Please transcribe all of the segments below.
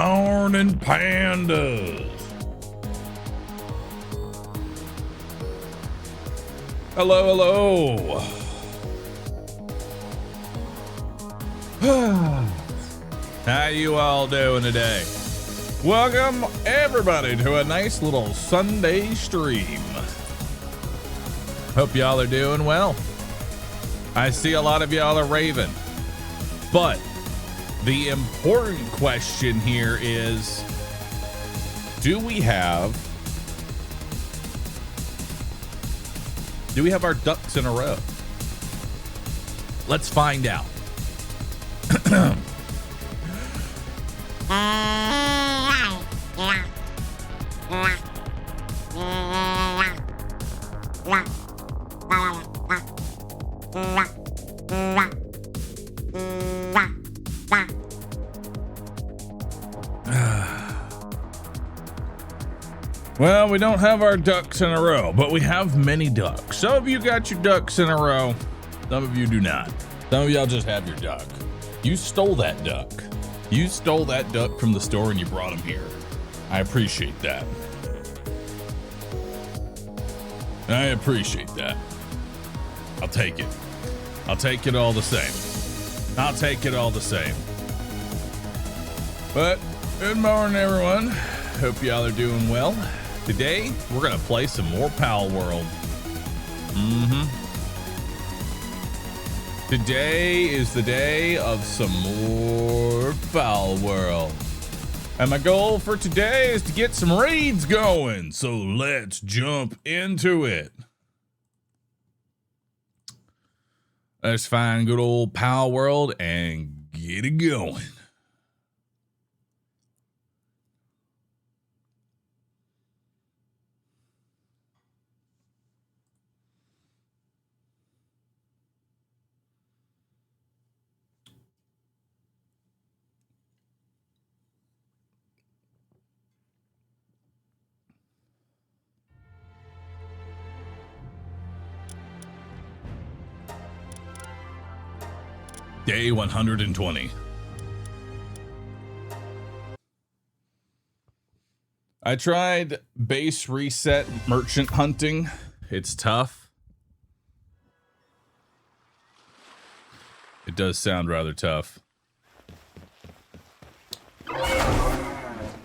morning, pandas. Hello, hello. How you all doing today? Welcome everybody to a nice little Sunday stream. Hope y'all are doing well. I see a lot of y'all are raving, but the important question here is, do we have our ducks in a row? Let's find out. Well, we don't have our ducks in a row, but we have many ducks. Some of you got your ducks in a row. Some of you do not. Some of y'all just have your duck. You stole that duck. You stole that duck from the store and you brought him here. I appreciate that. I appreciate that. I'll take it. I'll take it all the same. I'll take it all the same. But good morning, everyone. Hope y'all are doing well. Today, we're gonna play some more Palworld. Today is the day of some more Palworld. And my goal for today is to get some raids going. So let's jump into it. Let's find good old Palworld and get it going. Day 120. I tried base reset merchant hunting. It's tough. It does sound rather tough.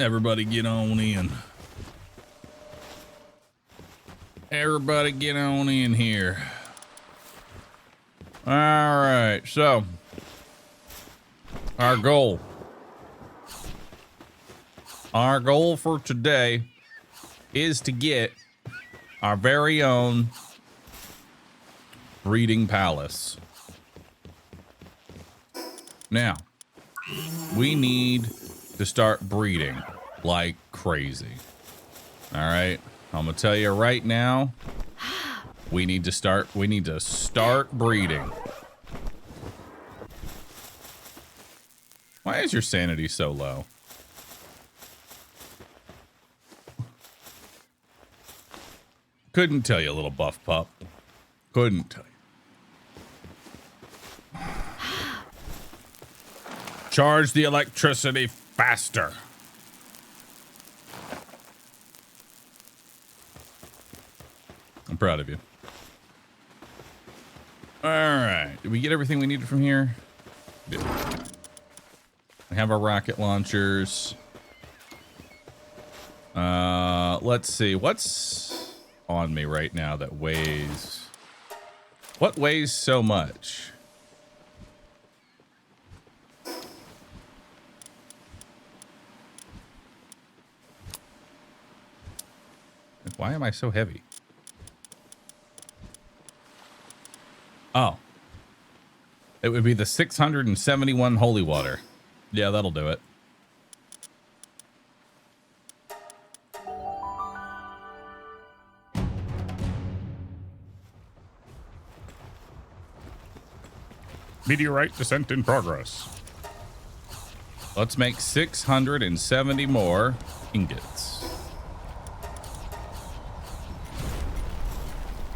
Everybody get on in. Everybody get on in here. All right, so our goal for today is to get our very own breeding palace. Now, we need to start breeding like crazy. All right, I'm gonna tell you right now, we need to start breeding. Why is your sanity so low? Couldn't tell you, little buff pup. Couldn't tell you. Charge the electricity faster. I'm proud of you. All right. Did we get everything we needed from here? Did. We have our rocket launchers. Let's see. What's on me right now that weighs... What weighs so much? Why am I so heavy? Oh. It would be the 671 holy water. Yeah, that'll do it. Meteorite descent in progress. Let's make 670 more ingots.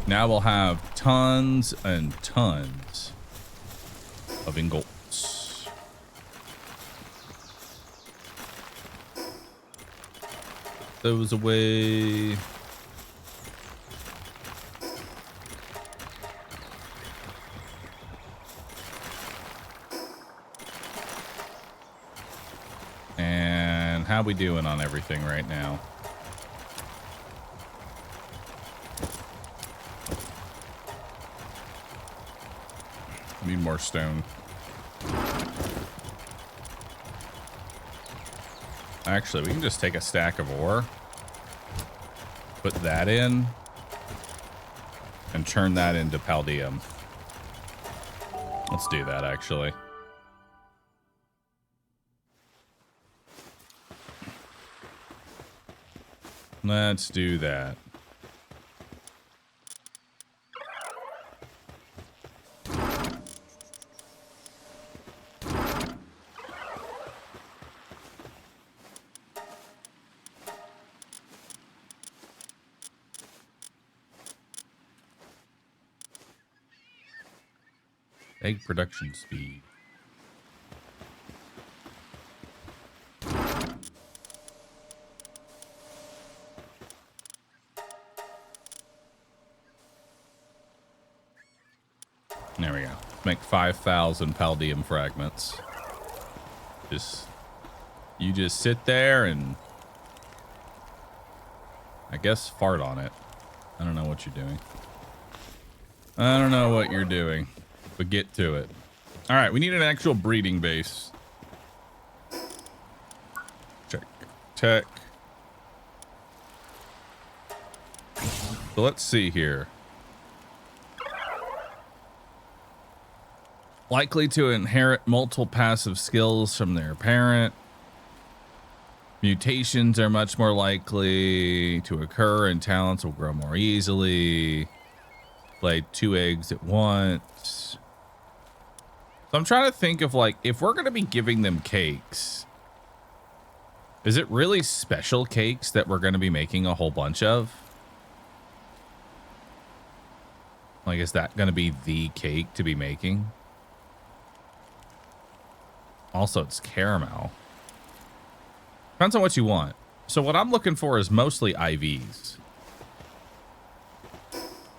Now we'll have tons and tons of ingots. those away. And how we doing on everything right now? Need more stone. Actually, we can just take a stack of ore, put that in, and turn that into palladium. Let's do that, actually. Let's do that. Egg production speed. There we go. Make 5,000 palladium fragments. You just sit there and I guess fart on it. I don't know what you're doing. I don't know what you're doing, but get to it. All right, we need an actual breeding base. Check. Tech. So let's see here. Likely to inherit multiple passive skills from their parent. Mutations are much more likely to occur and talents will grow more easily. Lay 2 eggs at once. So I'm trying to think of, like, if we're going to be giving them cakes, is it really special cakes that we're going to be making a whole bunch of? Like, is that going to be the cake to be making? Also, it's caramel. Depends on what you want. So what I'm looking for is mostly IVs.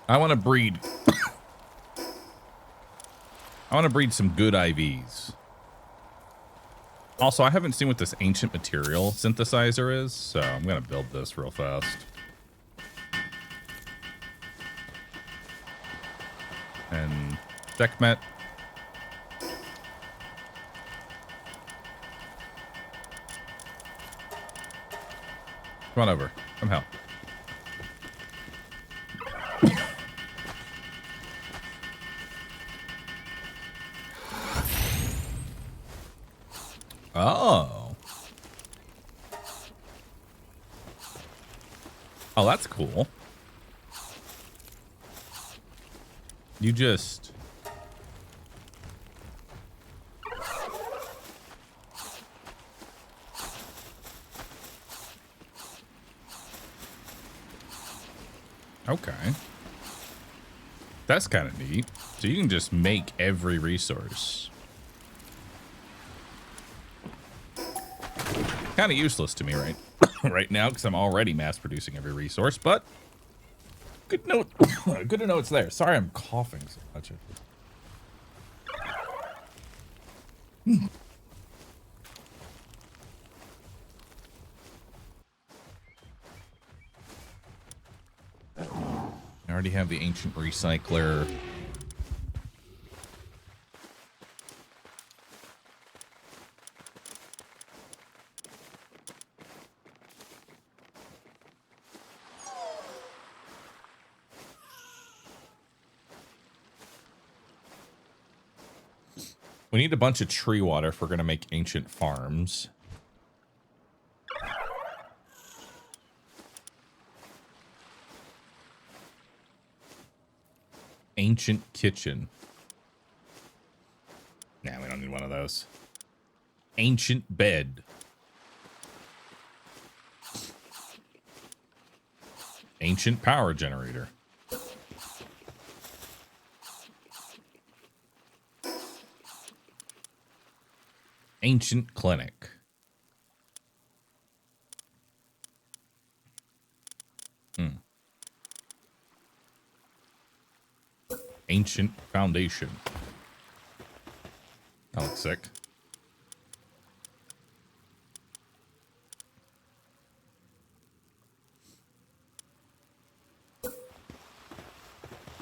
I want to breed. I want to breed some good IVs. Also, I haven't seen what this ancient material synthesizer is, so I'm going to build this real fast. And Sekhmet. Come on over. Come help. Oh. Oh, that's cool. You just... Okay. That's kind of neat. So you can just make every resource. Kind of useless to me right now because I'm already mass producing every resource, but good to know, good to know it's there. Sorry I'm coughing so much. I already have the ancient recycler. We need a bunch of tree water if we're going to make ancient farms. Ancient kitchen. Nah, we don't need one of those. Ancient bed. Ancient power generator. Ancient clinic. Ancient foundation. That looks sick.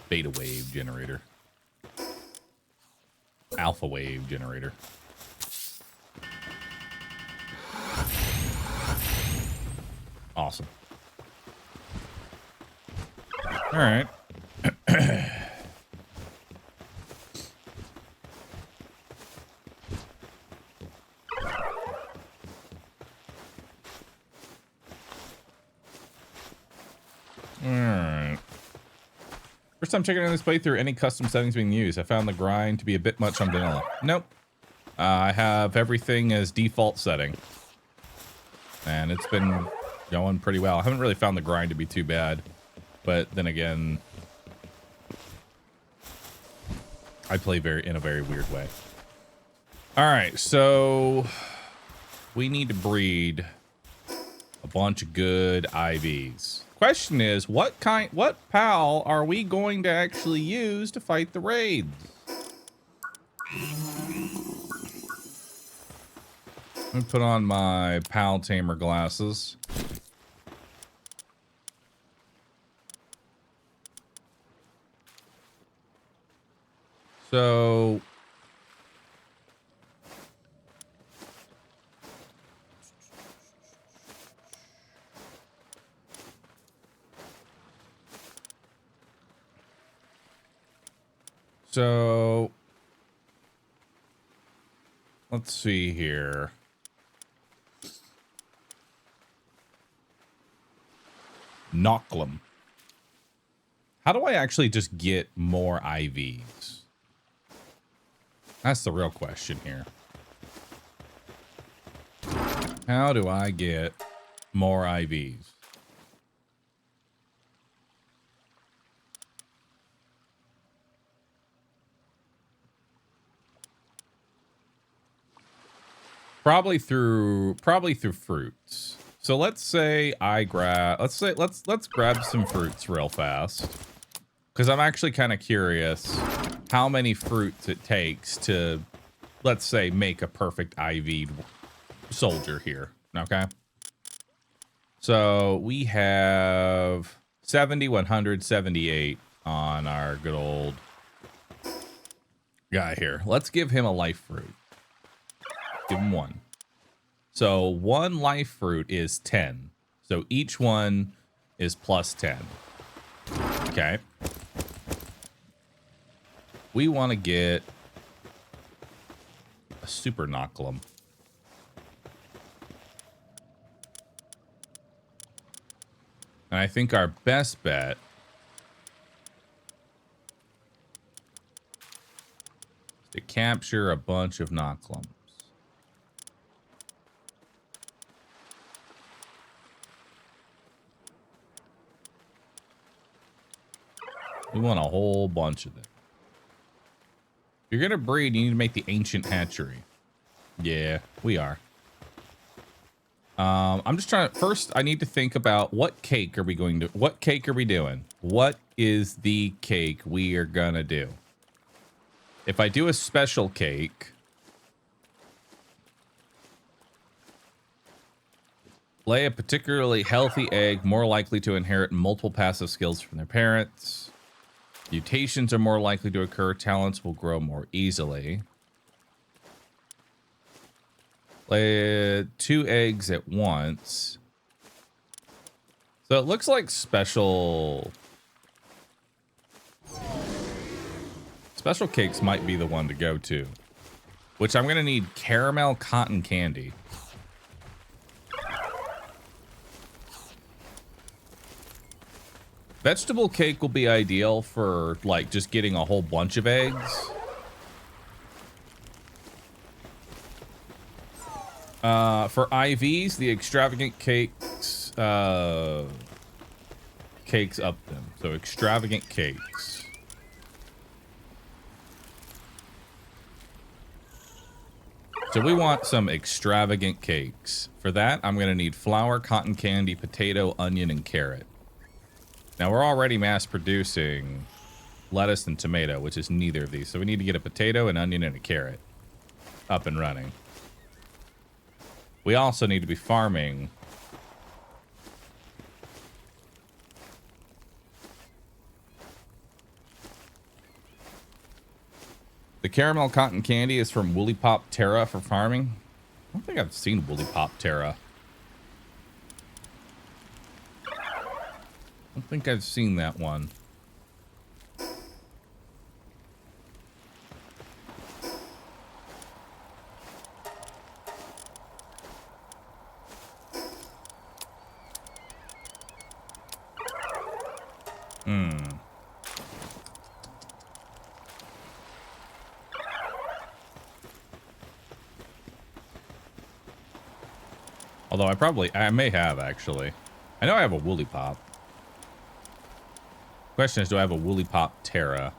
Beta wave generator. Alpha wave generator. Awesome. All right. Alright. First time checking in this playthrough, any custom settings being used? I found the grind to be a bit much on vanilla. Nope. I have everything as default setting. And it's been going pretty well. I haven't really found the grind to be too bad. But then again, I play in a very weird way. Alright, so we need to breed a bunch of good IVs. Question is, what PAL are we going to actually use to fight the raids? Let me put on my PAL tamer glasses. So let's see here. Knocklem. How do I actually just get more IVs? That's the real question here. How do I get more IVs? Probably through fruits. So let's say I grab, let's grab some fruits real fast. Because I'm actually kind of curious how many fruits it takes to, let's say, make a perfect IV soldier here. Okay. So we have 70, 178 on our good old guy here. Let's give him a life fruit. Give him one. So one life fruit is 10. So each one is plus 10. Okay. We want to get a super knocklem. And I think our best bet is to capture a bunch of knocklems. We want a whole bunch of them. If you're going to breed, you need to make the ancient hatchery. Yeah, we are. I'm just trying to, first I need to think about what cake are we doing? What is the cake we are going to do? If I do a special cake, lay a particularly healthy egg, more likely to inherit multiple passive skills from their parents. Mutations are more likely to occur. Talents will grow more easily. Lay 2 eggs at once. So it looks like special cakes might be the one to go to. Which I'm going to need caramel cotton candy. Vegetable cake will be ideal for, like, just getting a whole bunch of eggs. For IVs, the extravagant cakes, cakes up them. So extravagant cakes. So we want some extravagant cakes. For that, I'm going to need flour, cotton candy, potato, onion, and carrot. Now, we're already mass producing lettuce and tomato, which is neither of these. So we need to get a potato, an onion, and a carrot up and running. We also need to be farming the caramel cotton candy is from Woolly Pop Terra for farming. I don't think I've seen Woolly Pop Terra. I don't think I've seen that one. Although I may have actually. I know I have a Woolly Pop. Question is, do I have a Woolly Pop Terra?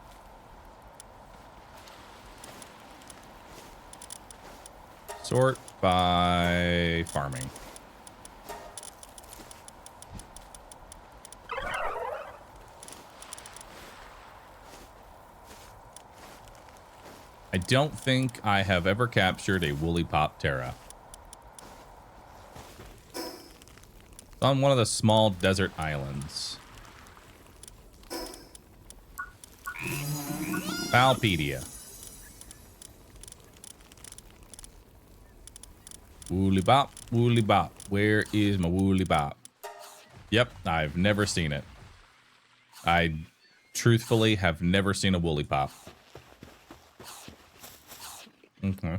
Sort by farming. I don't think I have ever captured a Woolly Pop Terra. It's on one of the small desert islands. Palpedia. Woolly Bop, Woolly Bop. Where is my Woolly Bop? Yep, I've never seen it. I truthfully have never seen a Woolly Pop. Okay.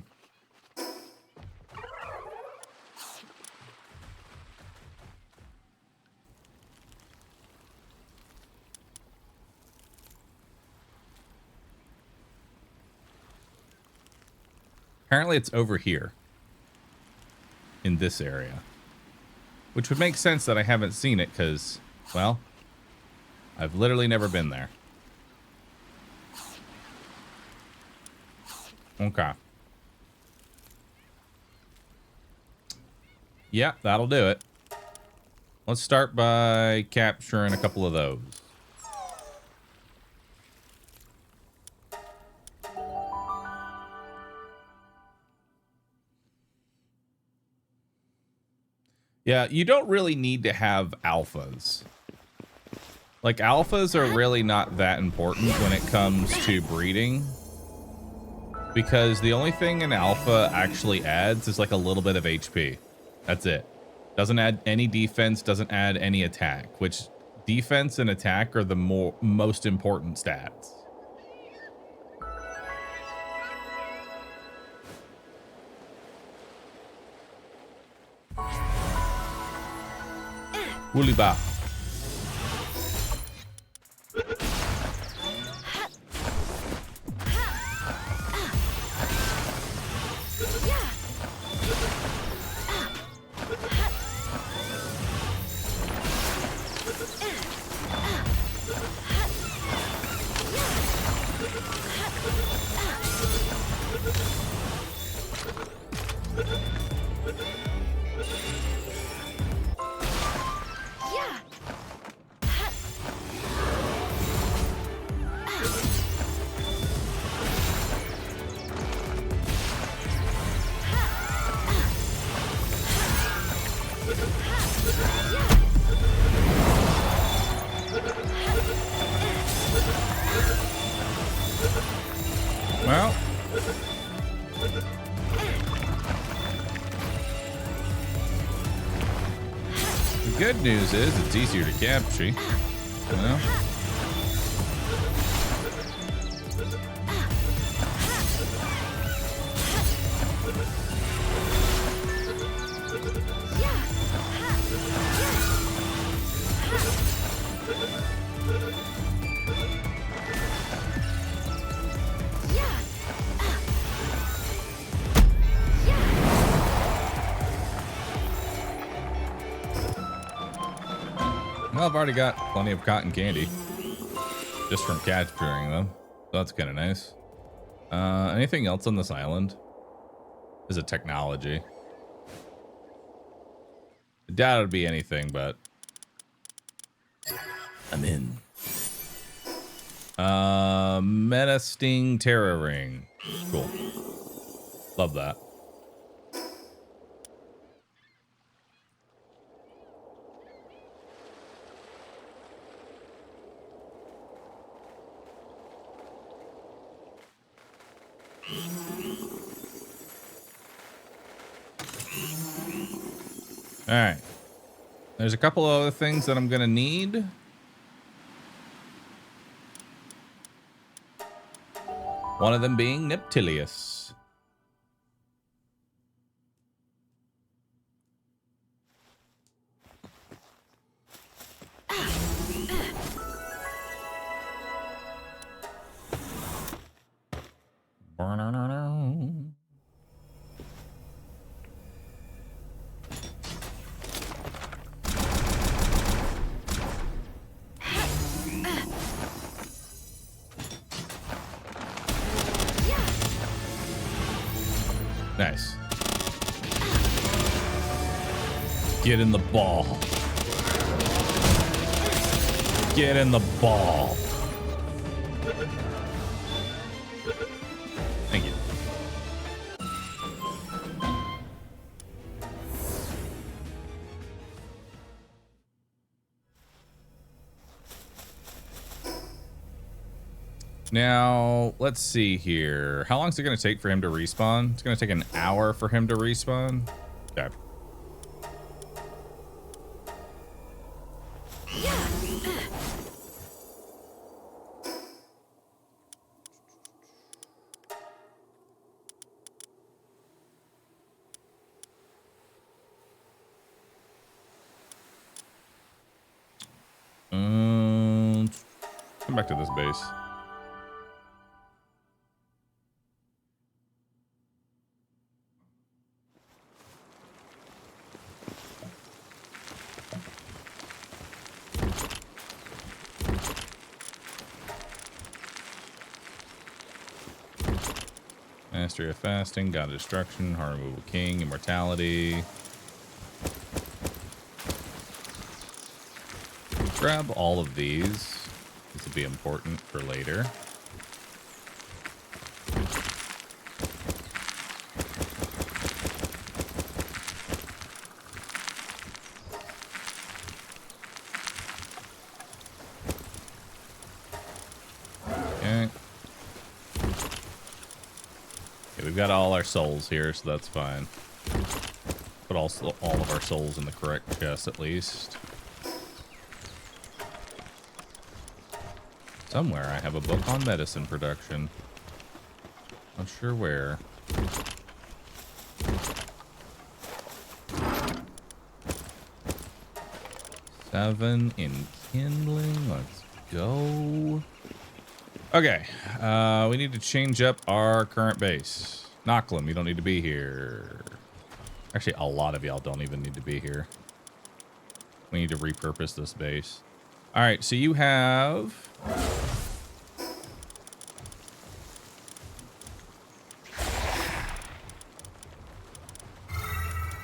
Apparently it's over here. In this area. Which would make sense that I haven't seen it because, well, I've literally never been there. Okay. Yeah, that'll do it. Let's start by capturing a couple of those. Yeah, you don't really need to have alphas. Like, alphas are really not that important when it comes to breeding. Because the only thing an alpha actually adds is like a little bit of HP. That's it. Doesn't add any defense, doesn't add any attack, which defense and attack are the most important stats. Woolly Bop. Well, the good news is it's easier to capture, you know? Well, I've already got plenty of cotton candy just from capturing them. So that's kind of nice. Anything else on this island? Is it technology? I doubt it'd be anything, but I'm in. menacing terror ring. Cool. Love that. All right. There's a couple of other things that I'm gonna need. One of them being Neptilius. Nice. Get in the ball. Get in the ball. Thank you. Now, let's see here. How long is it going to take for him to respawn? It's going to take an hour for him to respawn. Okay. Come back to this base. Mastery of Fasting, God of Destruction, Heart Removal King, Immortality. Grab all of these. This will be important for later. Okay. We've got all our souls here, so that's fine. Put all of our souls in the correct chest at least. Somewhere I have a book on medicine production. Not sure where. Seven in kindling. Let's go. Okay, we need to change up our current base. Knocklam, you don't need to be here. Actually, a lot of y'all don't even need to be here. We need to repurpose this base. All right, so you have...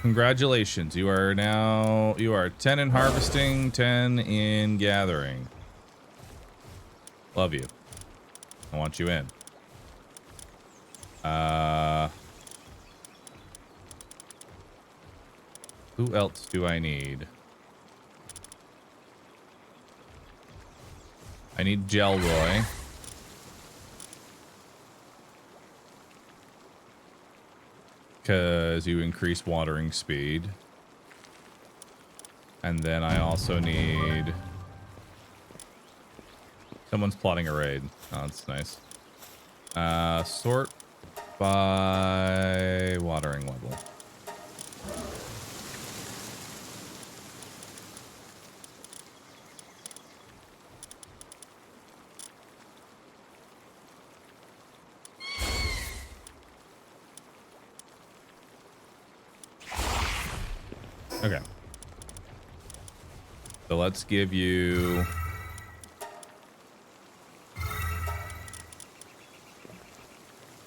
Congratulations, you are 10 in harvesting, 10 in gathering. Love you. I want you in. Who else do I need? I need Gelroy. Because you increase watering speed. And then I also need... Someone's plotting a raid. Oh, that's nice. Sort by watering level. Okay. So let's give you...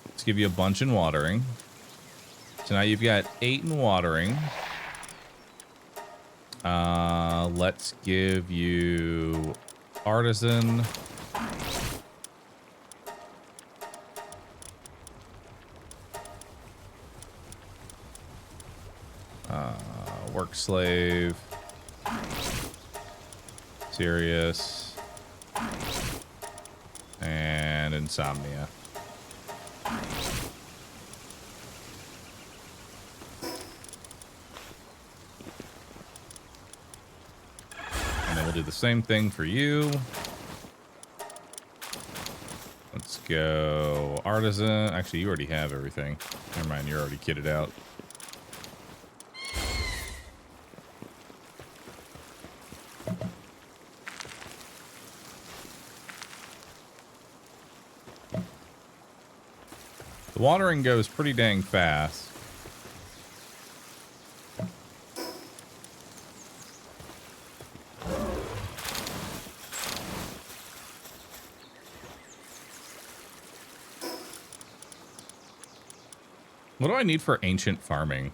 Let's give you a bunch in watering. So now you've got 8 in watering. Let's give you artisan. Sex slave. Serious. And insomnia. And then we'll do the same thing for you. Let's go artisan. Actually, you already have everything. Never mind, you're already kitted out. The watering goes pretty dang fast. What do I need for ancient farming?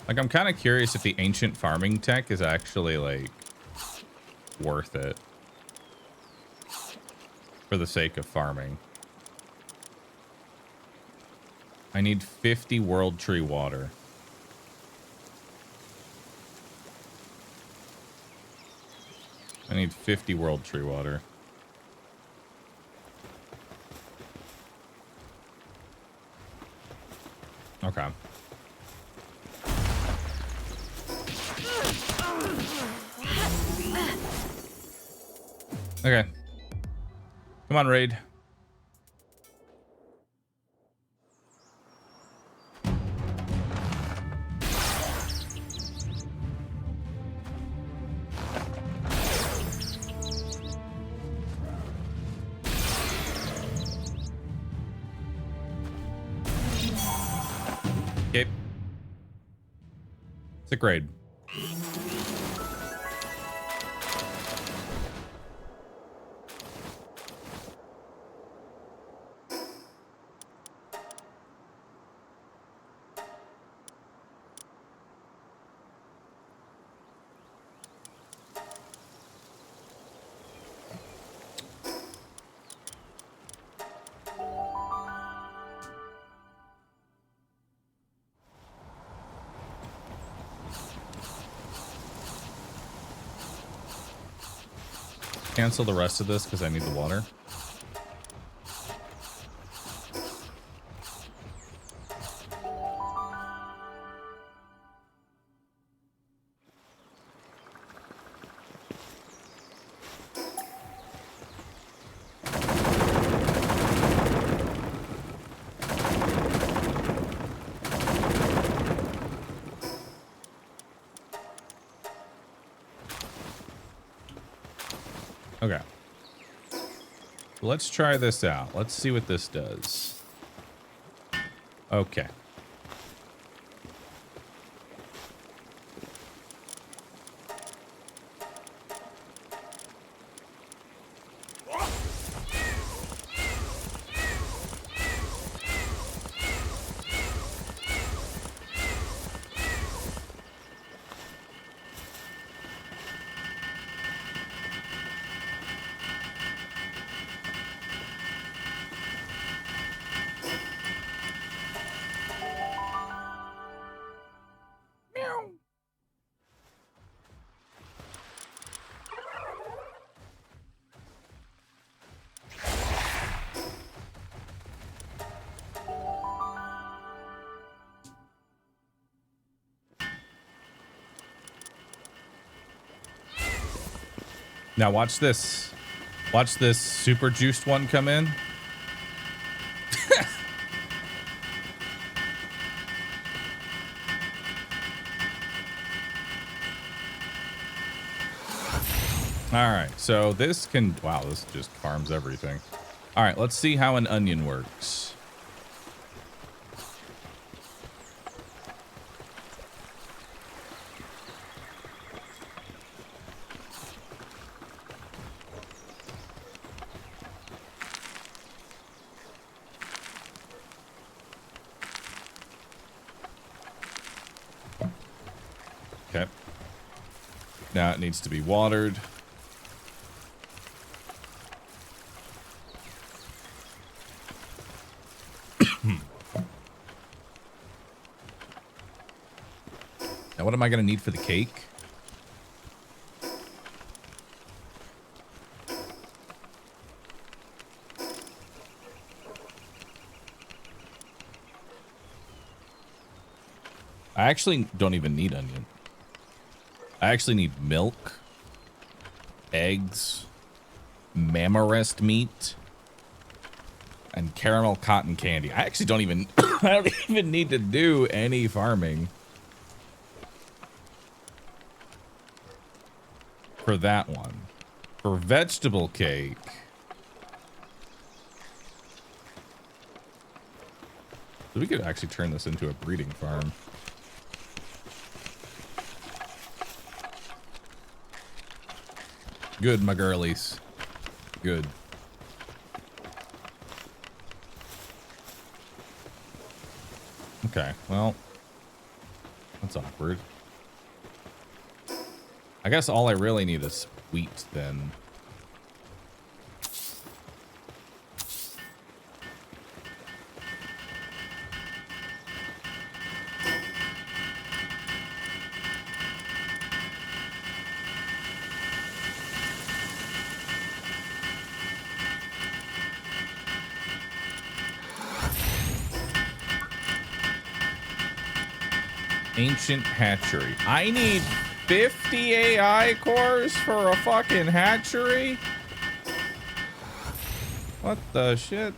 Like, I'm kind of curious if the ancient farming tech is actually, like, worth it. For the sake of farming. I need 50 world tree water. I need 50 world tree water. Okay. Okay. Come on, raid. Okay. Sick raid. Cancel the rest of this because I need the water. Okay. Let's try this out. Let's see what this does. Okay. Now watch this. Watch this super juiced one come in. All right, so this can, wow, this just farms everything. All right, let's see how an onion works. Okay. Now it needs to be watered. What am I gonna need for the cake? I actually don't even need onion. I actually need milk, eggs, mammarest meat, and caramel cotton candy. I actually don't even I don't even need to do any farming for that one. For vegetable cake, so we could actually turn this into a breeding farm. Good, my girlies. Good. Okay, well, that's awkward. I guess all I really need is wheat then. Ancient hatchery. I need 50 AI cores for a fucking hatchery? What the shit?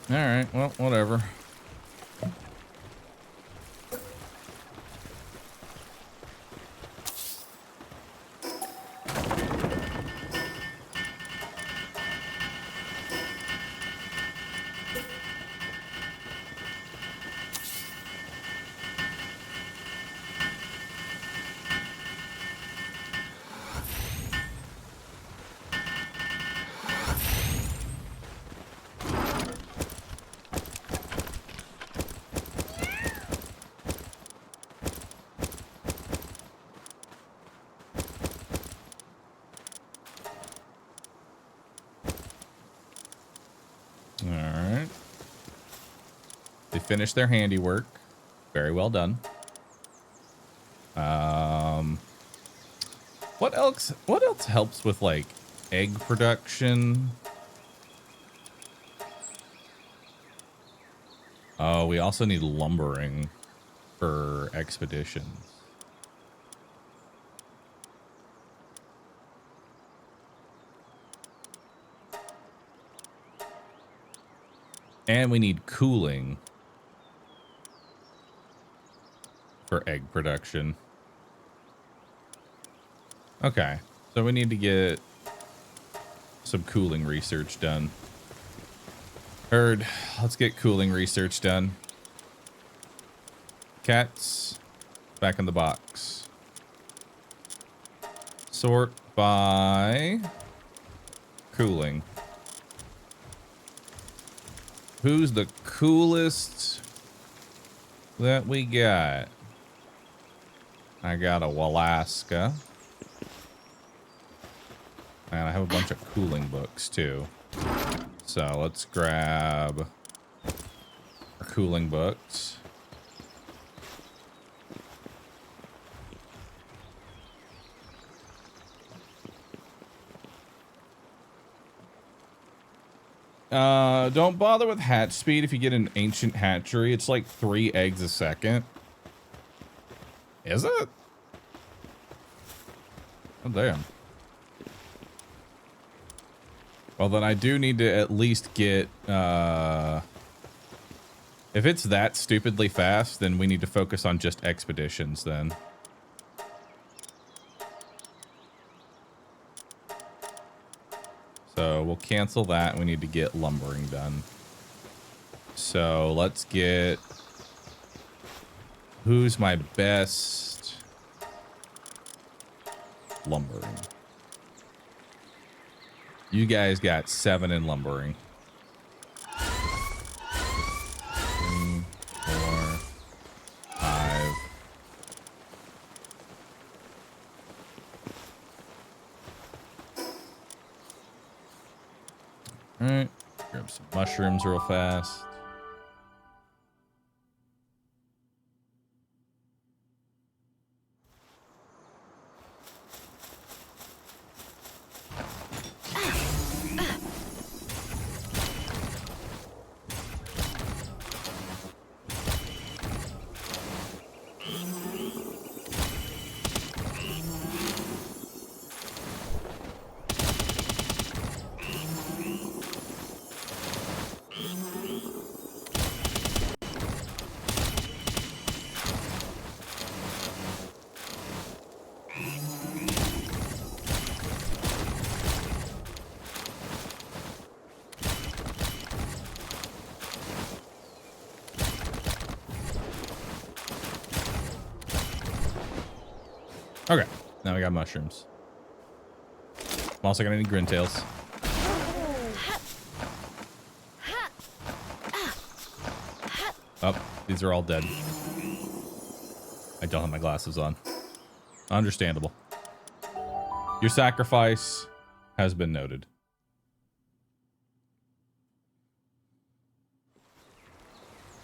All right, well, whatever. Finish their handiwork. Very well done. What else helps with like egg production? Oh, we also need lumbering for expeditions. And we need cooling for egg production. Okay, so we need to get some cooling research done. Heard. Let's get cooling research done. Cats, back in the box. Sort by cooling. Who's the coolest that we got? I got a Walaska. And I have a bunch of cooling books too. So let's grab our cooling books. Don't bother with hatch speed if you get an ancient hatchery. It's like 3 eggs a second. Is it? Oh, damn. Well, then I do need to at least get, if it's that stupidly fast, then we need to focus on just expeditions then. So we'll cancel that. We need to get lumbering done. So let's get, who's my best lumbering? You guys got 7 in lumbering. 3, 4, 5, All right, grab some mushrooms real fast. Okay, now we got mushrooms. I'm also gonna need grintails. Oh, these are all dead. I don't have my glasses on. Understandable. Your sacrifice has been noted.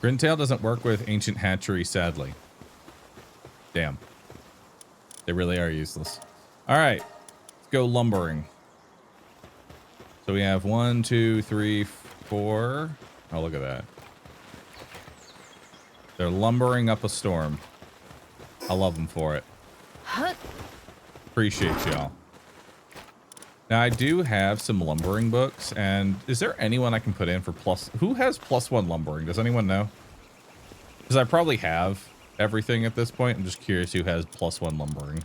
Grintail doesn't work with ancient hatchery, sadly. Damn. They really are useless. All right, let's go lumbering. So we have 1, 2, 3, 4. Oh, look at that. They're lumbering up a storm. I love them for it. Appreciate y'all. Now I do have some lumbering books, and is there anyone I can put in for plus? Who has +1 lumbering? Does anyone know? Because I probably have everything at this point. I'm just curious who has +1 lumbering.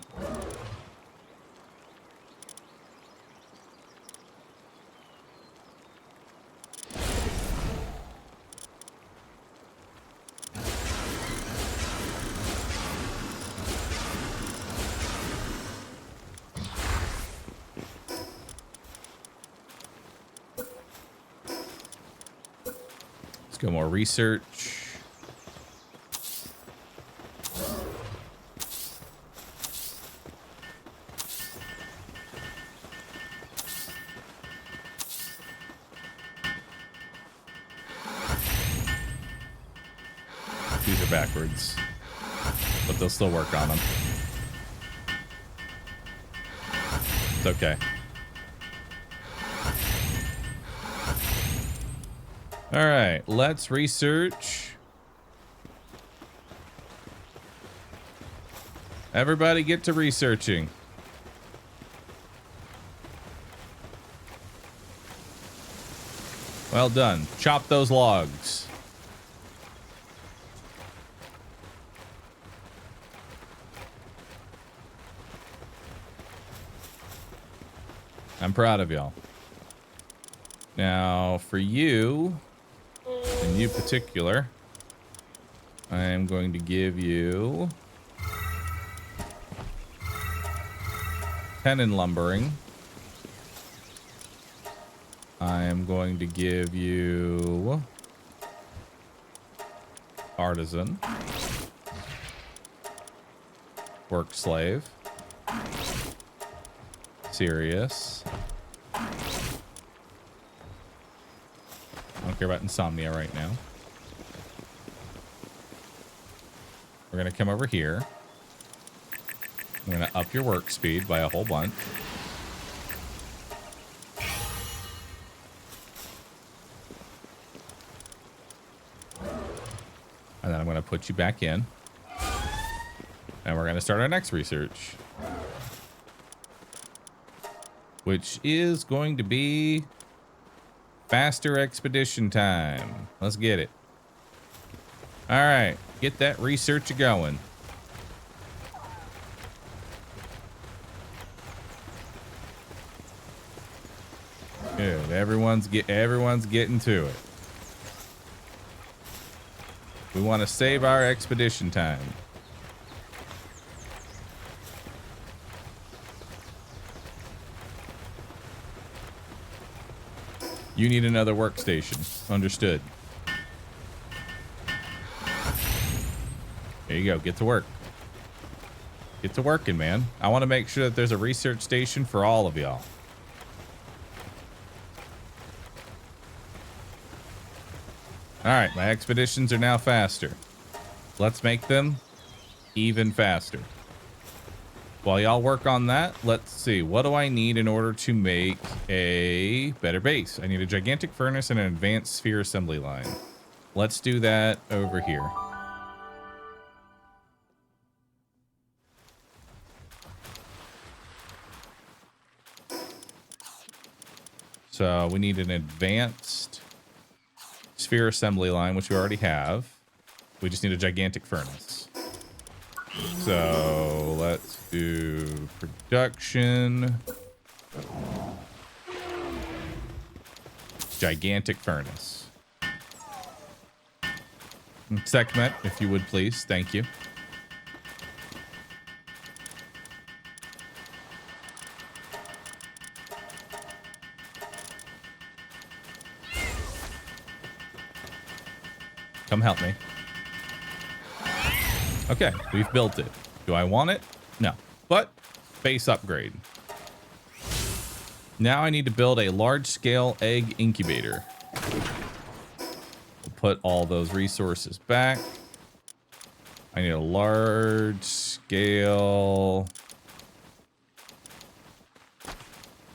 Let's go more research. These are backwards, but they'll still work on them. It's okay. All right, let's research. Everybody get to researching. Well done. Chop those logs. I'm proud of y'all. Now, for you, and you particular, I am going to give you 10 in lumbering. I am going to give you artisan, work slave, serious. I don't care about insomnia right now. We're going to come over here. I'm going to up your work speed by a whole bunch. And then I'm going to put you back in. And we're going to start our next research, which is going to be faster expedition time. Let's get it. All right, get that research going. Good. Everyone's getting to it. We want to save our expedition time. You need another workstation. Understood. There you go. Get to work. Get to working, man. I want to make sure that there's a research station for all of y'all. All right, my expeditions are now faster. Let's make them even faster. While y'all work on that, let's see. What do I need in order to make a better base? I need a gigantic furnace and an advanced sphere assembly line. Let's do that over here. So we need an advanced sphere assembly line, which we already have. We just need a gigantic furnace. So let's do production. Gigantic furnace. Segment, if you would please. Thank you. Come help me. Okay, we've built it. Do I want it? No. But base upgrade. Now I need to build a large-scale egg incubator. We'll put all those resources back. I need a large-scale...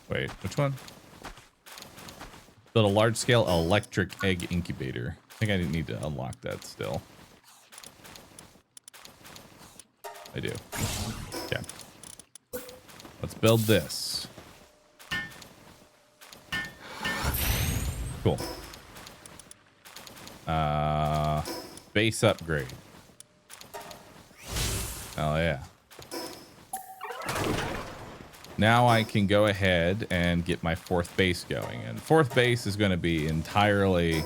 Wait, which one? Build a large-scale electric egg incubator. I think I need to unlock that still. I do. Okay. Let's build this. Cool. Base upgrade. Oh yeah. Now I can go ahead and get my fourth base going. And fourth base is going to be entirely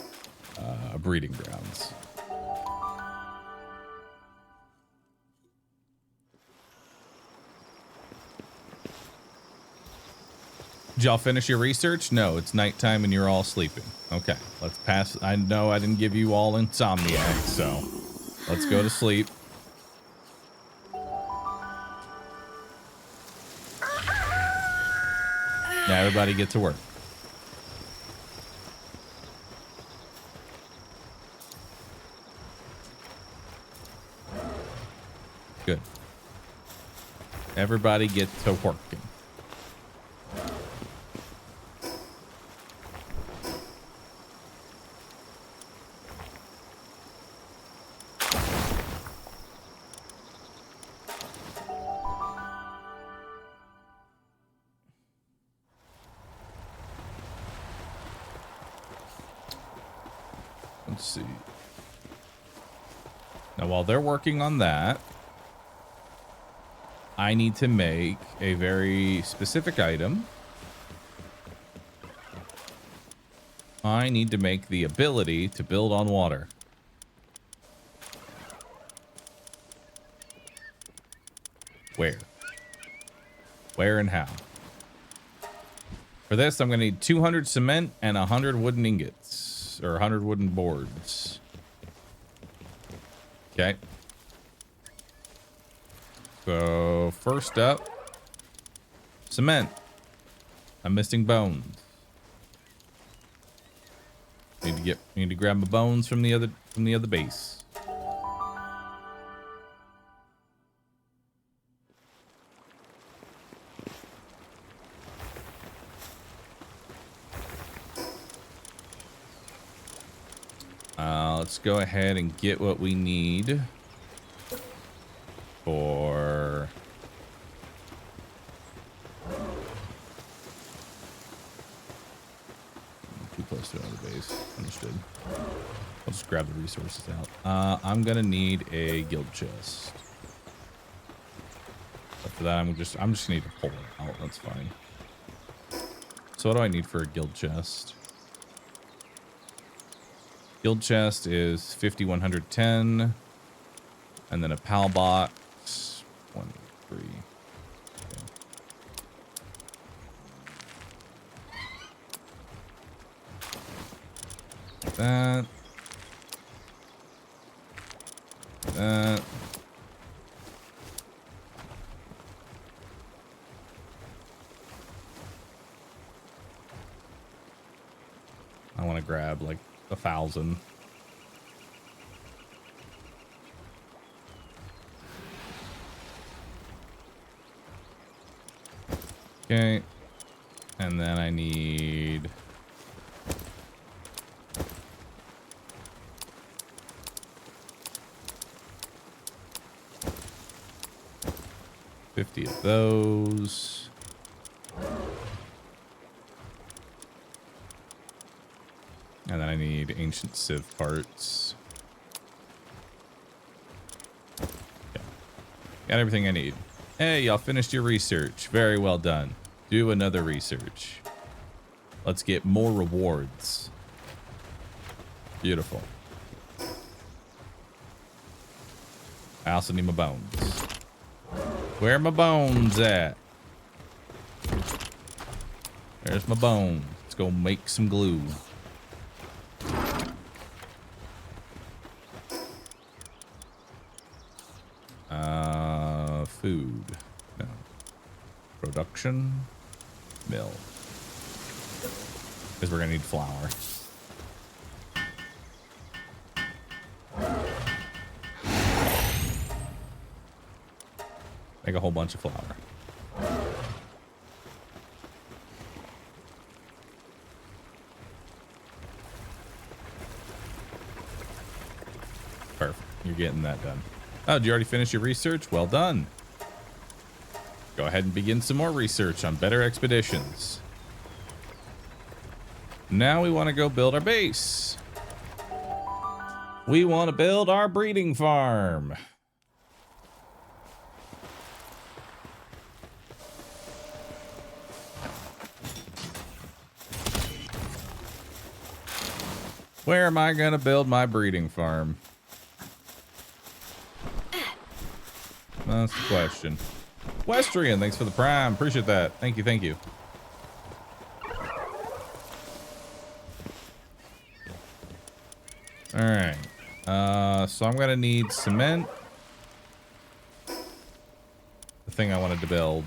breeding grounds. Did y'all finish your research? No, it's nighttime and you're all sleeping. Okay, let's pass. I know I didn't give you all insomniac, so let's go to sleep. Now everybody get to work. Good. Everybody get to working. Let's see. Now, while they're working on that, I need to make a very specific item. I need to make the ability to build on water. Where? Where and how? For this, I'm going to need 200 cement and 100 wooden ingots, or 100 wooden boards. Okay. So first up, cement. I'm missing bones. Need to grab the bones from the other base. Let's go ahead and get what we need for too close to another base. Understood. I'll just grab the resources out. I'm gonna need a guild chest. After that, I'm just gonna need to pull it out. That's fine. So what do I need for a guild chest? Guild chest is 5110, and then a pal box 1, 3. Okay. That. I want to grab like 1,000. Okay. And then I need... $50 of those. And then I need ancient sieve parts. Okay. Got everything I need. Hey, y'all finished your research. Very well done. Do another research. Let's get more rewards. Beautiful. I also need my bones. Where are my bones at? There's my bones. Let's go make some glue. Food. No. Production. Mill. Because we're gonna need flour. Make a whole bunch of flour. Perfect. You're getting that done. Oh, did you already finish your research? Well done. Go ahead and begin some more research on better expeditions. Now we want to go build our base. We want to build our breeding farm. Where am I going to build my breeding farm? That's the question. Westrian, thanks for the prime. Appreciate that. Thank you, thank you. All right. So I'm going to need cement. The thing I wanted to build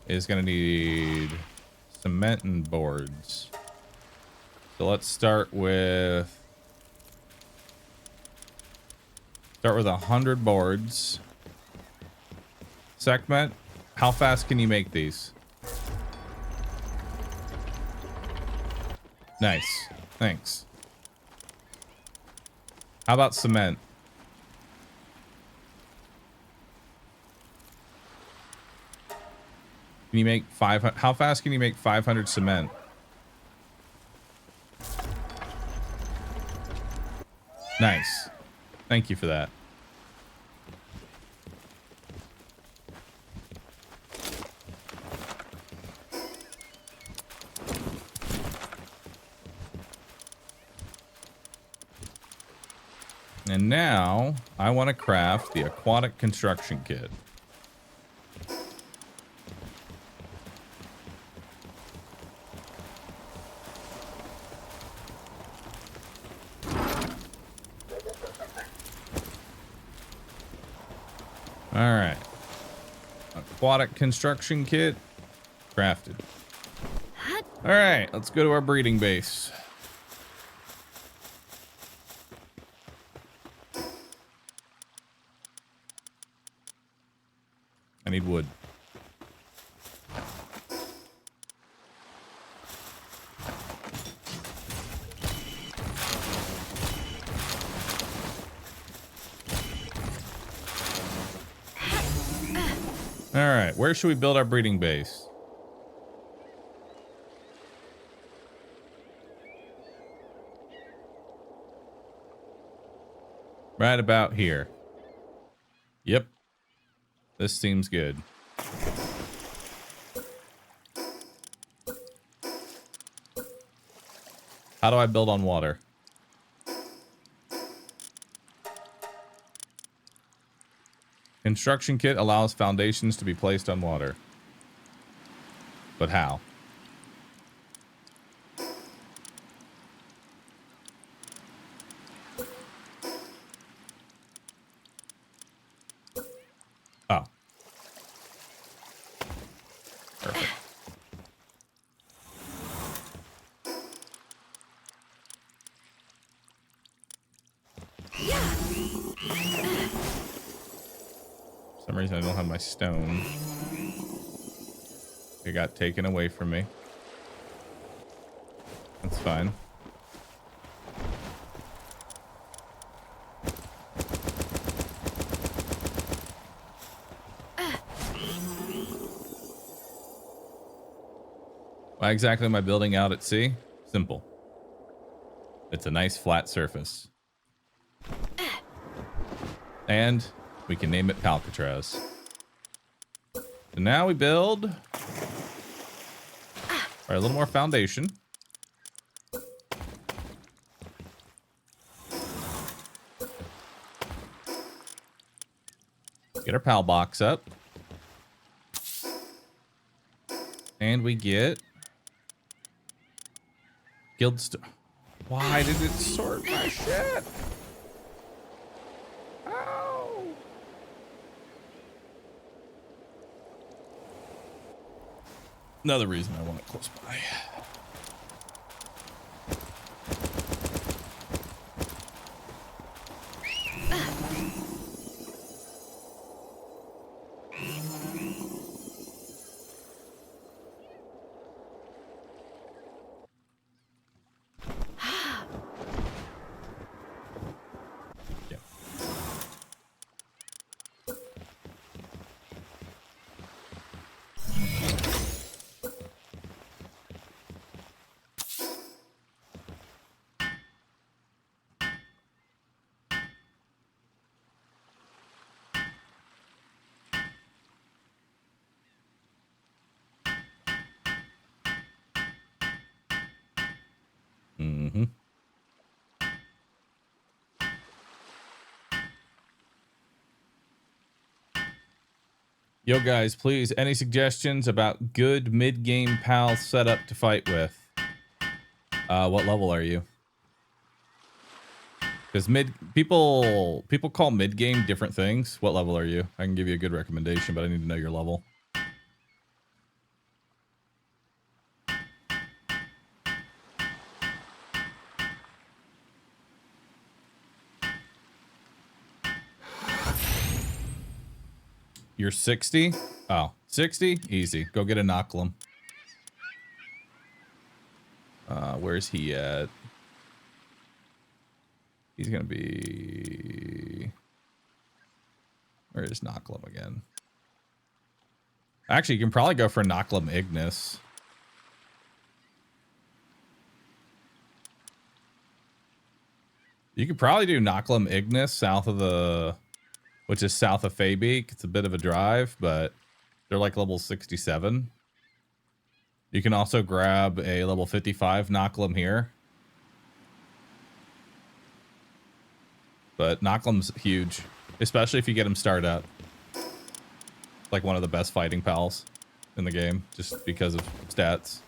is going to need cement and boards. So let's start with 100 boards. Segment, how fast can you make these? Nice. Thanks. How about cement? Can you make 500? How fast can you make 500 cement? Nice. Thank you for that. And now I want to craft the aquatic construction kit. All right. Aquatic construction kit crafted. All right, let's go to our breeding base. I need wood. All right, where should we build our breeding base? Right about here. Yep. This seems good. How do I build on water? Construction kit allows foundations to be placed on water. But how? Oh. Perfect. For some reason I don't have my stone. It got taken away from me. That's fine. Why exactly am I building out at sea? Simple. It's a nice flat surface. And we can name it Palcatraz. So now we build a little more foundation. Get our PAL box up. And we get guild Why did it sort my shit? Ow. Another reason I want it close by. Mm-hmm. Yo, guys, please, any suggestions about good mid-game PAL setup to fight with? What level are you? Because people call mid-game different things. What level are you? I can give you a good recommendation, but I need to know your level. You're 60? Oh, 60? Easy. Go get a Knocklum. Where's he at? He's gonna be... Where is Knocklum again? Actually, you can probably go for Knocklum Ignis. You could probably do Knocklum Ignis south of the... Which is south of Fabeak. It's a bit of a drive, but they're like level 67. You can also grab a level 55 Knocklum here. But Knocklum's huge, especially if you get him started up. Like one of the best fighting pals in the game, just because of stats.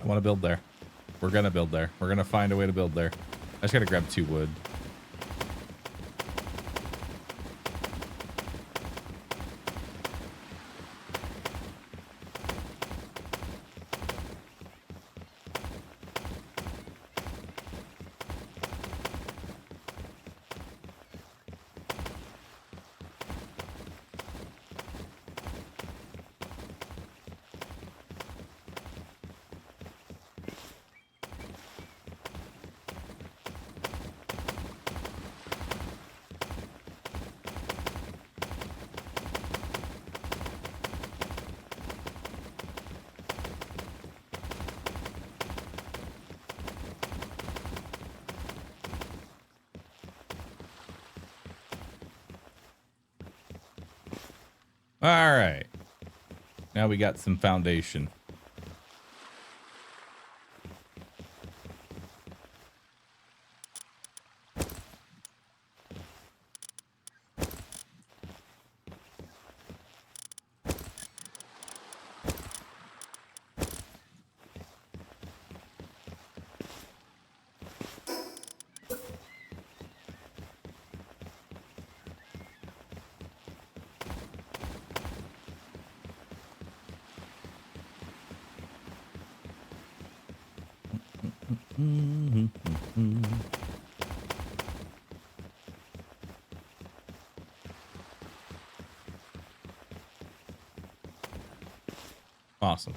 I want to build there. We're going to build there. We're going to find a way to build there. I just got to grab 2 wood. All right. Now we got some foundation. Awesome.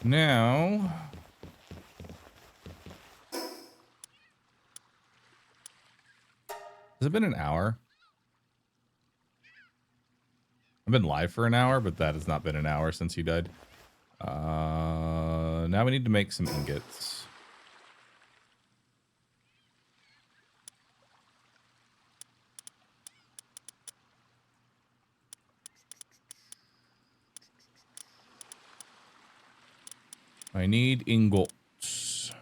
Now, has it been an hour? I've been live for an hour, but that has not been an hour since you died. Now we need to make some ingots. I need ingots.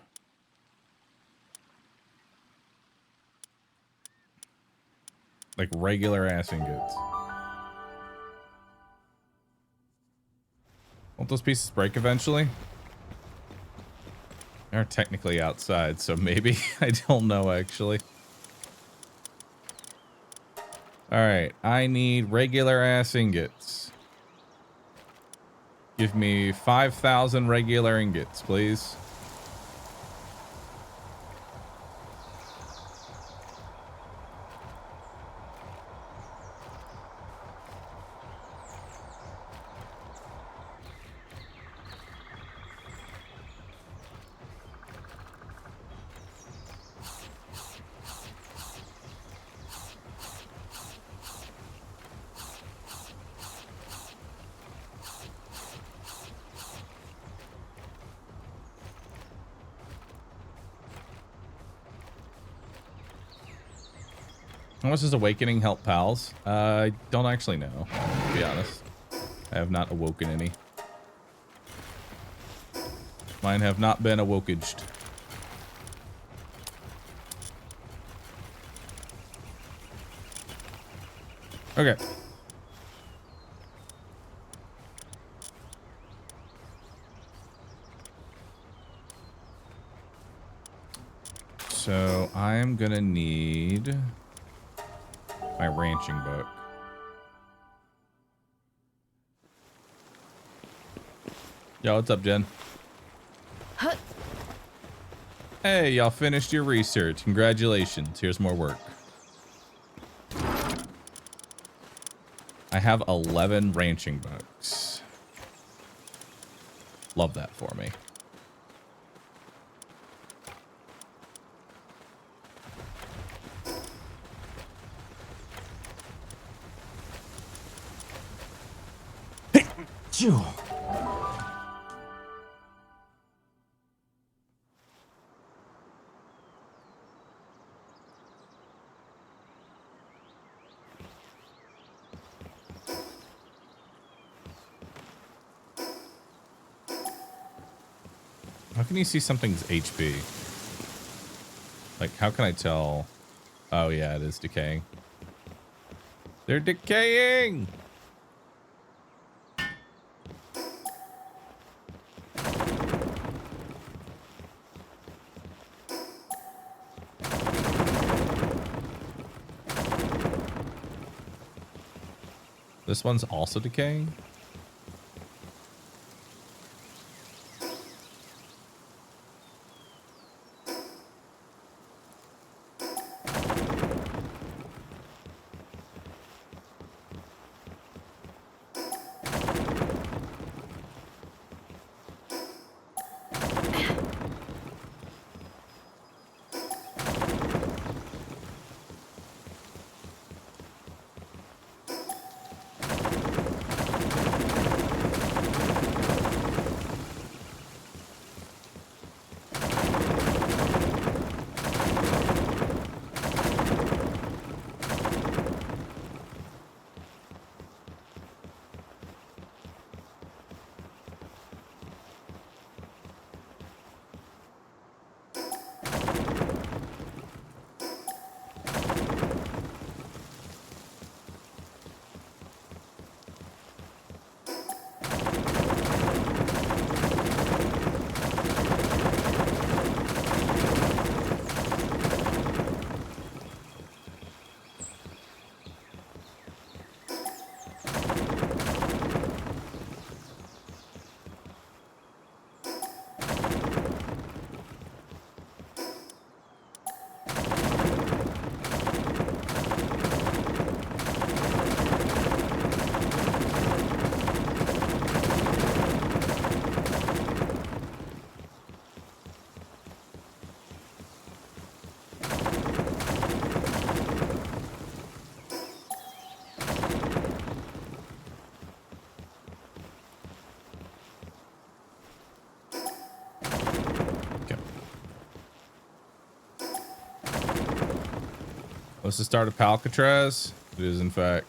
Like regular ass ingots. Won't those pieces break eventually? They're technically outside, so maybe. I don't know, actually. Alright, I need regular ass ingots. Give me 5,000 regular ingots, please. How much does awakening help pals? I don't actually know, to be honest. I have not awoken any. Mine have not been awokaged. Okay. So I'm gonna need my ranching book. Yo, what's up, Jen? Hey, y'all finished your research. Congratulations. Here's more work. I have 11 ranching books. Love that for me. Hey, Joe. How can you see something's HP? Like, how can I tell? Oh, yeah, it is decaying. They're decaying! This one's also decaying? Let's just start at Palcatraz. It is, in fact.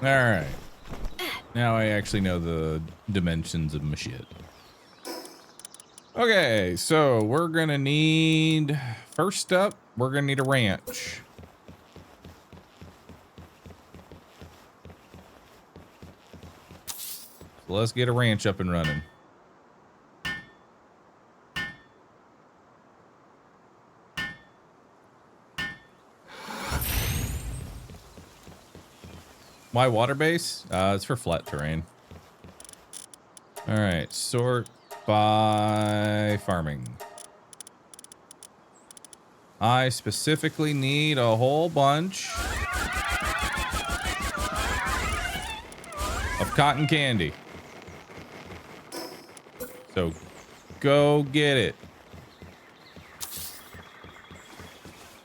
All right. Now I actually know the dimensions of my shit. Okay, so we're gonna need, first up, we're gonna need a ranch. So let's get a ranch up and running. Why water base? It's for flat terrain. All right, sort by farming. I specifically need a whole bunch of cotton candy. So go get it.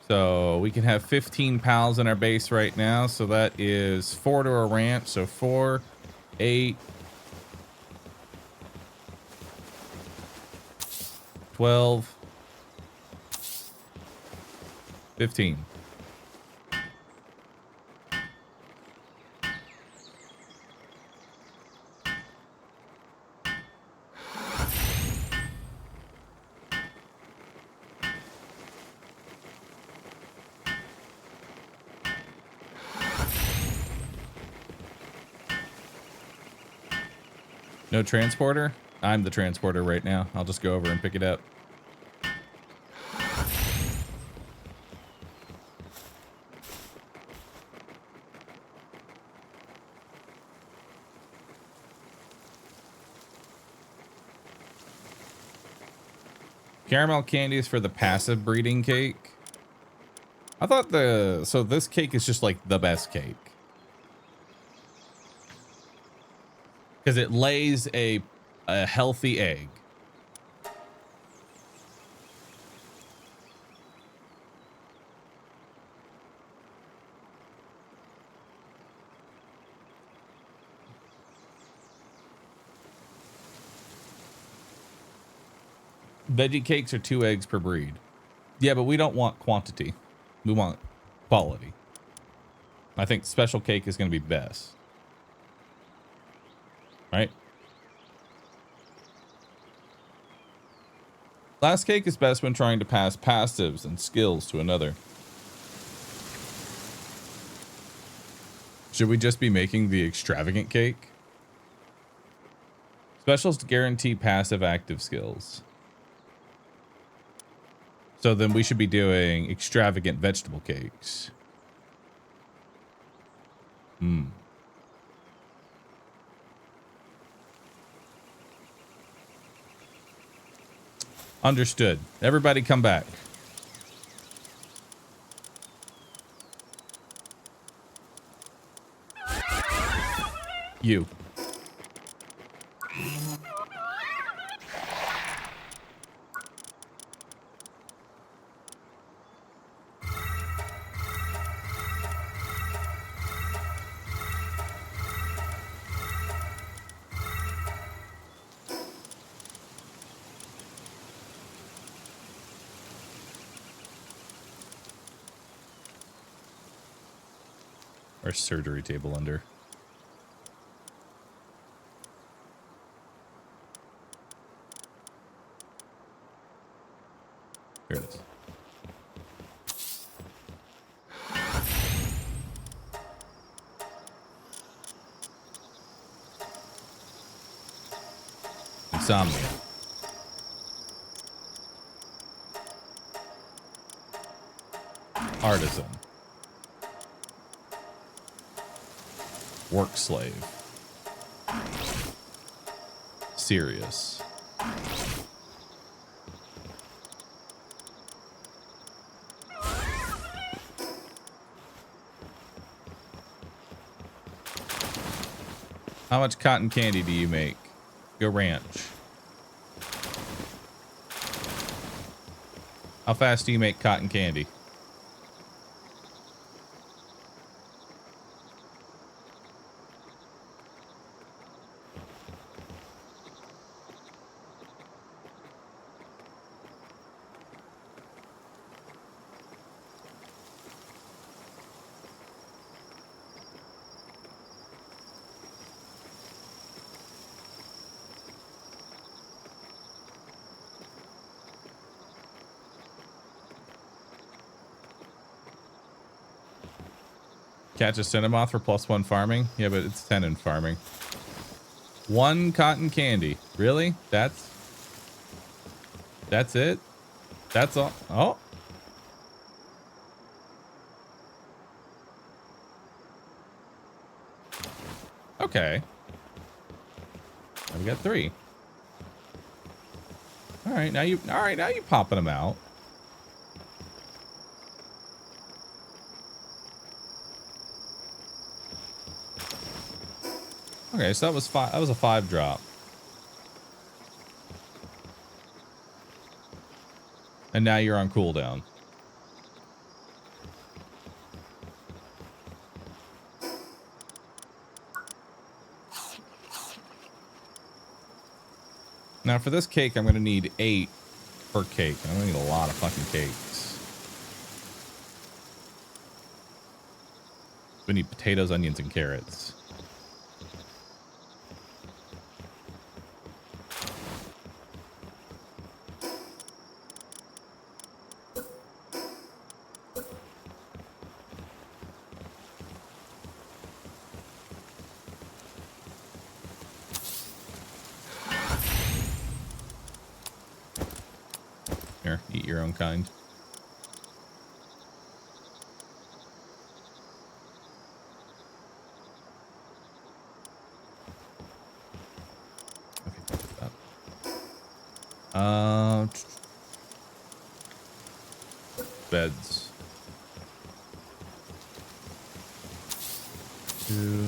So we can have 15 pals in our base right now. So that is 4 to a ranch. So 4, 8, 12, 15. No transporter? I'm the transporter right now. I'll just go over and pick it up. Caramel candy is for the passive breeding cake. I thought so this cake is just like the best cake. Because it lays a healthy egg. Veggie cakes are 2 eggs per breed. Yeah, but we don't want quantity. We want quality. I think special cake is going to be best. Right? Last cake is best when trying to pass passives and skills to another. Should we just be making the extravagant cake? Specials guarantee passive active skills. So then we should be doing extravagant vegetable cakes. Understood. Everybody come back. You. Our surgery table under. Here it is. Insomnia. Artisan. Work slave. Serious. How much cotton candy do you make? Go ranch. How fast do you make cotton candy? Catch a cinnamoth for +1 farming. Yeah, but it's 10 in farming. 1 cotton candy. Really? That's it? That's all? Oh. Okay. Now we got 3. All right, now you popping them out. Okay, so that was 5. That was a 5 drop. And now you're on cooldown. Now for this cake, I'm going to need 8 per cake. I'm going to need a lot of fucking cakes. We need potatoes, onions, and carrots. Here, eat your own kind. Beds. 2,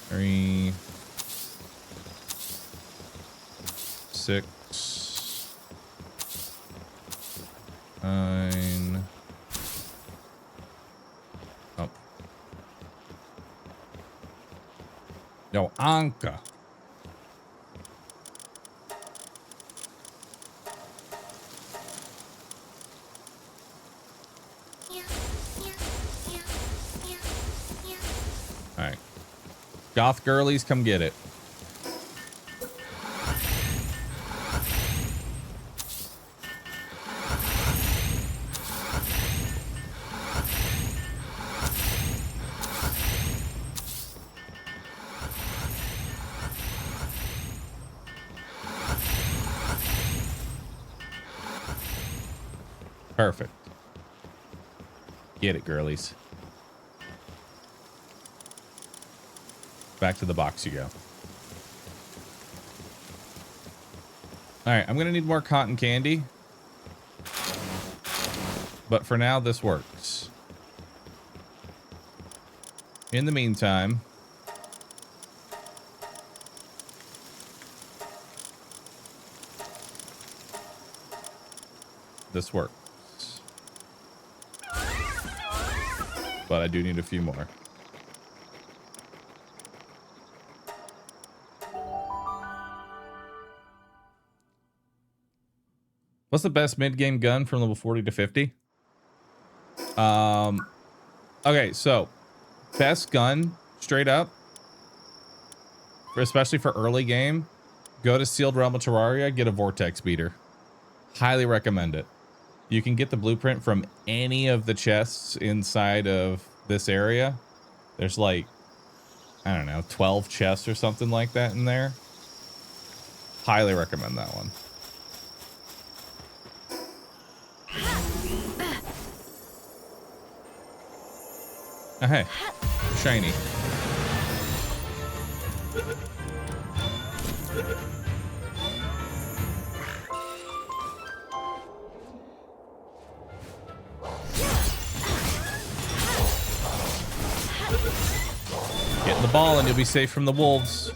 3, 6, 9. Oh. Yo, Anka. Alright. Goth girlies, come get it. Perfect. Get it, girlies. Back to the box you go. All right, I'm gonna need more cotton candy. But for now, this works. In the meantime, this works. But I do need a few more. What's the best mid-game gun from level 40 to 50? Okay, so best gun, straight up, especially for early game, go to Sealed Realm of Terraria, get a Vortex Beater. Highly recommend it. You can get the blueprint from any of the chests inside of this area. There's like, I don't know, 12 chests or something like that in there. Highly recommend that one. Oh, hey, shiny. Get in the ball and you'll be safe from the wolves.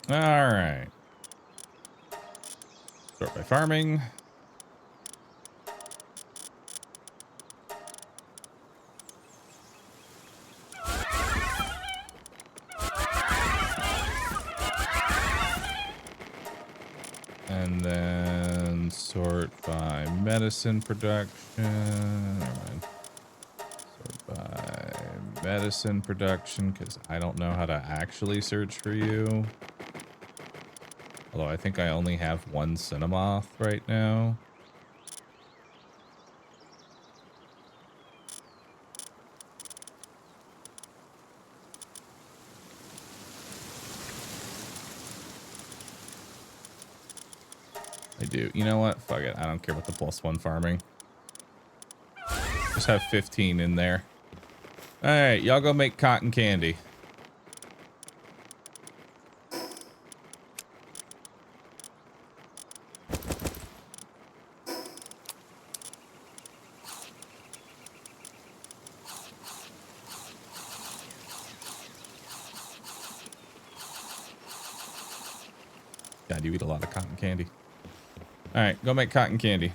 All right. Start by farming. And then sort by medicine production. Never mind. Sort by medicine production, because I don't know how to actually search for you. Although I think I only have one Cinemoth right now. I do. You know what? Fuck it. I don't care about the +1 farming. Just have 15 in there. All right, y'all go make cotton candy. God, you eat a lot of cotton candy. All right, go make cotton candy.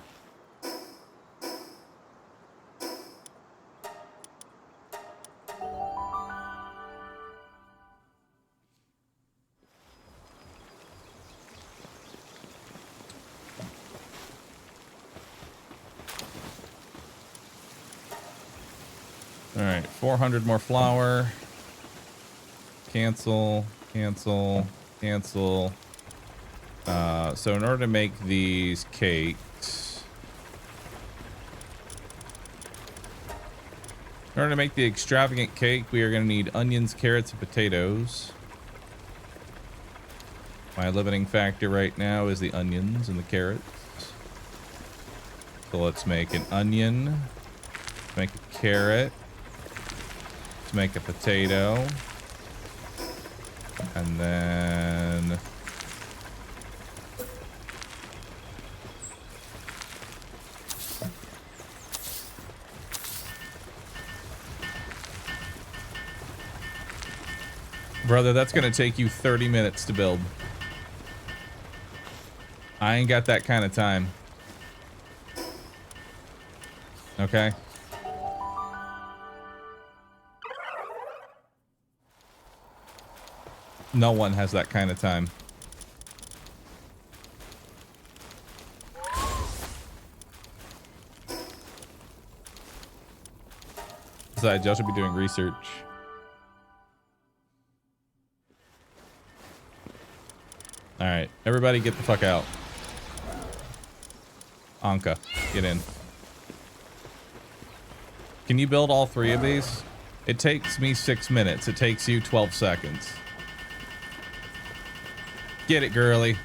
All right, 400 more flour. Cancel, cancel, cancel. So in order to make these cakes, in order to make the extravagant cake, we are going to need onions, carrots, and potatoes. My limiting factor right now is the onions and the carrots. So let's make an onion, make a carrot, let's make a potato, and then brother, that's gonna take you 30 minutes to build. I ain't got that kind of time. Okay. No one has that kind of time. Besides, y'all should be doing research. All right, everybody get the fuck out. Anka, get in. Can you build all 3 of these? It takes me 6 minutes. It takes you 12 seconds. Get it, girly.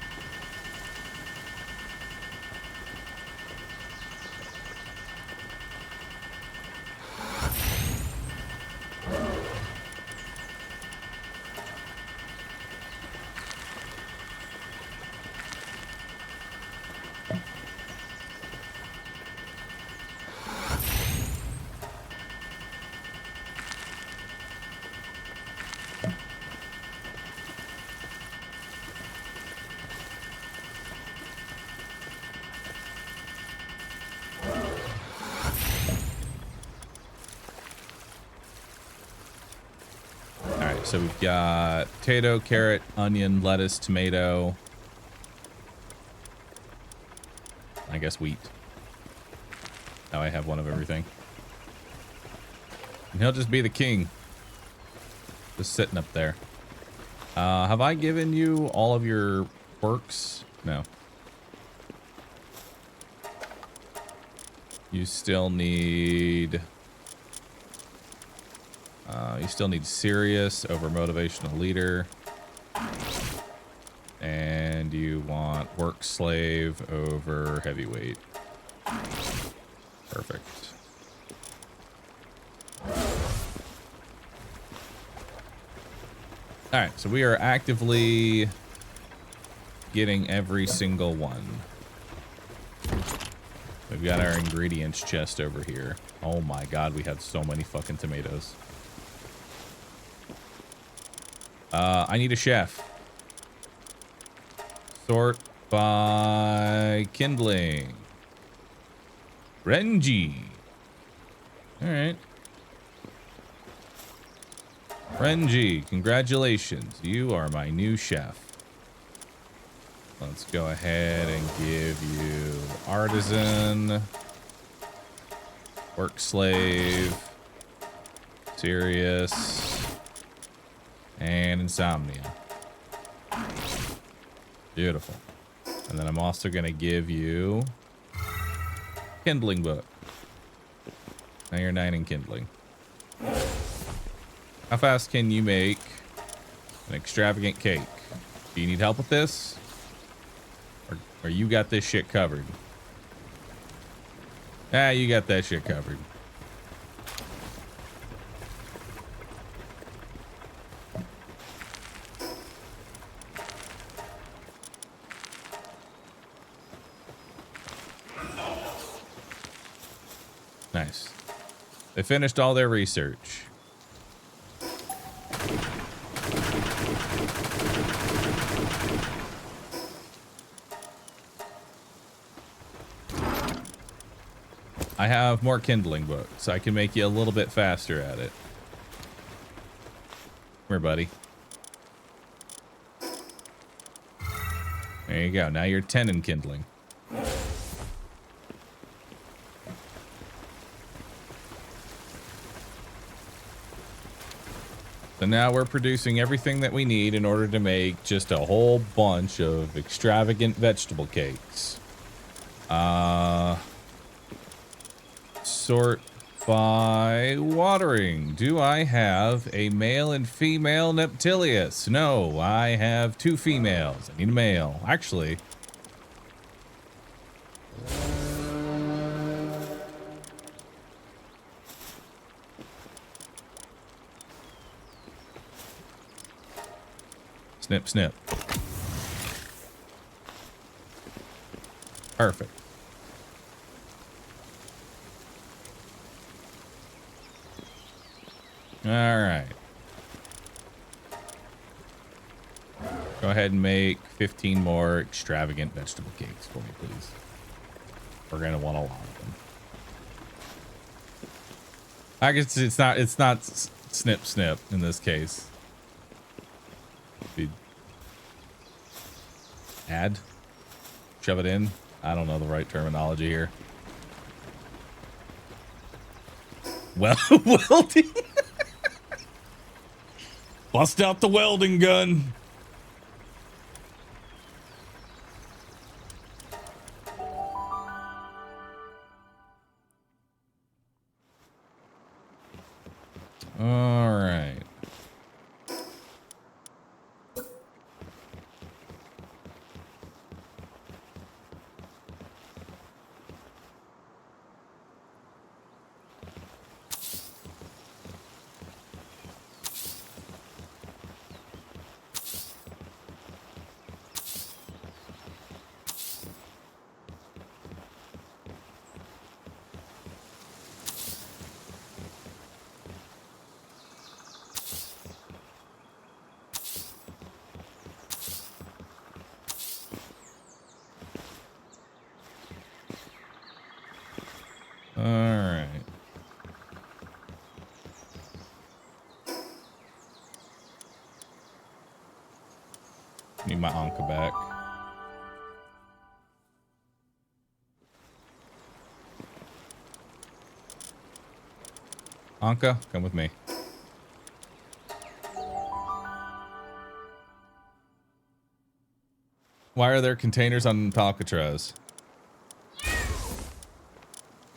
So we've got potato, carrot, onion, lettuce, tomato. I guess wheat. Now I have one of everything. And he'll just be the king. Just sitting up there. Have I given you all of your works? No. You still need... you still need serious over motivational leader. And you want work slave over heavyweight. Perfect. Alright, so we are actively getting every single one. We've got our ingredients chest over here. Oh my god, we have so many fucking tomatoes. I need a chef. Sort by kindling. Renji. All right. Renji, congratulations. You are my new chef. Let's go ahead and give you artisan, work slave, serious, and insomnia. Beautiful. And then I'm also going to give you kindling book. Now you're 9 in kindling. How fast can you make an extravagant cake? Do you need help with this? Or you got this shit covered? Ah, you got that shit covered. Nice. They finished all their research. I have more kindling books, so I can make you a little bit faster at it. Come here, buddy. There you go. Now you're 10 in kindling. So now we're producing everything that we need in order to make just a whole bunch of extravagant vegetable cakes. Sort by watering. Do I have a male and female Neptilius? No, I have 2 females. I need a male. Actually, snip, snip. Perfect. All right. Go ahead and make 15 more extravagant vegetable cakes for me, please. We're gonna want a lot of them. I guess it's not snip snip in this case. Add, shove it in. I don't know the right terminology here. Well, welding. Bust out the welding gun. All right. All right. Need my Anka back. Anka, come with me. Why are there containers on Alcatraz?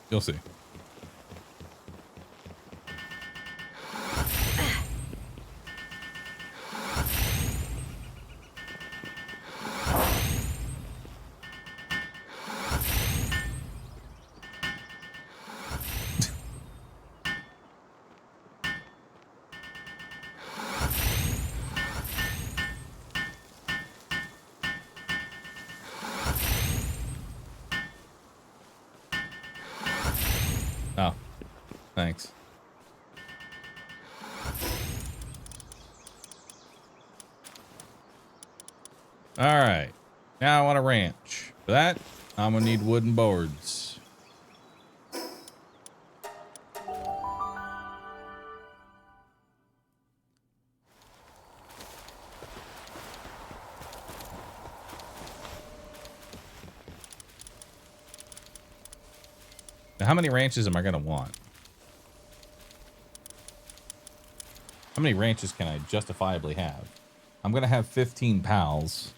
You'll see. Oh, thanks. All right. Now I want a ranch. For that, I'm gonna need wooden boards. Now, how many ranches am I gonna want? How many ranches can I justifiably have? I'm gonna have 15 pals.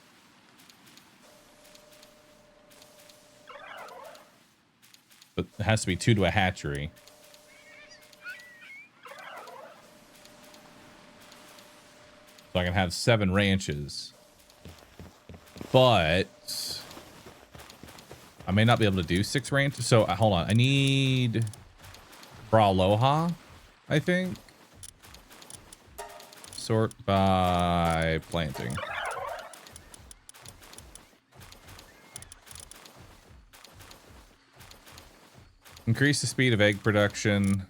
But it has to be 2 to a hatchery. So I can have 7 ranches. But I may not be able to do 6 ranches. So hold on. I need Braloha, I think. Sort by planting. Increase the speed of egg production.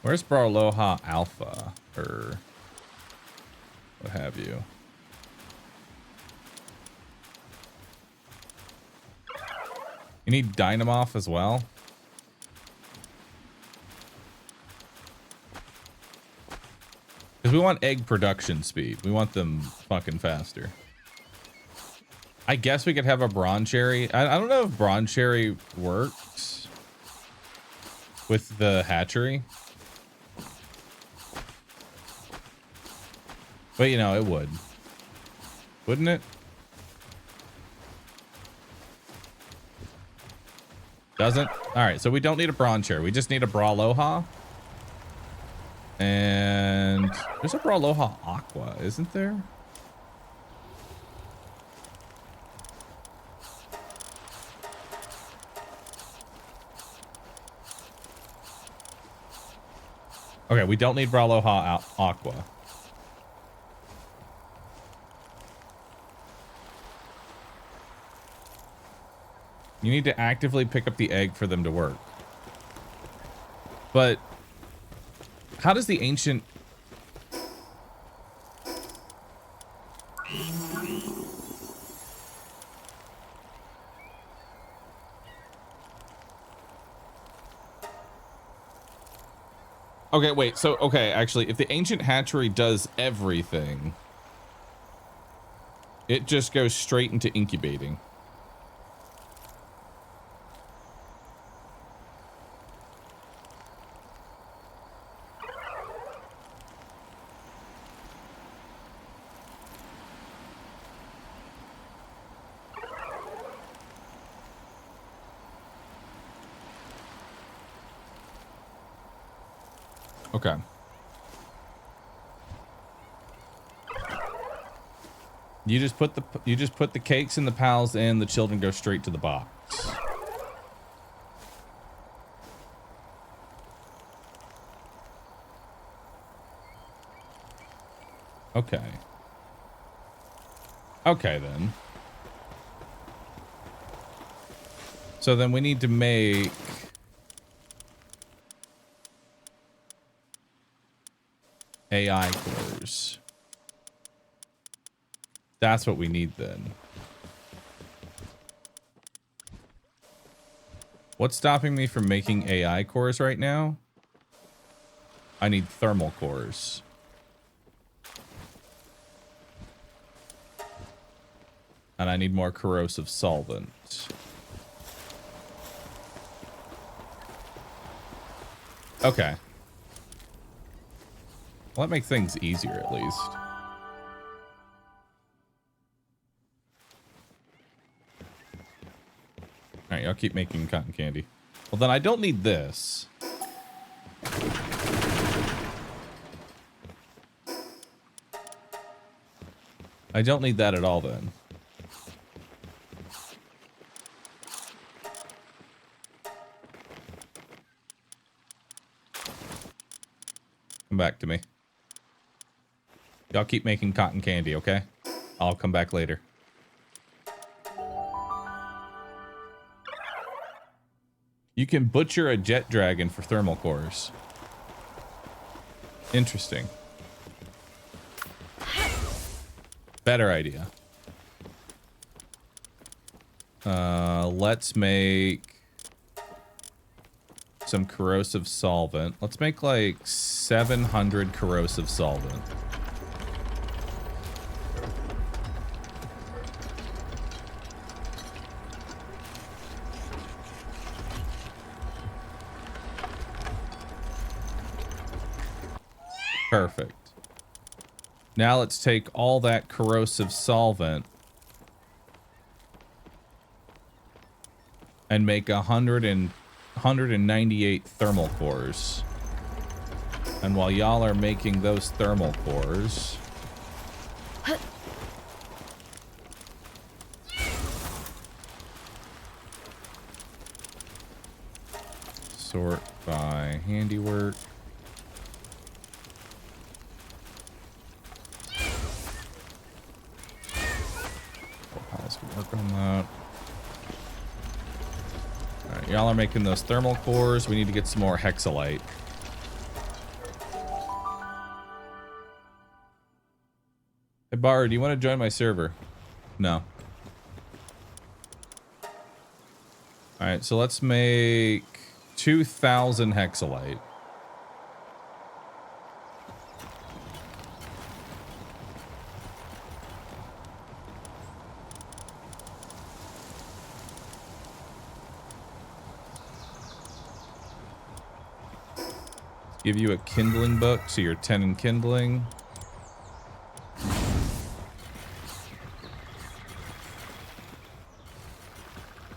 Where's Braloha Alpha? Or what have you? You need Dynamoth as well? Because we want egg production speed. We want them fucking faster. I guess we could have a Bronze Cherry. I don't know if Bronze Cherry works with the hatchery. But, you know, it would. Wouldn't it? Doesn't? Alright, so we don't need a Bronze Cherry. We just need a Braloha. And there's a Braloha Aqua, isn't there? Okay, we don't need Braloha Aqua. You need to actively pick up the egg for them to work. But how does the ancient... Okay, wait. So, okay, actually, if the ancient hatchery does everything, it just goes straight into incubating. Okay. You just put the cakes and the pals in, the children go straight to the box. Okay. Okay then. So then we need to make AI cores. That's what we need then. What's stopping me from making AI cores right now? I need thermal cores. And I need more corrosive solvent. Okay. Well, that makes things easier at least. Alright, I'll keep making cotton candy. Well, then I don't need this. I don't need that at all then. Come back to me. Y'all keep making cotton candy, okay? I'll come back later. You can butcher a jet dragon for thermal cores. Interesting. Better idea. Let's make some corrosive solvent. Let's make like 700 corrosive solvent. Perfect. Now let's take all that corrosive solvent and make 198 thermal cores. And while y'all are making those thermal cores, sort by handiwork. Let's work on that. Alright, y'all are making those thermal cores. We need to get some more hexalite. Hey, Bahroo, do you want to join my server? No. Alright, so let's make 2,000 hexalite. Give you a kindling book, so you're 10 in kindling.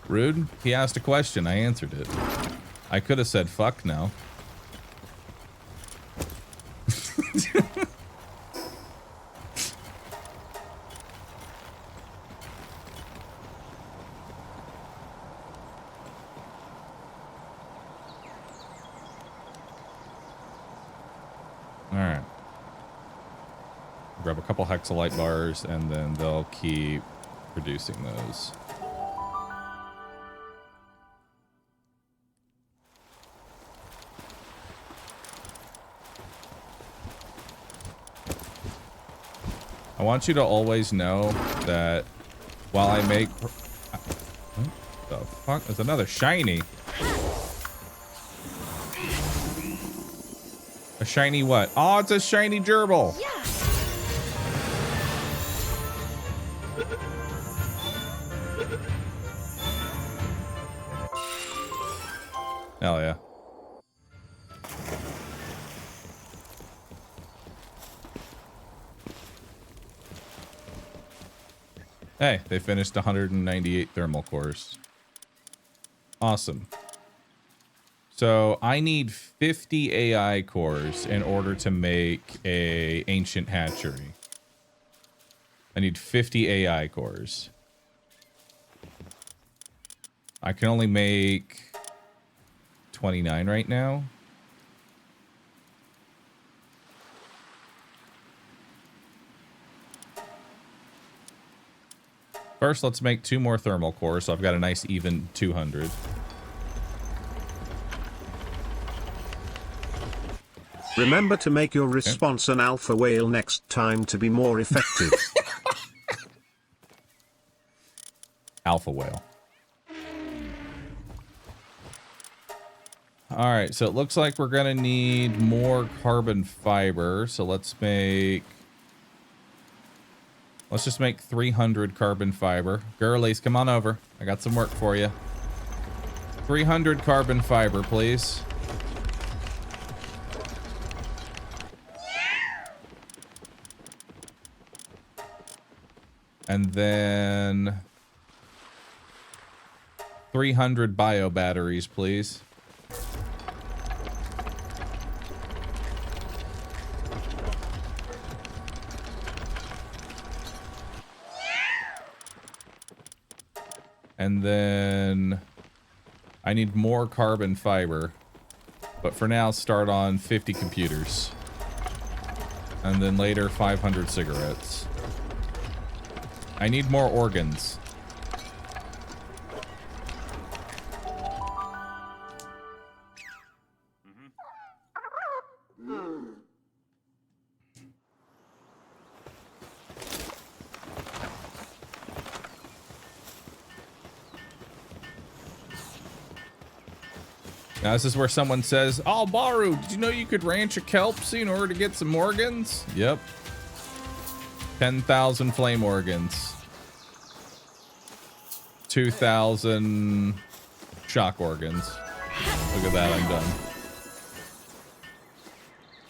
Rude? He asked a question, I answered it. I could have said fuck no. Alright. Grab a couple hexalite bars and then they'll keep producing those. I want you to always know that while I make... What the fuck? There's another shiny. A shiny what? Oh, it's a shiny gerbil. Yeah. Hell yeah. Hey, they finished 198 thermal cores. Awesome. So I need 50 AI cores in order to make a ancient hatchery. I need 50 AI cores. I can only make 29 right now. First, let's make 2 more thermal cores, so I've got a nice even 200. Remember to make your response an alpha whale next time to be more effective. Alpha whale. Alright, so it looks like we're gonna need more carbon fiber, so let's just make 300 carbon fiber. Girlies, come on over. I got some work for you. 300 carbon fiber, please. And then 300 bio batteries, please. And then I need more carbon fiber. But for now, start on 50 computers. And then later, 500 cigarettes. I need more organs. Now this is where someone says, "Oh, Bahroo, did you know you could ranch a kelpsie in order to get some organs?" Yep. 10,000 flame organs. 2,000 shock organs. Look at that, I'm done.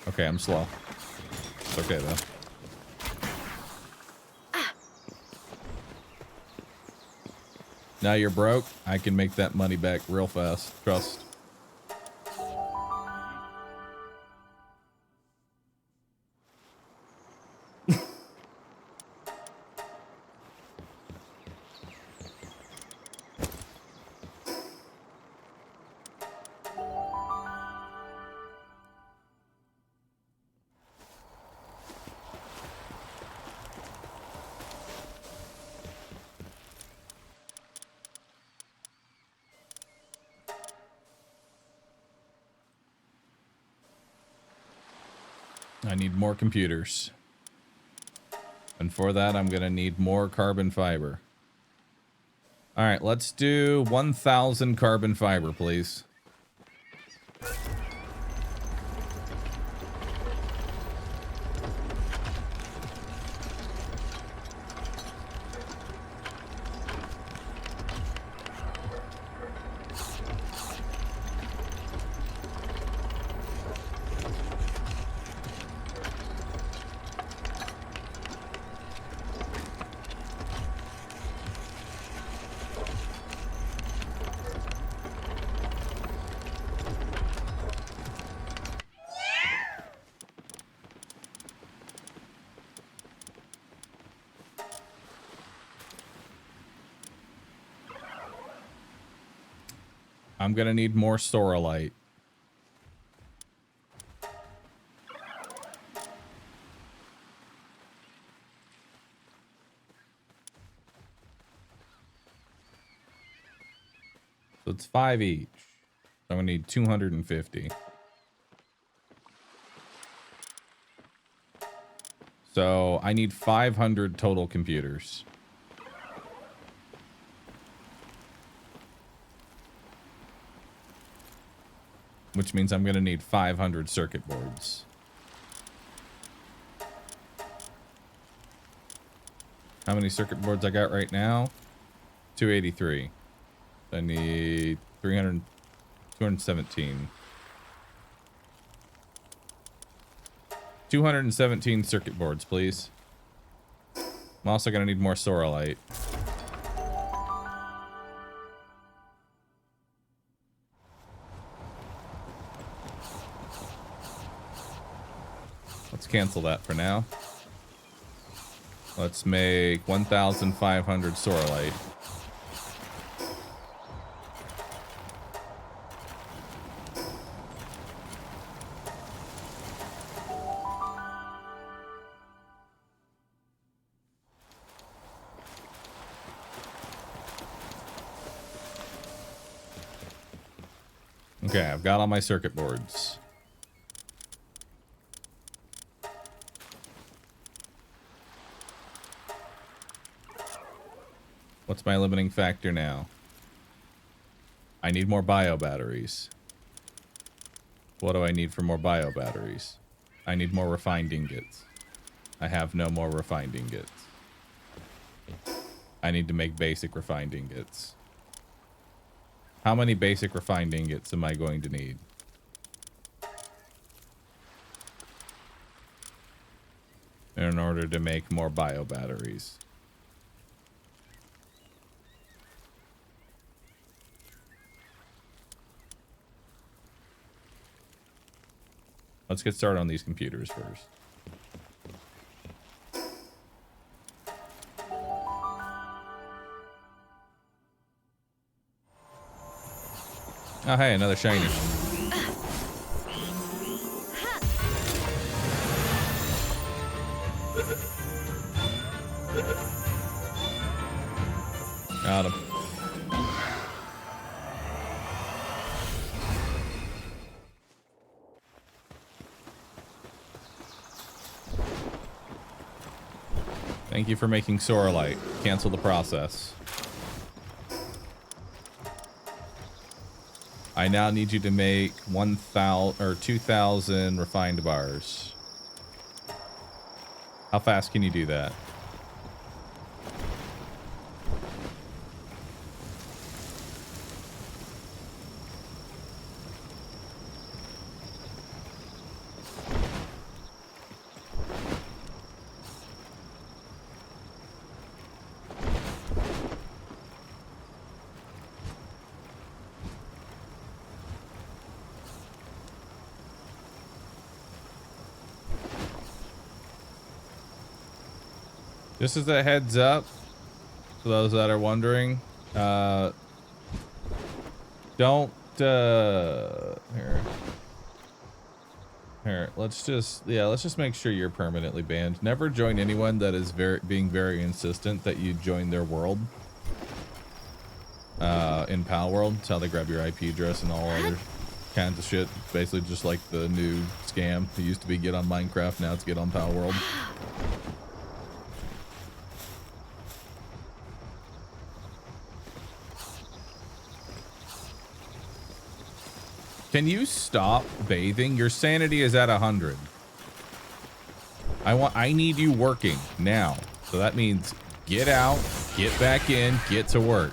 Okay, I'm slow. It's okay though. Now you're broke. I can make that money back real fast. Trust. I need more computers. And for that, I'm going to need more carbon fiber. All right, let's do 1,000 carbon fiber, please. I'm gonna need more Sorolite. So it's 5 each. So I'm gonna need 250. So I need 500 total computers. Which means I'm gonna need 500 circuit boards. How many circuit boards I got right now? 283. I need 217. 217 circuit boards, please. I'm also gonna need more Sorolite. Let's cancel that for now. Let's make 1,500 Sorolite. Okay, I've got all my circuit boards. What's my limiting factor now? I need more bio batteries. What do I need for more bio batteries? I need more refined ingots. I have no more refined ingots. I need to make basic refined ingots. How many basic refined ingots am I going to need? In order to make more bio batteries. Let's get started on these computers first. Oh, hey, another shiny. Got him. Thank you for making Sorolite. Cancel the process. I now need you to make 1,000 or 2,000 refined bars. How fast can you do that? Just as a heads up, for those that are wondering, don't, here, let's just make sure you're permanently banned. Never join anyone that is being very insistent that you join their world. In Palworld, it's how they grab your IP address and all other kinds of shit. Basically just like the new scam. It used to be get on Minecraft, now it's get on Palworld. Can you stop bathing? Your sanity is at 100. I need you working now. So that means get out, get back in, get to work.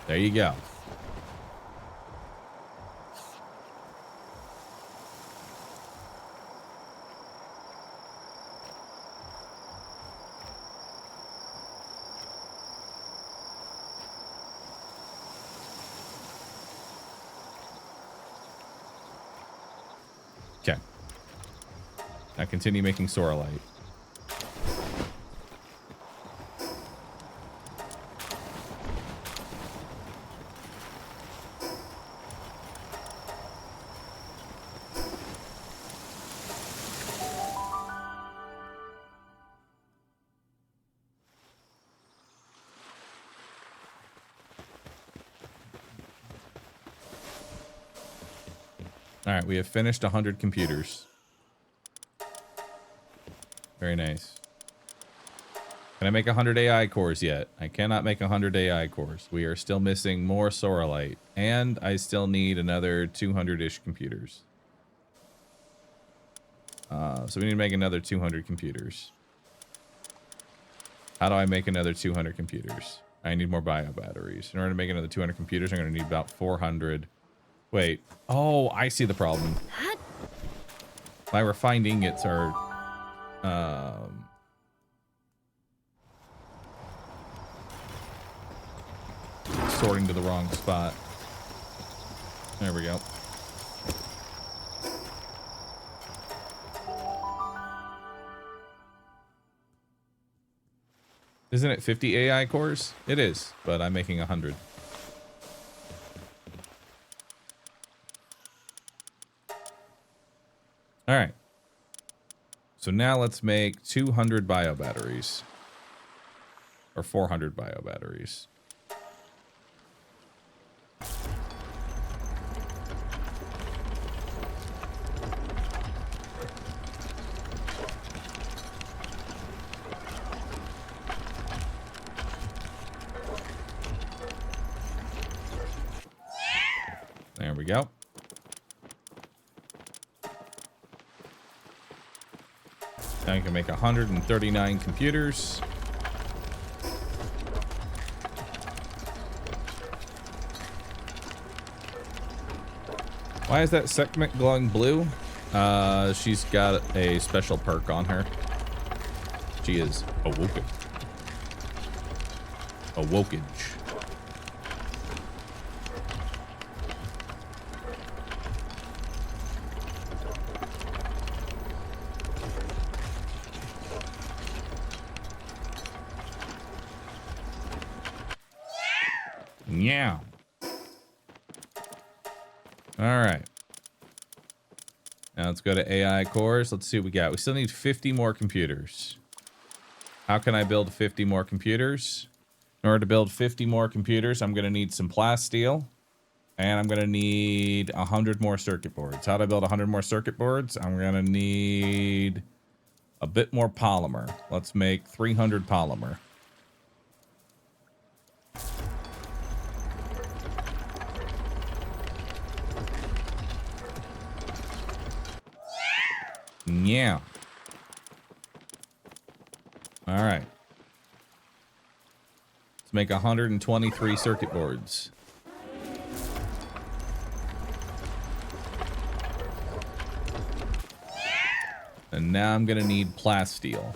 There you go. Okay. Now continue making Soralite. All right, we have finished 100 computers. Very nice. Can I make 100 AI cores yet? I cannot make 100 AI cores. We are still missing more Soralite, and I still need another 200-ish computers. So we need to make another 200 computers. How do I make another 200 computers? I need more bio batteries. In order to make another 200 computers, I'm going to need about 400. Wait. Oh, I see the problem. My refined ingots are... sorting to the wrong spot. There we go. Isn't it 50 AI cores? It is, but I'm making 100. All right. So now let's make 200 bio batteries. Or 400 bio batteries. There we go. Now you can make 139 computers. Why is that segment glowing blue? She's got a special perk on her. She is awoken. Awokage. Yeah. All right. Now let's go to AI cores. Let's see what we got. We still need 50 more computers. How can I build 50 more computers? In order to build 50 more computers, I'm going to need some plasteel. And I'm going to need 100 more circuit boards. How do I build 100 more circuit boards? I'm going to need a bit more polymer. Let's make 300 polymer. Yeah. All right. Let's make 123 circuit boards. And now I'm gonna need plasteel.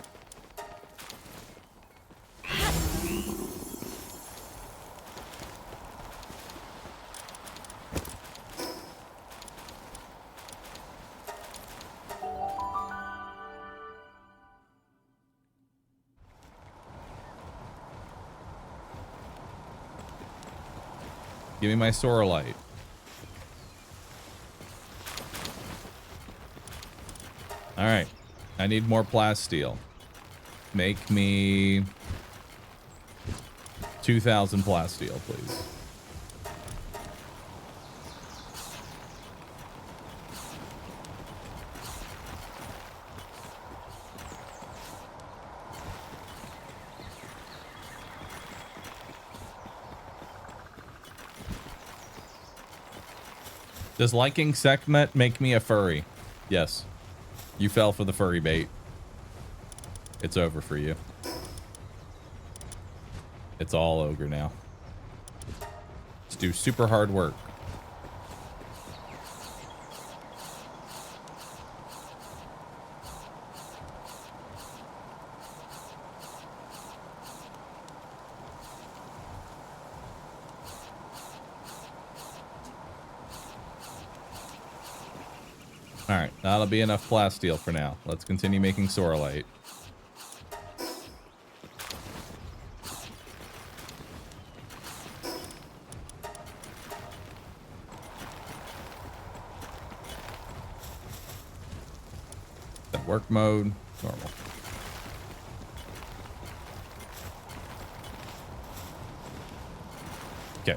Give me my sorolite. All right. I need more plasteel. Make me 2,000 plasteel, please. Does liking Sekhmet make me a furry? Yes. You fell for the furry bait. It's over for you. It's all ogre now. Let's do super hard work. Alright, that'll be enough plasteel for now. Let's continue making sorolite. That work mode, normal. Okay.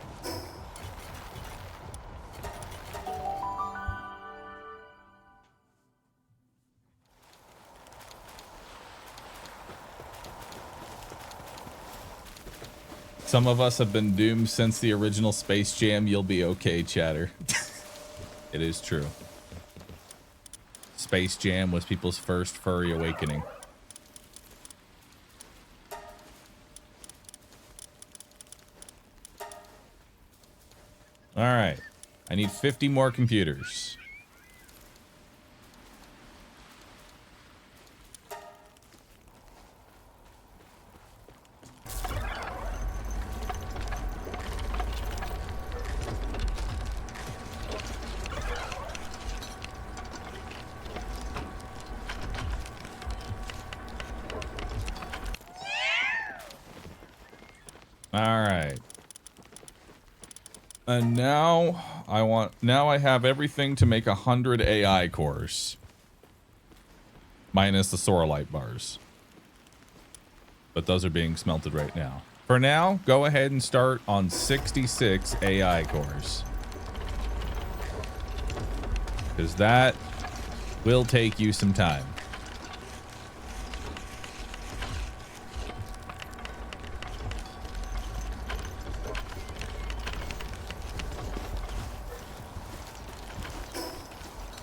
Some of us have been doomed since the original Space Jam. You'll be okay, chatter. It is true. Space Jam was people's first furry awakening. All right. I need 50 more computers. And now I have everything to make 100 AI cores. Minus the sorolite bars. But those are being smelted right now. For now, go ahead and start on 66 AI cores. Because that will take you some time.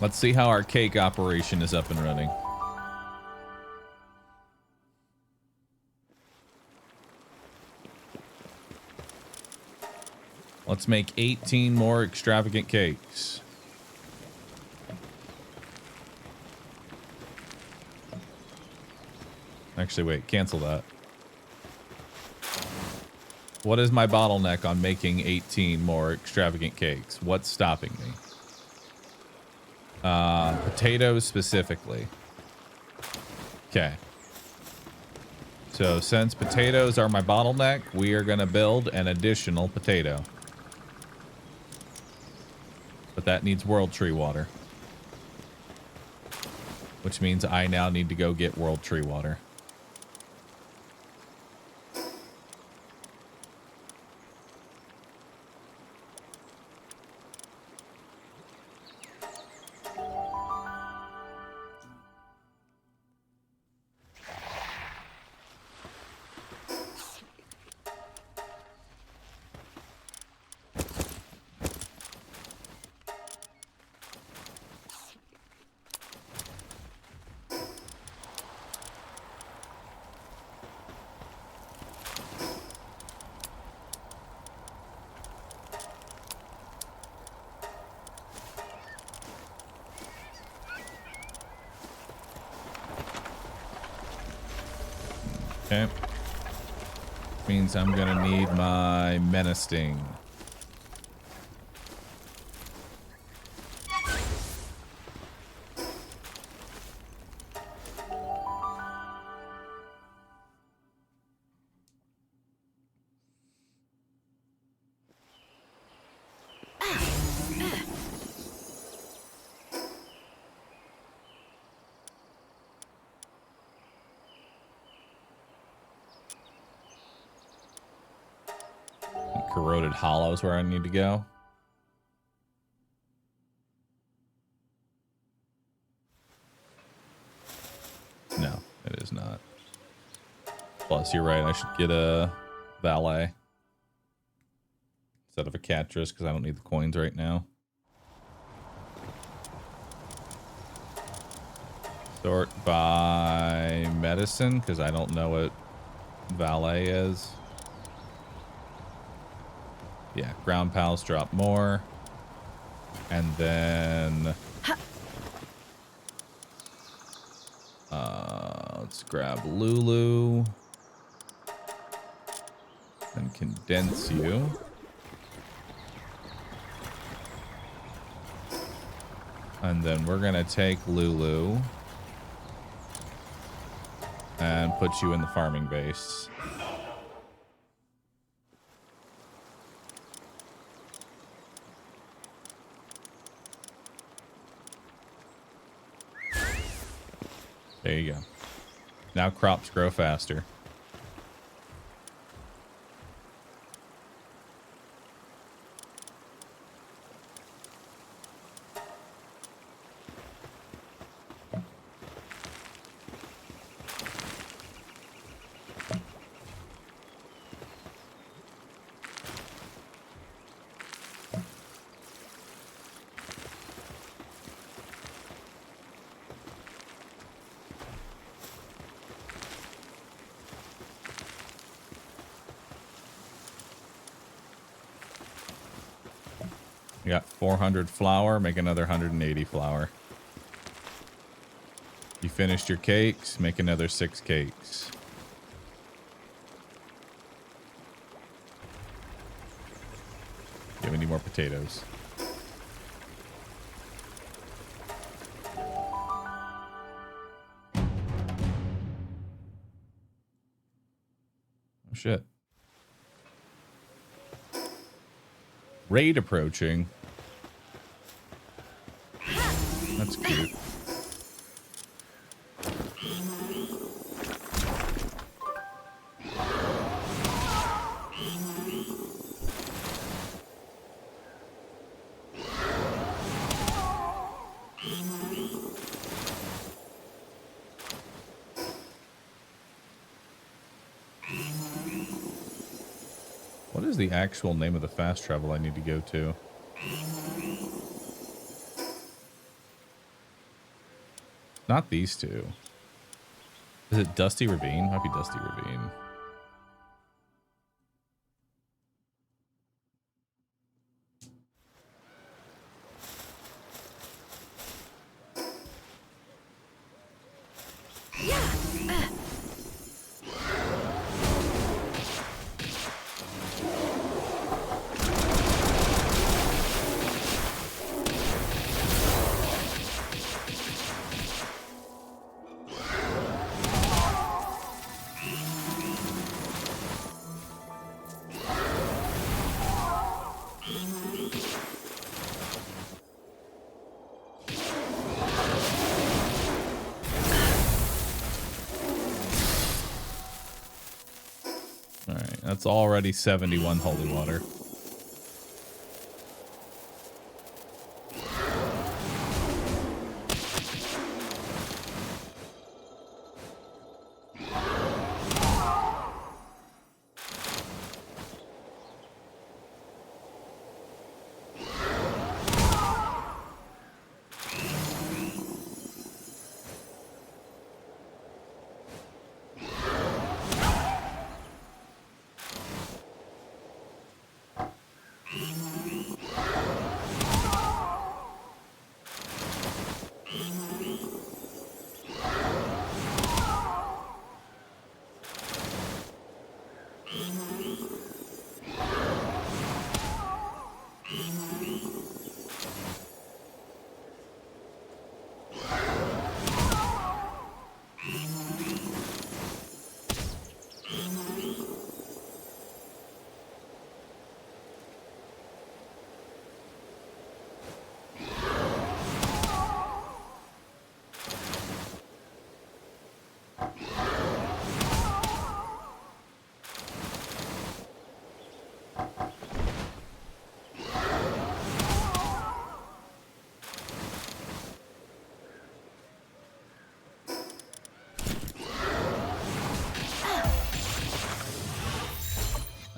Let's see how our cake operation is up and running. Let's make 18 more extravagant cakes. Actually, wait, cancel that. What is my bottleneck on making 18 more extravagant cakes? What's stopping me? Potatoes specifically. Okay. So since potatoes are my bottleneck, we are going to build an additional potato. But that needs world tree water. Which means I now need to go get world tree water. Okay. Means I'm gonna need my menacing. Corroded hollows where I need to go. No, it is not. Plus, you're right. I should get a valet instead of a catress because I don't need the coins right now. Sort by medicine because I don't know what valet is. Yeah, ground pals drop more. And then let's grab Lulu and condense you. And then we're gonna take Lulu and put you in the farming base. There you go. Now crops grow faster. You got 400 flour, make another 180 flour. You finished your cakes, make another 6 cakes. Yeah, we need more potatoes. Oh shit. Raid approaching. That's cute. What is the actual name of the fast travel I need to go to? Not these two. Is it Dusty Ravine? Might be Dusty Ravine. That's already 71 holy water.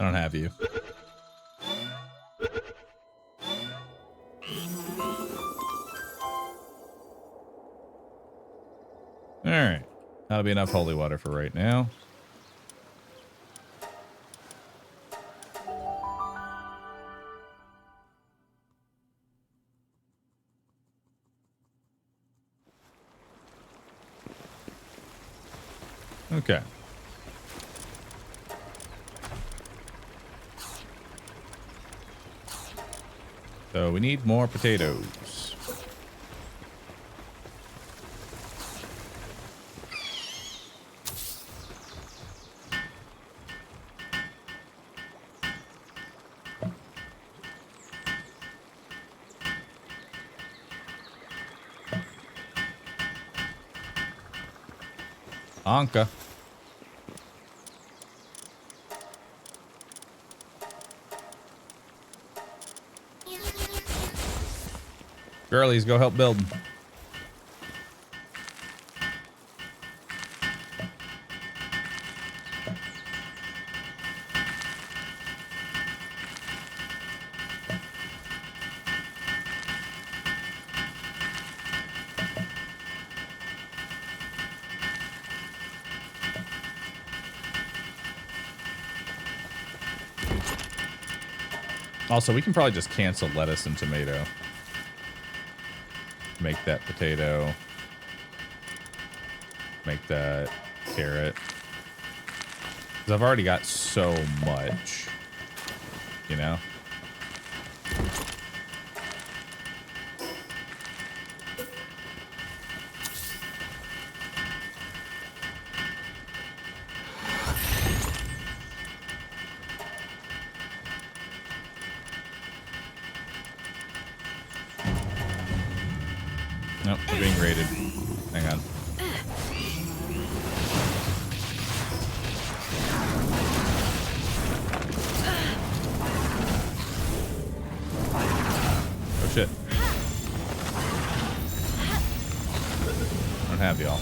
I don't have you. Alright. That'll be enough holy water for right now. Okay. So we need more potatoes. Anka. Girlies, go help build. Also, we can probably just cancel lettuce and tomato. Make that potato. Make that carrot. Because I've already got so much, you know? Nope, we're being raided. Hang on. Oh shit. I don't have y'all.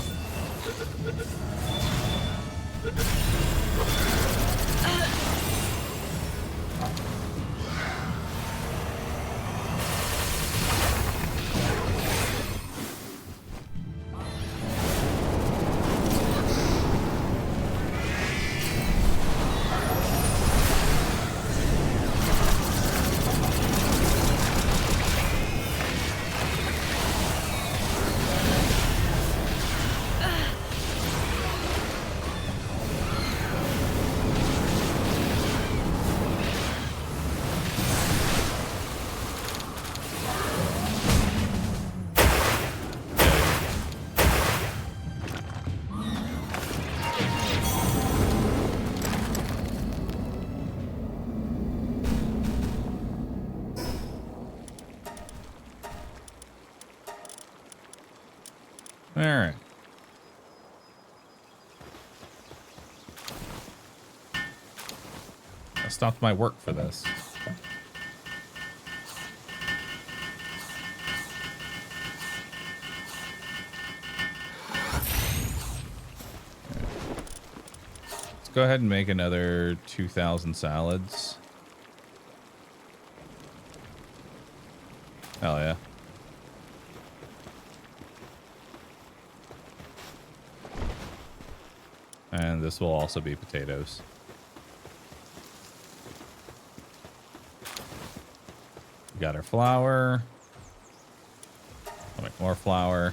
All right. I stopped my work for this. Let's go ahead and make another 2,000 salads. Hell yeah. And this will also be potatoes. We got our flour. I'll make more flour.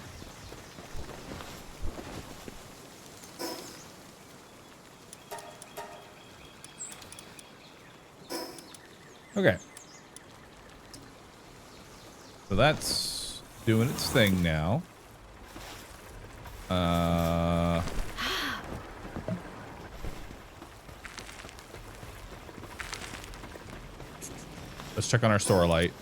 Okay. So that's doing its thing now. Let's check on our store light.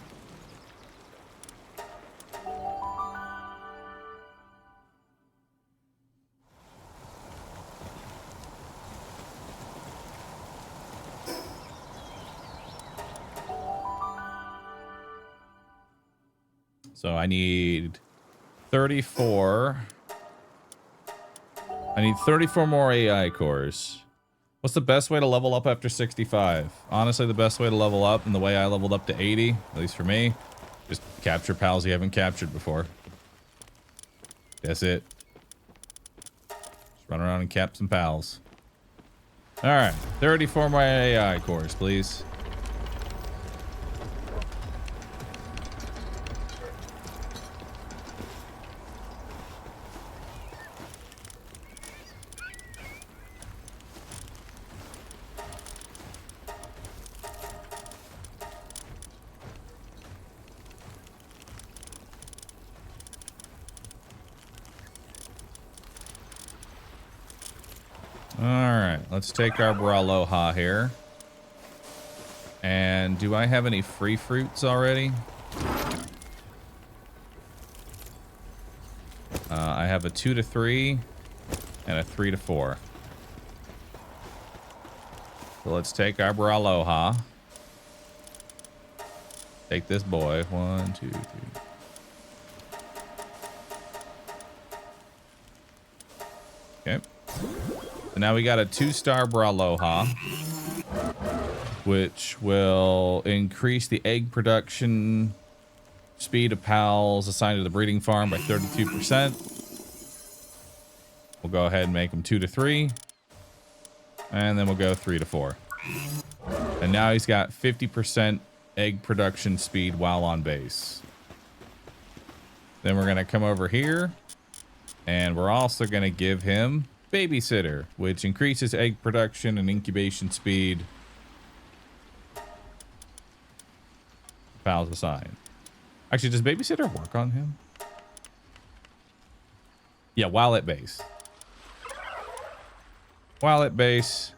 So I need 34. I need 34 more AI cores. What's the best way to level up after 65? Honestly, the best way to level up, and the way I leveled up to 80, at least for me, just capture pals you haven't captured before. That's it. Just run around and cap some pals. Alright, 34 more AI cores, please. Alright, let's take our Aloha here. And do I have any free fruits already? I have a 2 to 3 and a 3 to 4. So let's take our Aloha. Take this boy. 1, 2, 3. Okay. So now we got a 2-star Aloha, which will increase the egg production speed of pals assigned to the breeding farm by 32%. We'll go ahead and make them 2 to 3. And then we'll go 3 to 4. And now he's got 50% egg production speed while on base. Then we're going to come over here. And we're also going to give him Babysitter, which increases egg production and incubation speed. Pals assigned. Actually, does Babysitter work on him? Yeah, while at base. While at base.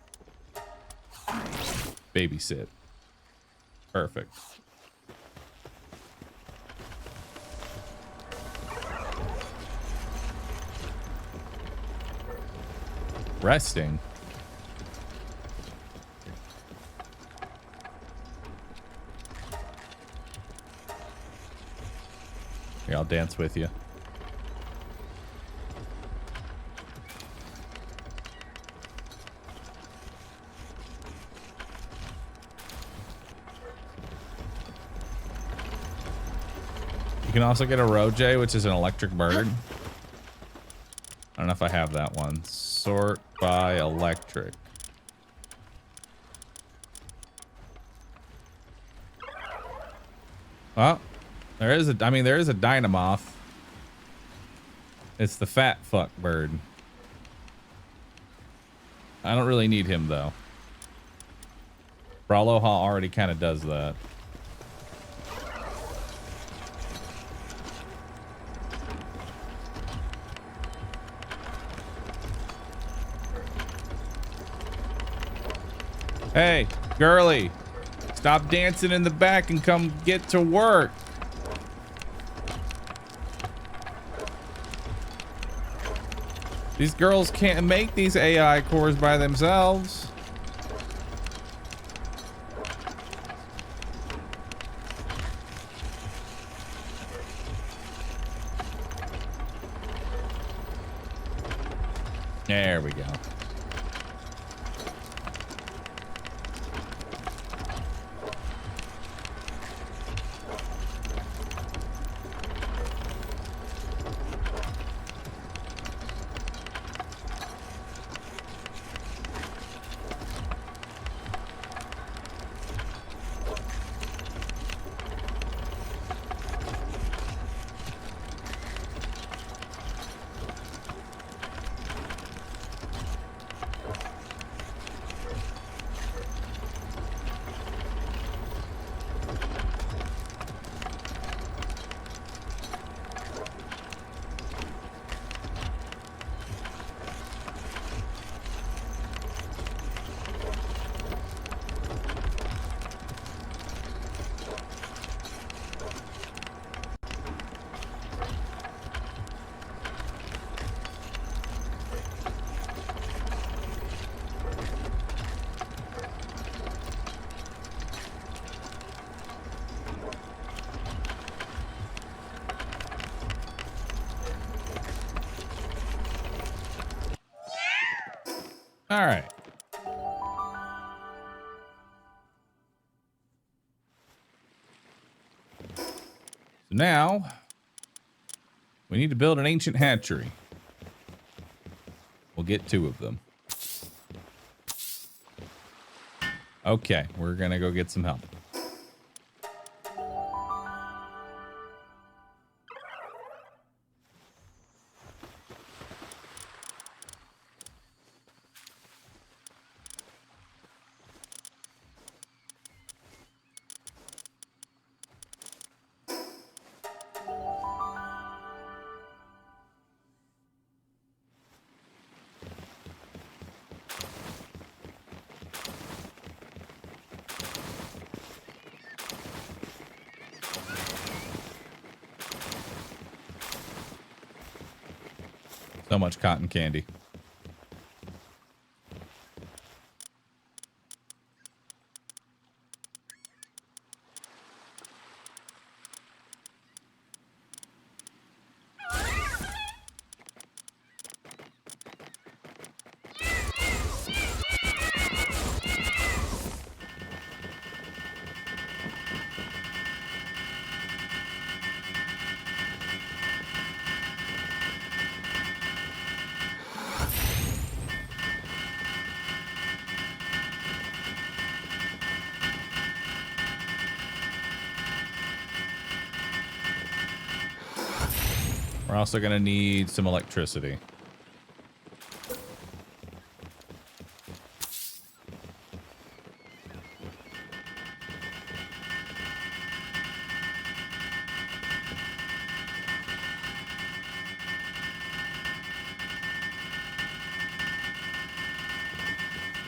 Babysit. Perfect. Resting. Here, I'll dance with you. You can also get a roid, which is an electric bird. I don't know if I have that one. Sort by electric. Well, there is a dynamoth. It's the fat fuck bird. I don't really need him though. Aloha already kind of does that. Hey, girly, stop dancing in the back and come get to work. These girls can't make these AI cores by themselves. There we go. All right. So now we need to build an ancient hatchery. We'll get 2 of them. Okay, we're gonna go get some help. So much cotton candy. We're also going to need some electricity.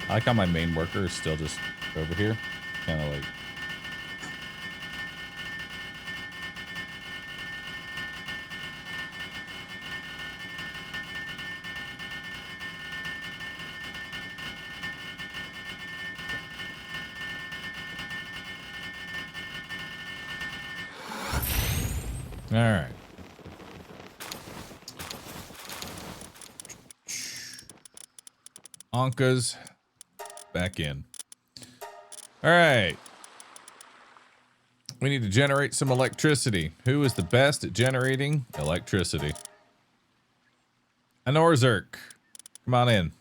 I like how my main worker is still just over here. Kind of like... All right. Ankas back in. All right. We need to generate some electricity. Who is the best at generating electricity? An Orzerk. Come on in.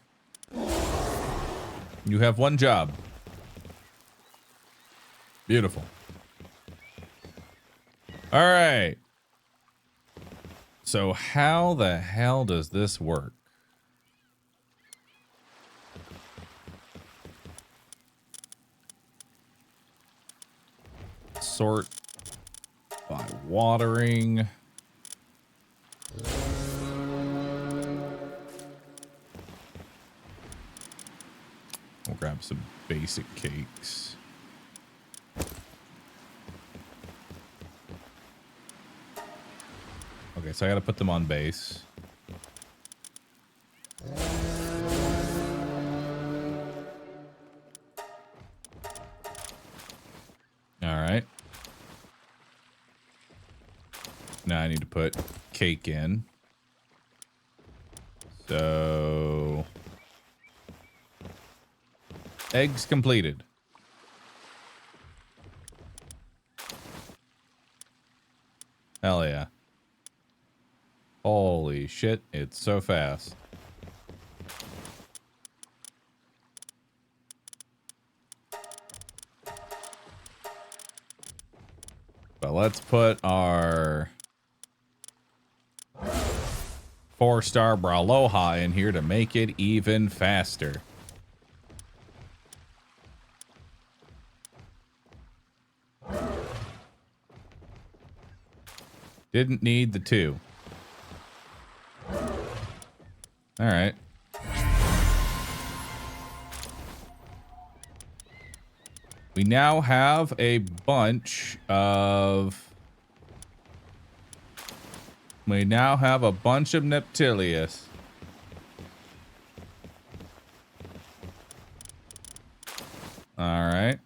You have 1 job. Beautiful. All right. So how the hell does this work? Sort by watering. We'll grab some basic cakes. Okay, so I gotta put them on base. Alright. Now I need to put cake in. So... eggs completed. Hell yeah. Holy shit, it's so fast. But let's put our 4-star Braloha in here to make it even faster. Didn't need the 2. All right. We now have a bunch of... We now have a bunch of Neptilius. All right.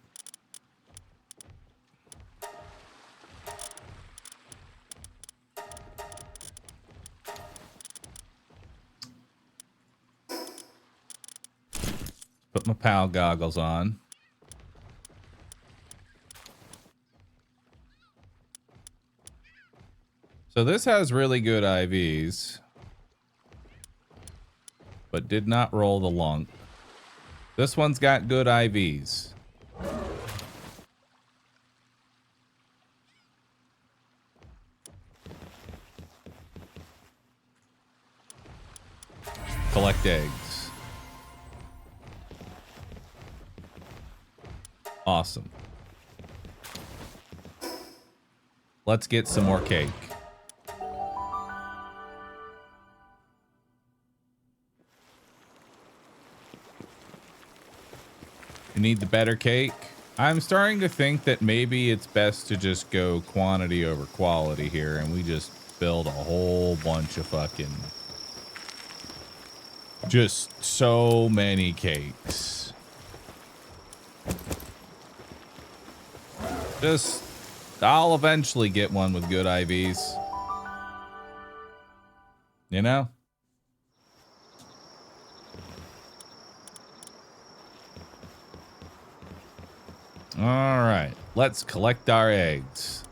Put my PAL goggles on. So this has really good IVs, but did not roll the lunk. This one's got good IVs. Collect eggs. Awesome. Let's get some more cake. You need the better cake? I'm starting to think that maybe it's best to just go quantity over quality here, and we just build a whole bunch of fucking... just so many cakes. Just... I'll eventually get one with good IVs. You know? All right, let's collect our eggs.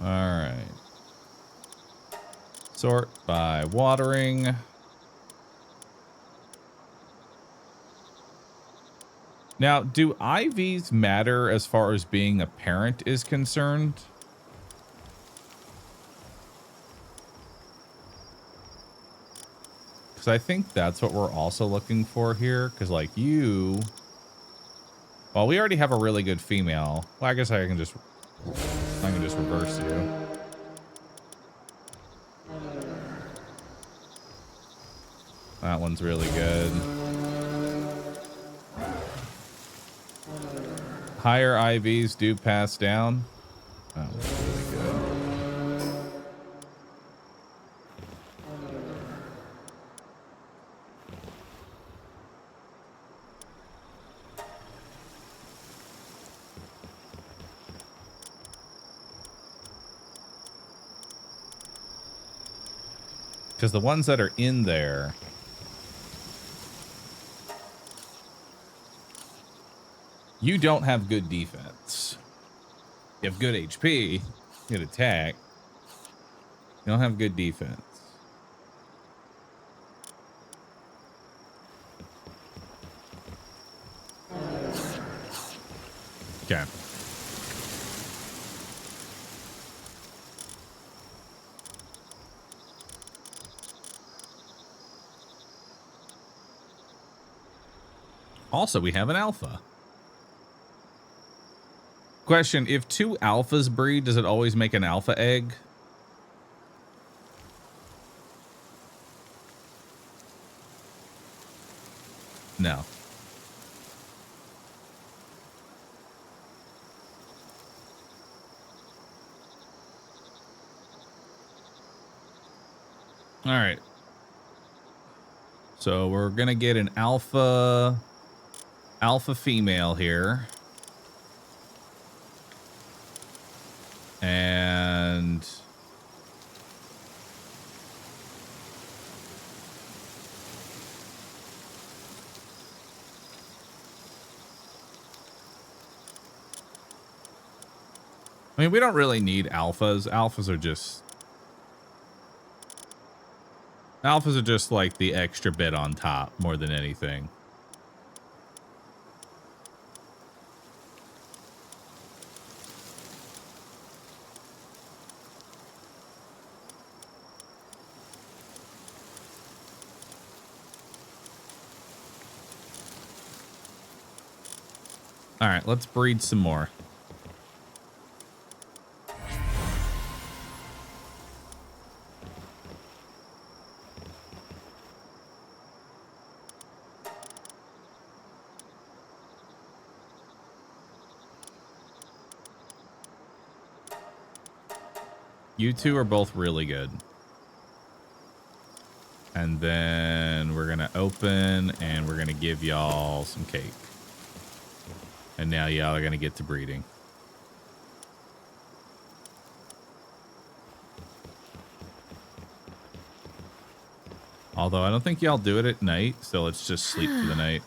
All right. Sort by watering. Now, do IVs matter as far as being a parent is concerned? Because I think that's what we're also looking for here. Because, like, you... Well, we already have a really good female. Well, I guess I can just reverse you. That one's really good. Higher IVs do pass down. That was really good. Because the ones that are in there... You don't have good defense. You have good HP, good attack. You don't have good defense. Okay. Also, we have an alpha. Question, if two alphas breed, does it always make an alpha egg? No. All right. So we're going to get an alpha female here. And I mean, we don't really need alphas. Alphas are just like the extra bit on top more than anything. All right, let's breed some more. You two are both really good. And then we're going to open and we're going to give y'all some cake. And now y'all are going to get to breeding. Although I don't think y'all do it at night, so let's just sleep for the night.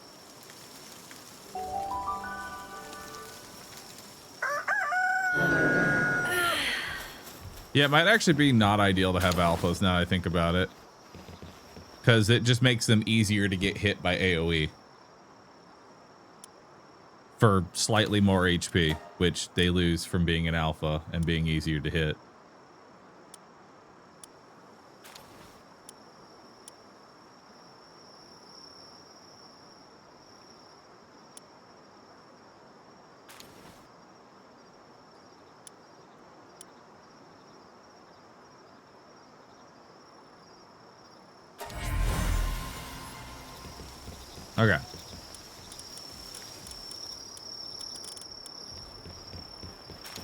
Yeah, it might actually be not ideal to have alphas now that I think about it. Because it just makes them easier to get hit by AoE. For slightly more HP, which they lose from being an alpha and being easier to hit. Okay.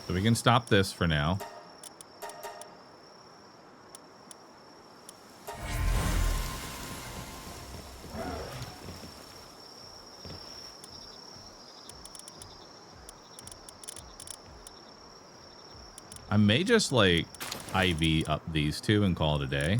So we can stop this for now. I may just like IV up these two and call it a day.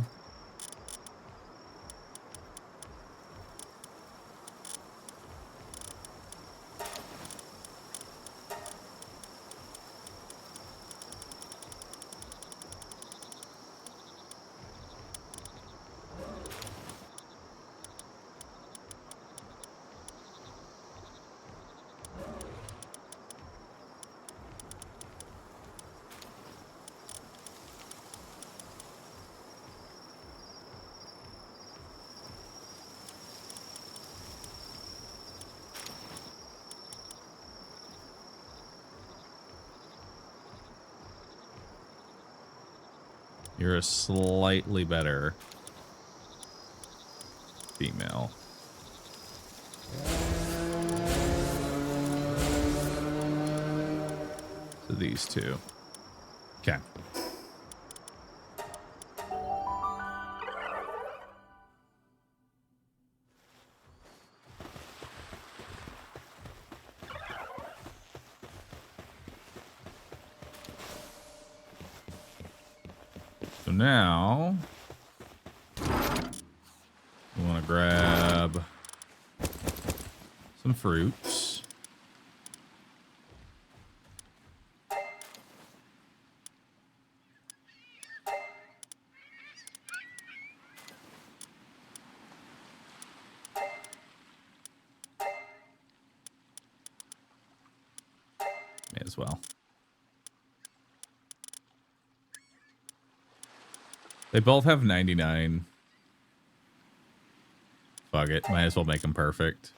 You're a slightly better female. So these two. Okay. So now we want to grab some fruits. May as well. They both have 99. Fuck it. Might as well make them perfect.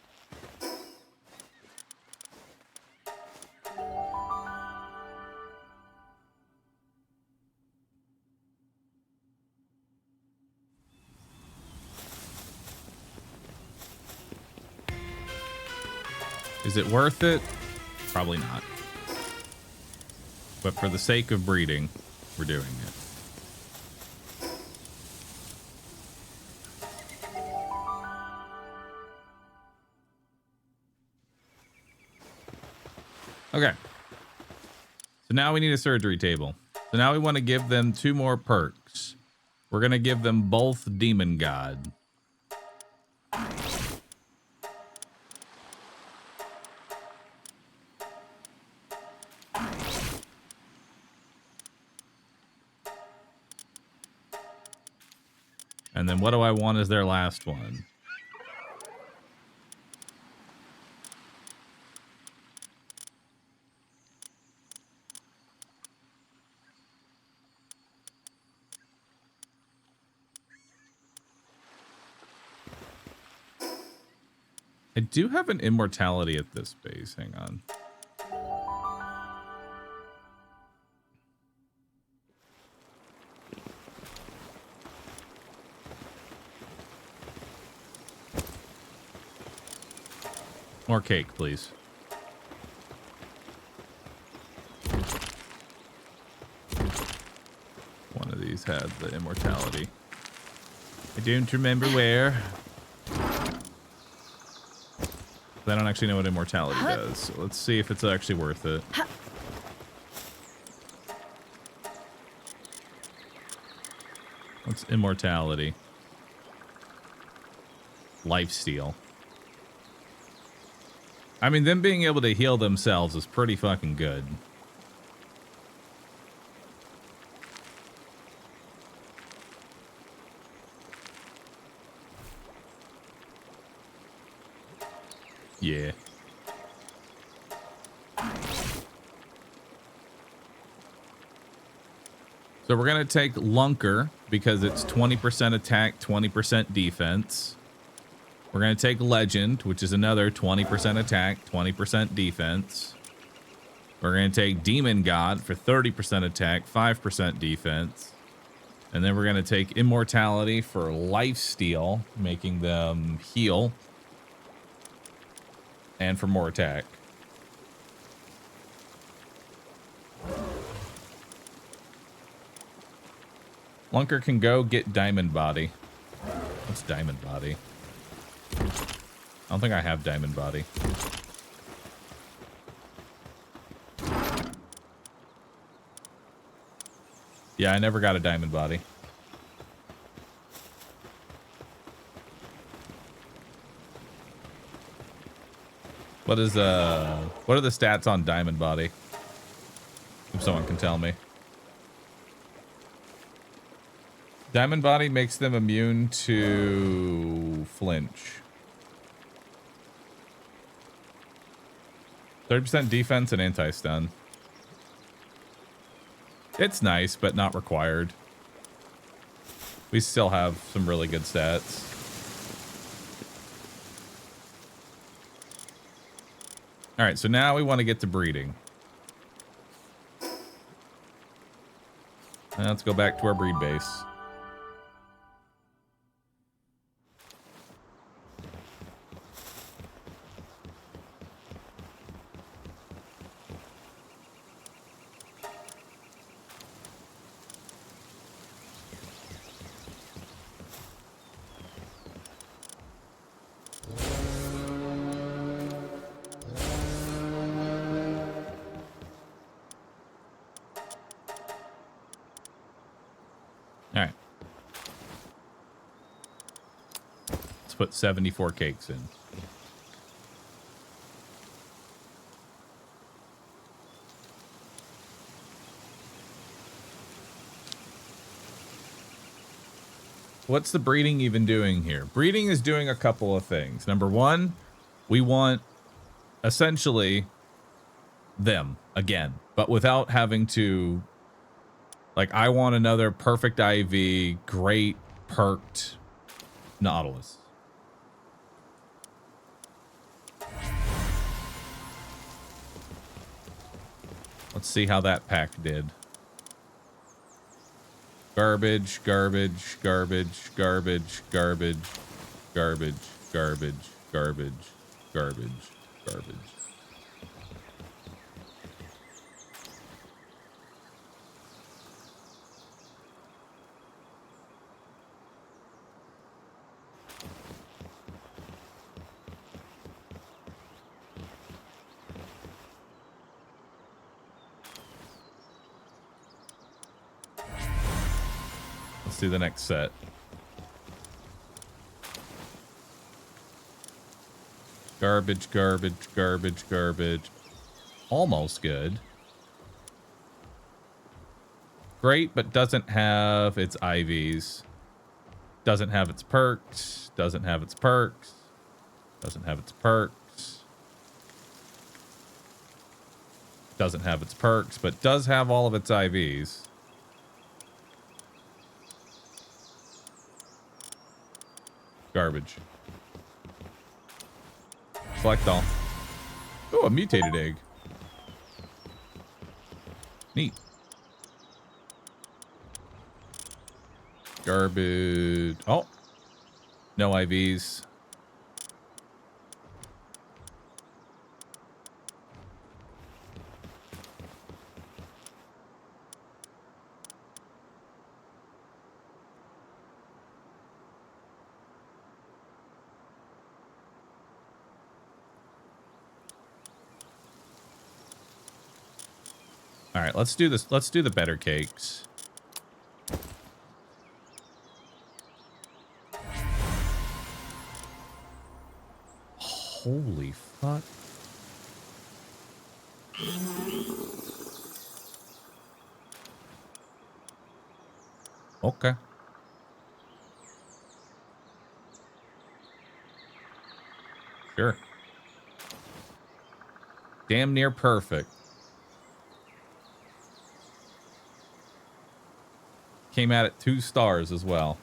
Is it worth it? Probably not. But for the sake of breeding, we're doing it. Okay. So now we need a surgery table. So now we want to give them 2 more perks. We're going to give them both Demon God. And then what do I want as their last one? I do have an immortality at this base. Hang on. More cake, please. One of these had the immortality. I don't remember where. I don't actually know what immortality does. So let's see if it's actually worth it. What's immortality? Lifesteal. I mean, them being able to heal themselves is pretty fucking good. Yeah. So we're going to take Lunker because it's 20% attack, 20% defense. We're going to take Legend, which is another 20% attack, 20% defense. We're going to take Demon God for 30% attack, 5% defense. And then we're going to take Immortality for Lifesteal, making them heal. And for more attack. Lunker can go get Diamond Body. What's Diamond Body? I don't think I have Diamond Body. Yeah, I never got a Diamond Body. What are the stats on Diamond Body? If someone can tell me. Diamond Body makes them immune to flinch. 30% defense and anti-stun. It's nice, but not required. We still have some really good stats. All right, so now we want to get to breeding. Now let's go back to our breed base. All right. Let's put 74 cakes in. What's the breeding even doing here? Breeding is doing a couple of things. Number one, we want essentially them again, but without having to, like, I want another perfect IV, great perked Nautilus. Let's see how that pack did. Garbage, garbage, garbage, garbage, garbage, garbage, garbage, garbage, garbage, garbage. Let's do the next set. Garbage, garbage, garbage, garbage. Almost good. Great, but doesn't have its IVs. Doesn't have its perks. Doesn't have its perks. Doesn't have its perks. Doesn't have its perks, but does have all of its IVs. Garbage. Select all. Oh, a mutated egg. Neat. Garbage. Oh. No IVs. All right, let's do this. Let's do the better cakes. Holy fuck. Okay. Sure. Damn near perfect. Came out at 2 stars as well.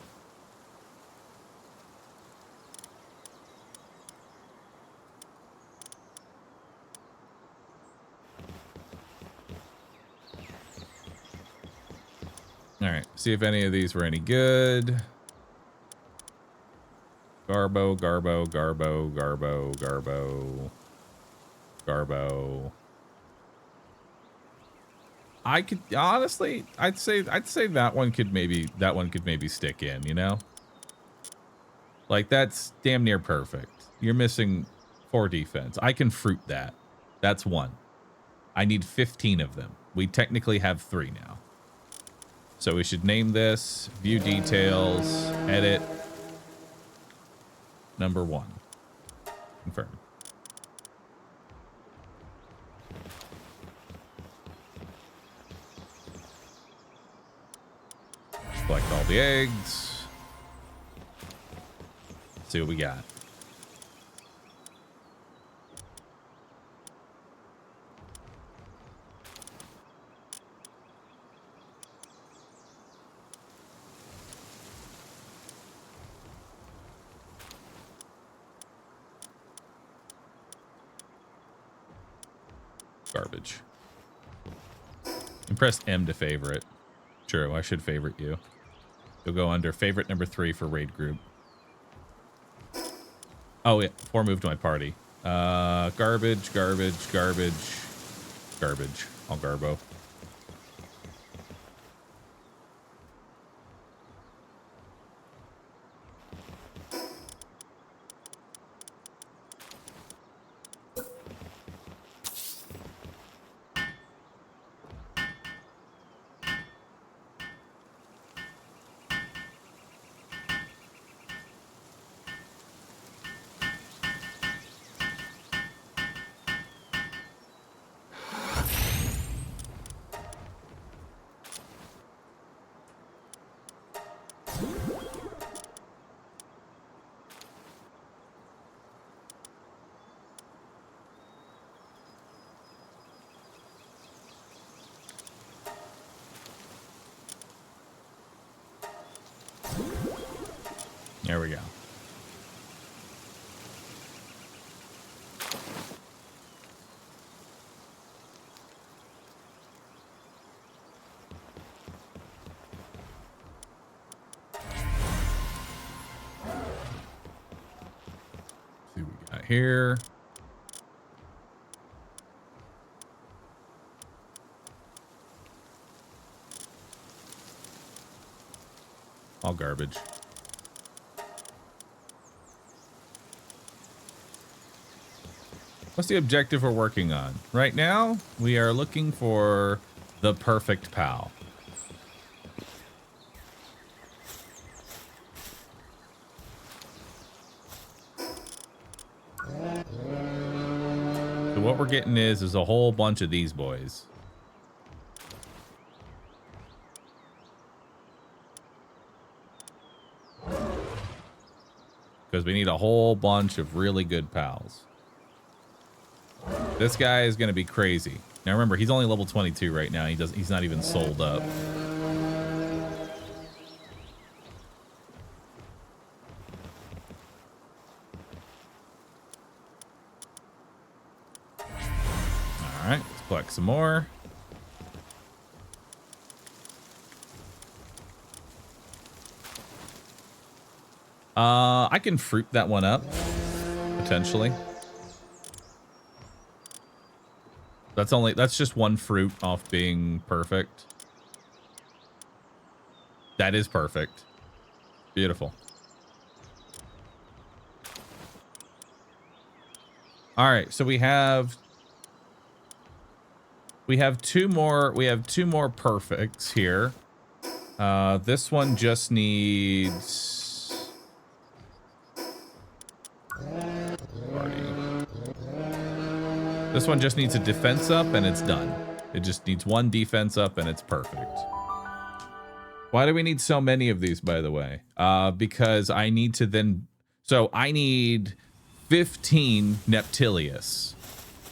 All right, see if any of these were any good. Garbo, Garbo, Garbo, Garbo, Garbo, Garbo. I could honestly, I'd say that one could maybe stick in, you know? Like that's damn near perfect. You're missing 4 defense. I can fruit that. That's 1. I need 15 of them. We technically have 3 now. So we should name this, view details, edit, number 1. Confirm. Collect all the eggs. See what we got. Garbage. And press M to favorite. True, I should favorite you. You'll go under favorite number 3 for raid group. Oh yeah, 4 move to my party. Garbage, garbage, garbage, garbage. All garbo. There we go. See what we got here. All garbage. What's the objective we're working on? Right now, we are looking for the perfect pal. So what we're getting is a whole bunch of these boys. Because we need a whole bunch of really good pals. This guy is going to be crazy. Now remember, he's only level 22 right now. He's not even sold up. All right, let's collect some more. I can fruit that one up potentially. That's just 1 fruit off being perfect. That is perfect. Beautiful. All right, so we have 2 more perfects here. This one just needs This one just needs a defense up and it's done. It just needs 1 defense up and it's perfect. Why do we need so many of these, by the way? Because I need to then... So I need 15 Neptilius.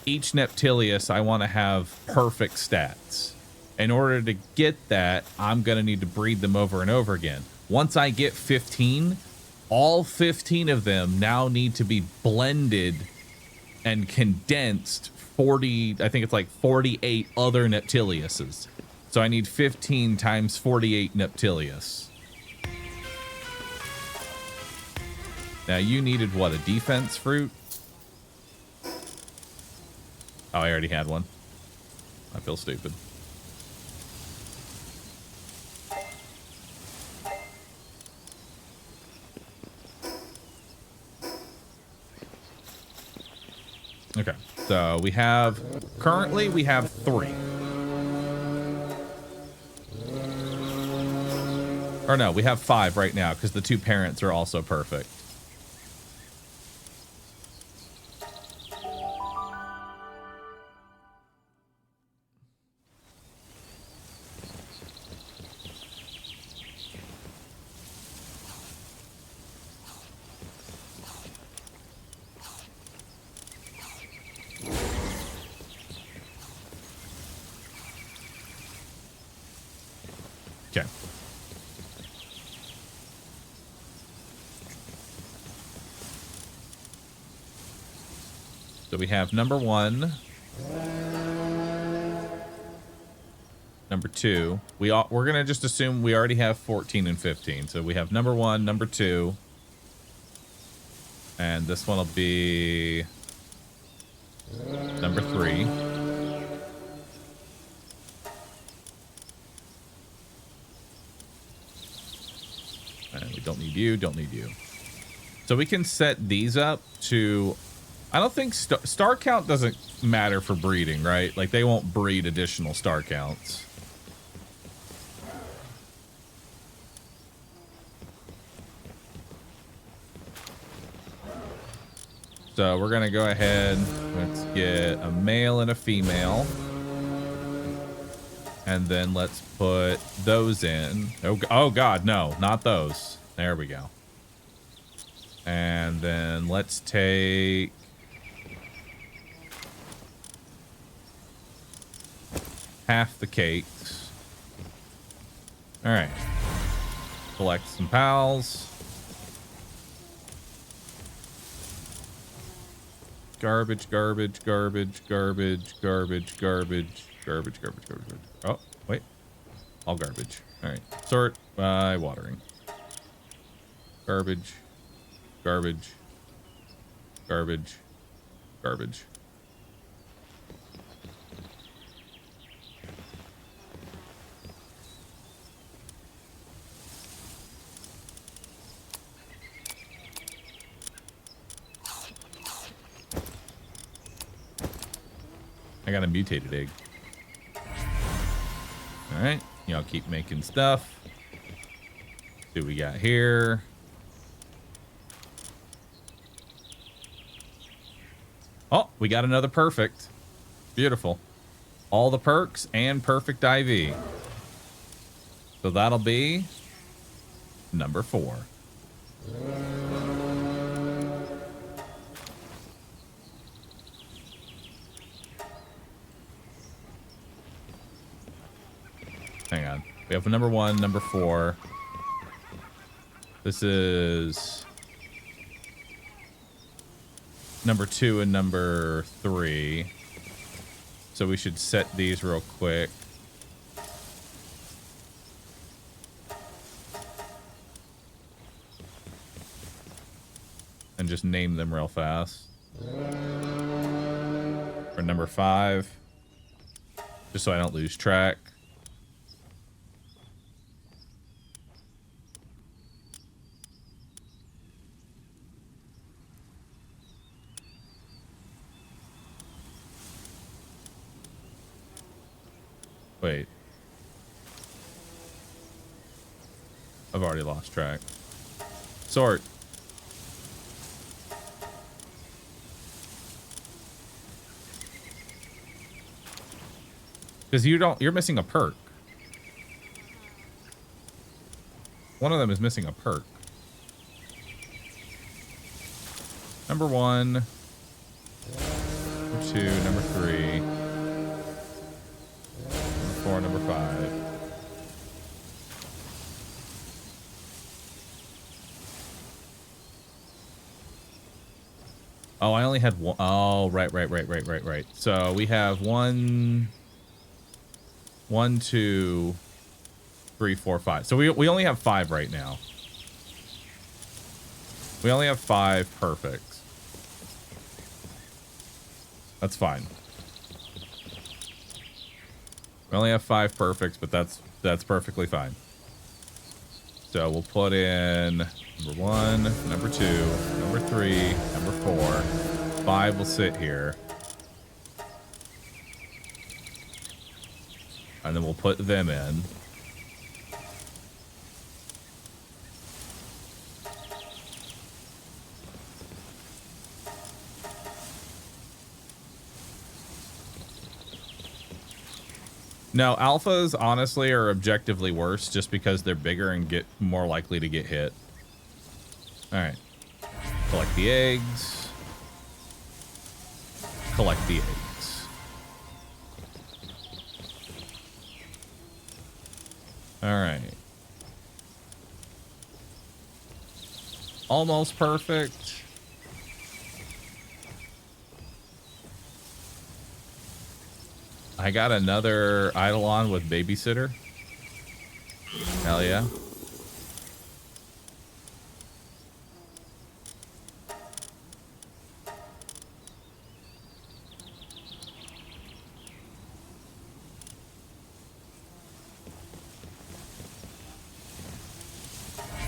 each Neptilius, I want to have perfect stats. In order to get that, I'm going to need to breed them over and over again. Once I get 15, all 15 of them now need to be blended and condensed 40, I think it's like 48 other Neptiliuses. So I need 15 times 48 Neptilius. Now you needed what, a defense fruit? Oh, I already had one. I feel stupid. Okay, so we have, currently we have 3. Or no, we have 5 right now because the 2 parents are also perfect. Okay. So we have number 1, number 2. We're gonna just assume we already have 14 and 15. So we have number 1, number 2, and this one will be number 3. And we don't need you, don't need you. So we can set these up to, I don't think star count doesn't matter for breeding, right? Like they won't breed additional star counts. So we're gonna go ahead, let's get a male and a female. And then let's put those in. Oh God, no, not those. There we go. And then let's take half the cakes. All right. Collect some pals. Garbage, garbage, garbage, garbage, garbage, garbage, garbage, garbage, garbage. Oh, wait. All garbage. All right. Sort by watering. Garbage, garbage, garbage, garbage. I got a mutated egg. All right, y'all keep making stuff. See what we got here. Oh, we got another perfect. Beautiful. All the perks and perfect IV. So that'll be number 4. Hang on. We have number 1, number 4. This is number 2 and number 3. So we should set these real quick. And just name them real fast. For number 5. Just so I don't lose track. Wait. I've already lost track. Sort. Because you're missing a perk. One of them is missing a perk. Number 1. number 2, number 3, number 4, number 5. Oh, I only had one. Oh, right. So we have 1, 2, 3, 4, 5. So we only have 5 right now. We only have 5 perfects. That's fine. We only have 5 perfects, but that's perfectly fine. So we'll put in number 1, number 2, number 3, number 4. 5 will sit here. And then we'll put them in. No, alphas honestly are objectively worse just because they're bigger and get more likely to get hit. All right. Collect the eggs. Collect the eggs. All right. Almost perfect. I got another Eidolon with babysitter. Hell yeah.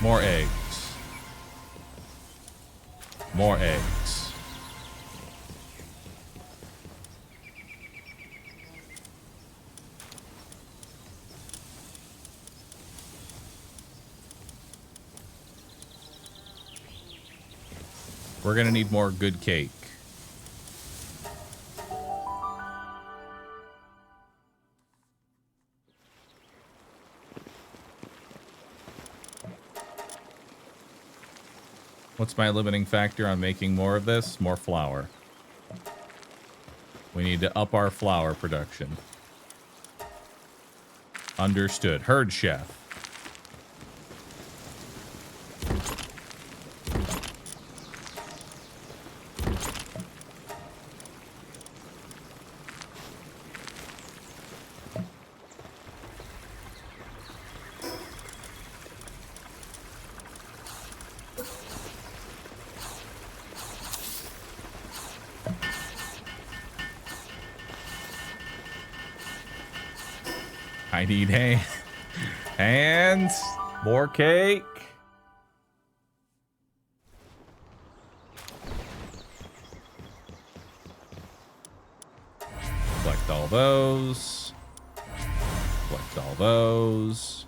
More eggs. More eggs. We're gonna need more good cake. What's my limiting factor on making more of this? More flour. We need to up our flour production. Understood. Herd chef. I need hands. More cake. Collect all those. Collect all those.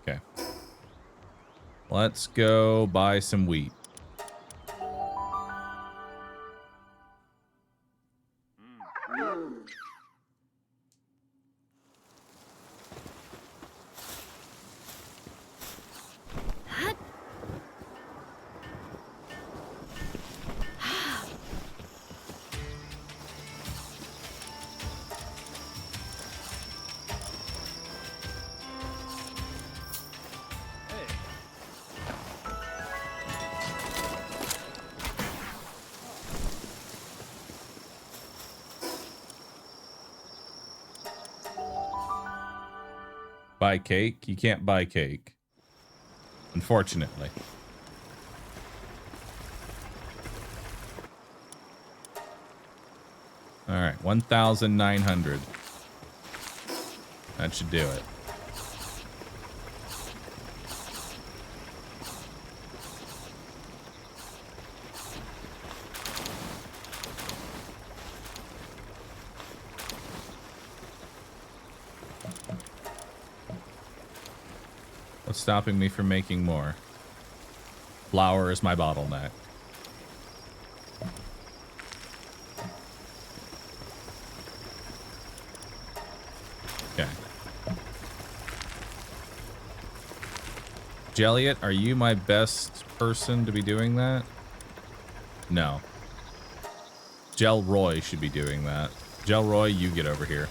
Okay. Let's go buy some wheat. Buy cake? You can't buy cake. Unfortunately. All right, 1,900. That should do it. What's stopping me from making more? Flour is my bottleneck. Okay. Jelliot, are you my best person to be doing that? No. Roy should be doing that. Roy, you get over here.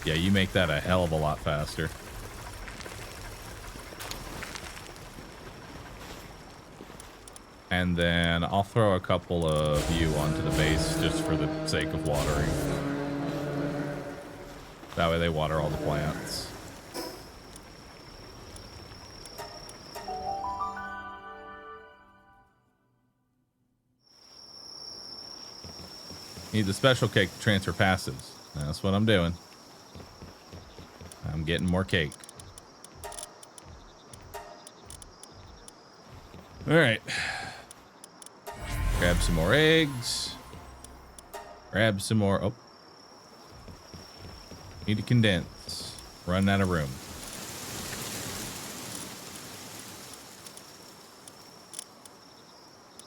Yeah, you make that a hell of a lot faster. And then I'll throw a couple of you onto the base just for the sake of watering. That way they water all the plants. Need the special cake to transfer passives. That's what I'm doing. I'm getting more cake. All right. Grab some more eggs. Grab some more. Oh. Need to condense. Run out of room.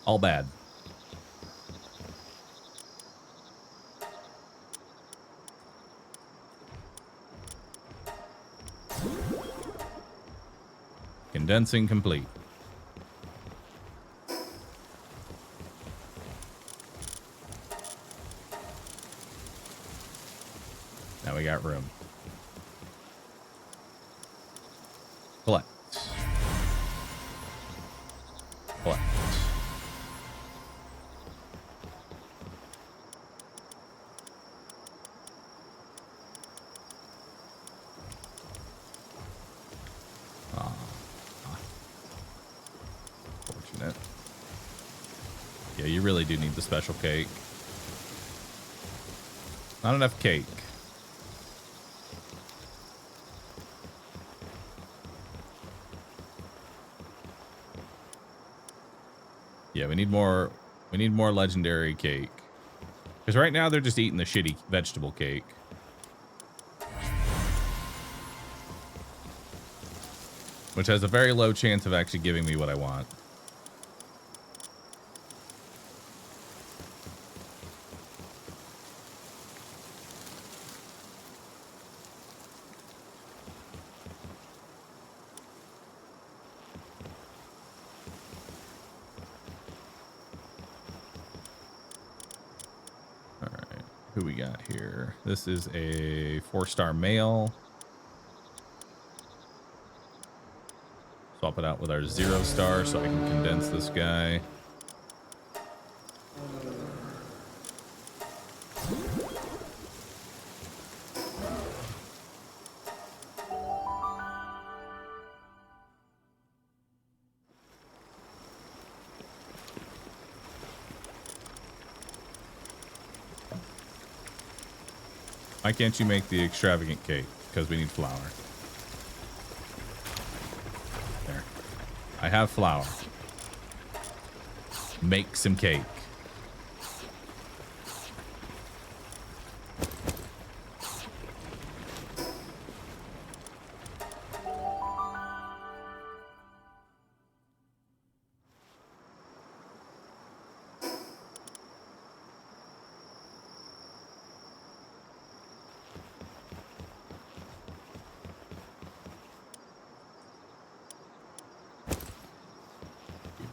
All bad. Condensing complete. Now we got room. Collect. Collect. Fortunate. Yeah, you really do need the special cake. Not enough cake. Yeah, we need more legendary cake. Because right now they're just eating the shitty vegetable cake. Which has a very low chance of actually giving me what I want. Who we got here? This is a 4-star male. Swap it out with our 0-star so I can condense this guy. Why can't you make the extravagant cake? Because we need flour. There. I have flour. Make some cake.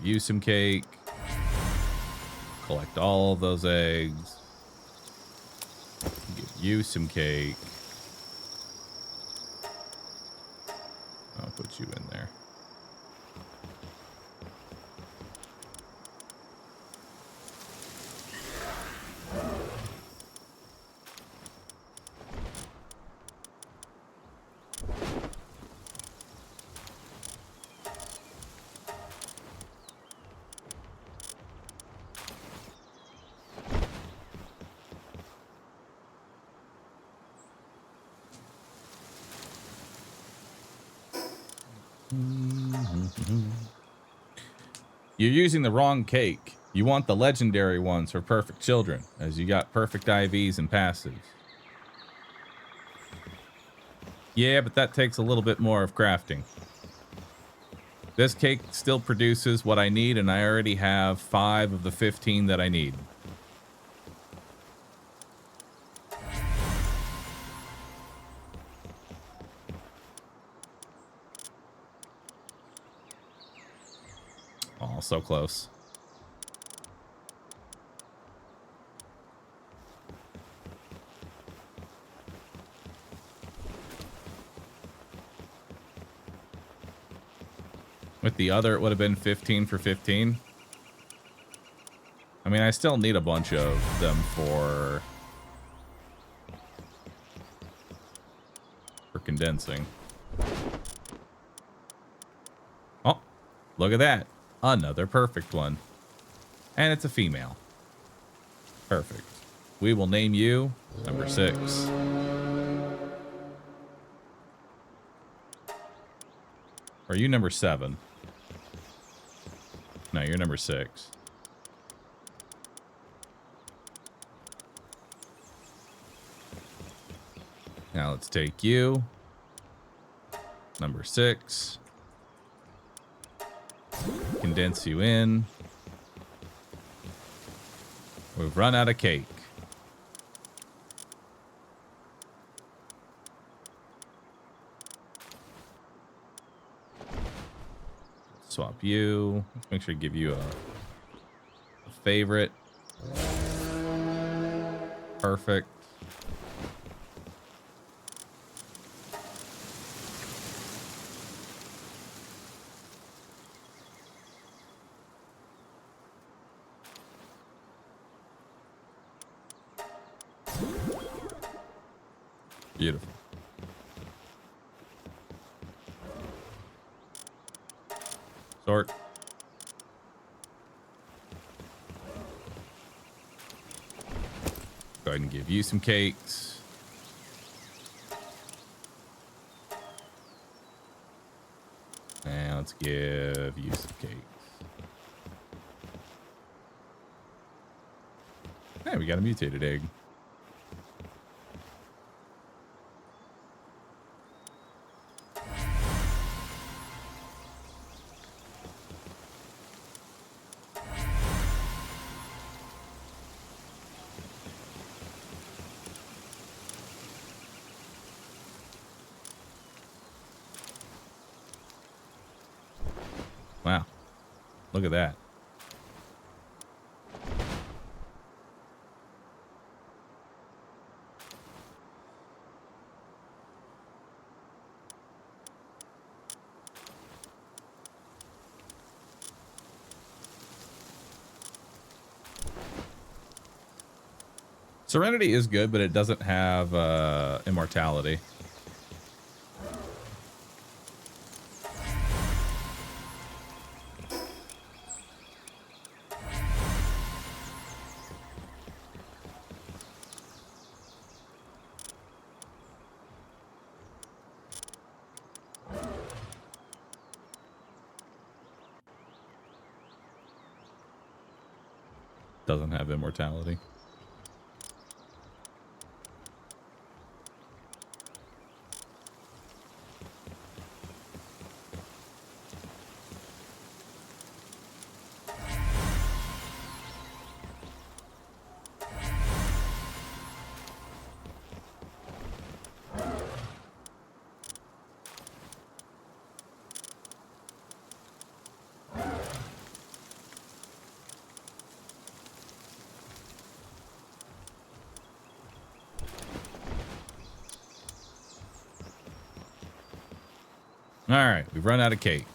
You some cake. Collect all of those eggs. Give you some cake. I'll put you in there. You're using the wrong cake. You want the legendary ones for perfect children, as you got perfect IVs and passives. Yeah, but that takes a little bit more of crafting. This cake still produces what I need, and I already have 5 of the 15 that I need. Oh, so close. With the other, it would have been 15 for 15. I mean, I still need a bunch of them for condensing. Oh, look at that. Another perfect one. And it's a female. Perfect. We will name you number 6. Or are you number 7? No, you're number 6. Now let's take you. Number 6. Condense you in. We've run out of cake. Swap you. Let's make sure to give you a favorite. Perfect. Beautiful. Sort. Go ahead and give you some cakes. And let's give you some cakes. Hey, we got a mutated egg. Wow. Look at that. Serenity is good, but it doesn't have immortality. Doesn't have immortality. All right, we've run out of cake.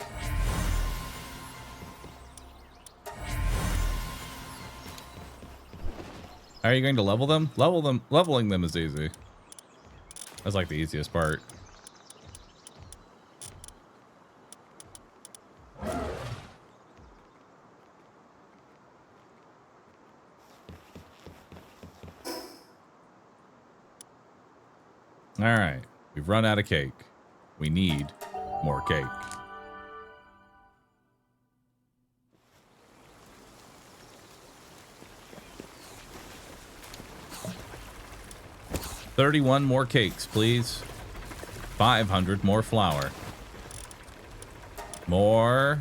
How are you going to level them? Leveling them is easy. That's like the easiest part. All right, we've run out of cake. We need more cake. $31 more cakes, please. 500 more flour. More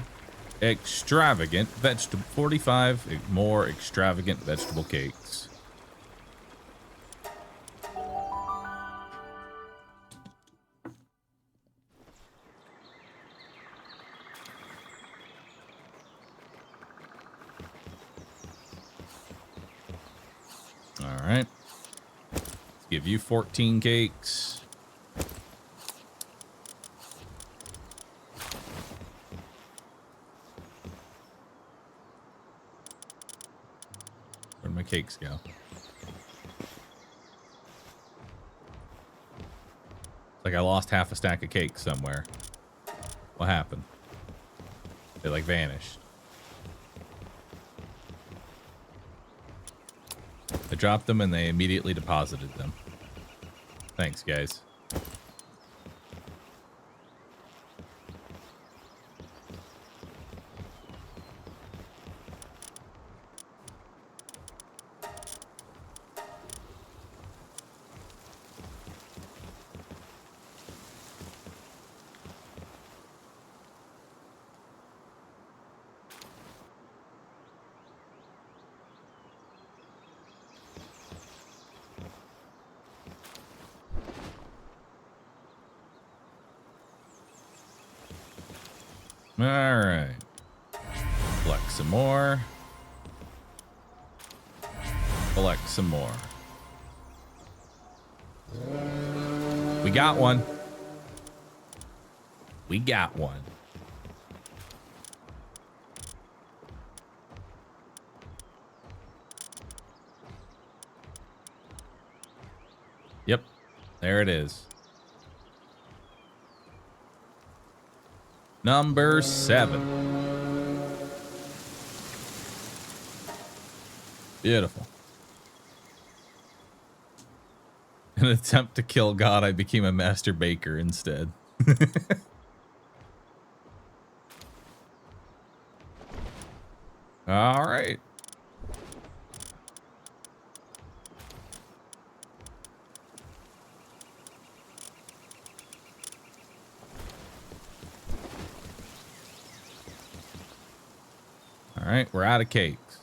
extravagant vegetable. 45 more extravagant vegetable cakes. right. Let's give you 14 cakes. Where'd my cakes go? It's like I lost half a stack of cakes somewhere. What happened? They like vanished. I dropped them and they immediately deposited them. Thanks, guys. All right. Collect some more. Collect some more. We got one. We got one. Yep. There it is. Number 7. Beautiful. In an attempt to kill God, I became a master baker instead. All right. All right, we're out of cakes.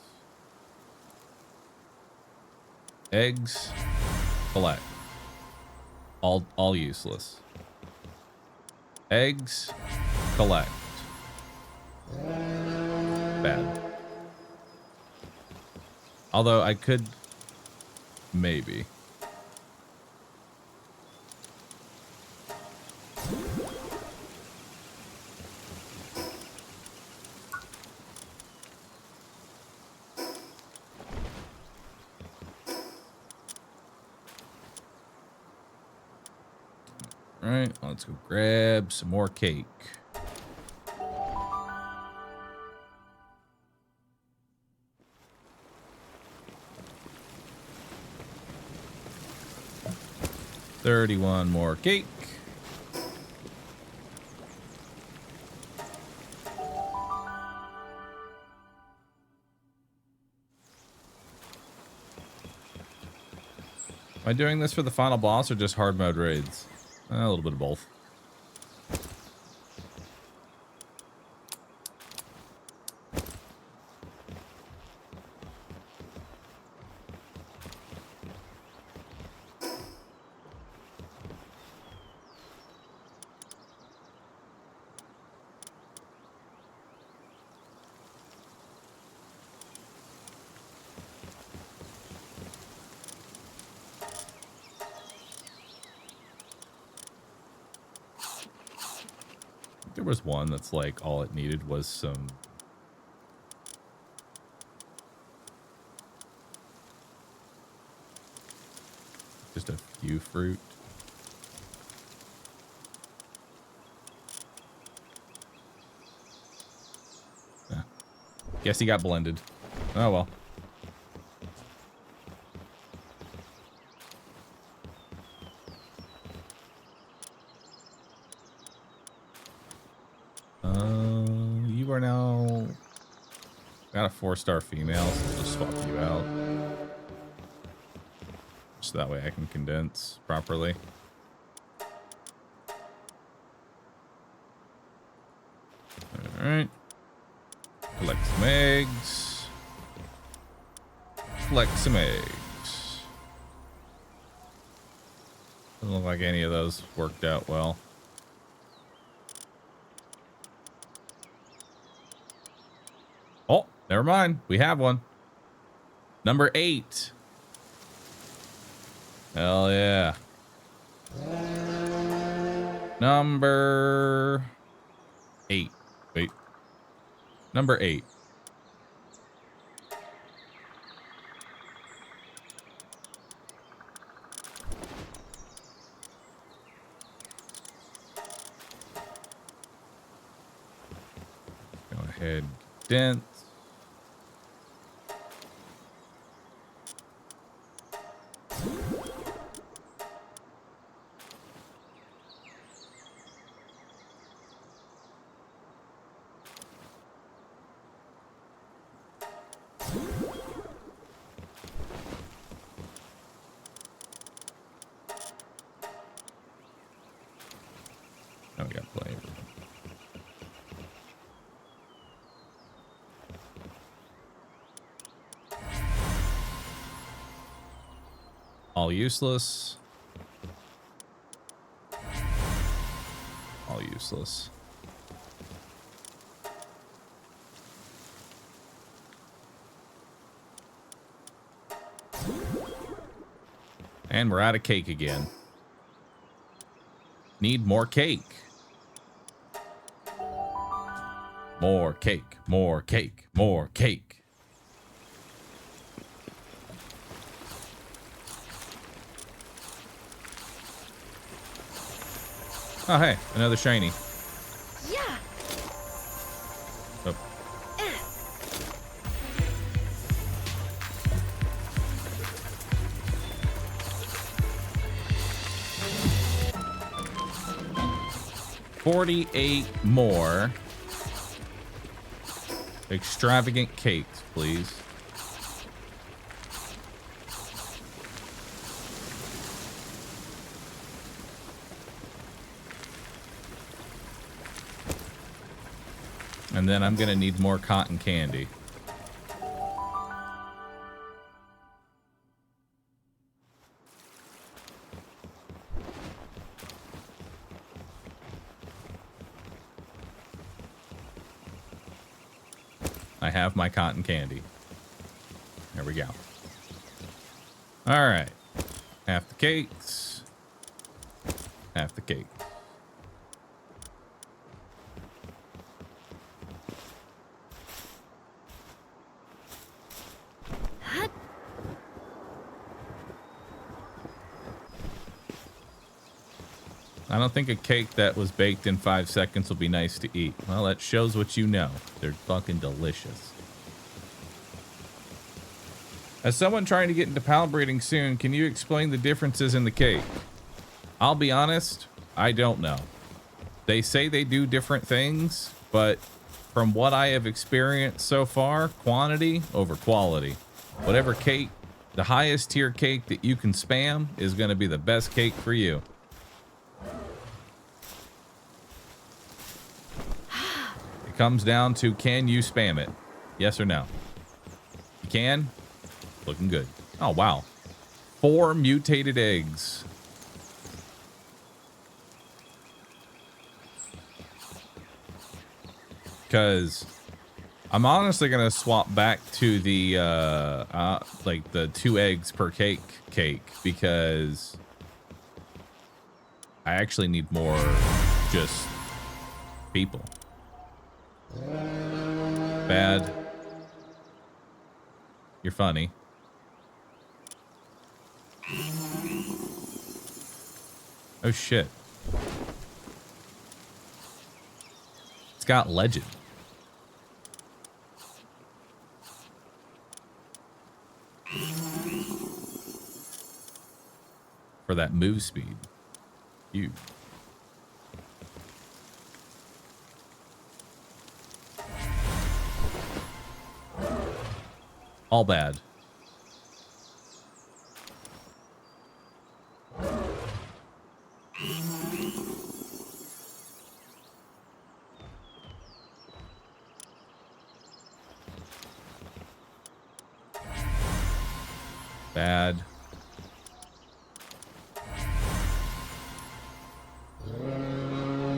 Eggs, collect. All useless. Eggs, collect. Bad. Although I could maybe. All right, let's go grab some more cake. $31 more cake. Am I doing this for the final boss or just hard mode raids? A little bit of both. There was one that's like all it needed was some just a few fruit. Yeah. Guess he got blended. Oh well. You are now got a 4-star female, so we'll just swap you out. So that way I can condense properly. Alright. Collect some eggs. Collect some eggs. Doesn't look like any of those worked out well. Oh, never mind. We have one. Number 8. Hell yeah. Number 8. Wait. Number 8. Go ahead, condense. Oh, we got plenty of room. All useless. All useless. And we're out of cake again. Need more cake. More cake, more cake, more cake. Oh, hey, another shiny. Yeah. Oh. 48 more extravagant cakes, please. And then I'm gonna need more cotton candy. I have my cotton candy. There we go. All right. Half the cakes. Half the cake. I don't think a cake that was baked in 5 seconds will be nice to eat. Well, that shows what you know. They're fucking delicious. As someone trying to get into pal breeding soon, can you explain the differences in the cake? I'll be honest, I don't know. They say they do different things, but from what I have experienced so far, quantity over quality. Whatever cake, the highest tier cake that you can spam is going to be the best cake for you. Comes down to, can you spam it? Yes or no? You can? Looking good. Oh, wow. 4 mutated eggs. Because I'm honestly going to swap back to the, like the 2 eggs per cake because I actually need more just people. Bad. You're funny. Oh shit. It's got legend. For that move speed. You. All bad. Bad.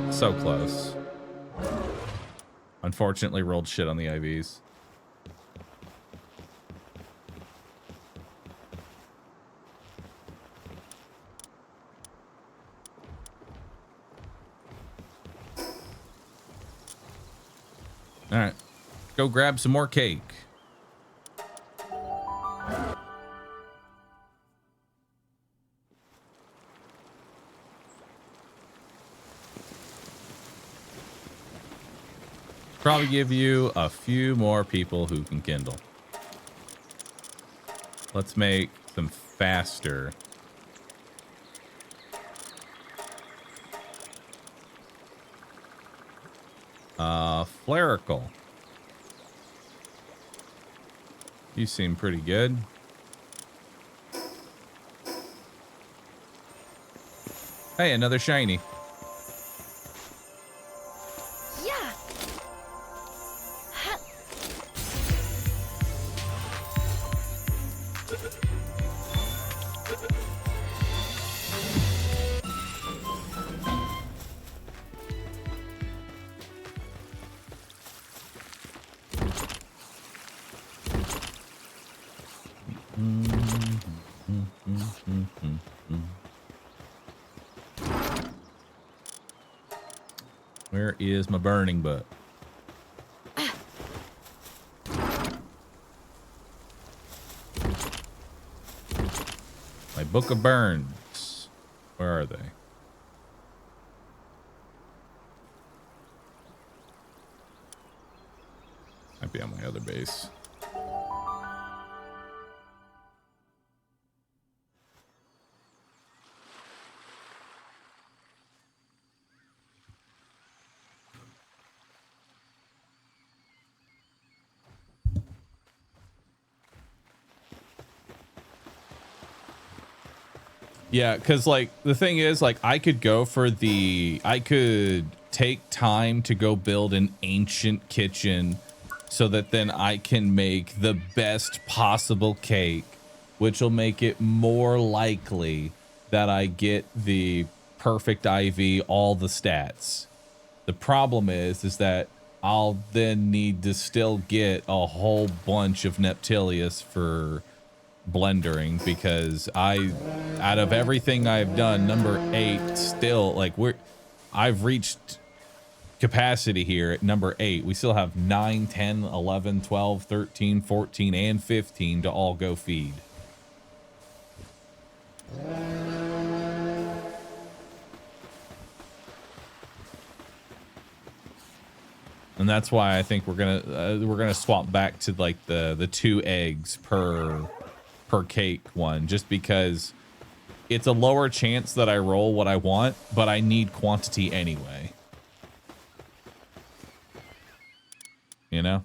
So close. Unfortunately, rolled shit on the IVs. go grab some more cake. Probably give you a few more people who can kindle. Let's make some faster. Flerical. You seem pretty good. Hey, another shiny. Yeah. Where is my burning butt? My book of burns. Where are they? Might be on my other base. Yeah, because like the thing is, like I could take time to go build an ancient kitchen so that then I can make the best possible cake, which will make it more likely that I get the perfect IV, all the stats. The problem is that I'll then need to still get a whole bunch of Neptilius for blendering, because out of everything I've done, number 8 still, like I've reached capacity here at number 8. We still have 9, 10, 11, 12, 13, 14, and 15 to all go feed. And that's why I think we're gonna swap back to like the 2 eggs per cake one, just because it's a lower chance that I roll what I want, but I need quantity anyway. You know?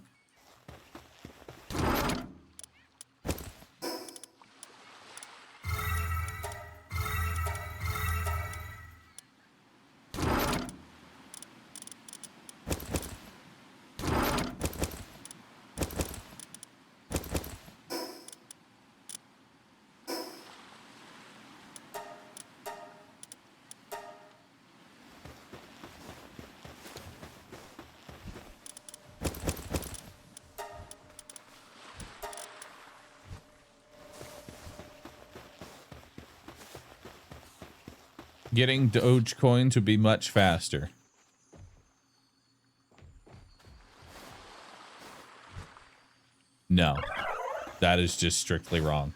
Getting Dogecoin to be much faster. No, that is just strictly wrong.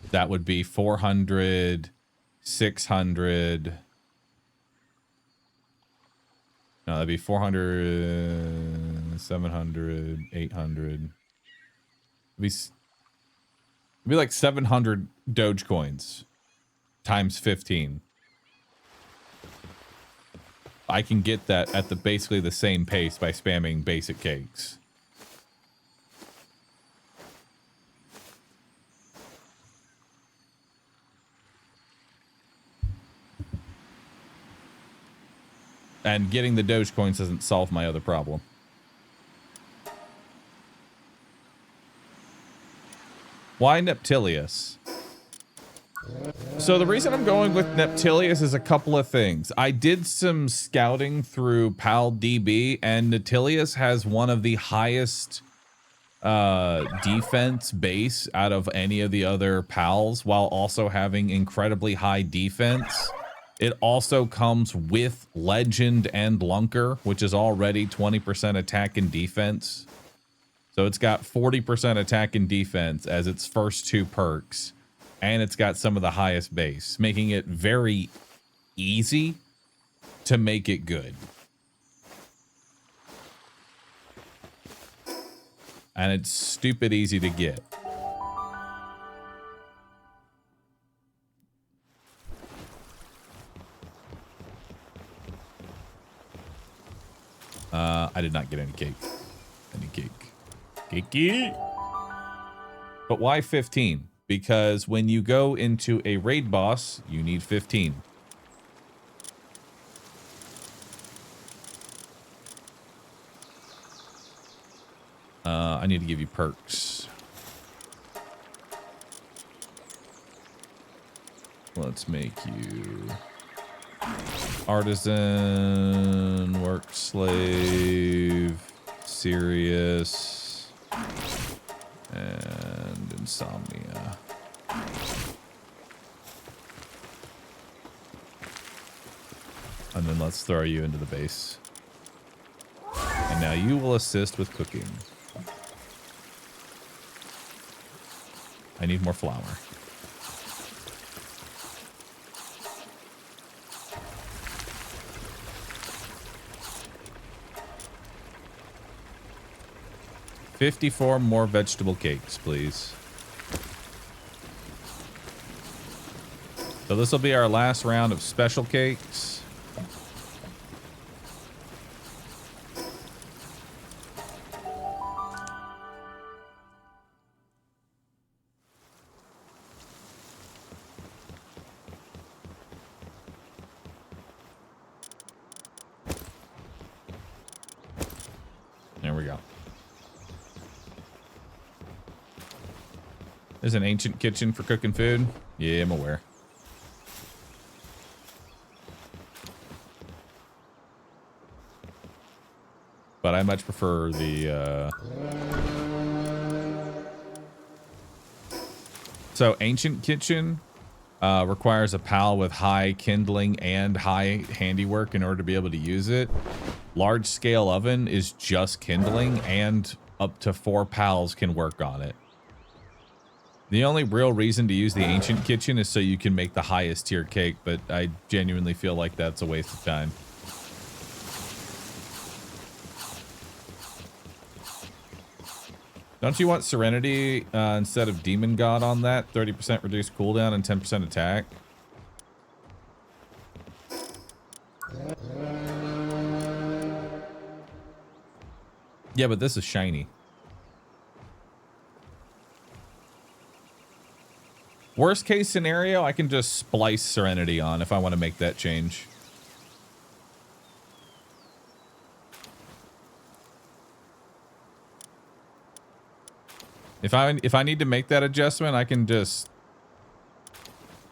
That would be 400, 600. No, that'd be 400, 700, 800. It'd be like 700 Dogecoins. Times 15. I can get that at basically the same pace by spamming basic cakes. And getting the Dogecoins doesn't solve my other problem. Why Neptilius? So the reason I'm going with Neptilius is a couple of things. I did some scouting through PalDB, and Neptilius has one of the highest defense base out of any of the other pals, while also having incredibly high defense. It also comes with Legend and Lunker, which is already 20% attack and defense. So it's got 40% attack and defense as its first two perks. And it's got some of the highest base, making it very easy to make it good. And it's stupid easy to get. I did not get any cake. Any cake. Cakey. But why 15? Because when you go into a raid boss, you need 15. I need to give you perks. Let's make you artisan, work slave, serious, and insomnia. And then let's throw you into the base. And now you will assist with cooking. I need more flour. $54 more vegetable cakes, please. So this will be our last round of special cakes. There we go. There's an ancient kitchen for cooking food. Yeah, I'm aware. But I much prefer the... So, ancient kitchen requires a PAL with high kindling and high handiwork in order to be able to use it. Large scale oven is just kindling, and up to 4 PALs can work on it. The only real reason to use the ancient kitchen is so you can make the highest tier cake, but I genuinely feel like that's a waste of time. Don't you want Serenity instead of Demon God on that? 30% reduced cooldown and 10% attack. Yeah, but this is shiny. Worst case scenario, I can just splice Serenity on if I want to make that change. If I need to make that adjustment, I can just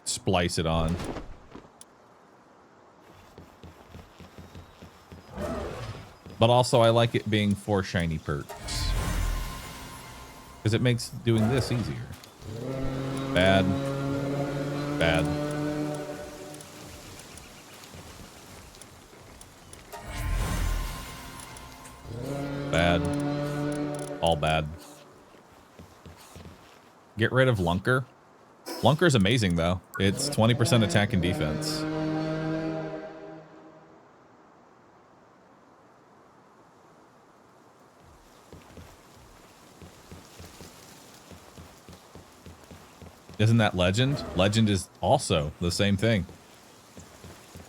splice it on. But also, I like it being 4 shiny perks. Because it makes doing this easier. Bad. Bad. Bad. All bad. Get rid of Lunker. Lunker's amazing, though. It's 20% attack and defense. Isn't that Legend? Legend is also the same thing.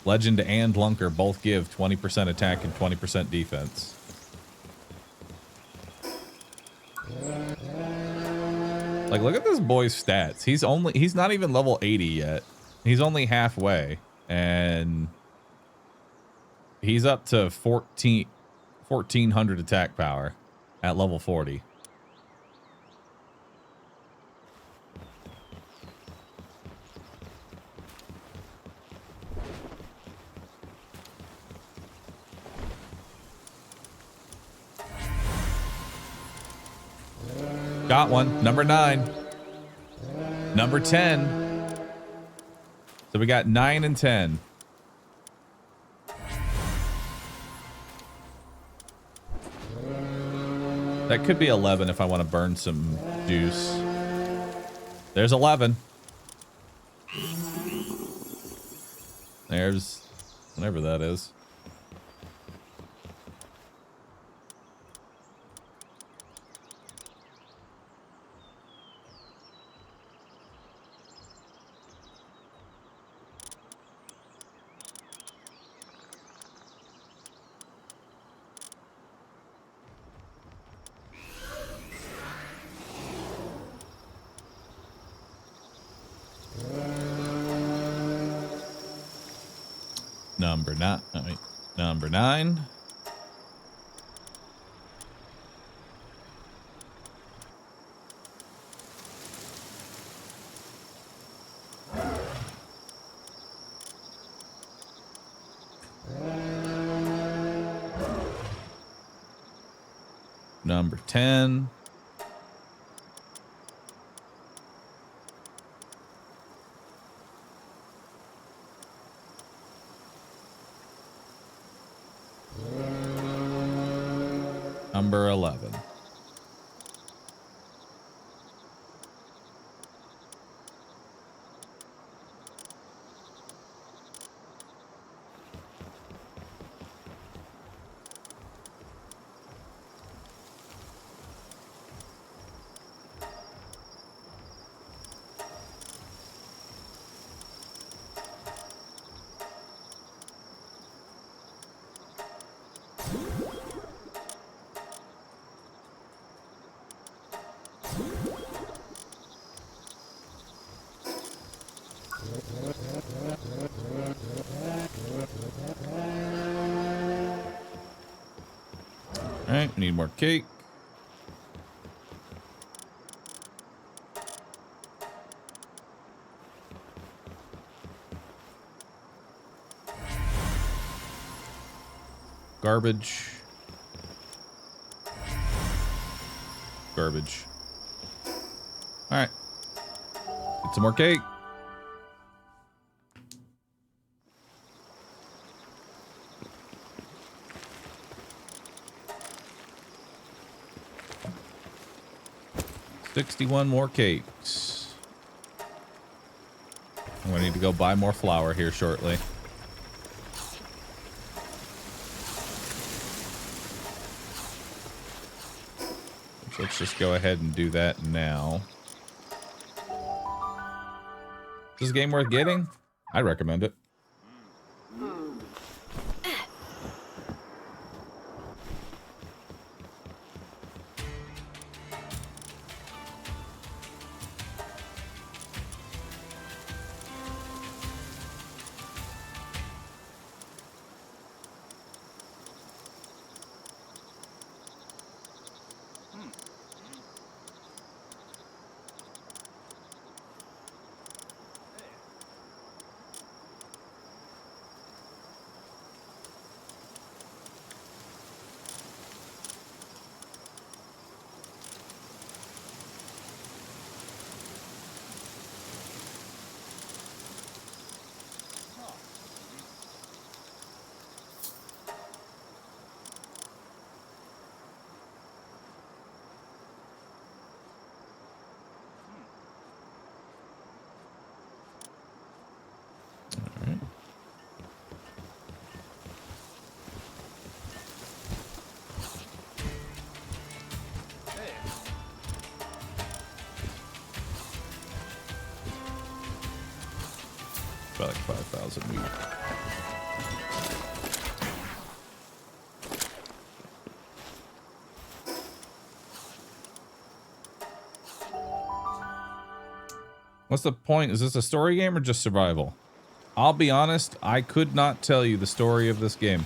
Legend and Lunker both give 20% attack and 20% defense. Like, look at this boy's stats. He's not even level 80 yet. He's only halfway. And he's up to 1400 attack power at level 40. Got one. Number 9. Number 10. So we got 9 and 10. That could be 11 if I want to burn some juice. There's 11. There's whatever that is. Number 9. Number 9. Number 10. Number 11. All right, we need more cake. Garbage. Garbage. All right. Get some more cake. $61 more cakes. I'm gonna need to go buy more flour here shortly. So let's just go ahead and do that now. Is this game worth getting? I recommend it. About like 5,000 wheat. What's the point? Is this a story game or just survival? I'll be honest, I could not tell you the story of this game.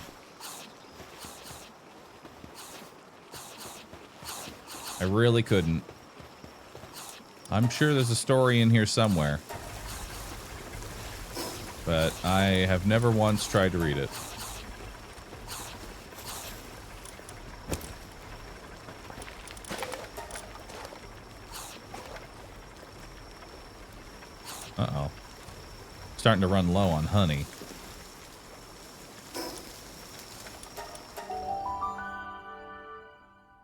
I really couldn't. I'm sure there's a story in here somewhere, but I have never once tried to read it. Uh-oh. Starting to run low on honey.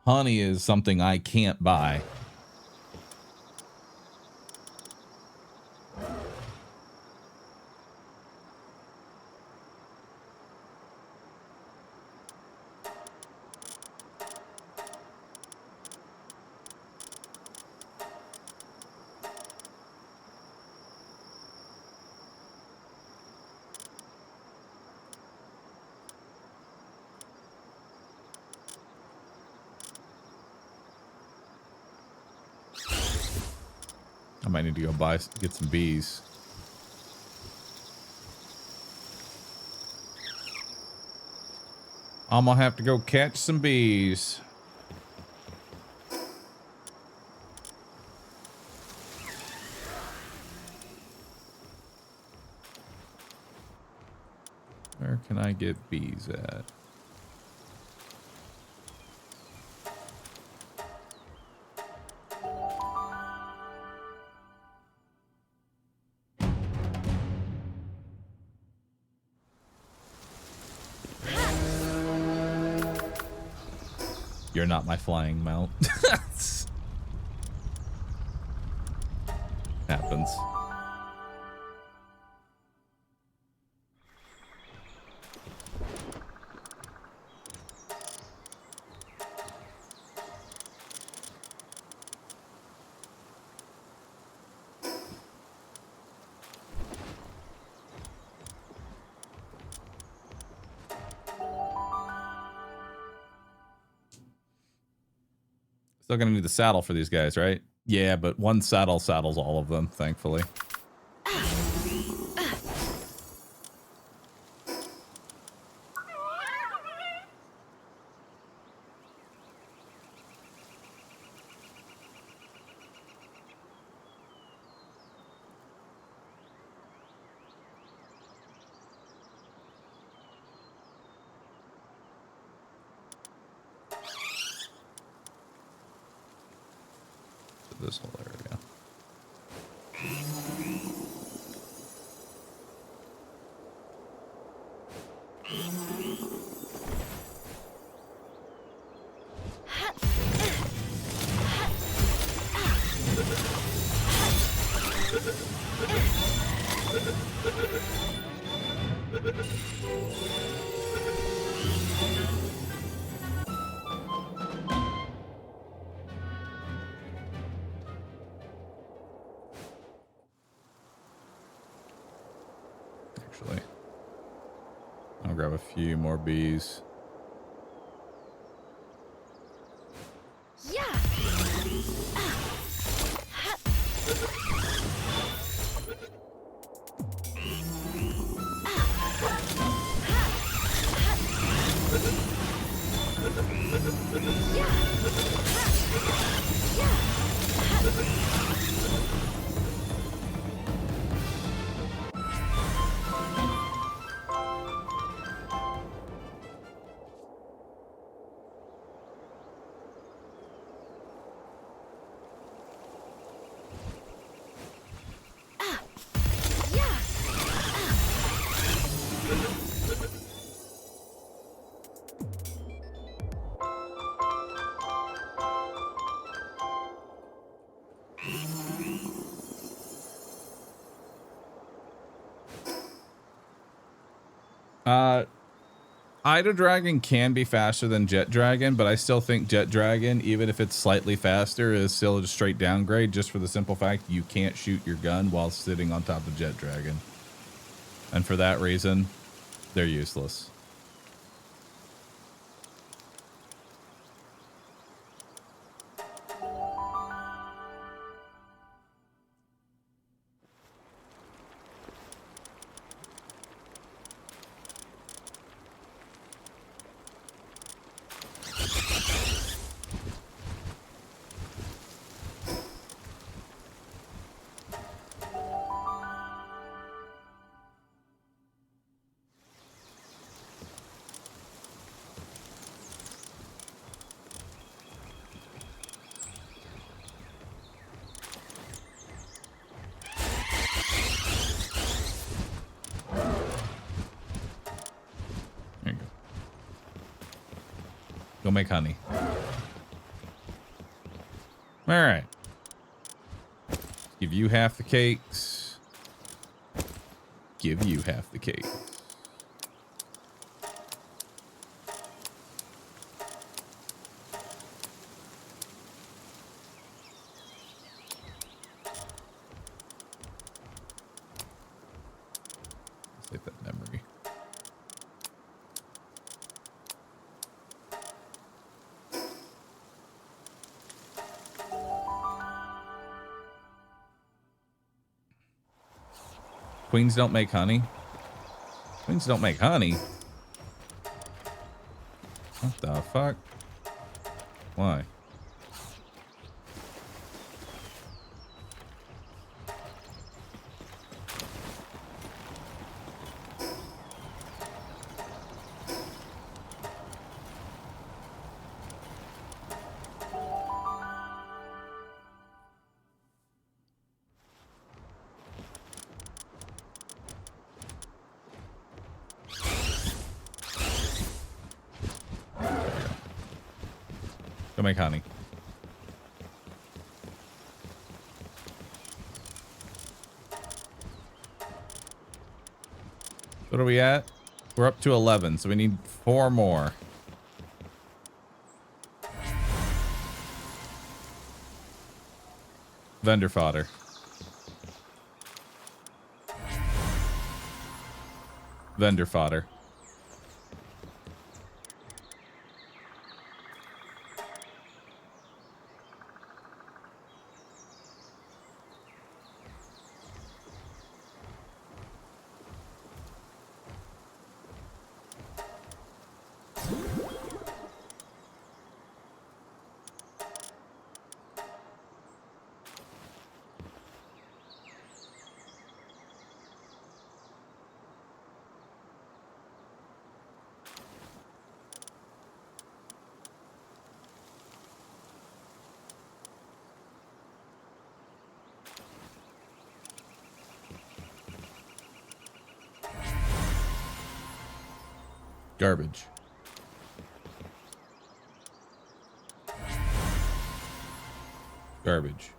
Honey is something I can't buy. I might need to go get some bees. I'm gonna have to go catch some bees. Where can I get bees at? You're not my flying mount. Happens. Still gonna need the saddle for these guys, right? Yeah, but one saddle saddles all of them, thankfully. This whole area. Actually, I'll grab a few more bees. Yeah. Ida Dragon can be faster than Jet Dragon, but I still think Jet Dragon, even if it's slightly faster, is still a straight downgrade just for the simple fact you can't shoot your gun while sitting on top of Jet Dragon. And for that reason, they're useless. Go make honey. All right. Give you half the cakes. Give you half the cake. Save that memory. Queens don't make honey. Queens don't make honey. What the fuck? Why? Don't make honey. What are we at? We're up to 11, so we need 4 more. Vendor fodder. Vendor fodder. Garbage. Garbage.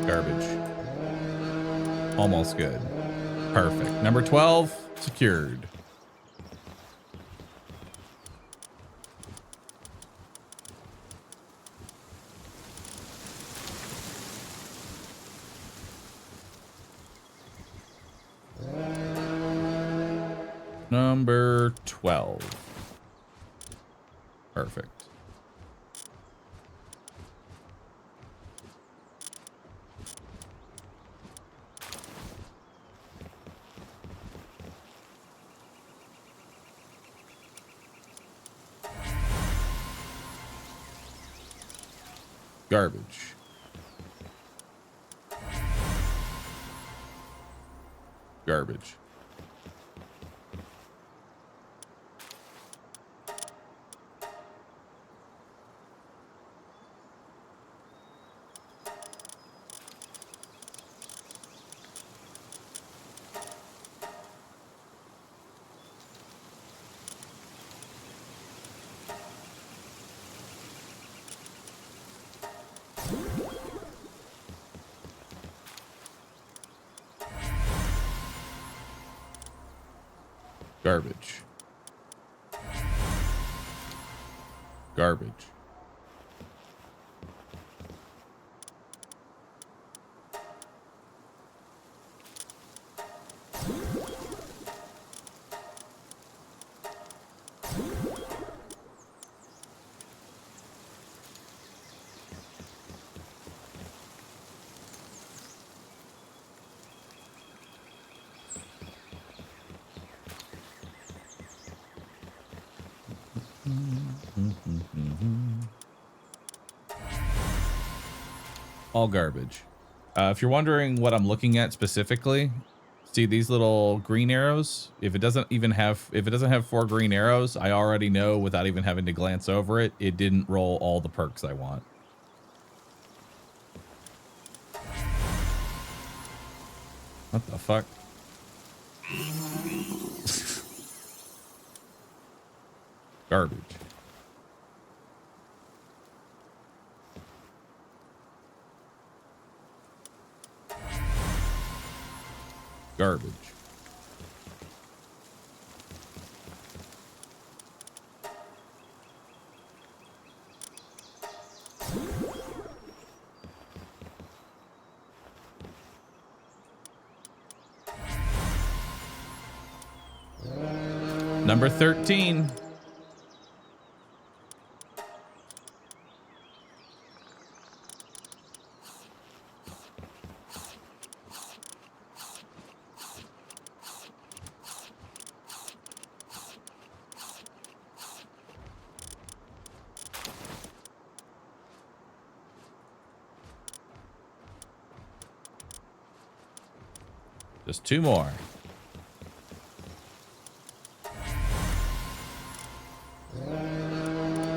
Garbage. Almost good. Perfect. Number 12 secured. Number 12. Perfect. Garbage. Garbage. Garbage. Garbage. All garbage. If you're wondering what I'm looking at specifically, see these little green arrows? If it doesn't have 4 green arrows, I already know without even having to glance over it, it didn't roll all the perks I want. What the fuck? Garbage. Garbage. Number 13. Just 2 more.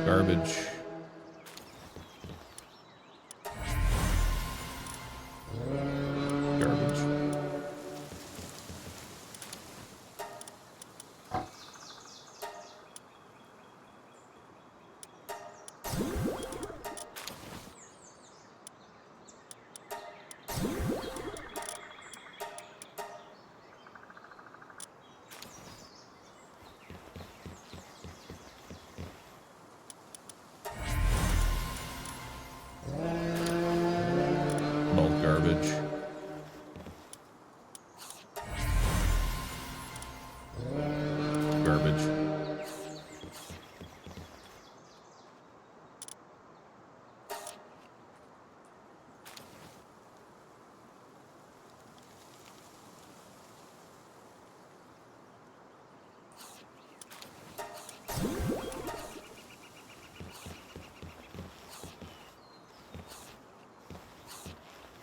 Garbage. Garbage. Both garbage. Garbage.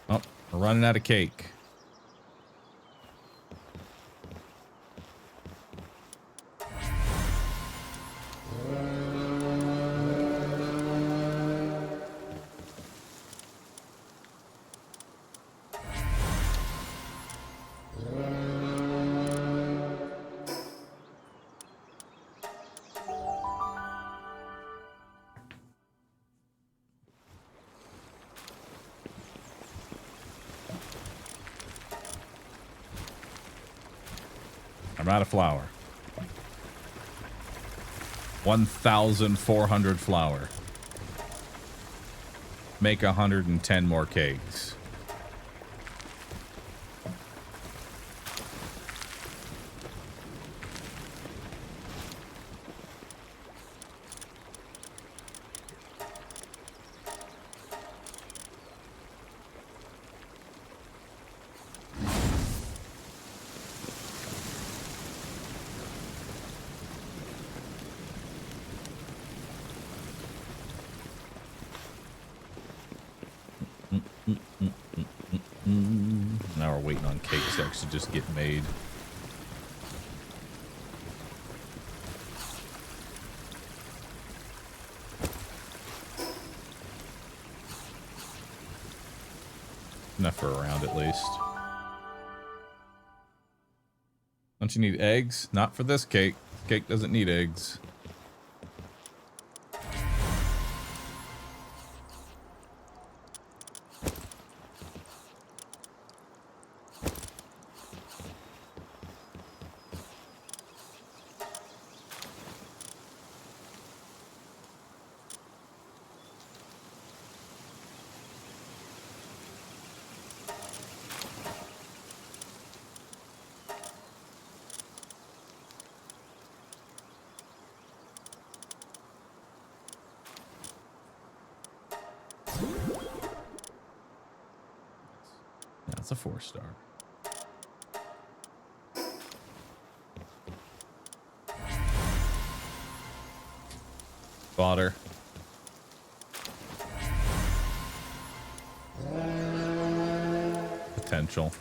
Oh, we're running out of cake. I'm out of flour. 1,400 flour. Make 110 more cakes. Now we're waiting on cakes to actually just get made. Enough for a round at least. Don't you need eggs? Not for this cake. Cake doesn't need eggs. That's a 4-star. Fodder. potential.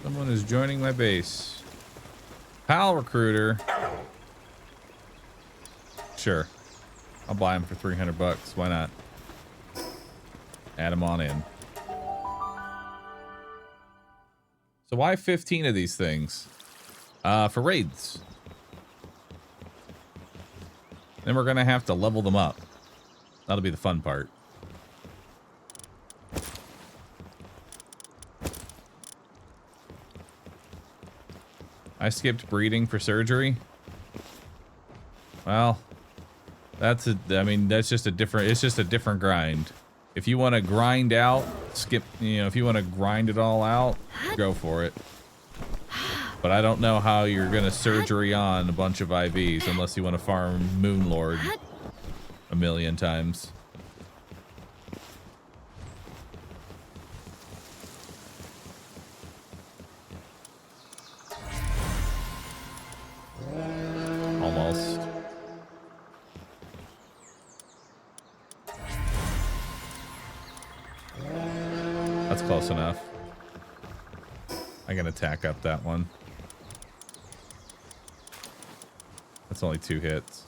Someone is joining my base. Pal recruiter. Sure. I'll buy him for 300 bucks. Why not? Add him on in. So why 15 of these things? For raids. Then we're gonna have to level them up. That'll be the fun part. I skipped breeding for surgery. Well, that's just a different, it's just a different grind. If you want to grind out, skip, if you want to grind it all out, go for it. But I don't know how you're going to surgery on a bunch of IVs unless you want to farm Moonlord a million times. Almost. That's close enough. I can attack up that one. That's only 2 hits.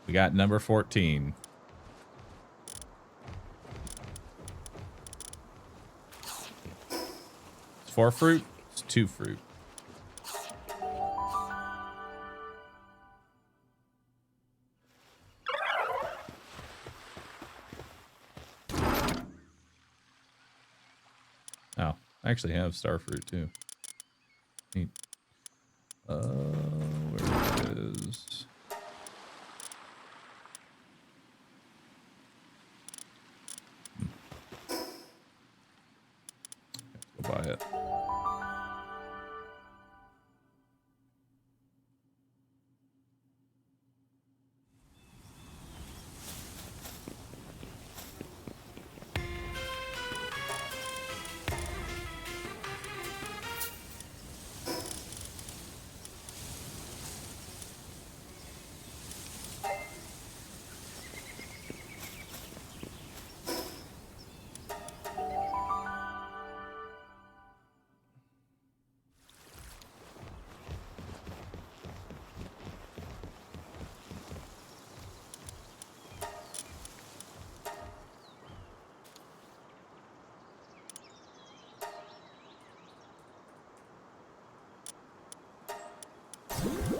We got number 14. It's 4 fruit. It's 2 fruit. Oh, I actually have star fruit too. Neat. Where it is. Go buy it.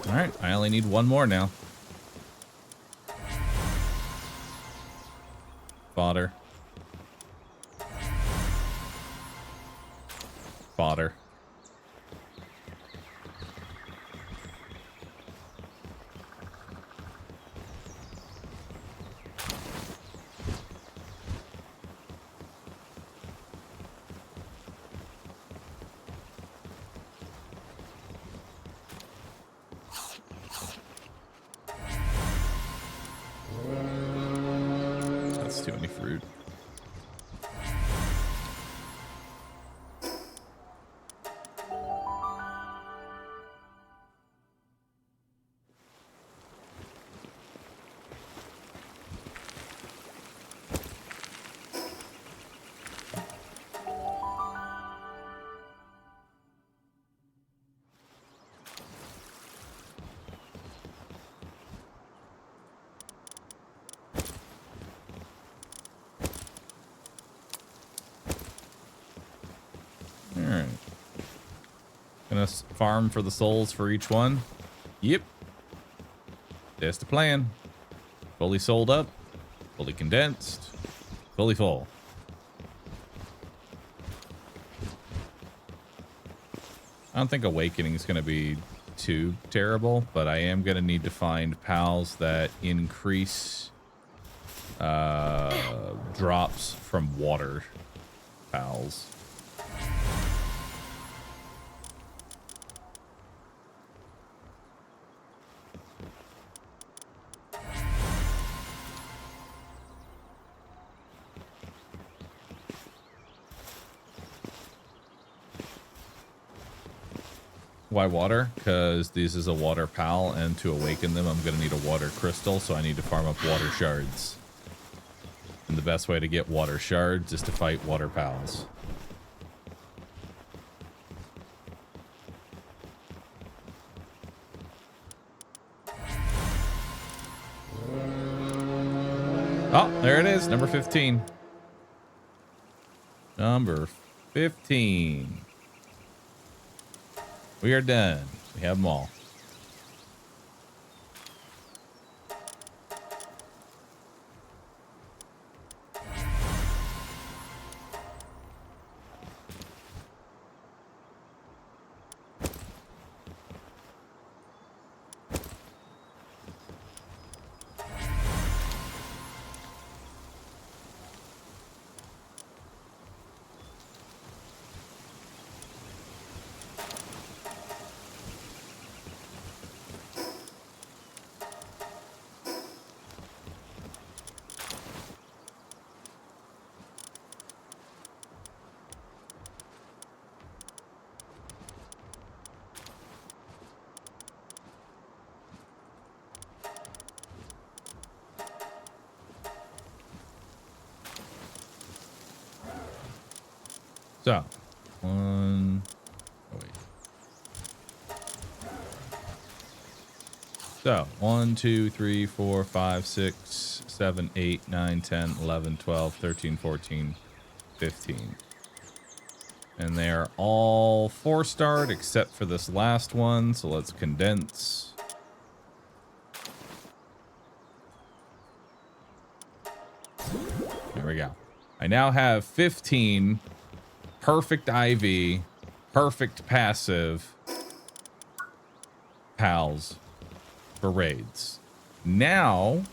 All right, I only need 1 more now. Fodder. Fodder. That's too many fruit. gonna farm for the souls for each one. Yep. That's the plan. Fully sold up, fully condensed, fully full. I don't think Awakening is going to be too terrible, but I am going to need to find pals that increase drops from water pals. Why water? Because this is a water pal, and to awaken them, I'm going to need a water crystal, so I need to farm up water shards. And the best way to get water shards is to fight water pals. Oh, there it is, number 15. Number 15. We are done. We have them all. So, oh wait. So, 1, 2, 3, 4, 5, 6, 7, 8, 9, 10, 11, 12, 13, 14, 15. And they are all 4-starred except for this last one, so let's condense. There we go. I now have 15 perfect IV, perfect passive pals for raids. Now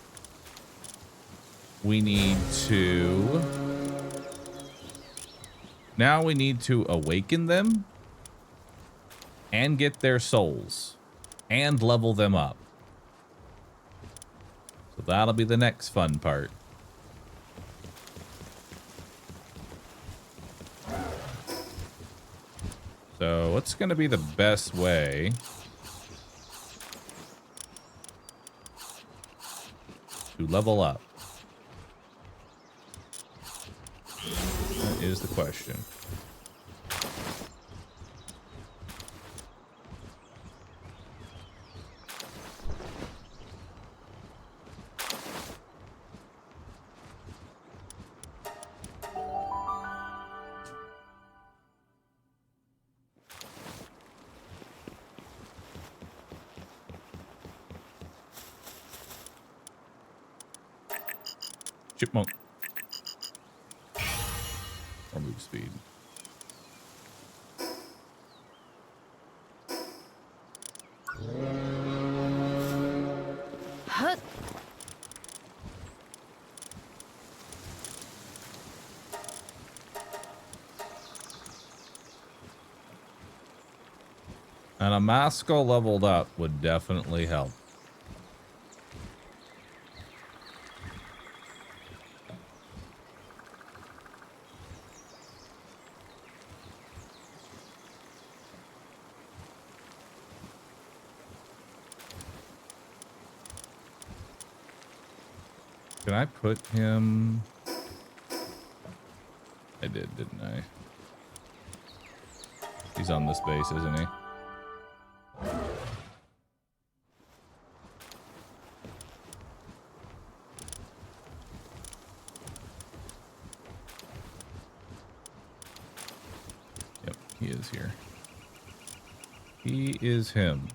we need to awaken them and get their souls and level them up. So that'll be the next fun part. So what's going to be the best way to level up? That is the question. Chipmunk. Or move speed. And a Masco leveled up would definitely help. Can I put him? I did, didn't I? He's on this base, isn't he? Yep, he is here. He is him.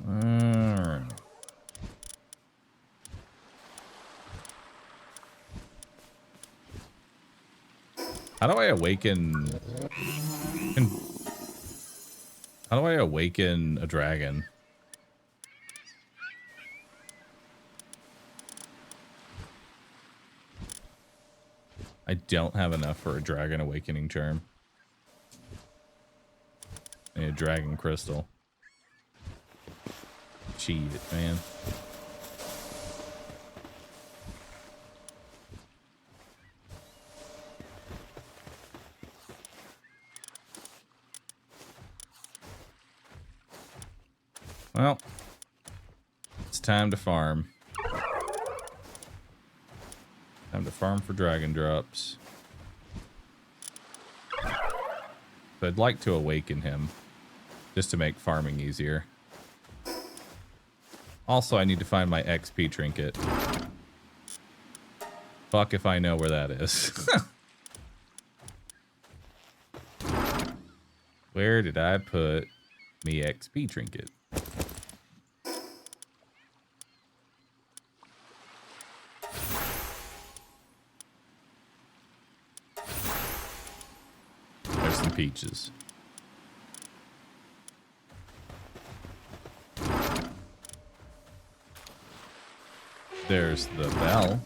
Alright. How do I awaken? How do I awaken a dragon? I don't have enough for a dragon awakening charm. I need a dragon crystal. Cheat it, man. Well, it's time to farm. Time to farm for dragon drops. So I'd like to awaken him, just to make farming easier. Also, I need to find my XP trinket. Fuck if I know where that is. Where did I put me XP trinket? There's some peaches. There's the bell.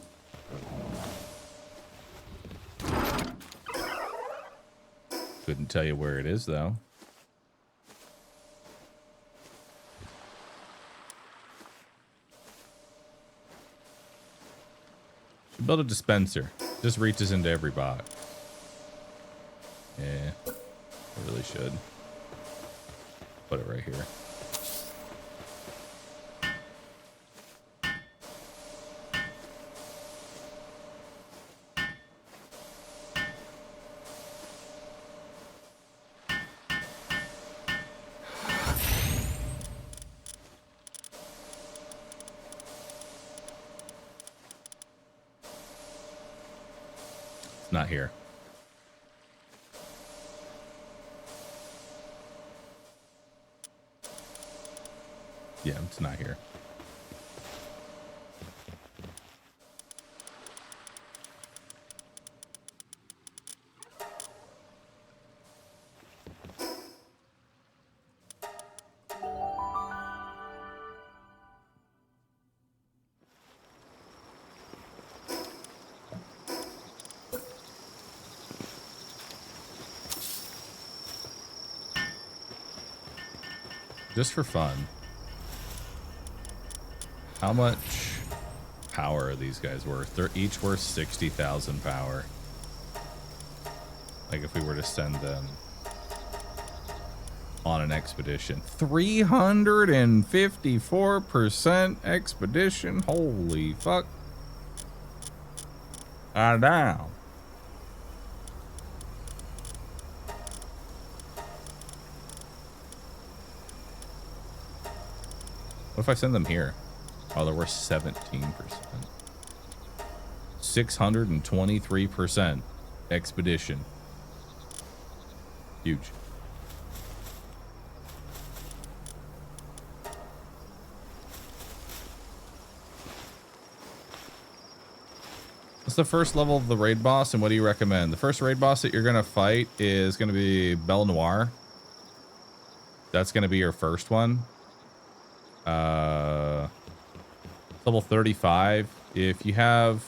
Couldn't tell you where it is, though. Should build a dispenser. Just reaches into every box. Yeah, I really should. Put it right here. Not here. Yeah, it's not here. Just for fun. How much power are these guys worth? They're each worth 60,000 power. Like if we were to send them on an expedition. 354% expedition. Holy fuck. Ah, damn. What if I send them here? Oh, they're worth 17%. 623% expedition. Huge. What's the first level of the raid boss, and what do you recommend? The first raid boss that you're going to fight is going to be Belle Noire. That's going to be your first one. Level 35. If you have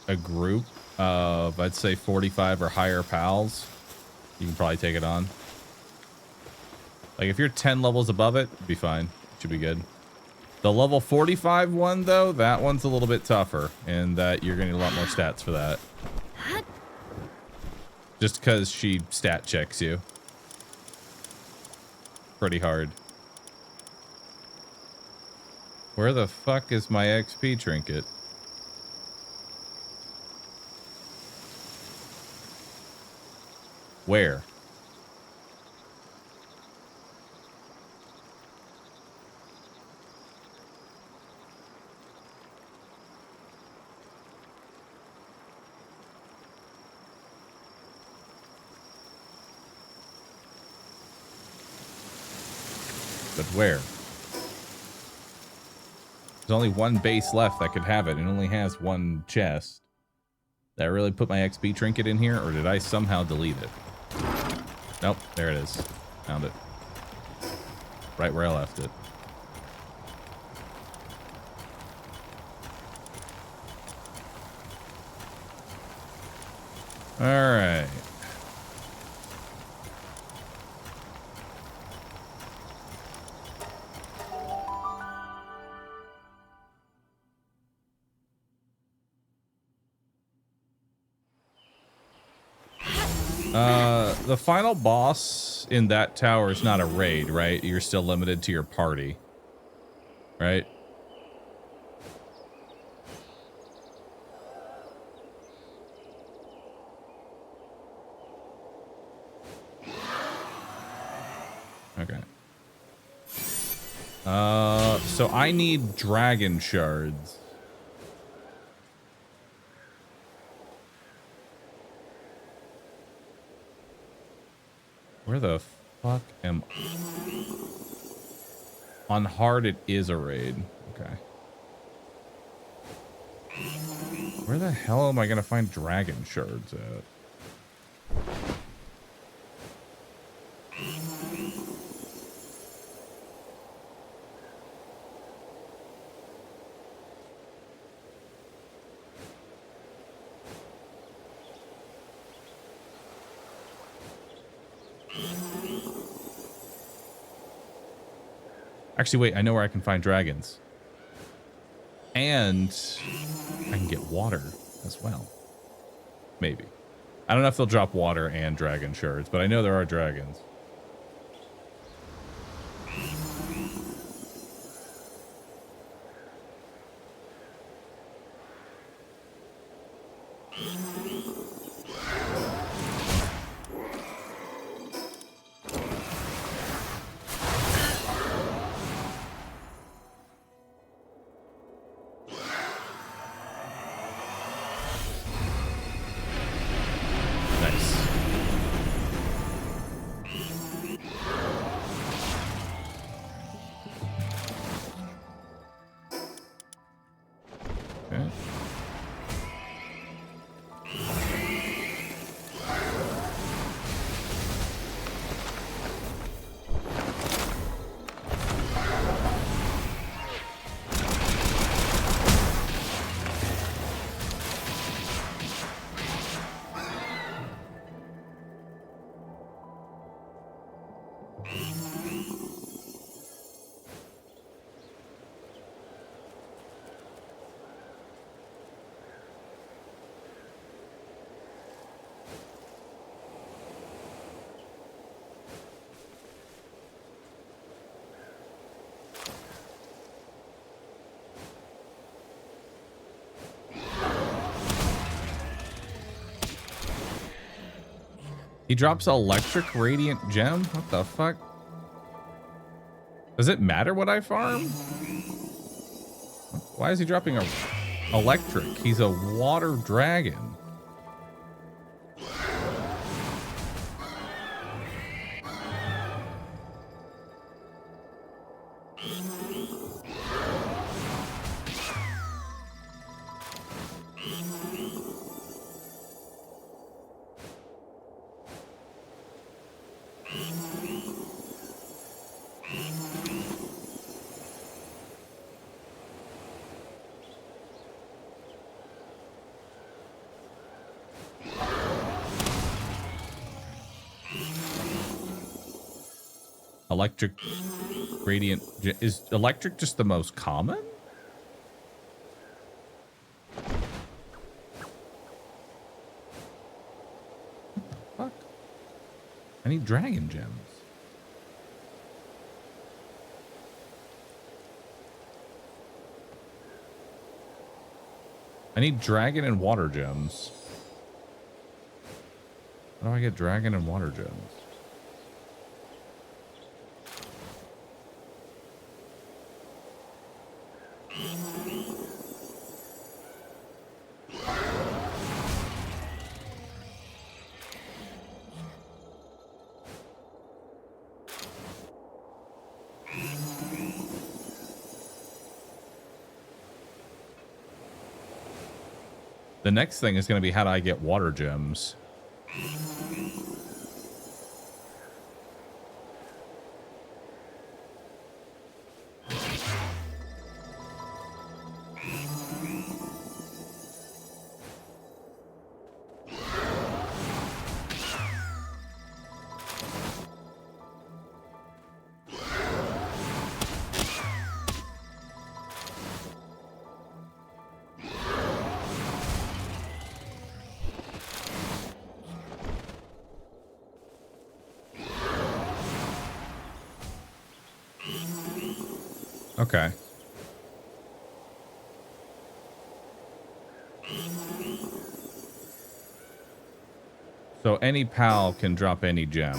a group of, I'd say 45 or higher pals, you can probably take it on. Like if you're 10 levels above it, it'd be fine. Should be good. The level 45 one though, that one's a little bit tougher, and that you're gonna need a lot more stats for that. Just because she stat checks you. Pretty hard. Where the fuck is my XP trinket? Where? But where? There's only one base left that could have it. It only has one chest. Did I really put my XP trinket in here, or did I somehow delete it? Nope, there it is. Found it. Right where I left it. Alright. The final boss in that tower is not a raid, right? You're still limited to your party, right? Okay. So I need dragon shards. Where the fuck am I? On hard, it is a raid. Okay. Where the hell am I gonna find dragon shards at? Actually, wait, I know where I can find dragons. And I can get water as well. Maybe. I don't know if they'll drop water and dragon shards, but I know there are dragons. He drops electric radiant gem? What the fuck? Does it matter what I farm? Why is he dropping a electric? He's a water dragon. Electric radiant. Is electric just the most common? I need dragon gems. I need dragon and water gems. How do I get dragon and water gems? The next thing is going to be how do I get water gems? Okay. So any pal can drop any gem.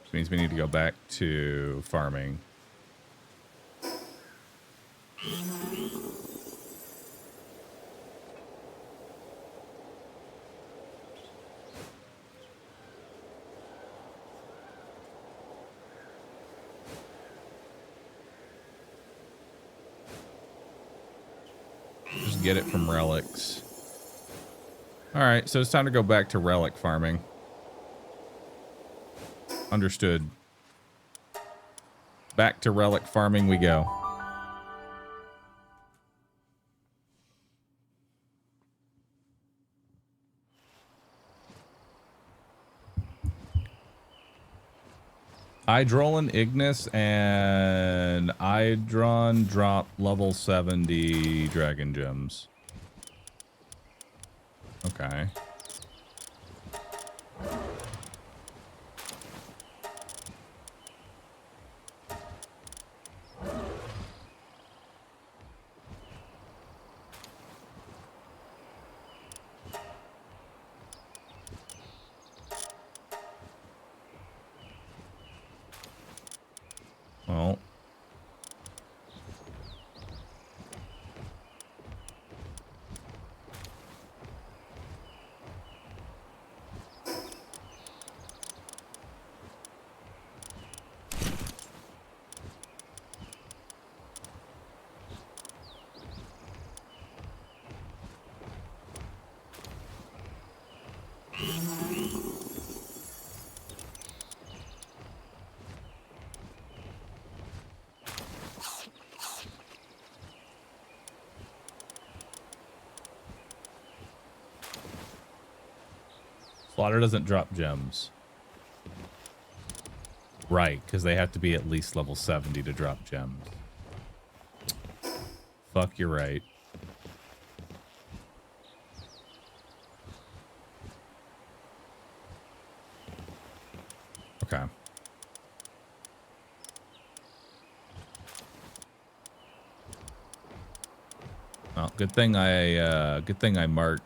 Which means we need to go back to farming. Just get it from relics. Alright, so it's time to go back to relic farming. Understood. Back to relic farming we go. Hydrolan Ignis and Hydron drop level 70 dragon gems. Okay. Well. Slaughter doesn't drop gems. Right, because they have to be at least level 70 to drop gems. Fuck, you're right. Okay. Well, good thing I marked.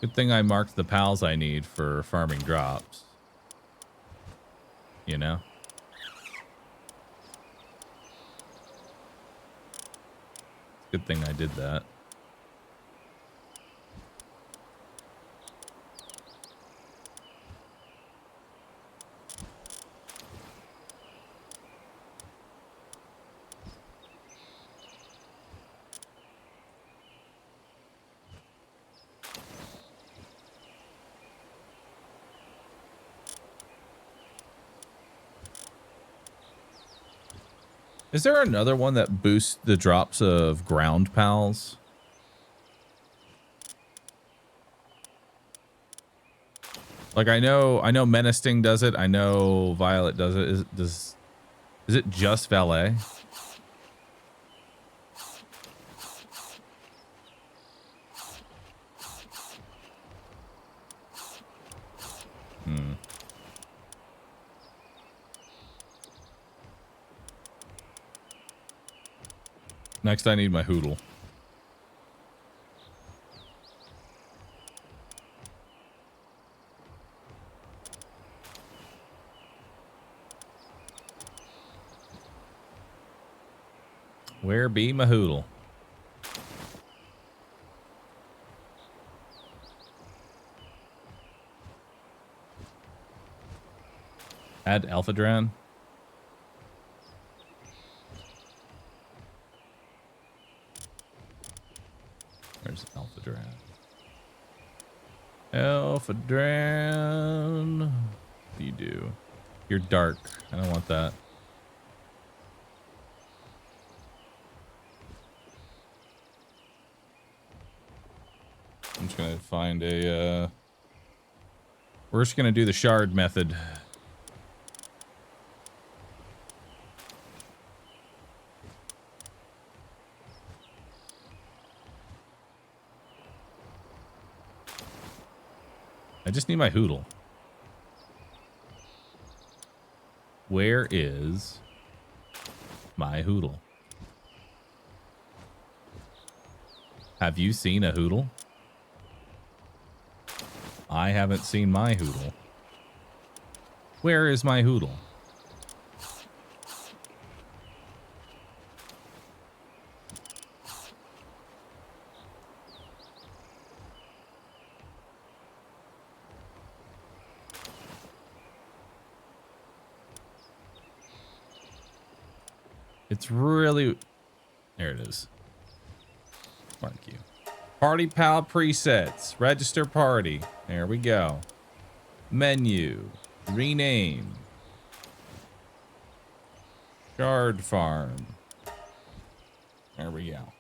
Good thing I marked the pals I need for farming drops. You know? Good thing I did that. Is there another one that boosts the drops of ground pals? Like I know Menacing does it. I know Violet does it. Is it just Valet? Next, I need my hoodle. Where be my hoodle? Add Alpha Dran. Where's Alpha Dran? Alpha Dran. What do you do? You're dark. I don't want that. I'm just gonna find a, we're just gonna do the shard method. I just need my hoodle. Where is my hoodle? Have you seen a hoodle? I haven't seen my hoodle. Where is my hoodle? It's really... There it is. Mark you. Party Pal presets. Register party. There we go. Menu. Rename. Shard farm. There we go.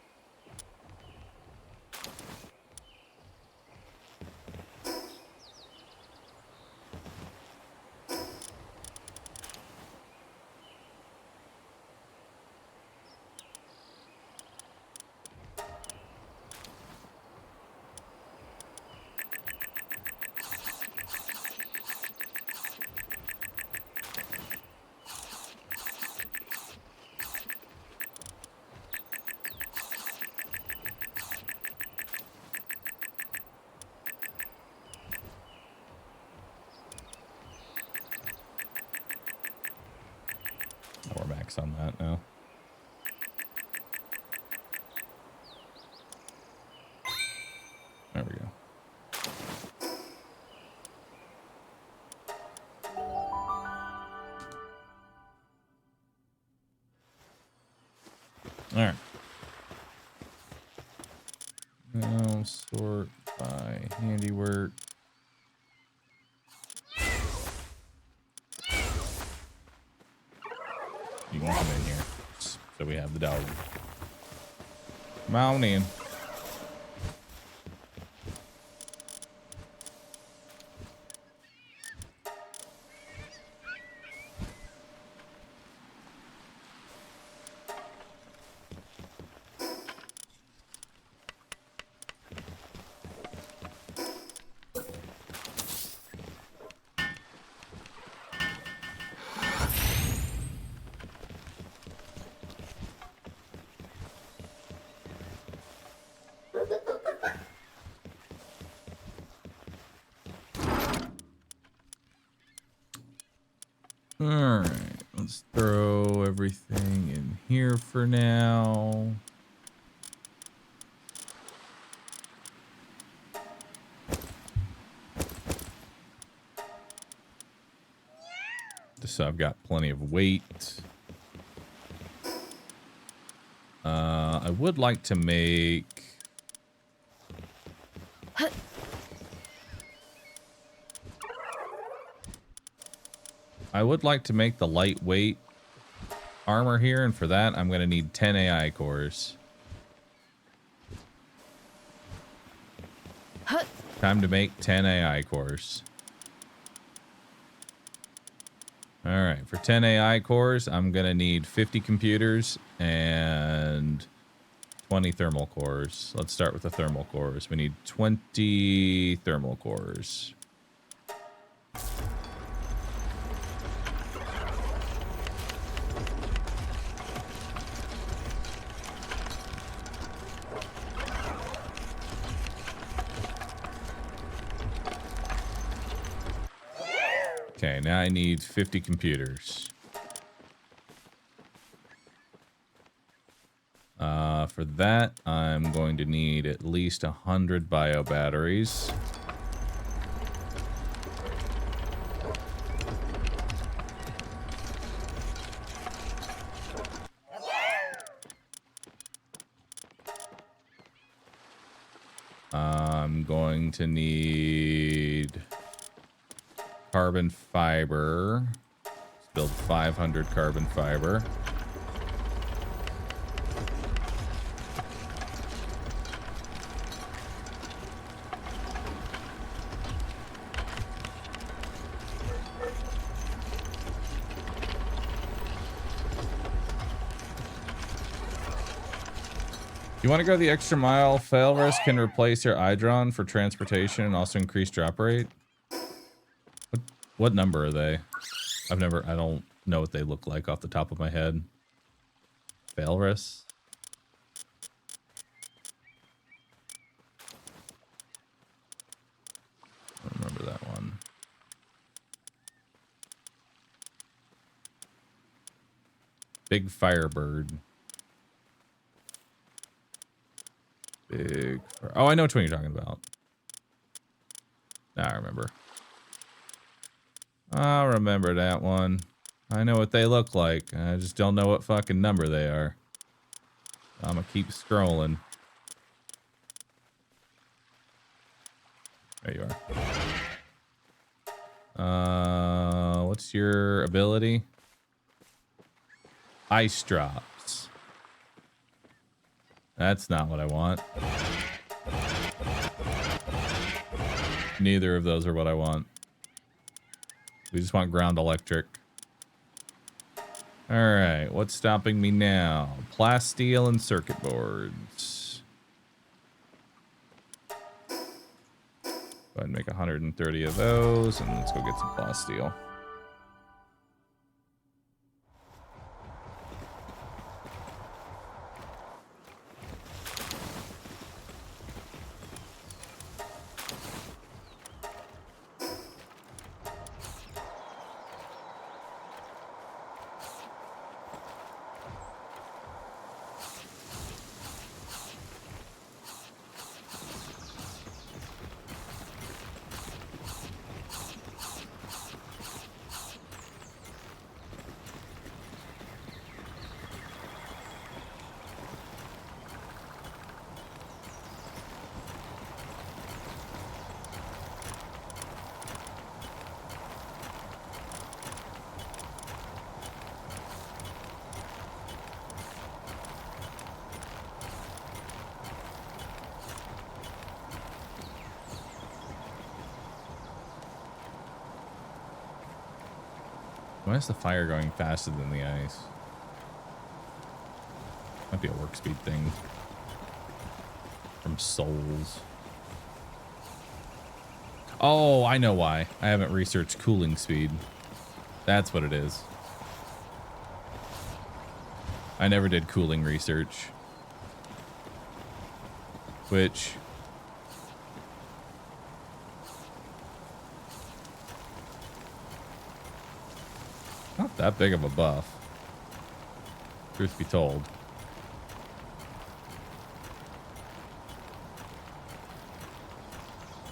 We're max on that now. There we go. All right. Now sort by handiwork. You want them in here, so we have the dog. Come on in. Alright, let's throw everything in here for now. Just so I've got plenty of weight. I would like to make... I would like to make the lightweight armor here, and for that, I'm going to need 10 AI cores. Time to make 10 AI cores. Alright, for 10 AI cores, I'm going to need 50 computers and 20 thermal cores. Let's start with the thermal cores. We need 20 thermal cores. Okay, now I need 50 computers. For that, I'm going to need at least 100 bio batteries. I'm going to need carbon fiber. Let's build 500 carbon fiber. You want to go the extra mile? Fail risk can replace your Hydron for transportation and also increase drop rate. What number are they? I don't know what they look like off the top of my head. Fail risk? I don't remember that one. Big Firebird. Oh, I know which one you're talking about. I remember. I remember that one. I know what they look like. I just don't know what fucking number they are. I'm gonna keep scrolling. There you are. What's your ability? Ice drops. That's not what I want. Neither of those are what I want. We just want ground electric. Alright, what's stopping me now? Plasteel and circuit boards. Go ahead and make 130 of those, and let's go get some plasteel. Why is the fire going faster than the ice? Might be a work speed thing. From Souls. Oh, I know why. I haven't researched cooling speed. That's what it is. I never did cooling research. Which... not that big of a buff. Truth be told.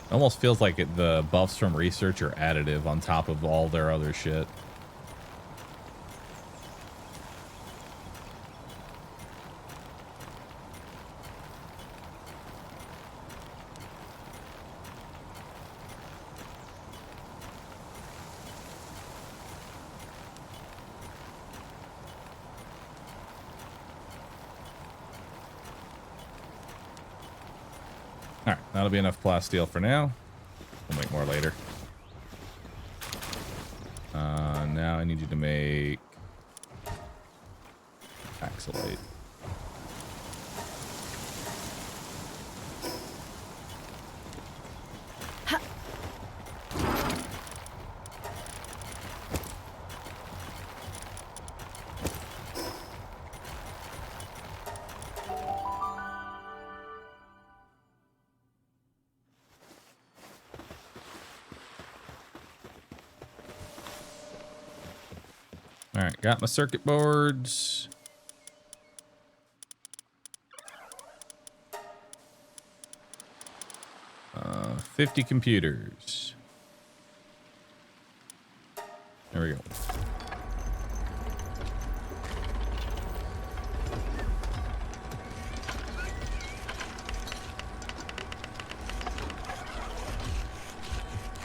Almost feels like the buffs from research are additive on top of all their other shit. Alright, that'll be enough plasteel for now. We'll make more later. Now I need you to make axolite. All right, got my circuit boards. Uh, 50 computers. There we go.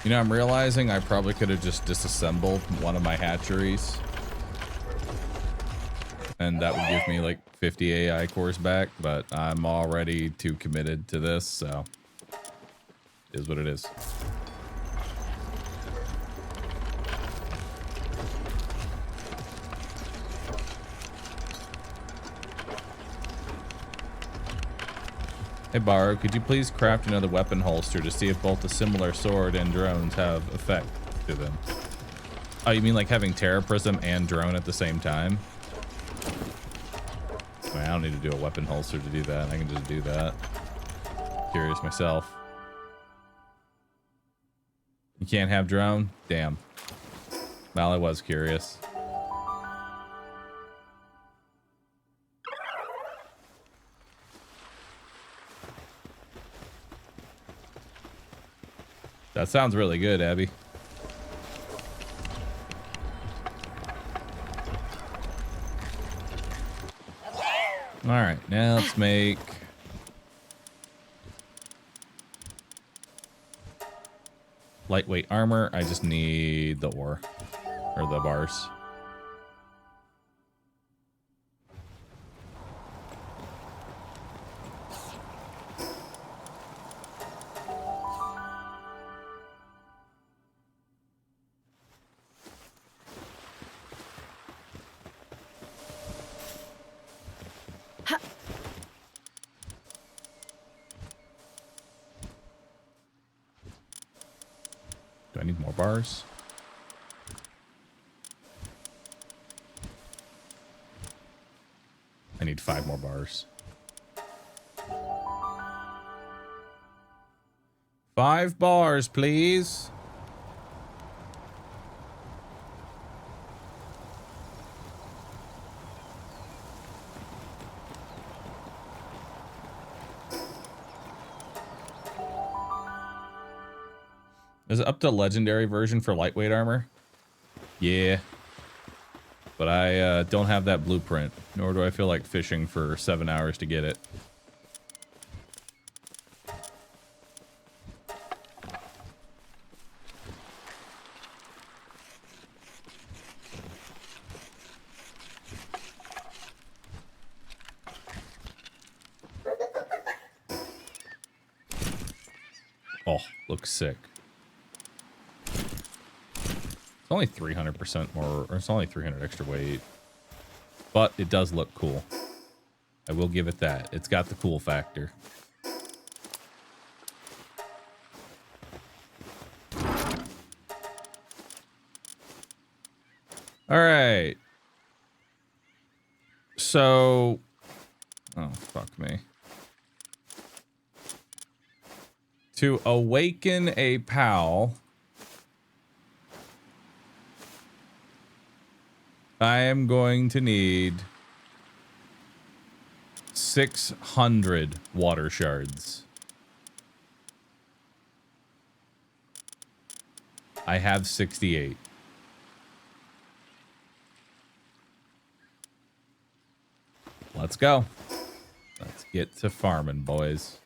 You know, I'm realizing I probably could have just disassembled one of my hatcheries. And that would give me like 50 AI cores back, but I'm already too committed to this, so it is what it is. Hey Bahroo, could you please craft another weapon holster to see if both the similar sword and drones have effect to them? Oh, you mean like having Terra Prism and drone at the same time? I mean, I don't need to do a weapon holster to do that. I can just do that. Curious myself. You can't have drone? Damn. Well, I was curious. That sounds really good, Abby. All right, now let's make lightweight armor. I just need the ore or the bars. Do I need more bars? I need 5 more bars. 5 bars, please. Is it up to legendary version for lightweight armor? Yeah. But I don't have that blueprint, nor do I feel like fishing for 7 hours to get it. Oh, looks sick. It's only 300% more, or it's only 300 extra weight. But it does look cool. I will give it that. It's got the cool factor. All right. So, oh, fuck me. To awaken a PAL, I am going to need 600 water shards. I have 68. Let's go. Let's get to farming, boys.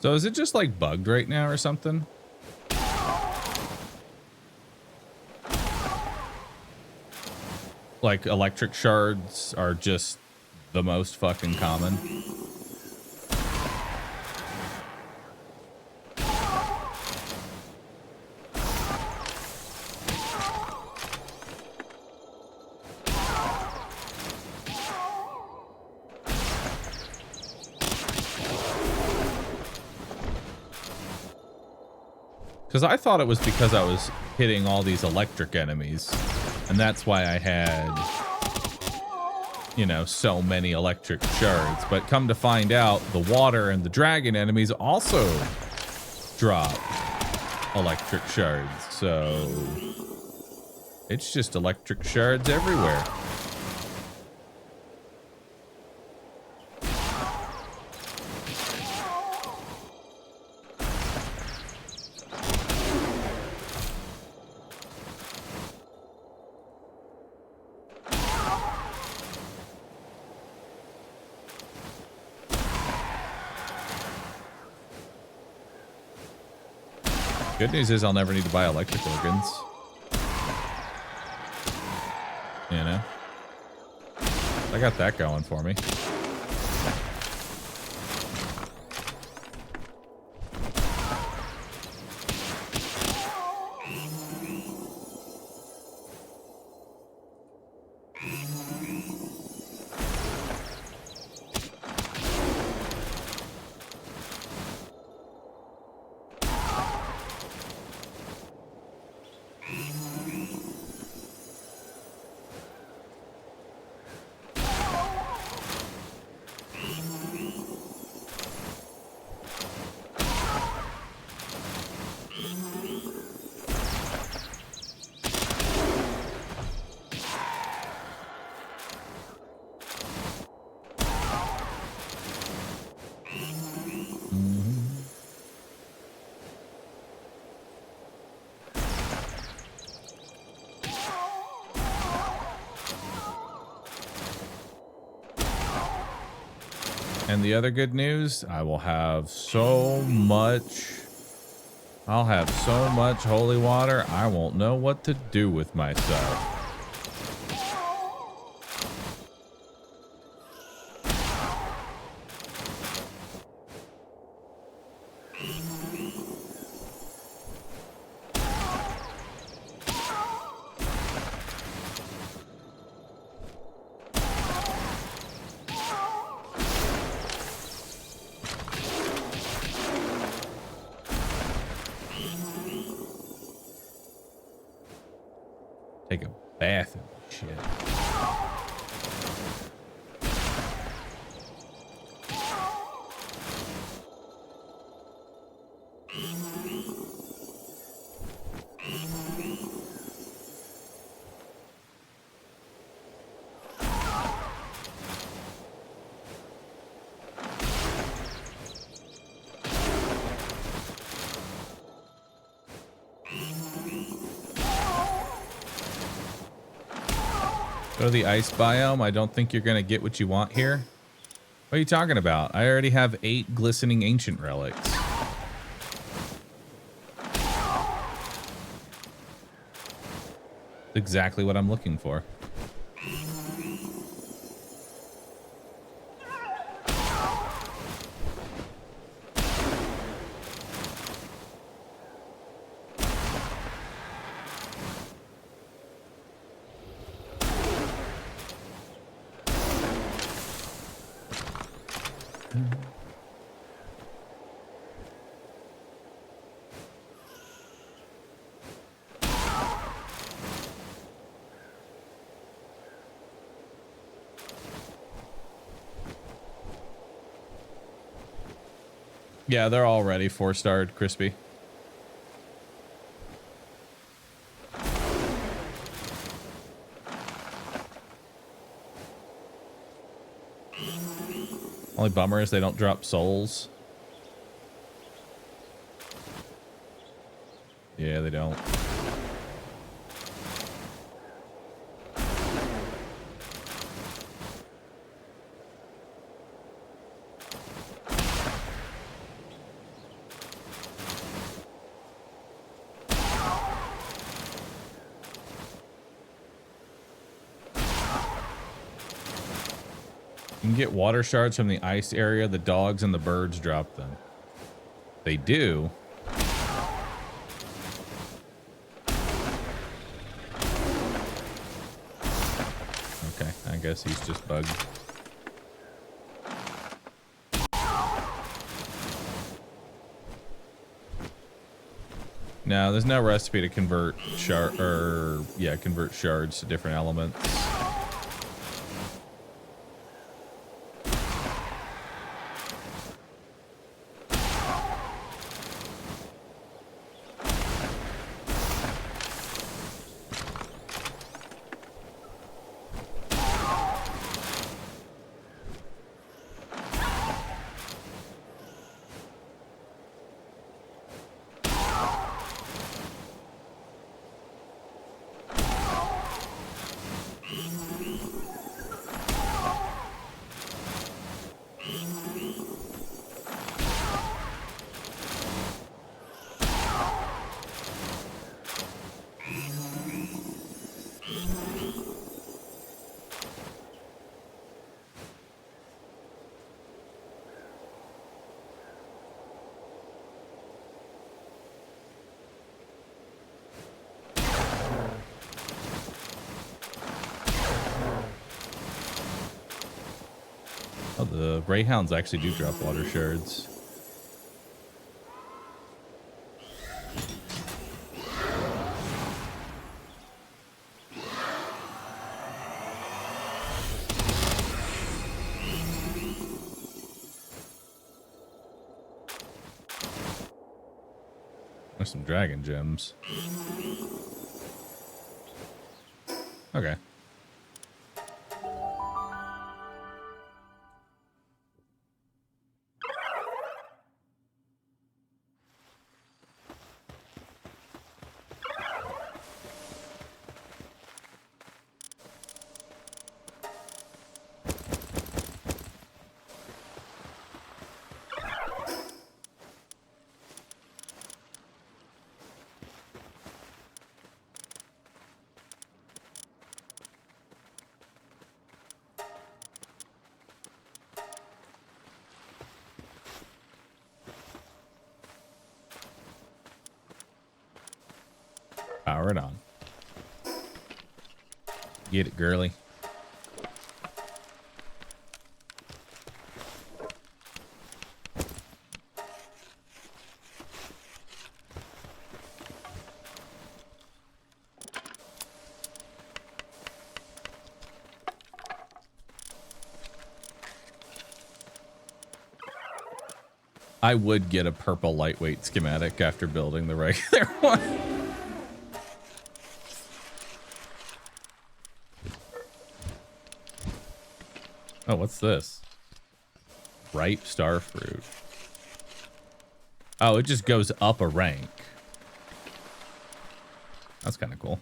So is it just like bugged right now or something? Like electric shards are just the most fucking common. Because I thought it was because I was hitting all these electric enemies. And that's why I had, you know, so many electric shards. But come to find out, the water and the dragon enemies also drop electric shards. So it's just electric shards everywhere. Good news is I'll never need to buy electric organs. You know? I got that going for me. And the other good news, I will have so much. I'll have so much holy water, I won't know what to do with myself. Take a bath and shit. Go to the ice biome. I don't think you're going to get what you want here. What are you talking about? I already have 8 glistening ancient relics. Exactly what I'm looking for. Yeah, they're already 4-starred, Crispy. Only bummer is they don't drop souls. Yeah, they don't. can get water shards from the ice area. The dogs and the birds drop them. They do. Okay, I guess he's just bugged. No, there's no recipe to convert convert shards to different elements. Oh, the Greyhounds actually do drop water shards. There's some dragon gems. Okay. Power it on. Get it, girly. I would get a purple lightweight schematic after building the regular one. Oh, what's this? Ripe star fruit. Oh, it just goes up a rank. That's kind of cool.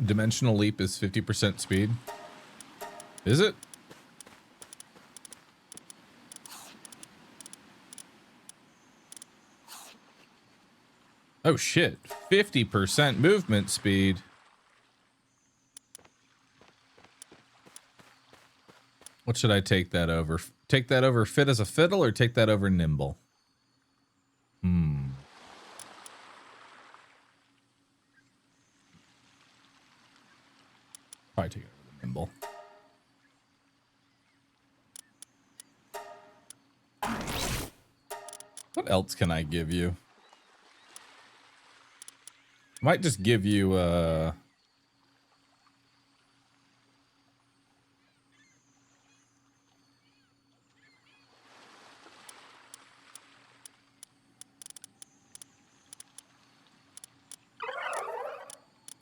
Dimensional leap is 50% speed. Is it? Oh shit, 50% movement speed. What should I take that over? Take that over fit as a fiddle or take that over nimble? Probably take it over nimble. What else can I give you? Might just give you I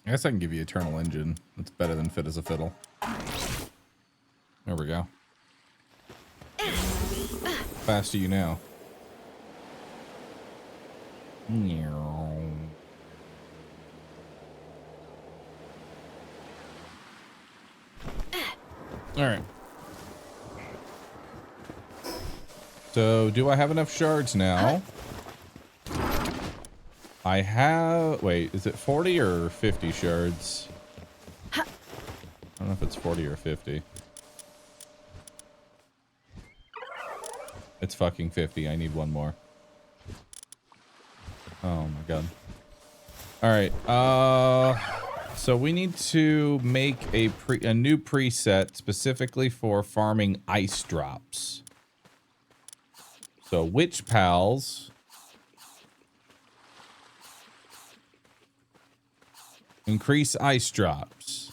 guess I can give you Eternal Engine. That's better than Fit as a Fiddle. There we go. Fast are you now? Alright. So, do I have enough shards now? I have... Wait, is it 40 or 50 shards? I don't know if it's 40 or 50. It's fucking 50. I need one more. Oh my god. Alright, so we need to make a new preset specifically for farming ice drops. So witch pals increase ice drops.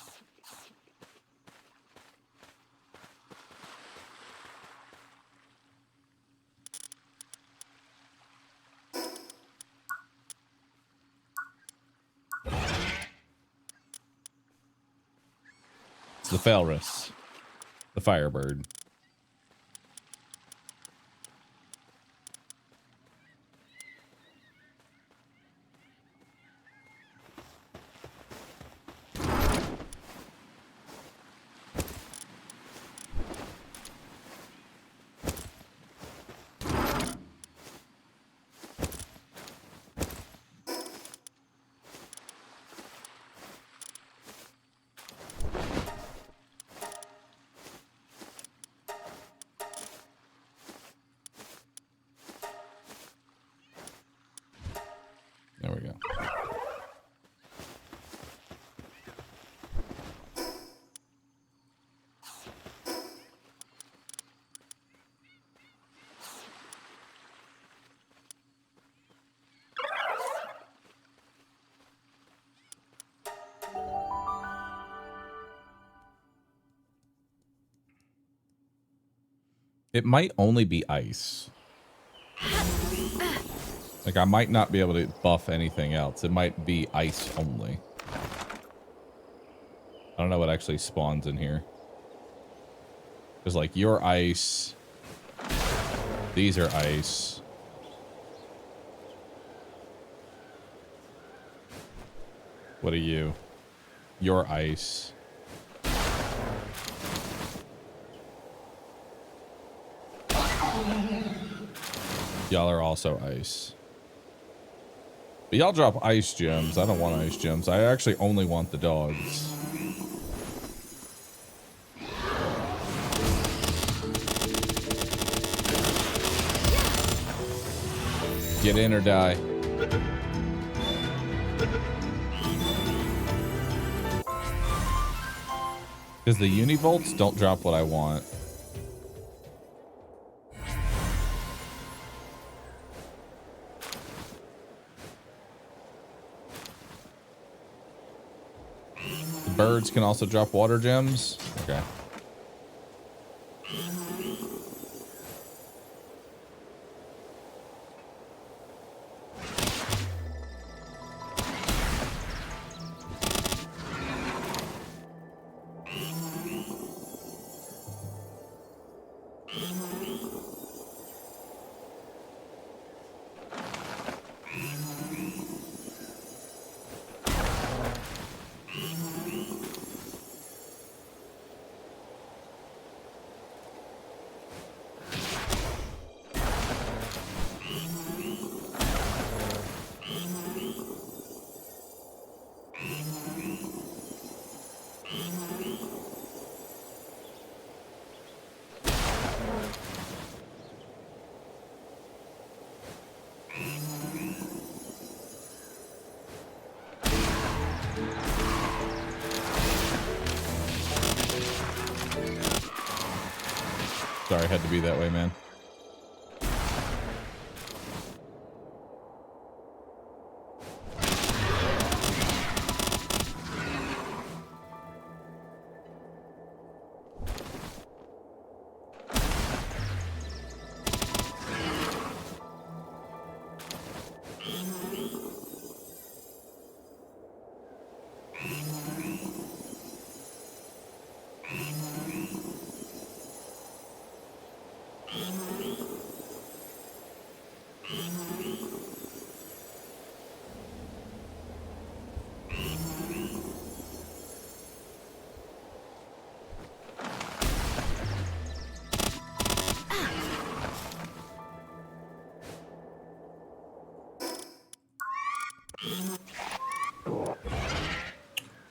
It's the Falrus, the Firebird. There we go. It might only be ice. Like, I might not be able to buff anything else. It might be ice only. I don't know what actually spawns in here. Because, like, you're ice. These are ice. What are you? You're ice. Y'all are also ice. But y'all drop ice gems. I don't want ice gems. I actually only want the dogs. Get in or die. Because the univolts don't drop what I want. Birds can also drop water gems. Okay. sorry, it had to be that way, man.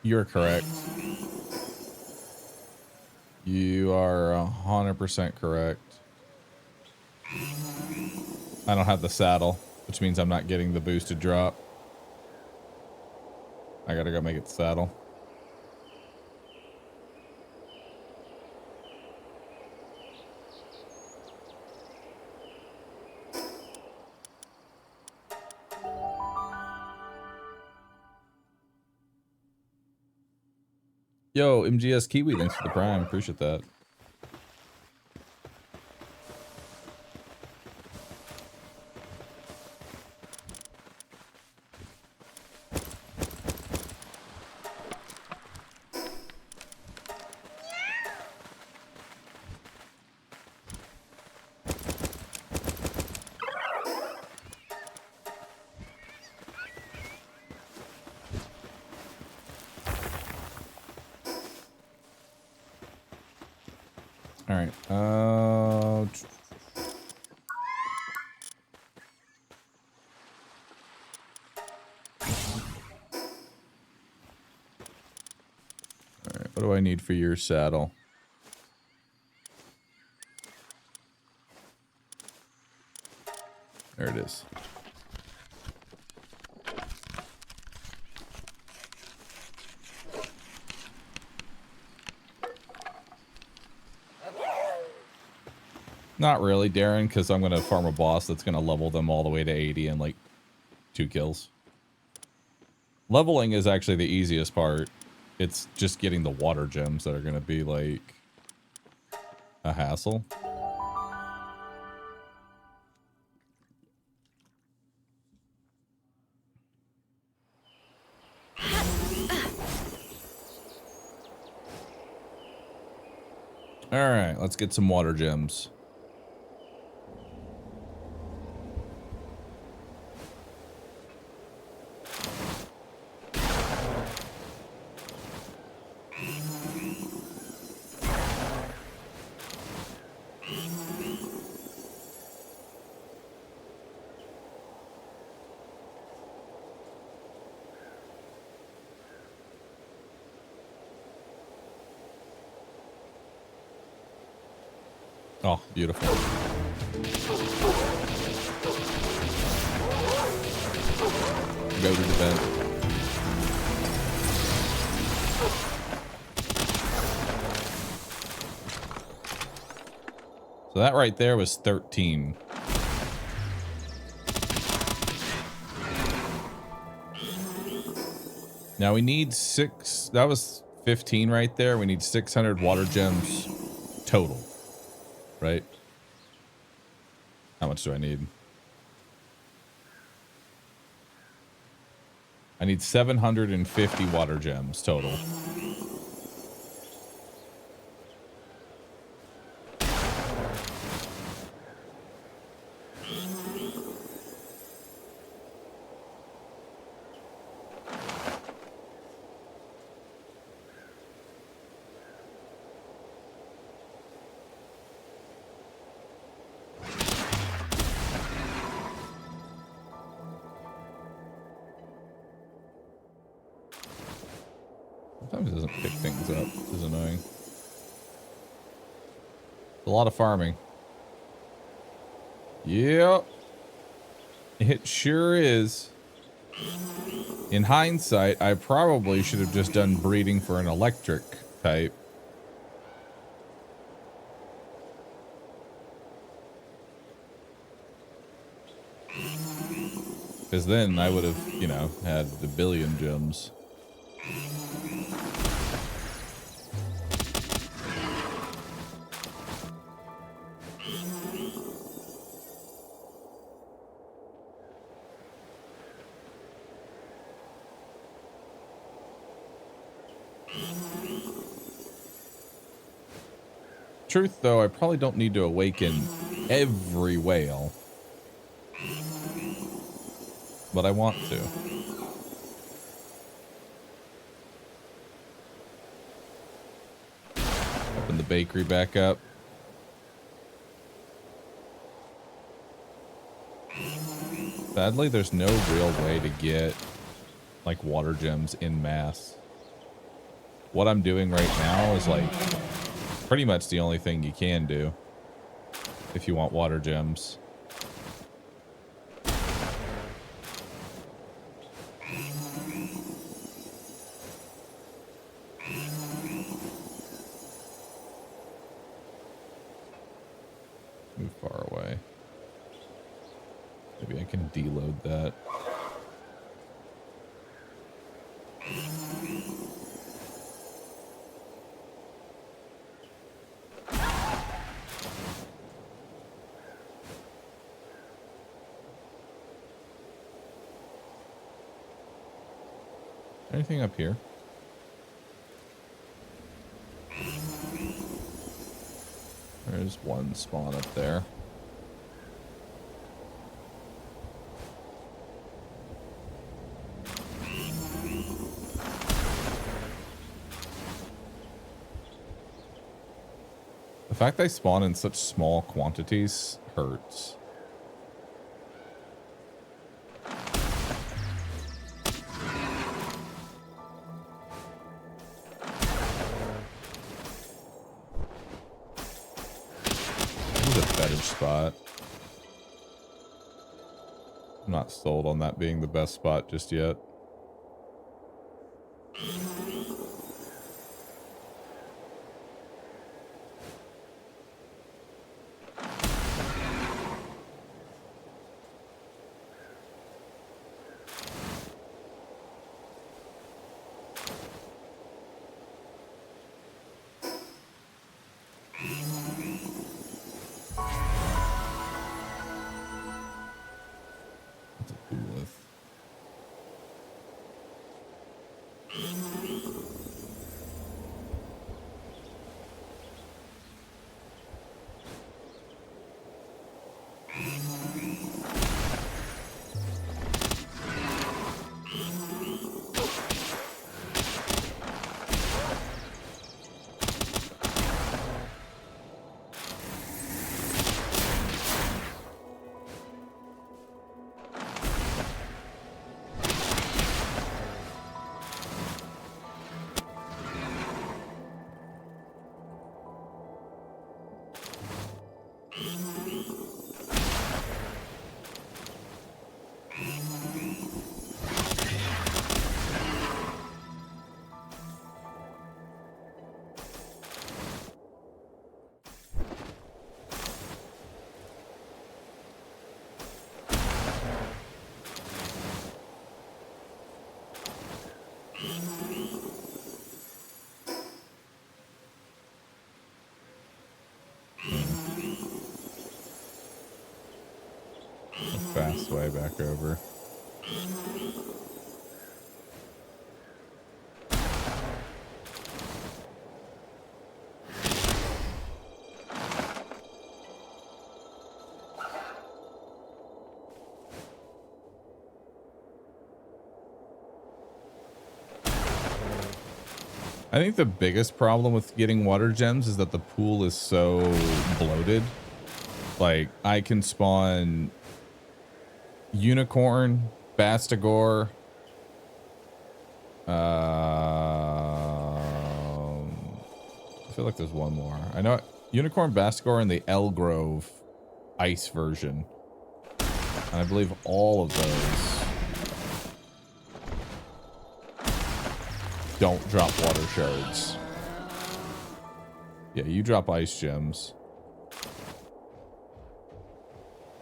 You're correct. You are 100% correct. I don't have the saddle, which means I'm not getting the boosted drop. I gotta go make it the saddle. Yo, MGS Kiwi, thanks for the prime. Appreciate that. All right. What do I need for your saddle? There it is. Not really, Darren, because I'm going to farm a boss that's going to level them all the way to 80 in like 2 kills. Leveling is actually the easiest part. It's just getting the water gems that are going to be like a hassle. All right, let's get some water gems. Oh, beautiful. Go to the vent. So that right there was 13. Now we need 6. That was 15 right there. We need 600 water gems total. Right? How much do I need? I need 750 water gems total. Sometimes it doesn't pick things up, which is annoying. A lot of farming. Yep. It sure is. In hindsight, I probably should have just done breeding for an electric type. Because then I would have, you know, had a billion gems. Truth, though, I probably don't need to awaken every whale. But I want to. Open the bakery back up. Sadly, there's no real way to get, like, water gems in mass. What I'm doing right now is, like, pretty much the only thing you can do if you want water gems. Move far away. Maybe I can deload that. Anything up here? There's one spawn up there. The fact they spawn in such small quantities hurts. Spot. I'm not sold on that being the best spot just yet. Fast way back over. I think the biggest problem with getting water gems is that the pool is so bloated. Like, I can spawn unicorn, bastigore, I feel like there's one more. I know unicorn, bastigore, and the Elgrove ice version. And I believe all of those don't drop water shards. Yeah, you drop ice gems.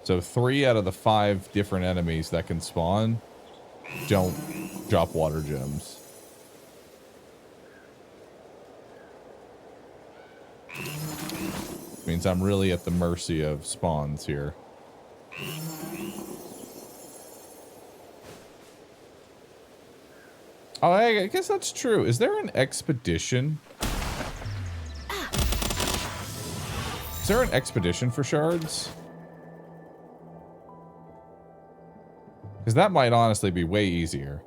So 3 out of the 5 different enemies that can spawn don't drop water gems. Means I'm really at the mercy of spawns here. Oh, I guess that's true. Is there an expedition? Is there an expedition for shards? Because that might honestly be way easier.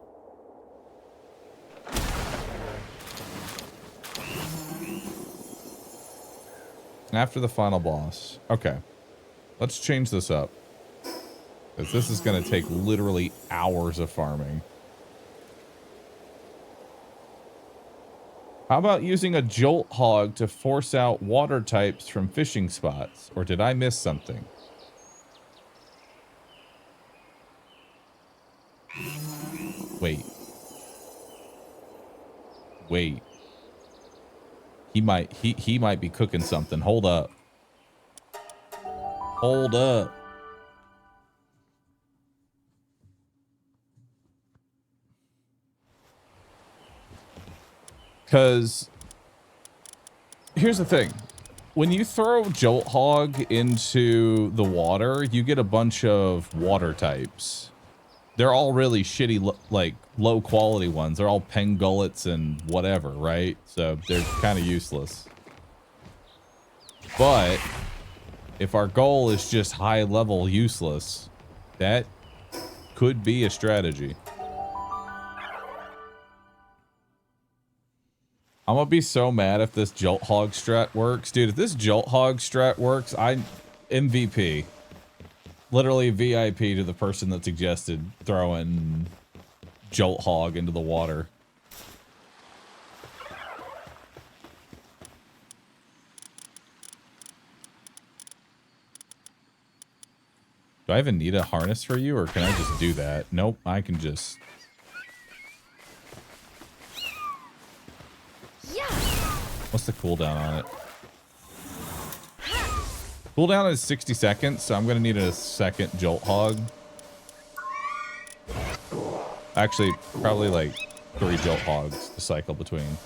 After the final boss. Okay. Let's change this up. Because this is going to take literally hours of farming. How about using a jolt hog to force out water types from fishing spots? Or did I miss something? Wait. Wait. He might be cooking something. Hold up. Hold up. Because here's the thing. When you throw Jolt Hog into the water, you get a bunch of water types. They're all really shitty, like, low quality ones. They're all pengullets and whatever, right? So they're kind of useless. But if our goal is just high level useless, that could be a strategy. I'm gonna be so mad if this Jolt Hog strat works. Dude, if this Jolt Hog strat works, I'm MVP. Literally VIP to the person that suggested throwing Jolt Hog into the water. Do I even need a harness for you, or can I just do that? Nope, I can just... What's the cooldown on it? Cooldown is 60 seconds, so I'm going to need a second Jolt Hog. Actually, probably like 3 Jolt Hogs to cycle between.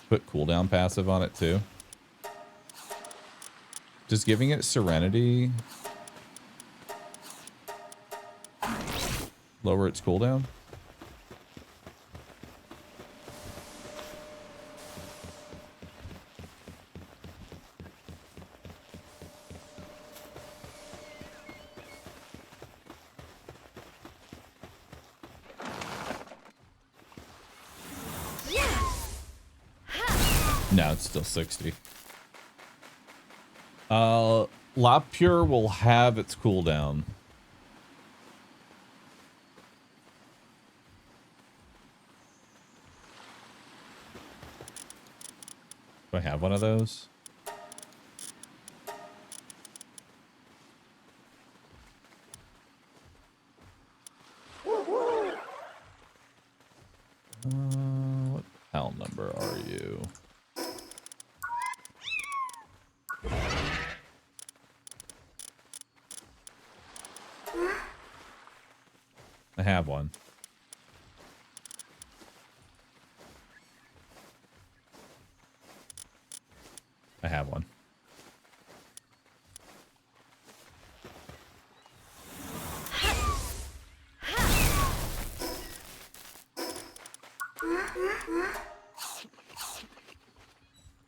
Put cooldown passive on it too. Just giving it Serenity lower its cooldown? No, it's still 60. La Pure will have its cooldown. Do I have one of those? What hell number are you? I have one. I have one.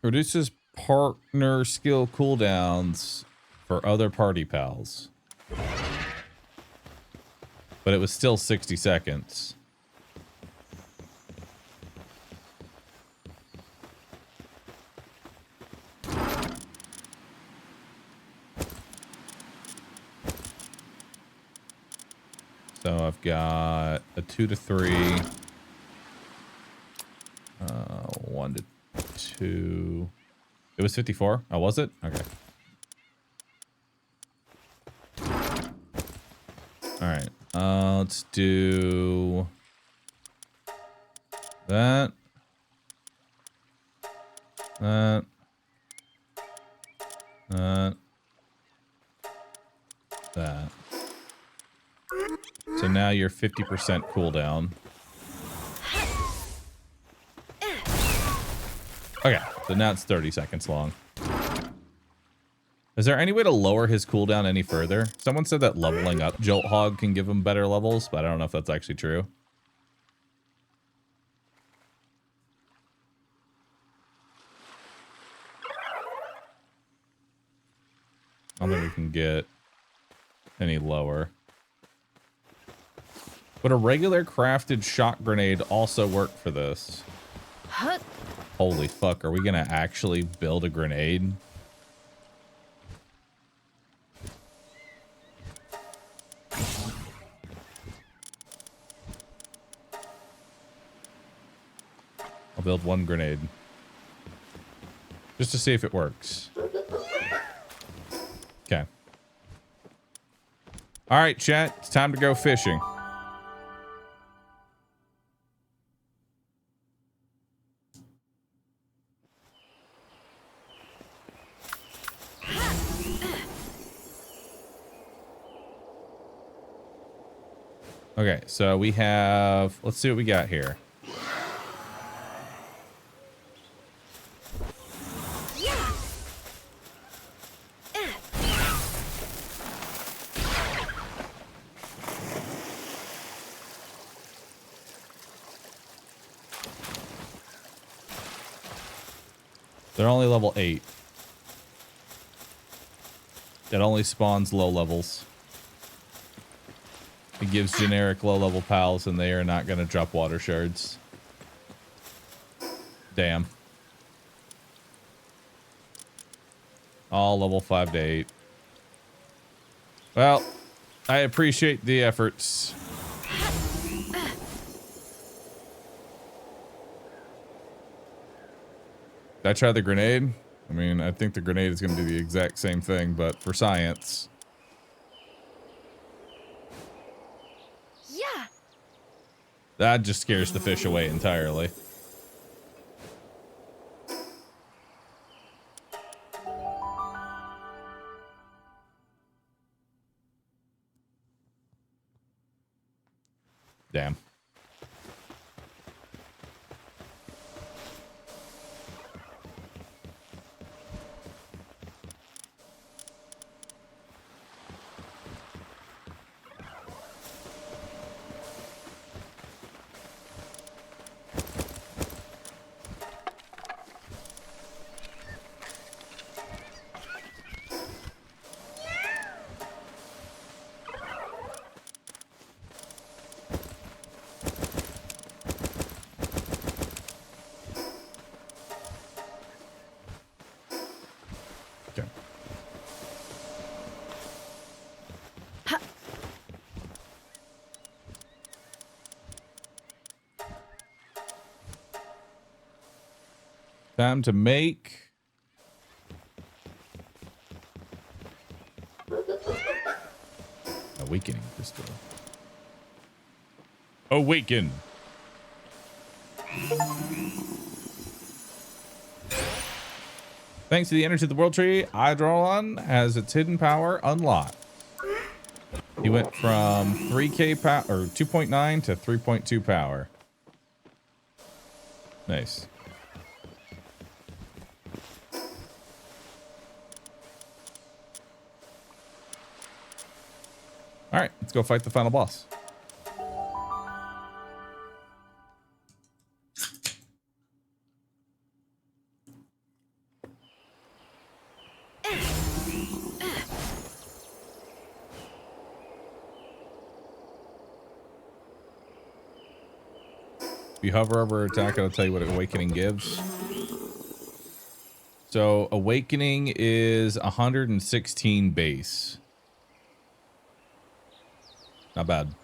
Reduces partner skill cooldowns for other party pals. But it was still 60 seconds. So I've got a 2 to 3, 1 to 2. It was 54. Oh, was it? Okay. right. Let's do that. That. That. So now you're 50% cooldown. Okay, so now it's 30 seconds long. Is there any way to lower his cooldown any further? Someone said that leveling up Jolt Hog can give him better levels, but I don't know if that's actually true. I don't think we can get any lower. Would a regular crafted shock grenade also work for this? Holy fuck, are we gonna actually build a grenade? I'll build one grenade. Just to see if it works. Okay. Alright, chat. It's time to go fishing. Okay, so we have... Let's see what we got here. They're only level 8. It only spawns low levels. It gives generic low-level pals, and they are not going to drop water shards. Damn. All level 5 to 8. Well, I appreciate the efforts. Did I try the grenade? I mean, I think the grenade is going to do the exact same thing, but for science. Yeah. That just scares the fish away entirely. Damn. Time to make awakening crystal. Awaken. Thanks to the energy of the world tree, Admiral has its hidden power unlocked. He went from 3k power or 2.9 to 3.2 power. Nice. All right, let's go fight the final boss. If you hover over attack, it'll tell you what awakening gives. So awakening is 116 base. Not bad.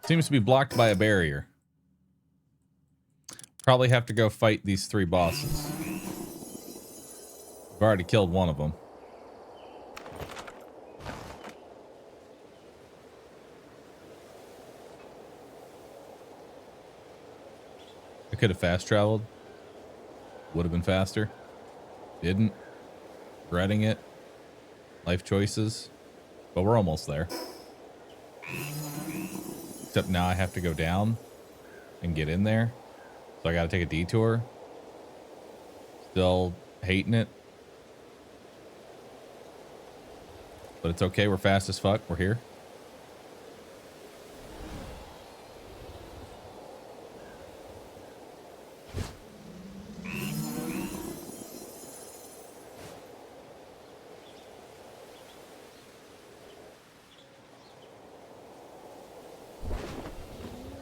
Seems to be blocked by a barrier. Probably have to go fight these 3 bosses. I've already killed one of them. I could have fast traveled. Would have been faster. Didn't. Regretting it. Life choices. But we're almost there. Except now I have to go down and get in there. So I gotta take a detour. Still hating it. But it's okay, we're fast as fuck. We're here.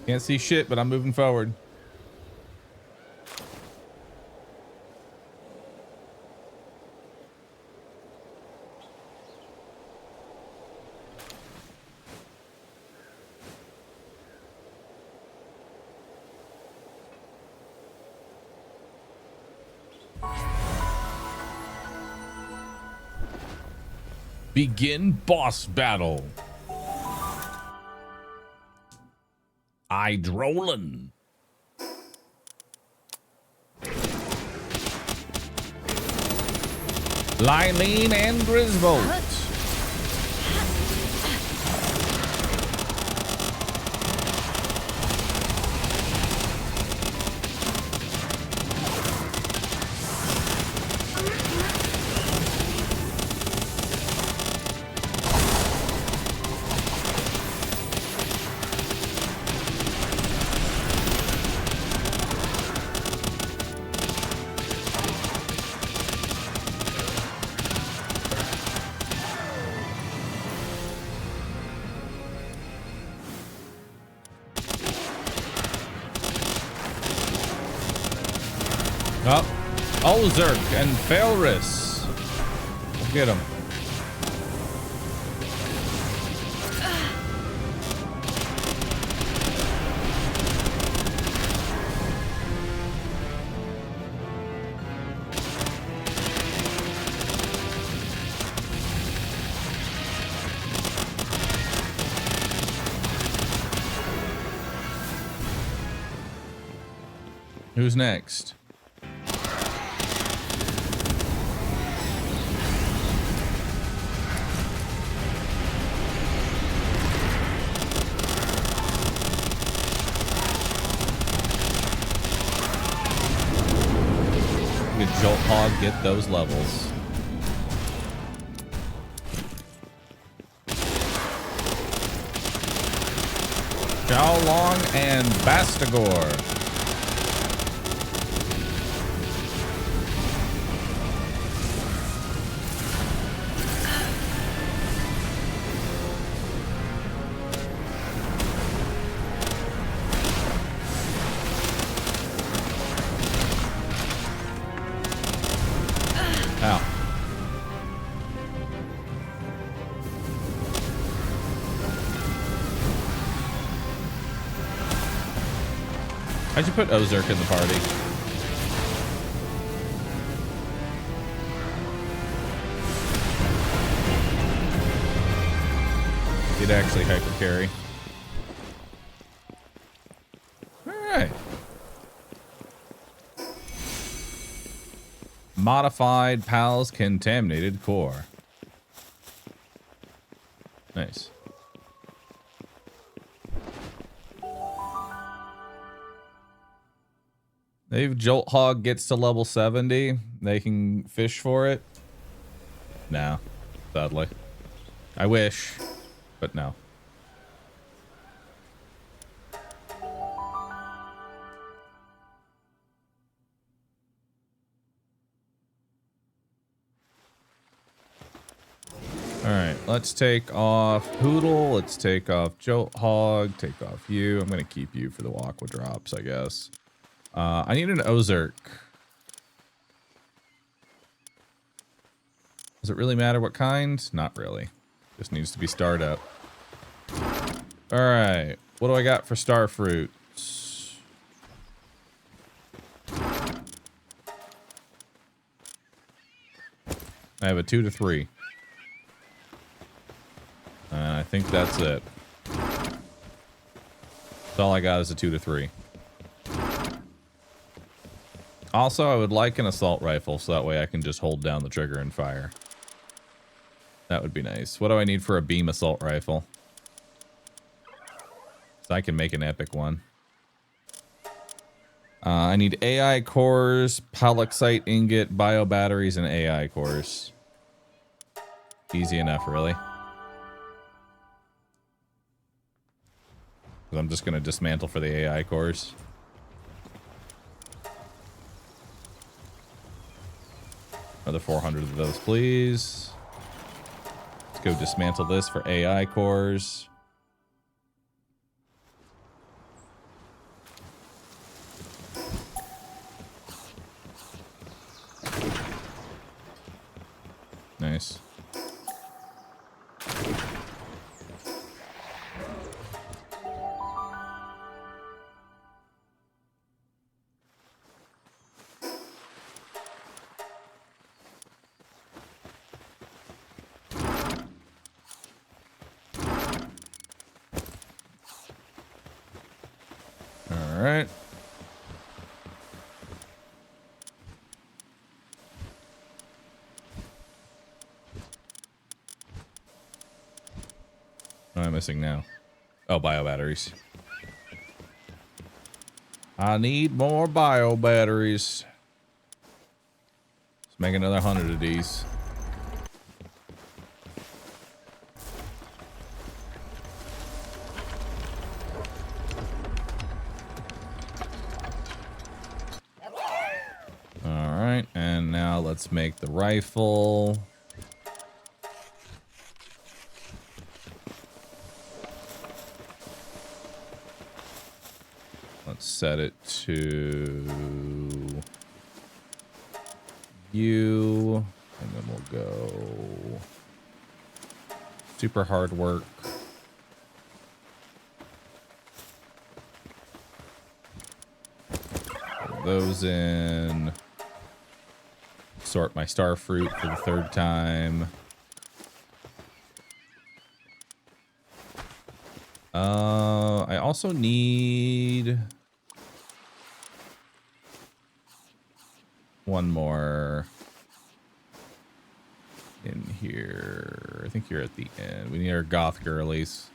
Can't see shit, but I'm moving forward. Begin boss battle. Admiral. Lylene and Griswold. Ozark and Felris. We'll get him. Who's next? Jolt Hog get those levels. Xiaolong and Bastagor. How'd you put Ozark in the party? He'd actually hyper carry. Alright. Modified PAL's contaminated core. Nice. If Jolt Hog gets to level 70, they can fish for it. No, sadly. I wish, but no. Alright, let's take off Poodle, let's take off Jolt Hog, take off you. I'm gonna keep you for the Aqua drops, I guess. I need an Ozark. Does it really matter what kind? Not really. Just needs to be starred up. Alright, what do I got for star fruits? I have a 2 to 3. And I think that's it. That's all I got is a 2 to 3. Also, I would like an assault rifle, so that way I can just hold down the trigger and fire. That would be nice. What do I need for a beam assault rifle? So I can make an epic one. I need AI cores, paloxite ingot, bio batteries, and AI cores. Easy enough, really. I'm just going to dismantle for the AI cores. Another 400 of those, please. Let's go dismantle this for AI cores. Nice. All right. What am I missing now? Oh, bio batteries. I need more bio batteries. Let's make another 100 of these. All right, and now let's make the rifle. Let's set it to you, and then we'll go super hard work. Put those in. Sort my star fruit for the 3rd time. I also need one more in here. I think you're at the end. We need our goth girlies.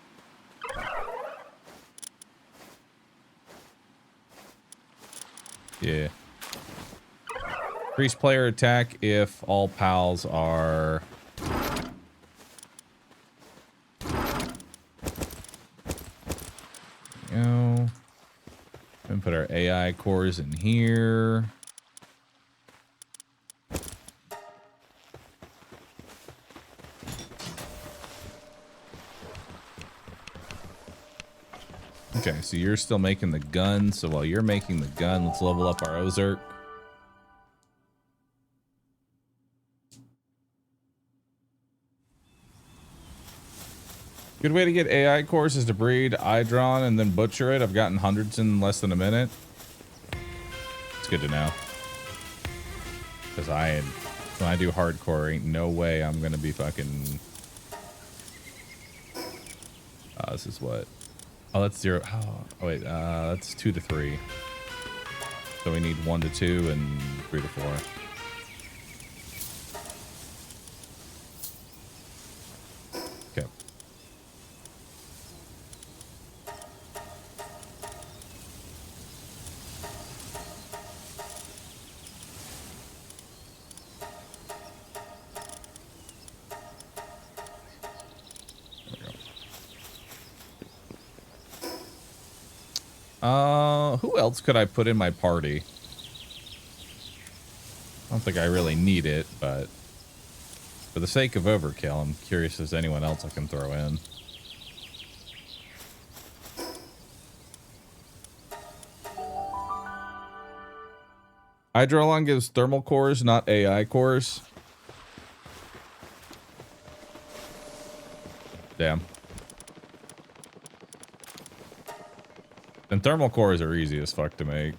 Yeah. Increase player attack if all pals are... Go. And put our AI cores in here. Okay, so you're still making the gun. So while you're making the gun, let's level up our Ozark. Good way to get AI cores is to breed Idron and then butcher it. I've gotten hundreds in less than a minute. It's good to know. Because when I do hardcore, ain't no way I'm going to be fucking... this is what? Oh, that's 0. Oh, wait, that's 2 to 3. So we need 1 to 2 and 3 to 4. Okay. Who else could I put in my party? I don't think I really need it, but for the sake of overkill, I'm curious if there's anyone else I can throw in. Hydrolon gives thermal cores, not AI cores. Damn. And thermal cores are easy as fuck to make.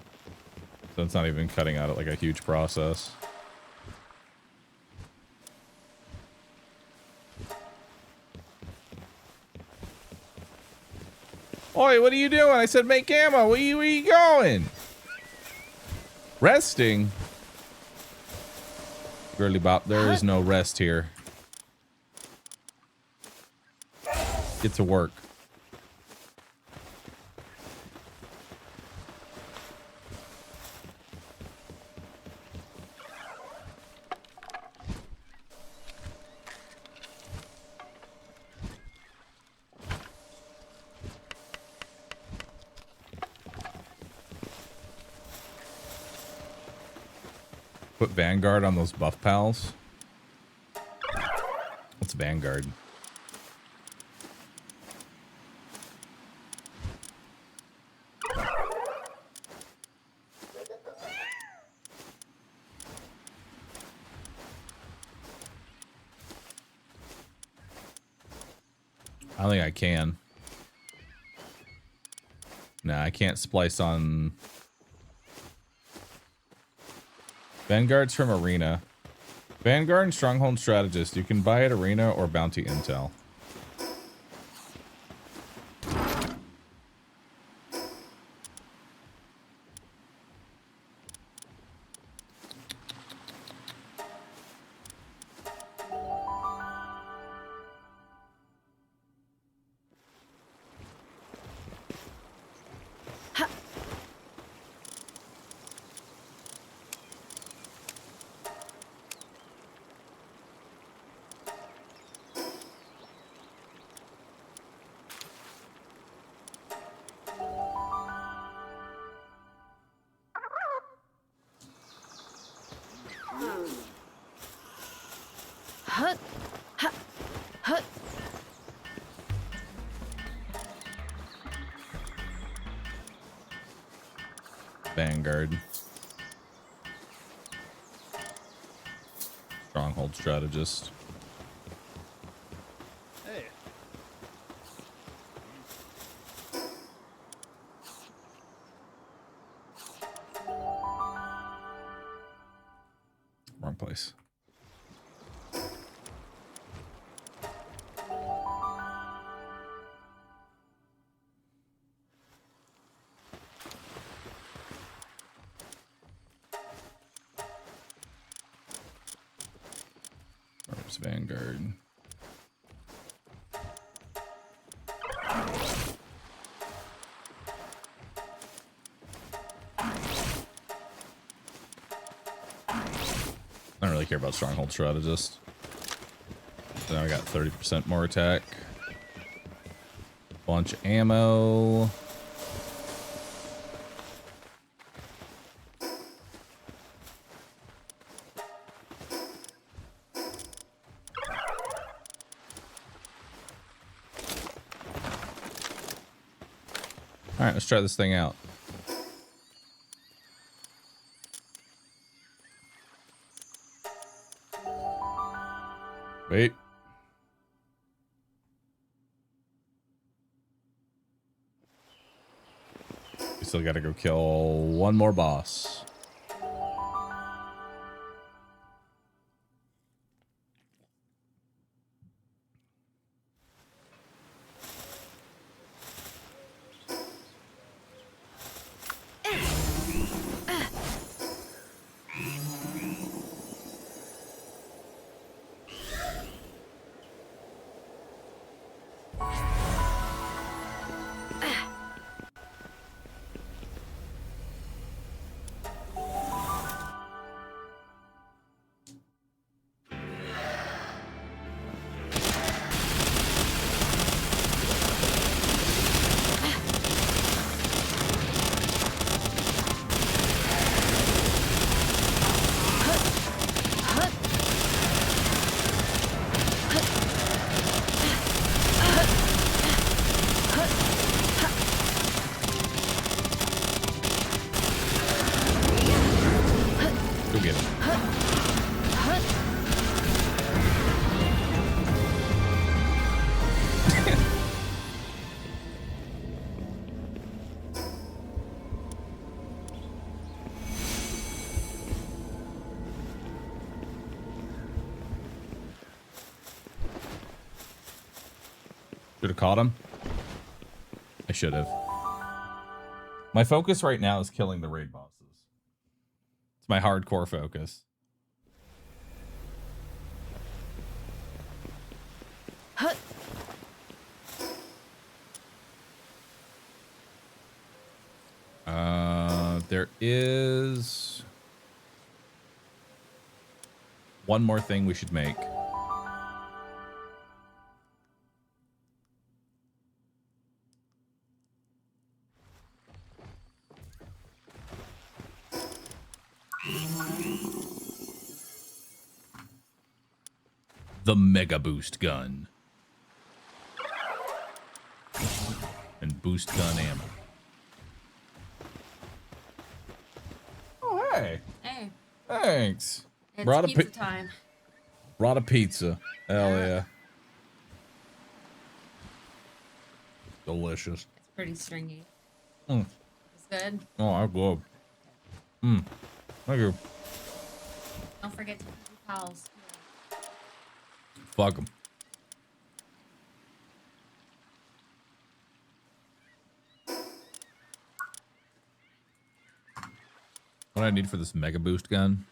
So it's not even cutting out like a huge process. Oi, what are you doing? I said make ammo. Where you going? Resting? Girly bop, there is no rest here. Get to work. Put Vanguard on those buff pals. What's Vanguard? I don't think I can. Nah, I can't splice on... Vanguard's from Arena. Vanguard and Stronghold Strategist. You can buy at Arena or Bounty Intel. Vanguard. Stronghold Strategist. Hey. Wrong place. Where's Vanguard? I don't really care about Stronghold Strategist. So now I got 30% more attack. Bunch of ammo. Alright, let's try this thing out. Wait. We still gotta go kill one more boss. Go get him. Should have caught him. I should have. My focus right now is killing the raid bosses. It's my hardcore focus. There is one more thing we should make. The Mega Boost Gun. And Boost Gun ammo. Oh, hey. Hey. Thanks. It's Brought pizza time. Brought a pizza. Hell yeah. Delicious. It's pretty stringy. Mm. It's good. Oh, I love. Mm. Thank you. Don't forget to feed your pals. Fuck them. What do I need for this Mega Boost Gun?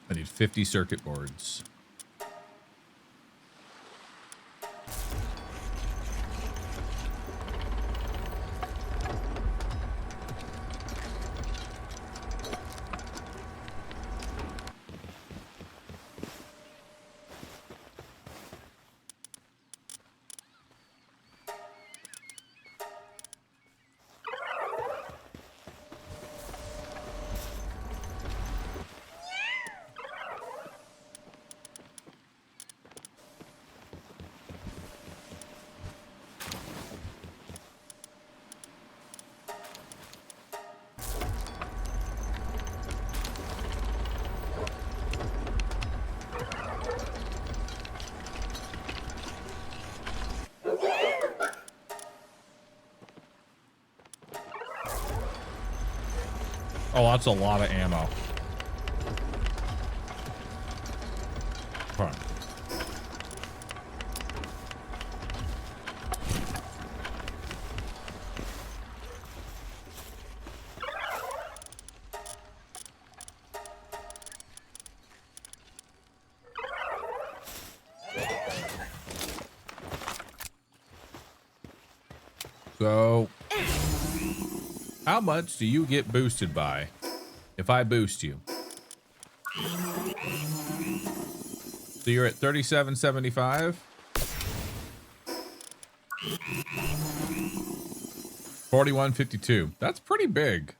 I need 50 circuit boards. Oh, that's a lot of ammo. Fine. So, how much do you get boosted by if I boost you? So you're at 37.75? 41.52. That's pretty big.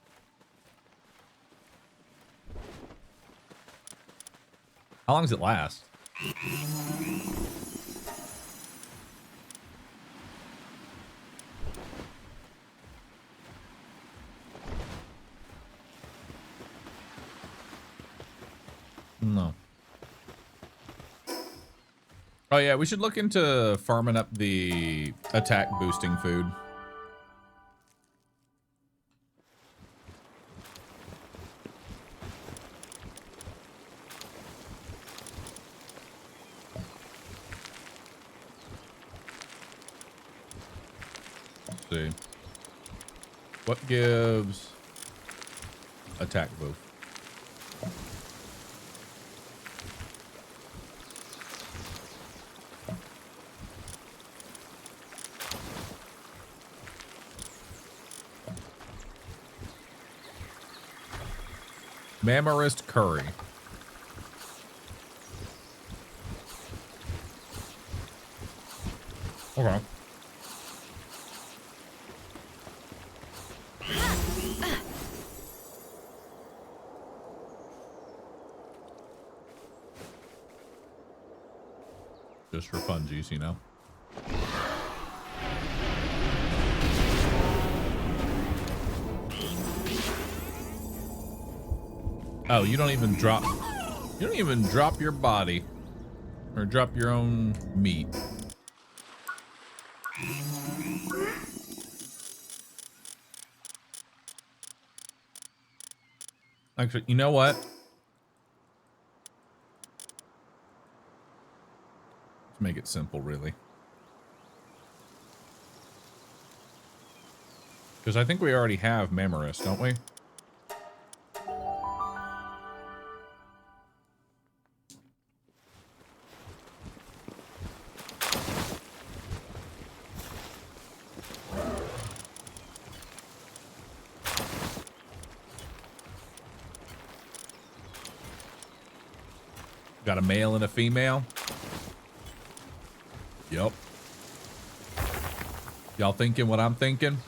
How long does it last? No. Oh yeah, we should look into farming up the attack boosting food. Let's see. What gives attack boost? Mammarist curry. Okay. Just for funsies, you know. Oh, you don't even drop your body or drop your own meat. Actually, you know what? Make it simple, really. Because I think we already have Mammorus, don't we? Got a male and a female. Yup. Y'all thinking what I'm thinking?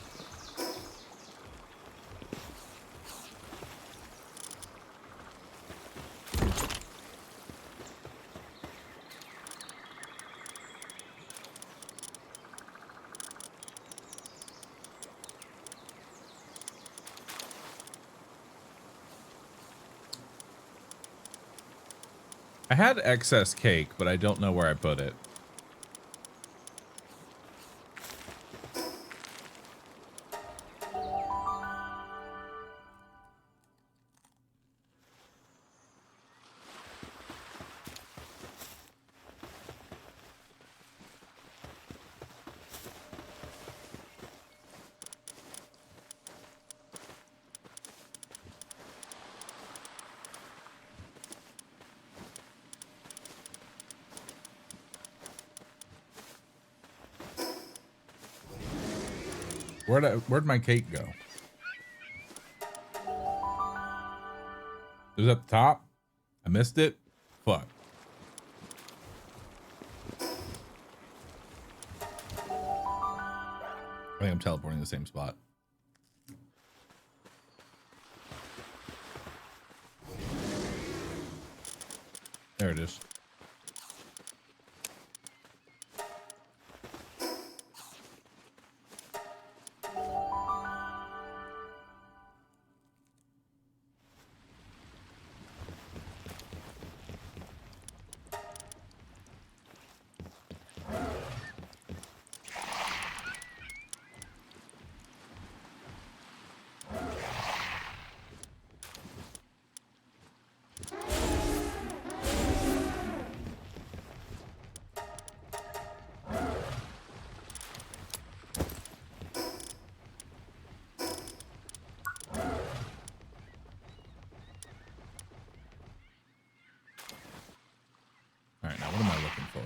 I had excess cake, but I don't know where I put it. Where'd my cake go? It was at the top? I missed it? Fuck. I think I'm teleporting to the same spot. There it is.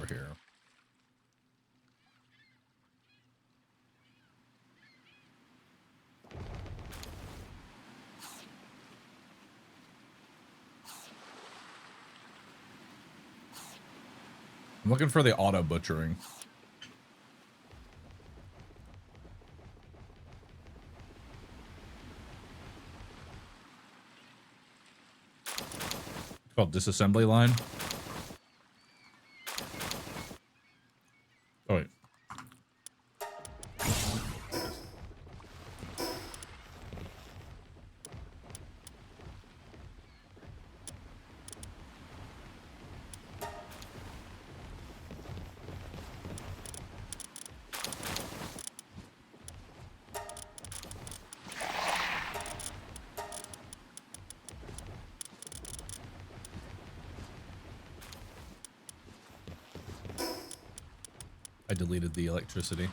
Here. I'm looking for the auto butchering. It's called disassembly line. Oh, wait. I deleted the electricity.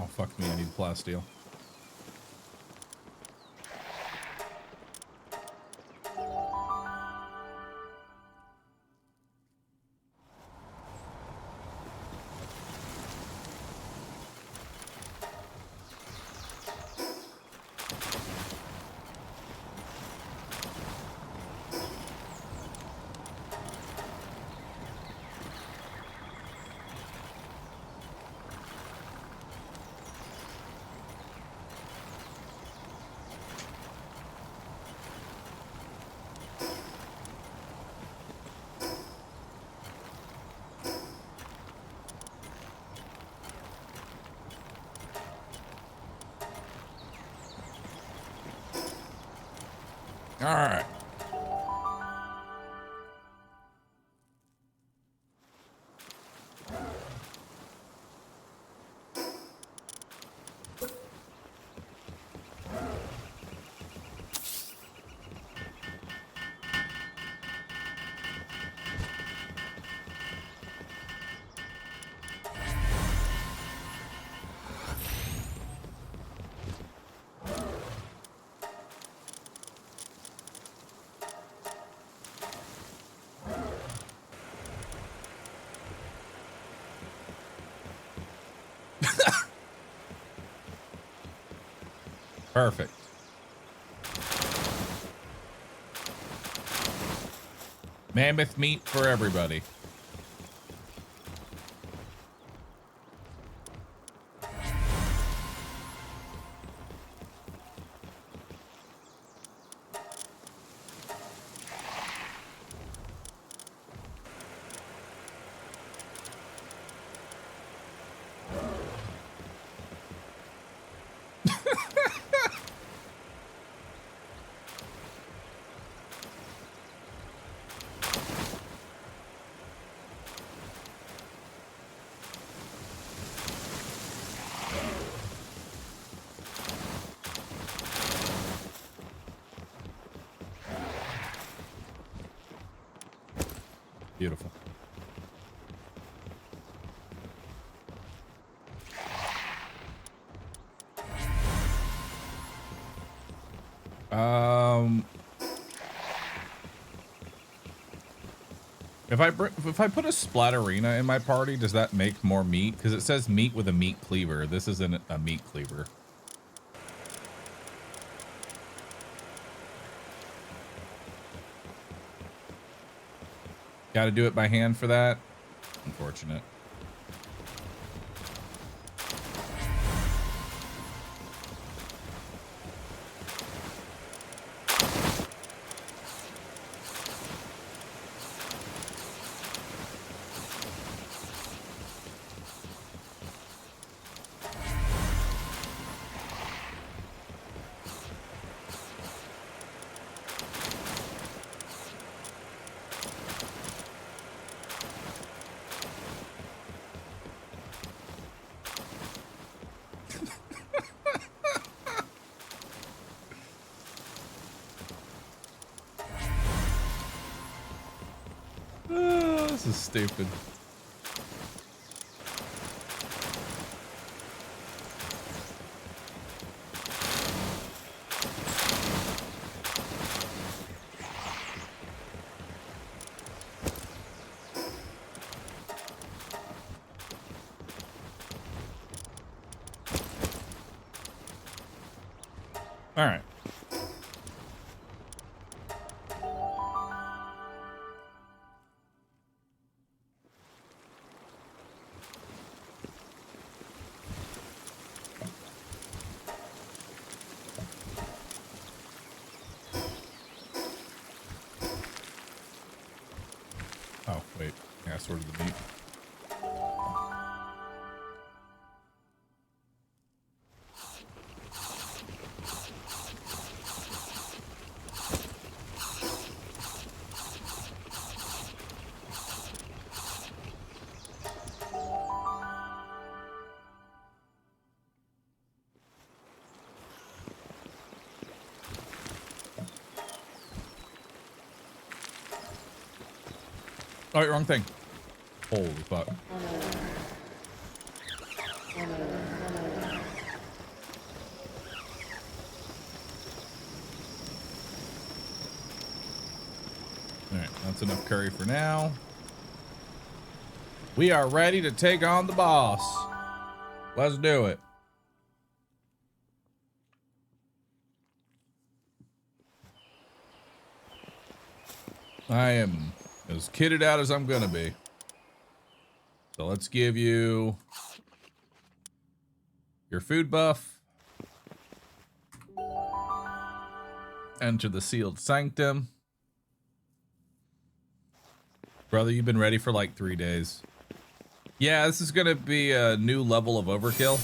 Oh, fuck me. I need plasteel. All right. Perfect. Mammoth meat for everybody. Beautiful. If I put a splatterina in my party, does that make more meat? Because it says meat with a meat cleaver. This isn't a meat cleaver. Got to do it by hand for that. Unfortunate. This is stupid. All right. Oh, wait. Yeah, sort of the meat. Oh, wait, wrong thing. Holy fuck. That's enough curry for now. We are ready to take on the boss. Let's do it. I am as kitted out as I'm gonna be. So let's give you your food buff. Enter the sealed sanctum. Brother, you've been ready for like 3 days. Yeah, this is gonna be a new level of overkill.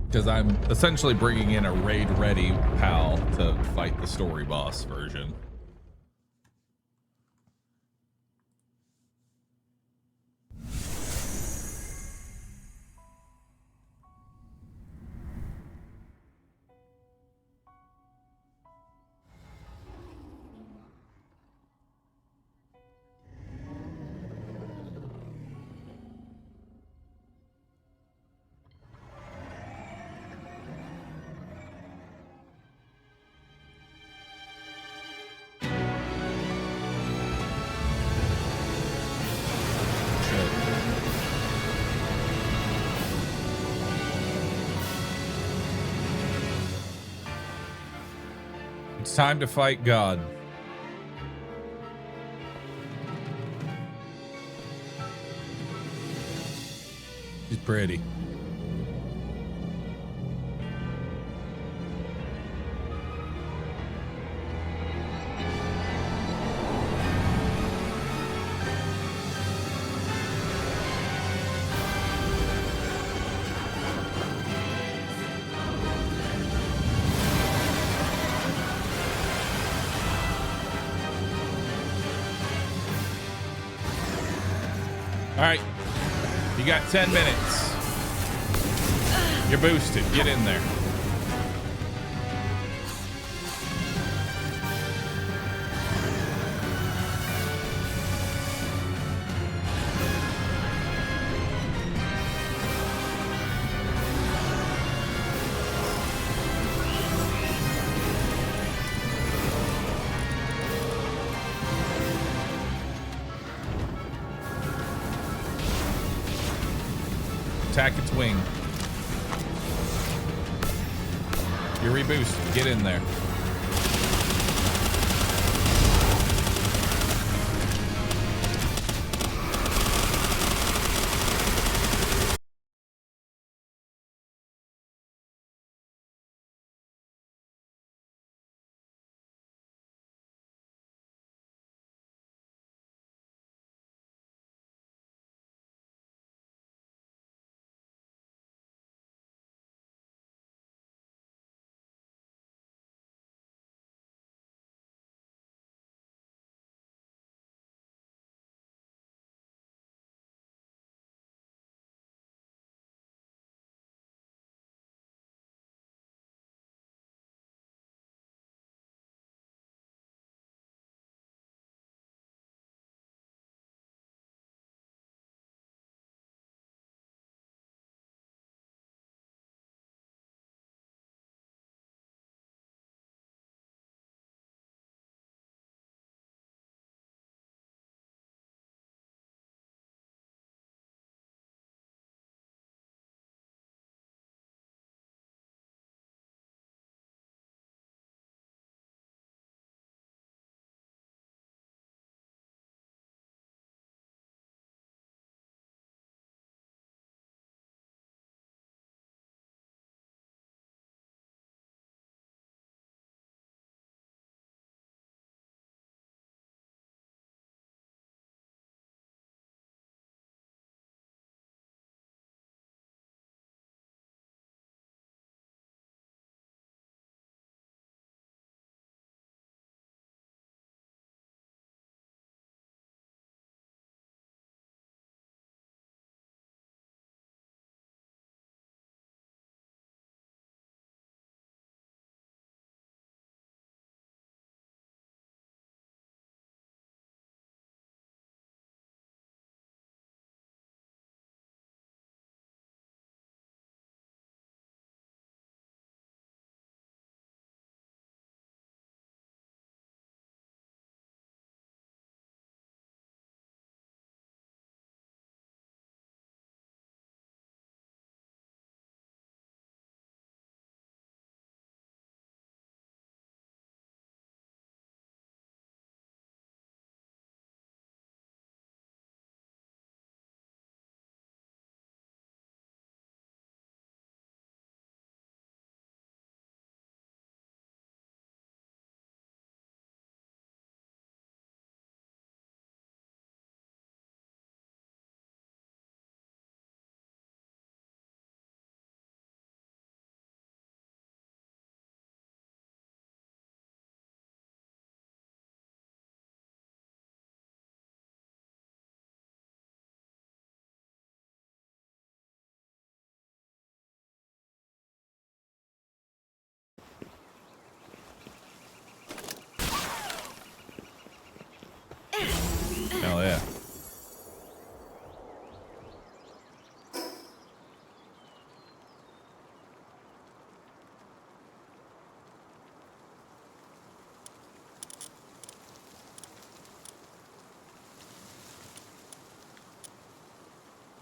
Because I'm essentially bringing in a raid-ready pal to fight the story boss version. It's time to fight God. She's pretty. All right, you got 10 minutes. You're boosted. Get in there. Attack its wing. You're reboosted. Get in there.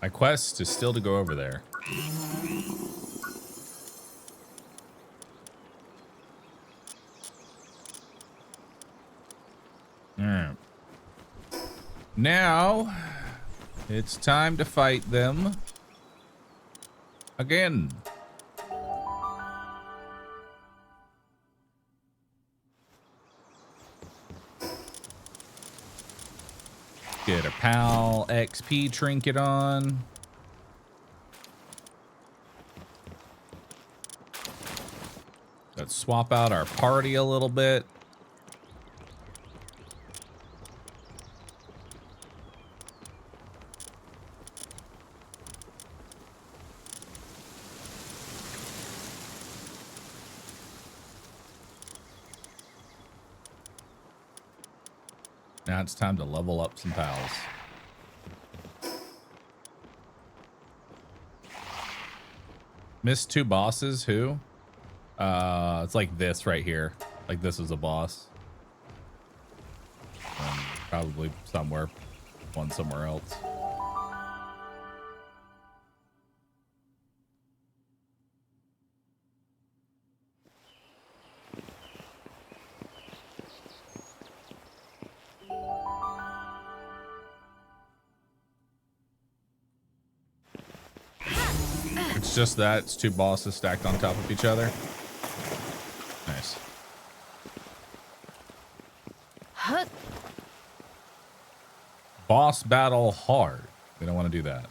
My quest is still to go over there. Alright. Now, it's time to fight them again. Get a PAL XP trinket on. Let's swap out our party a little bit. Now it's time to level up some pals. Missed 2 bosses, who? It's like this right here. Like this is a boss. Probably somewhere. One somewhere else. It's just that. It's 2 bosses stacked on top of each other. Nice. Boss battle hard. We don't want to do that.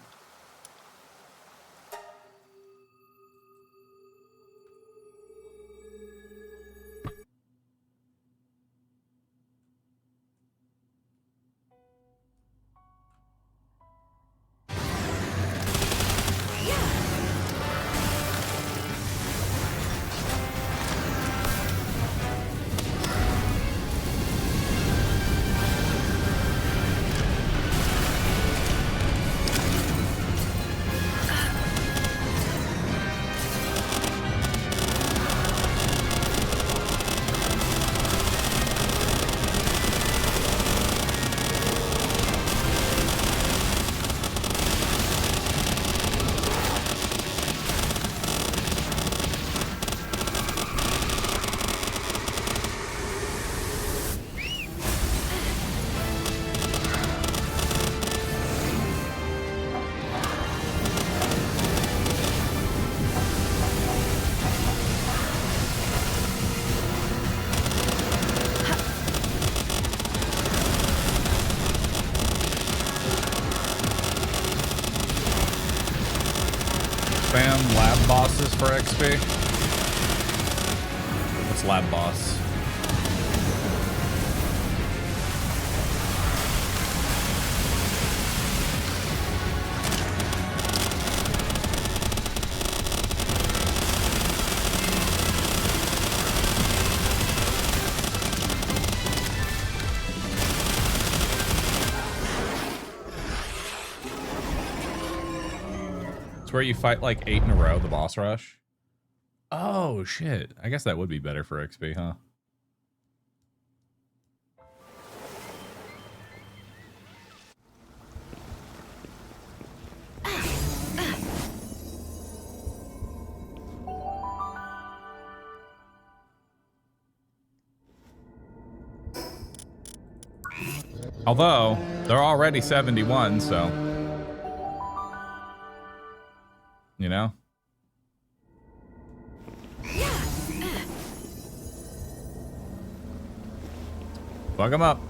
Spam lab bosses for XP. What's lab boss? Where you fight like 8 in a row, the boss rush. Oh shit, I guess that would be better for XP, huh? Although they're already 71, so you know? Fuck them up.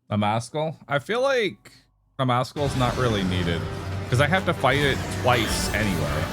A Maskell? I feel like a Maskell's not really needed because I have to fight it twice anyway.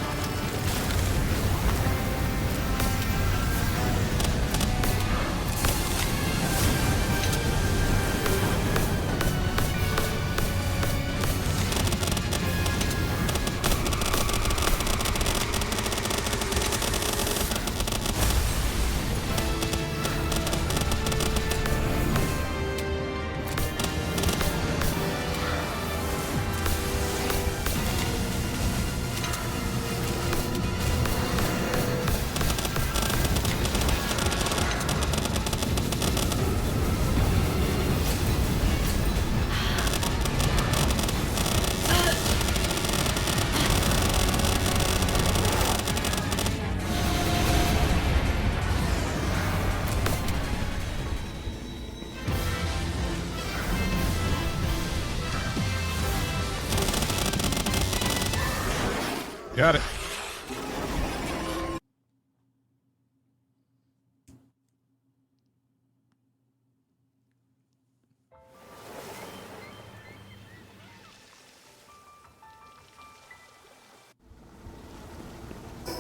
Got it.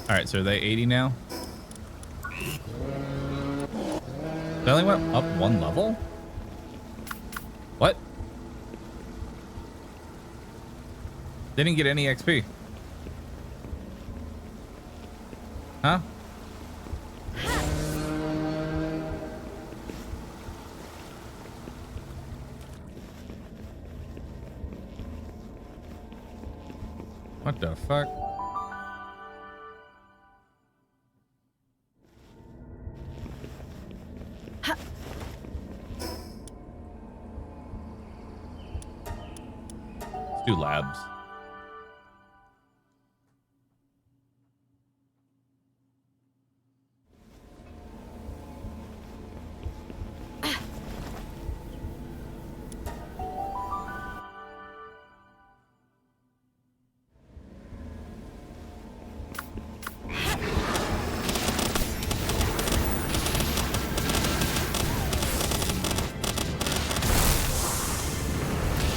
All right, so are they 80 now? They only went up one level? What? They didn't get any XP. Huh? What the fuck? Let's do labs.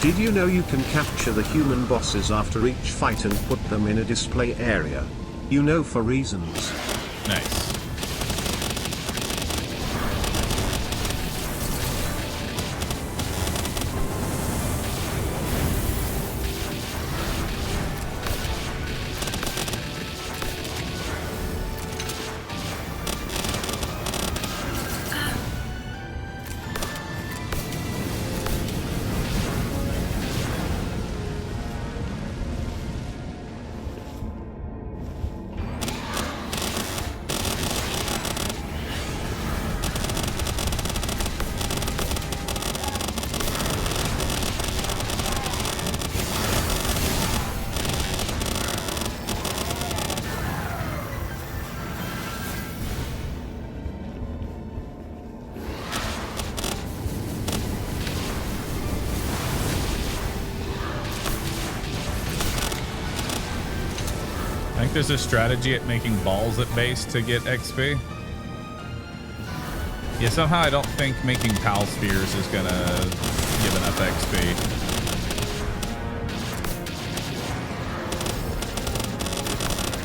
Did you know you can capture the human bosses after each fight and put them in a display area? You know, for reasons. Nice. I think there's a strategy at making balls at base to get XP. Yeah, somehow I don't think making pal spheres is gonna give enough XP.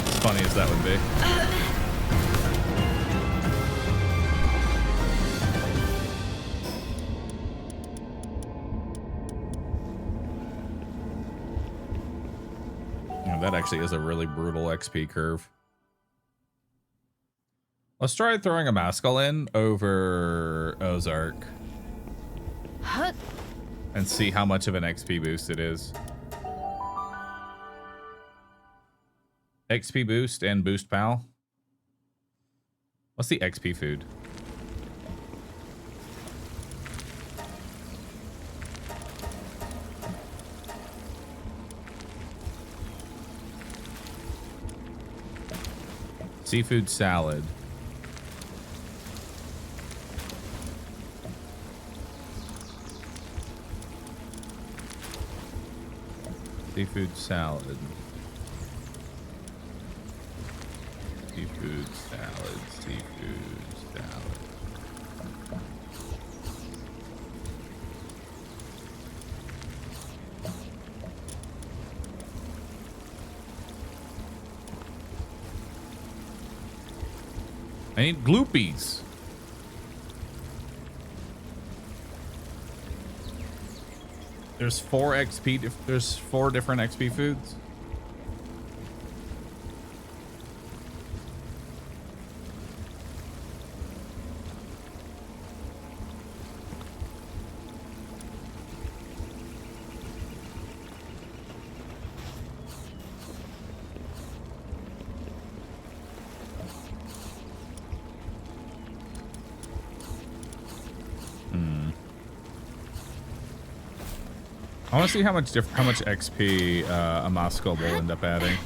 As funny as that would be. That actually is a really brutal XP curve. Let's try throwing a Maskell in over Ozark and see how much of an XP boost it is. XP boost and boost pal. What's the XP food? Seafood salad. Seafood salad. Seafood salad. Seafood salad. I need gloopies. There's 4 XP. There's 4 different XP foods. I want to see how much XP a Moscow will end up adding.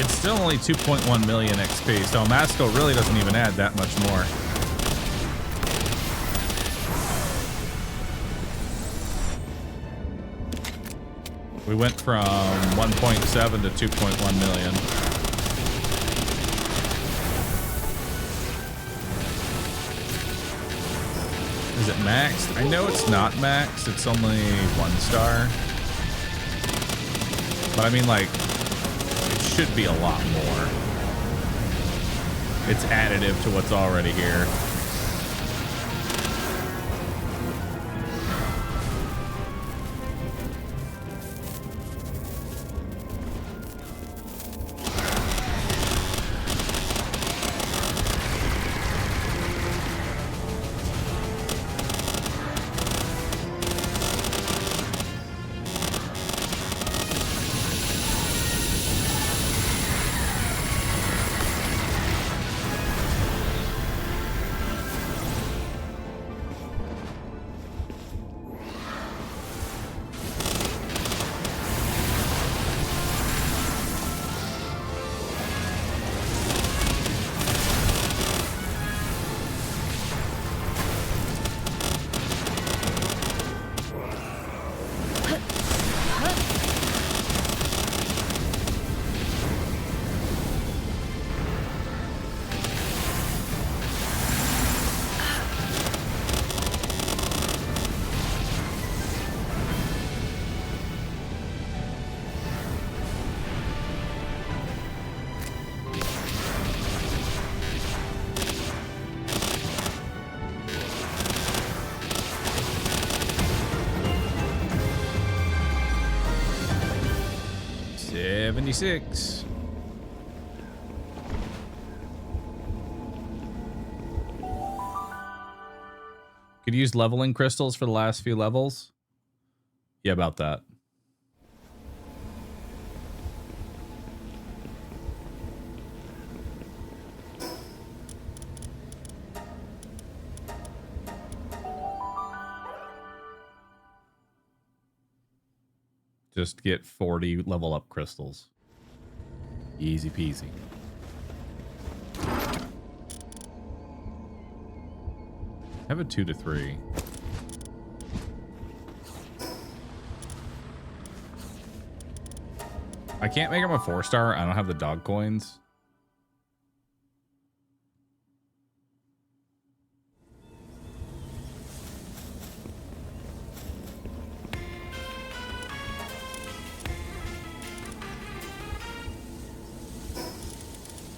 It's still only 2.1 million XP, so Masco really doesn't even add that much more. We went from 1.7 to 2.1 million. Is it maxed? I know it's not maxed. It's only 1 star. But I mean, like, it should be a lot more. It's additive to what's already here. $76. Could use leveling crystals for the last few levels. Yeah, about that. Just get 40 level up crystals. Easy peasy. I have a 2 to 3. I can't make him a 4-star. I don't have the dog coins.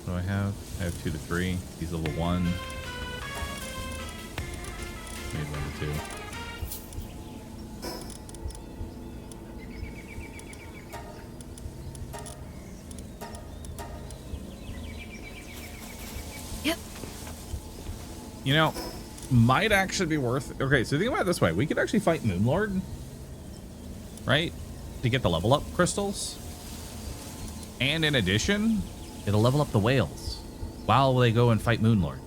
What do I have? I have 2 to 3. He's level 1. Made 1 to 2. Yep. You know, might actually be worth. Okay, so think about it this way: we could actually fight Moonlord, right, to get the level up crystals, and in addition, it'll level up the whales while they go and fight Moonlord.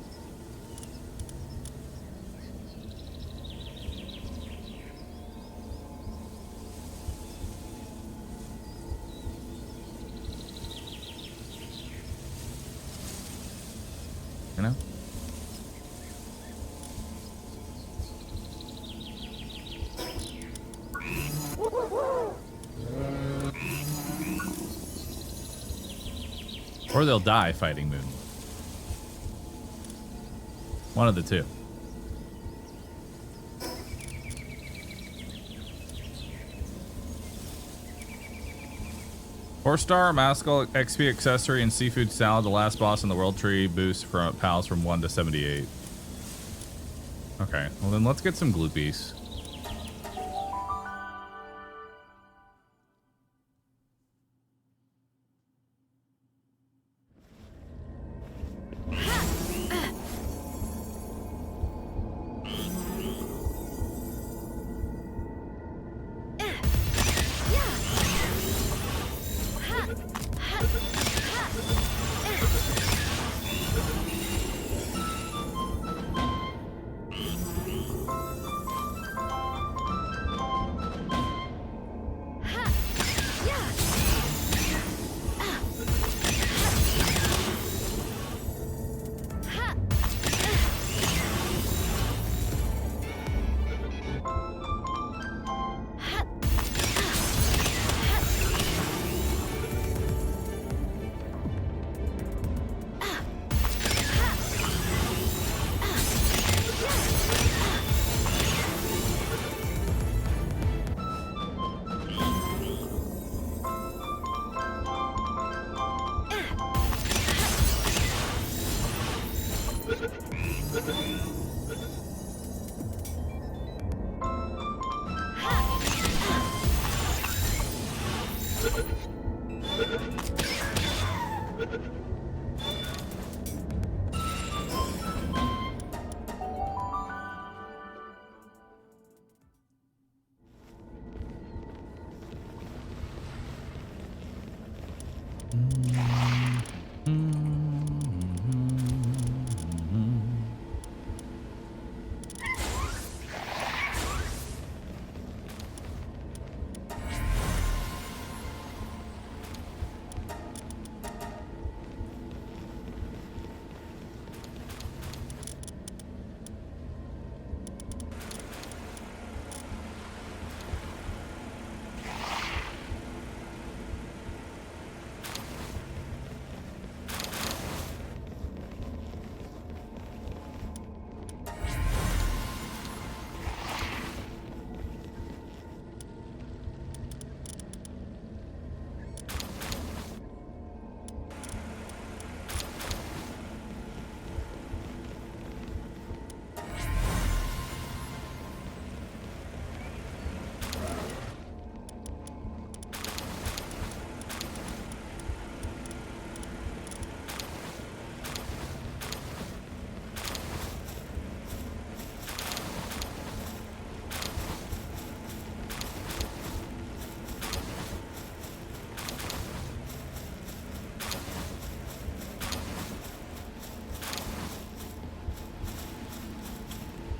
You know? Or they'll die fighting Moon. One of the two. Four-star Mascal XP accessory and seafood salad. The last boss in the world tree boost from pals from 1 to 78. Okay, well then let's get some gloopies.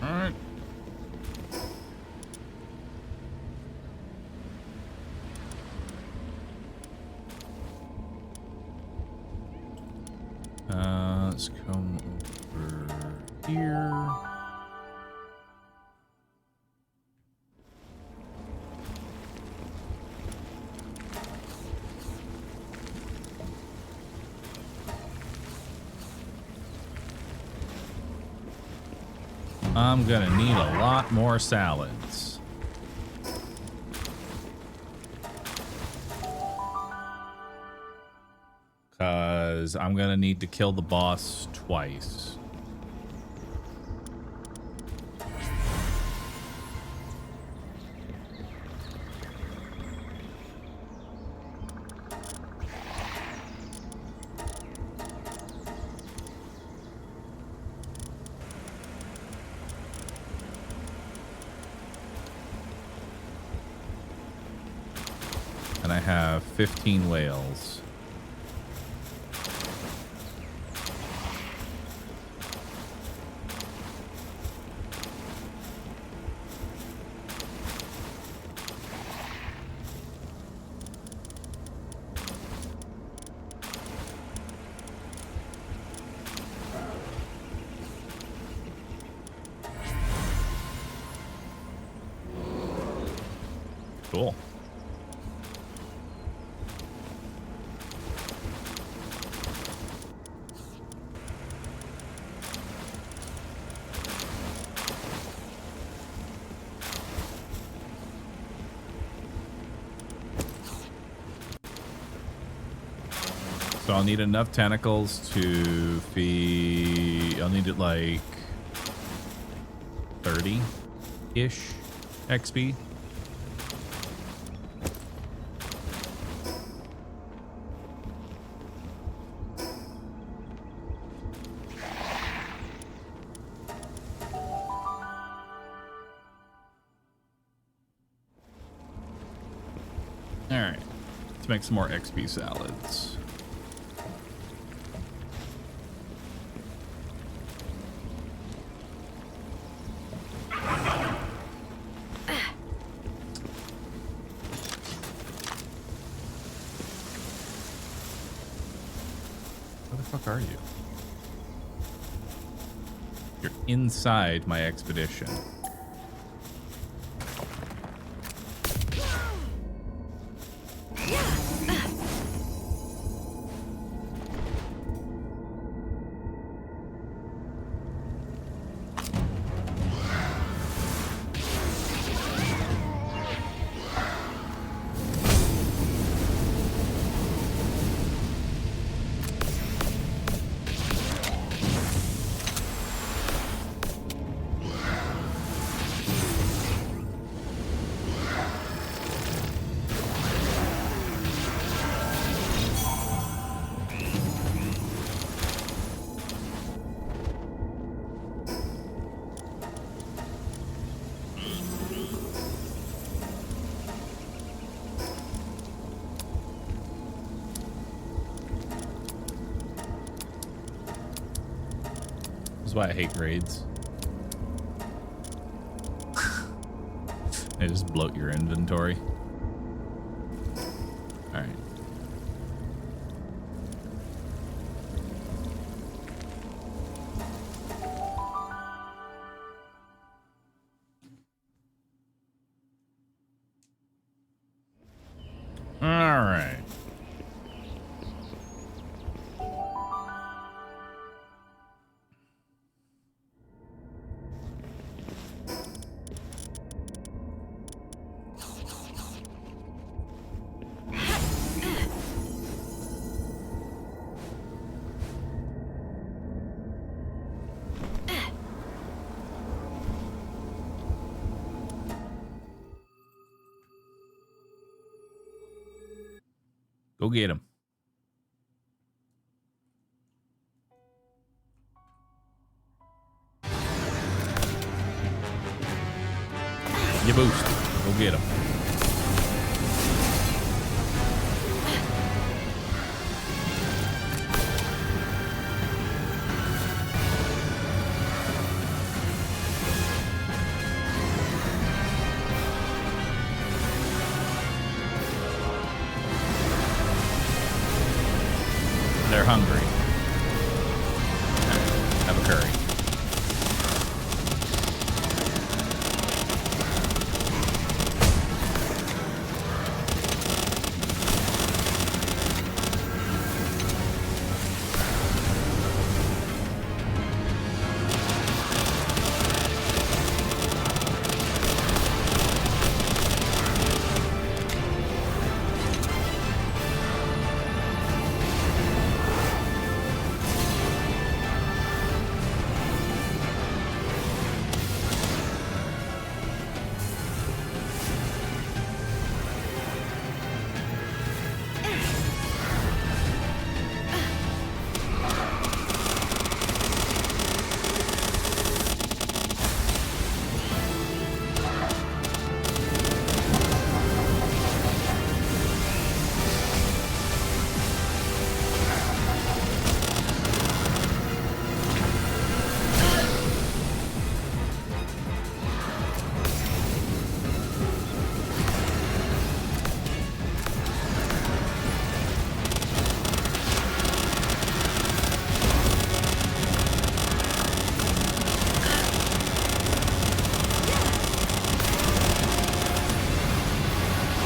All right. Let's come over here. I'm gonna need a lot more salads. Cause I'm gonna need to kill the boss twice. And I have 15 whales. Cool. So I'll need enough tentacles to feed. I'll need it like 30-ish XP. All right, let's make some more XP salads. Where the fuck are you? You're inside my expedition. why I hate raids. They just bloat your inventory. All right. All right. Go get him. You boost. Go get him. They're hungry. Have a curry.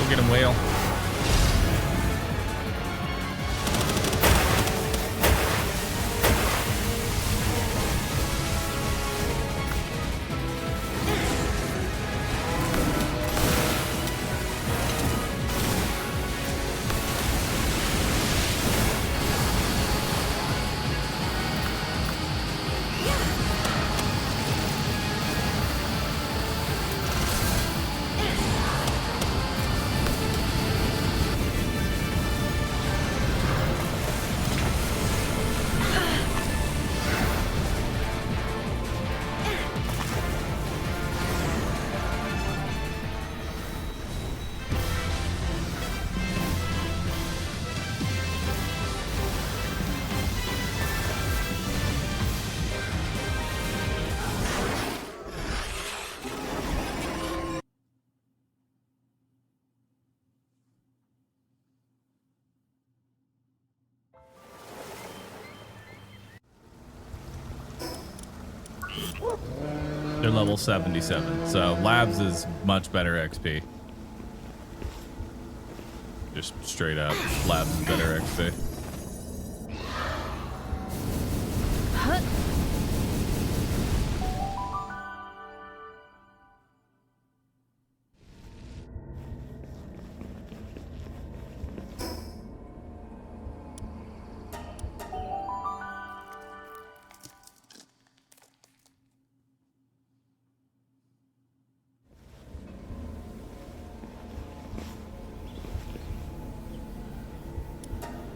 Get him, whale. They're level 77, so labs is much better XP. Just straight up, labs is better XP.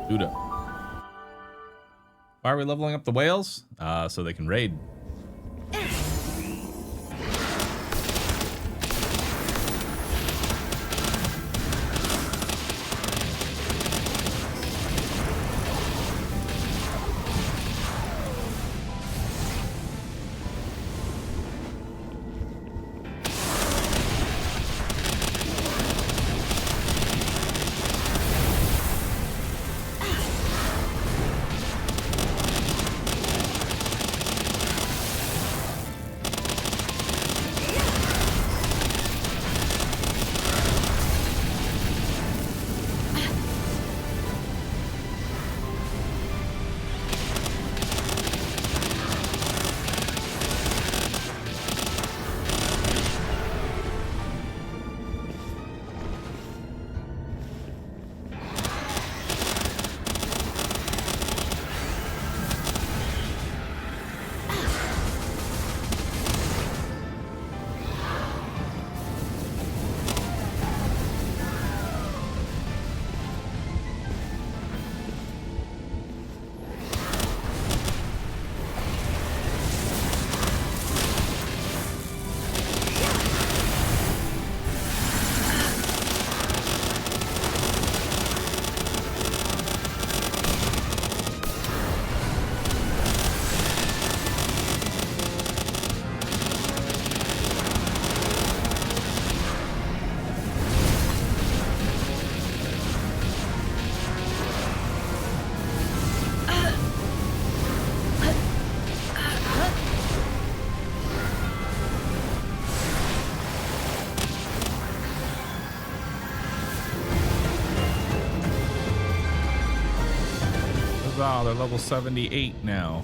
Duda. Why are we leveling up the whales? So they can raid. Oh, they're level 78 now.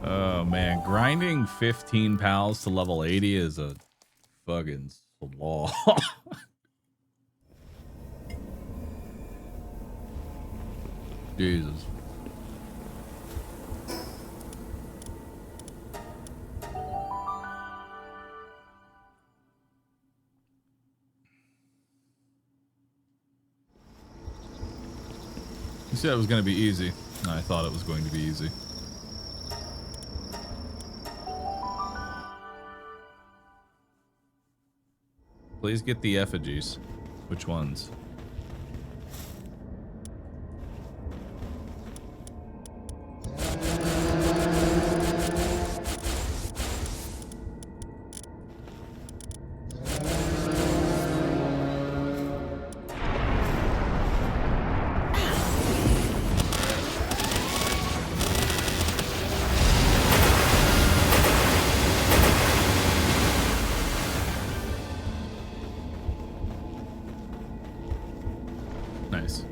Oh man, grinding 15 pals to level 80 is a fucking slog. Jesus. You said it was going to be easy. I thought it was going to be easy. Please get the effigies. Which ones? Nice.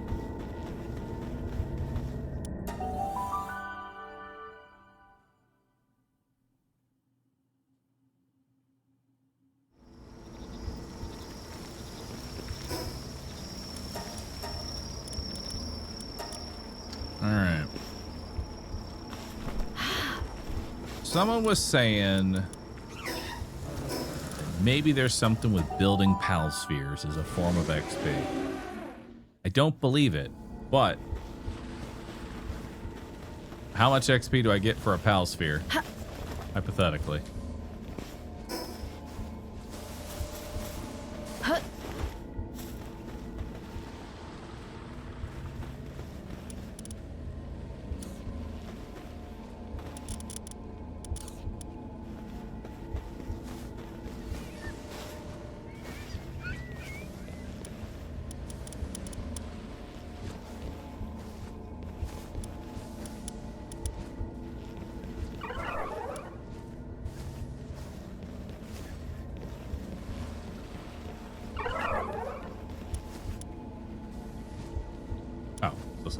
All right. Someone was saying maybe there's something with building pal spheres as a form of XP. I don't believe it, but how much XP do I get for a pal sphere? Hypothetically.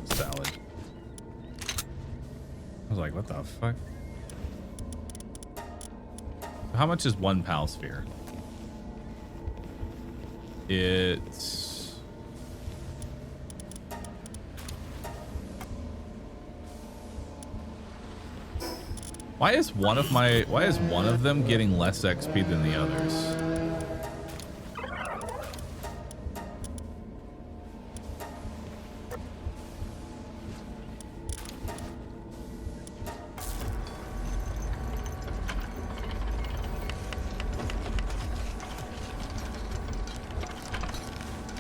Salad. I was like, what the fuck? How much is one pal sphere? It's... Why is one of them getting less XP than the others?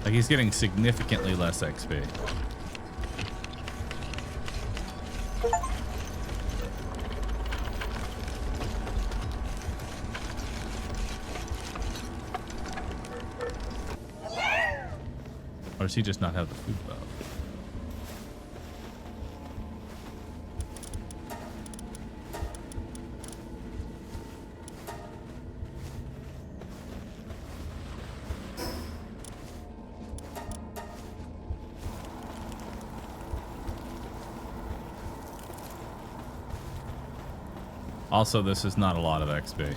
Like he's getting significantly less XP. Or does he just not have the food buff? Also, this is not a lot of XP.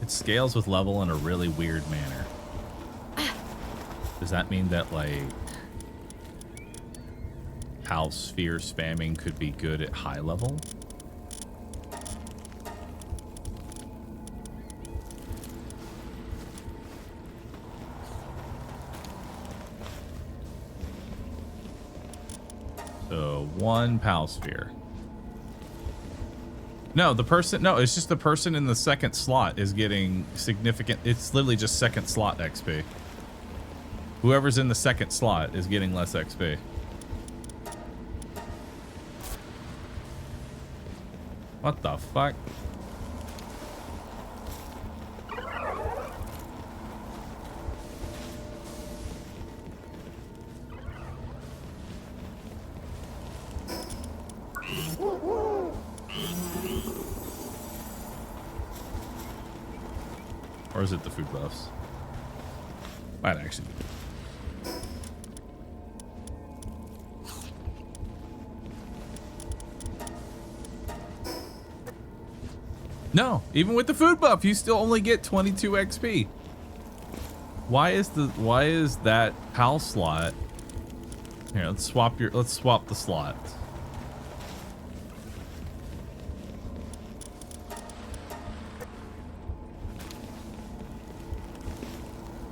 It scales with level in a really weird manner. Does that mean that, like, PAL sphere spamming could be good at high level? So, one PAL sphere. No, it's just the person in the second slot is getting significant. It's literally just second slot XP. Whoever's in the second slot is getting less XP. What the fuck? Or is it the food buffs? Might actually be. No, even with the food buff, you still only get 22 XP. Why is that PAL slot? Here, let's swap the slots.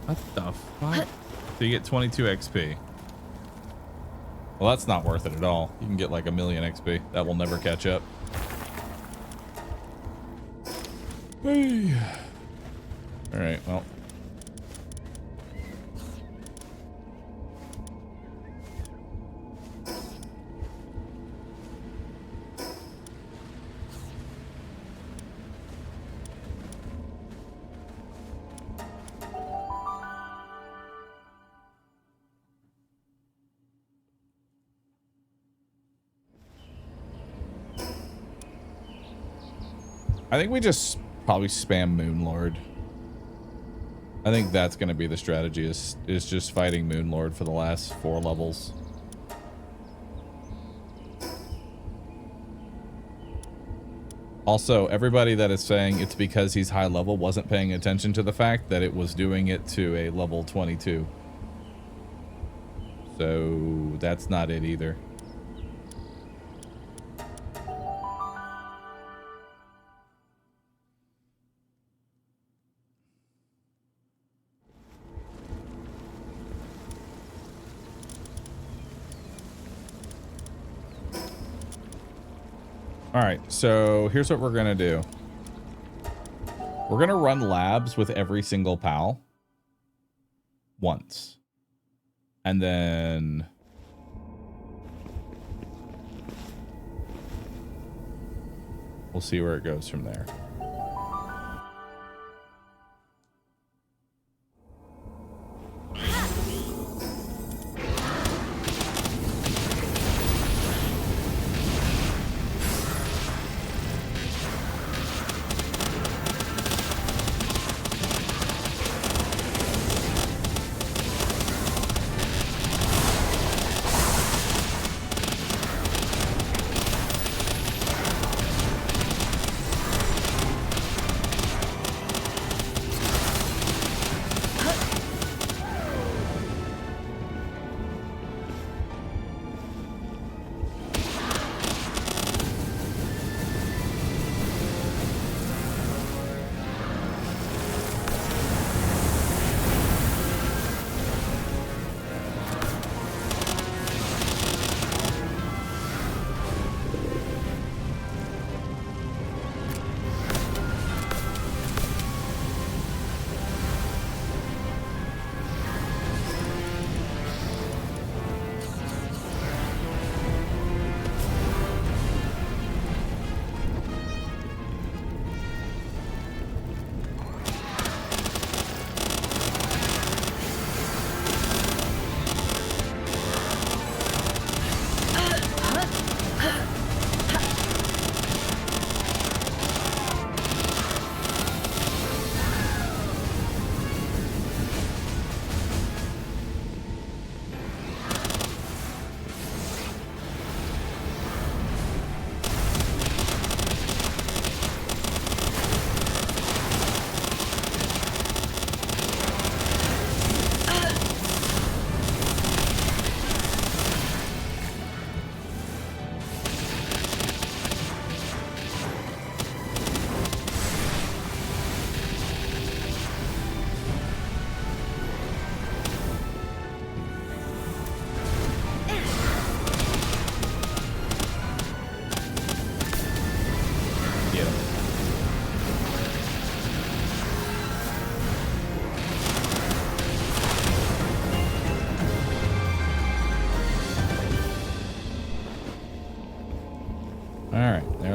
What the fuck? So you get 22 XP. Well, that's not worth it at all. You can get like 1,000,000 XP. That will never catch up. Hey. All right, well. I think we just probably spam Moonlord. I think that's going to be the strategy, is just fighting Moonlord for the last 4 levels. Also, everybody that is saying it's because he's high level wasn't paying attention to the fact that it was doing it to a level 22. So that's not it either. All right, so here's what we're gonna do. We're gonna run labs with every single PAL once, and then we'll see where it goes from there.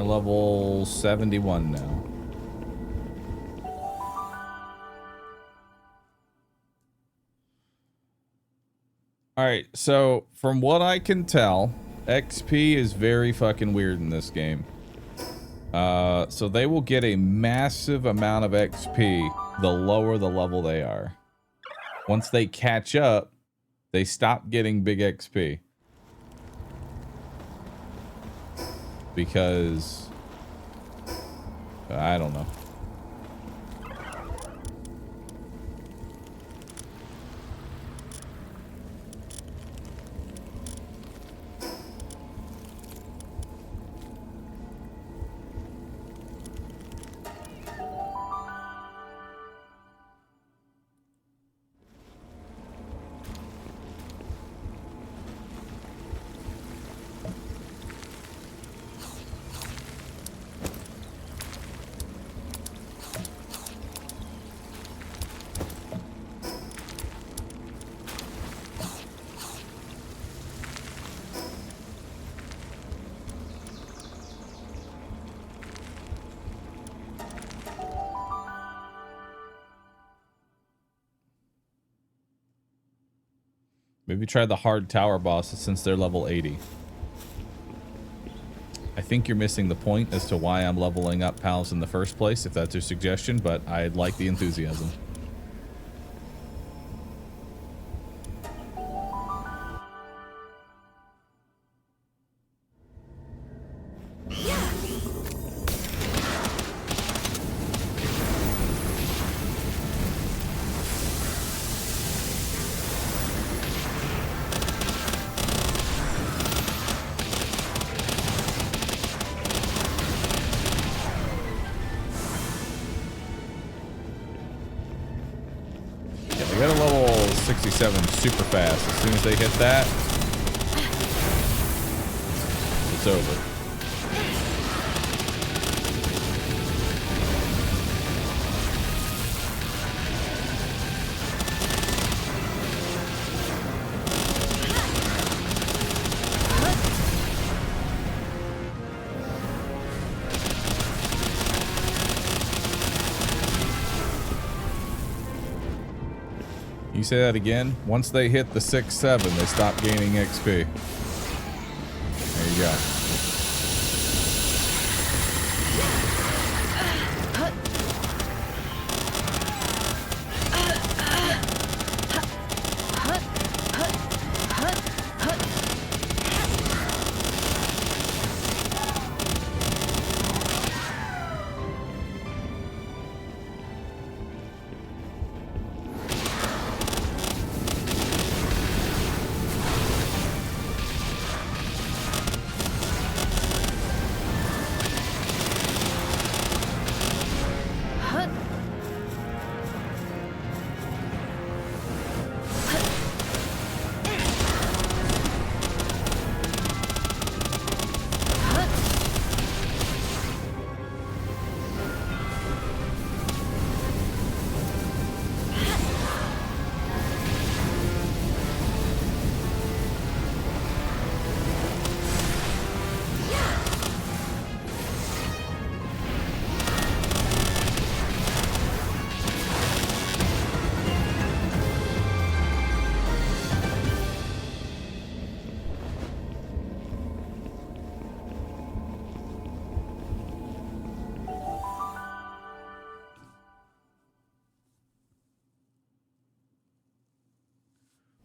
Level 71 now. All right, so from what I can tell, XP is very fucking weird in this game. So they will get a massive amount of XP the lower the level they are. Once they catch up, they stop getting big XP. Because... I don't know. Maybe try the hard tower bosses since they're level 80. I think you're missing the point as to why I'm leveling up pals in the first place, if that's your suggestion, but I'd like the enthusiasm. Super fast. As soon as they hit that, it's over. You say that again? Once they hit the 6-7, they stop gaining XP. There you go.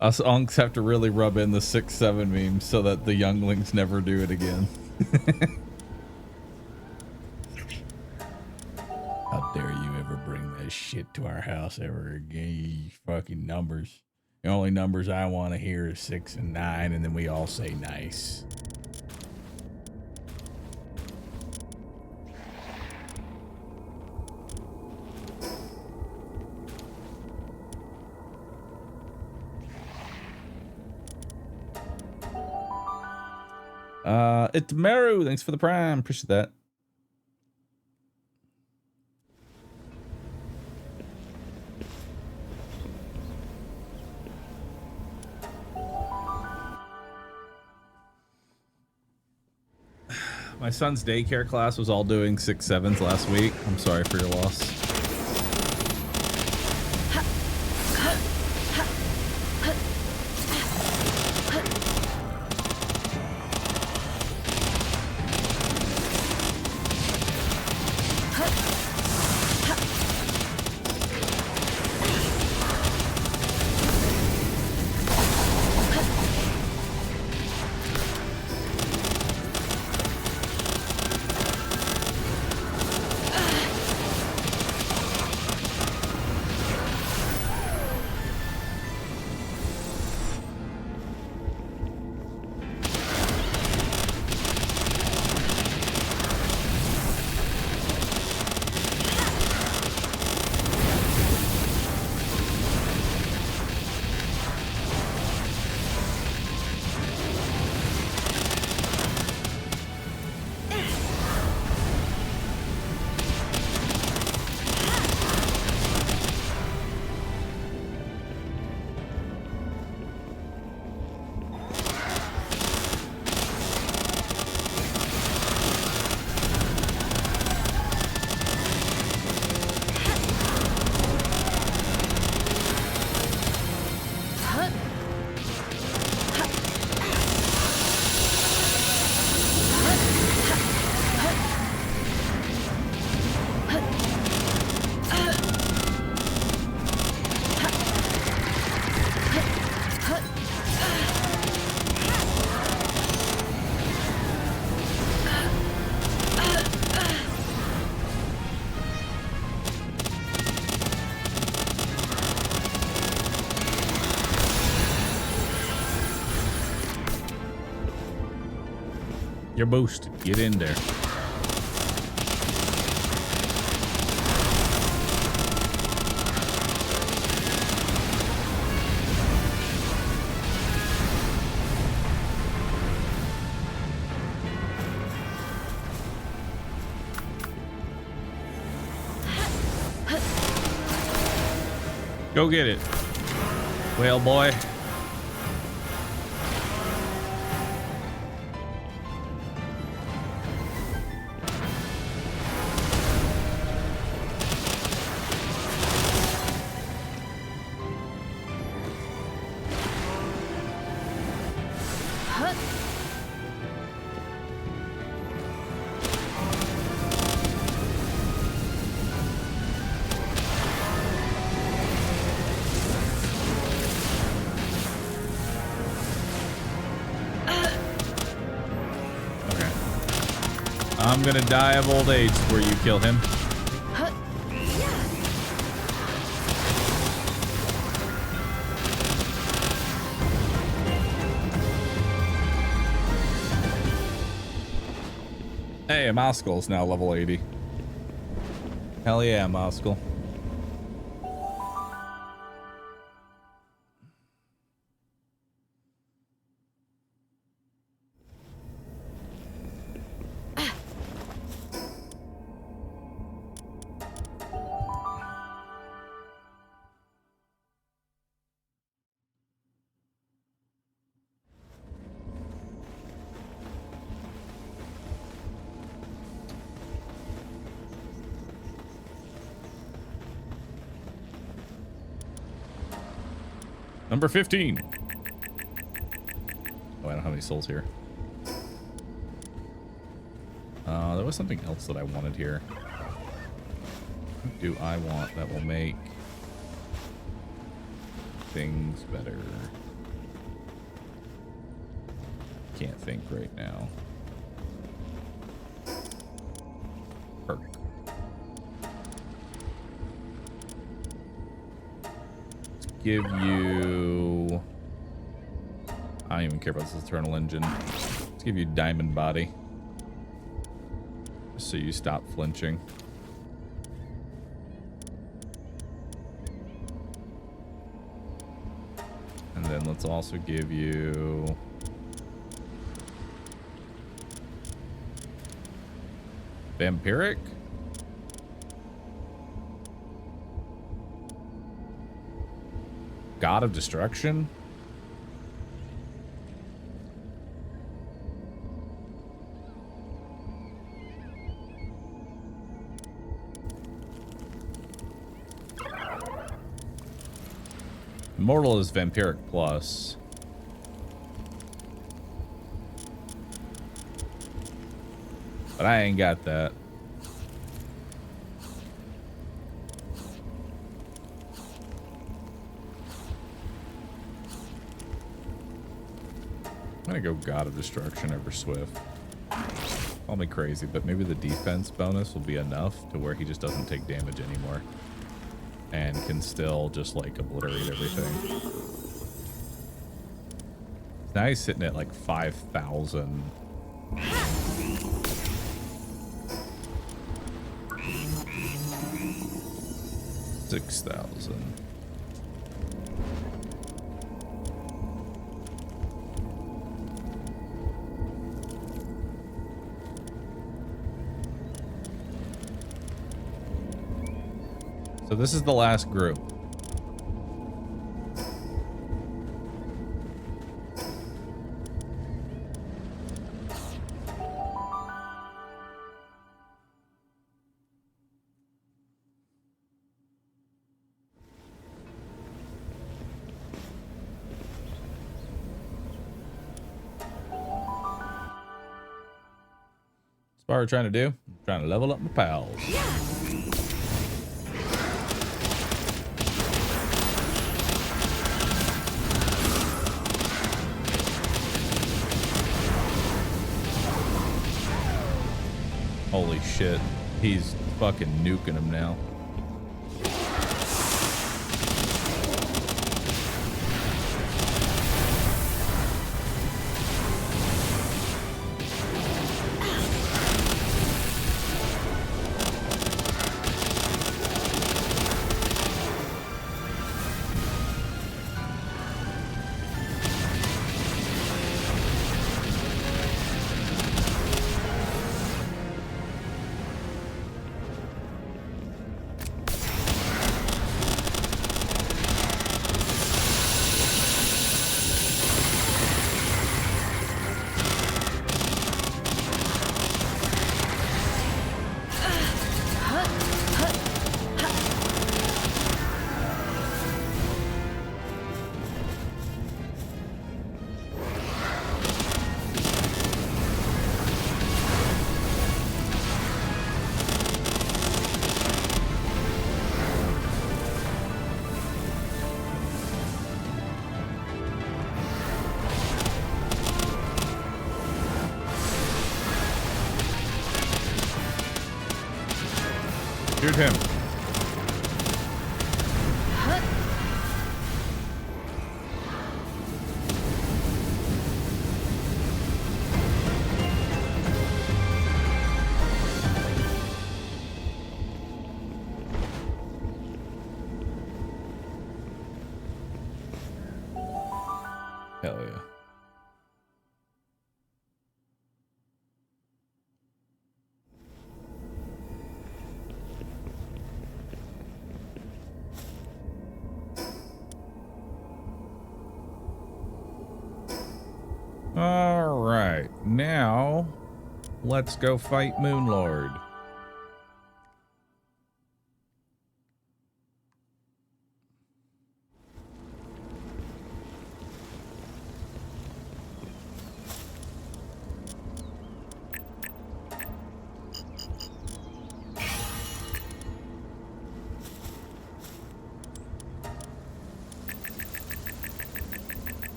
Us unks have to really rub in the 6-7 meme so that the younglings never do it again. How dare you ever bring that shit to our house ever again, you fucking numbers. The only numbers I want to hear is 6 and 9, and then we all say nice. Admiral, thanks for the prime. Appreciate that. My son's daycare class was all doing 6-7s last week. I'm sorry for your loss. You're boosted. Get in there. Go get it, whale boy. I'm gonna die of old age before you kill him. Hey, Moscow's now level 80. Hell yeah, Moscow. Number 15. Oh, I don't have any souls here. There was something else that I wanted here. What do I want that will make things better? Can't think right now. Perk. Give you... I don't even care about this eternal engine. Let's give you diamond body. Just so you stop flinching. And then let's also give you... vampiric? God of Destruction? Immortal is Vampiric Plus. But I ain't got that. I'm gonna go God of Destruction over Swift. Call me crazy, but maybe the defense bonus will be enough to where he just doesn't take damage anymore. And can still just like obliterate everything. Now he's sitting at like 5,000. 6,000. So this is the last group. What we're trying to do? Trying to level up my pals. Holy shit. He's fucking nuking him now. Shoot him. Hell yeah. All right, now let's go fight Moonlord.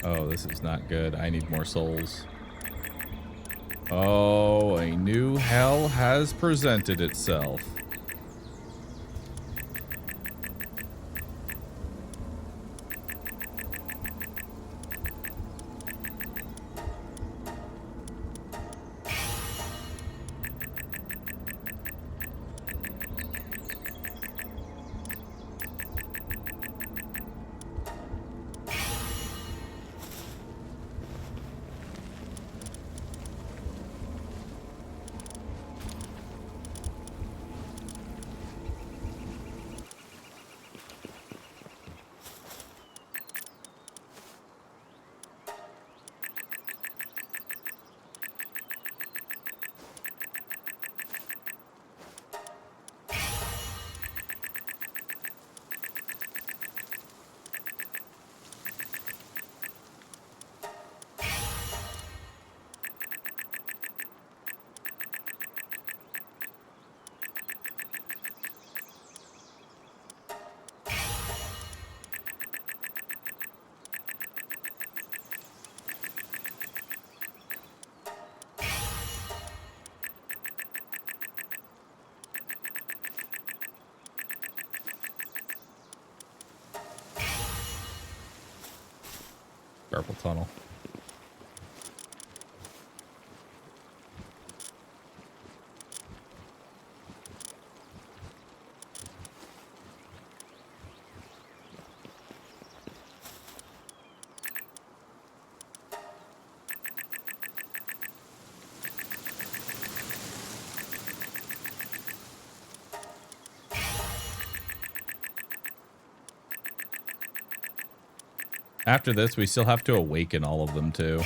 Oh, this is not good. I need more souls. Oh, a new hell has presented itself. Carpal tunnel. After this, we still have to awaken all of them, too.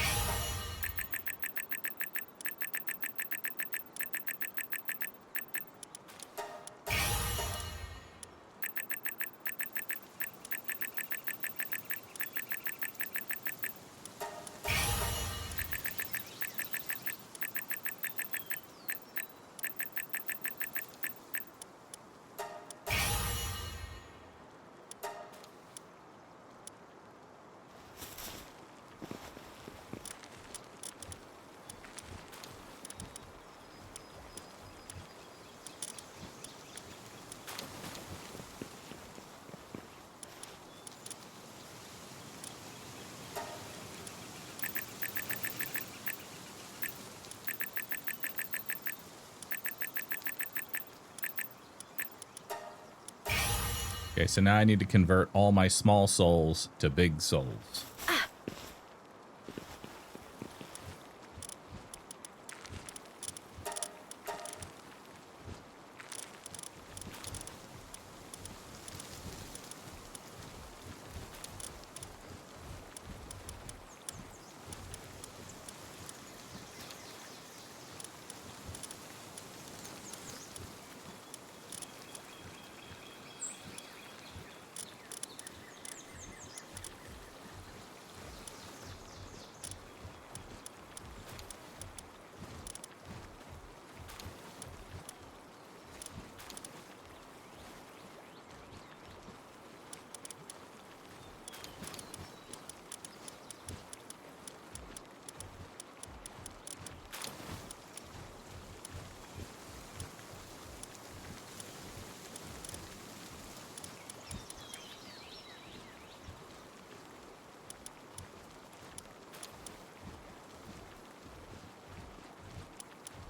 Okay, so now I need to convert all my small souls to big souls.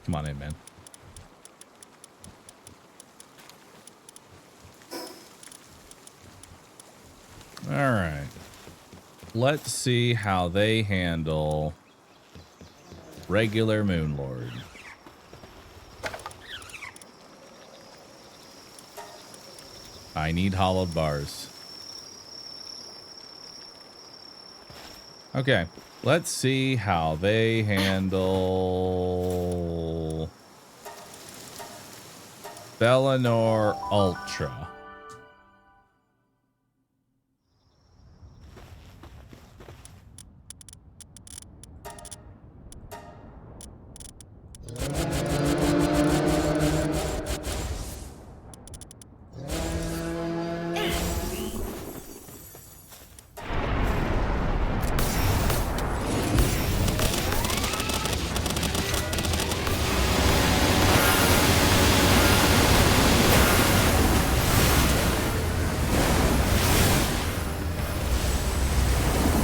Come on in, man. All right. Let's see how they handle regular Moonlord. I need hollowed bars. Okay. Let's see how they handle Bellinor Ultra.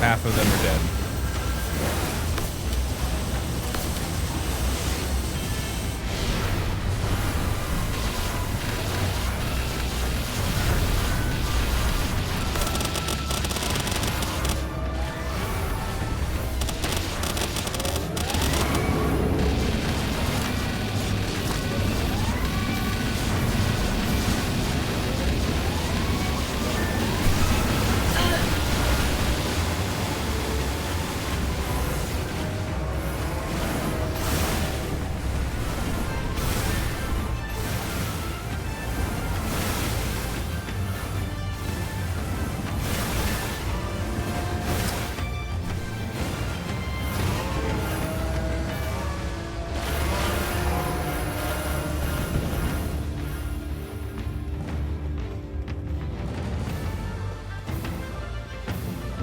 Half of them are dead.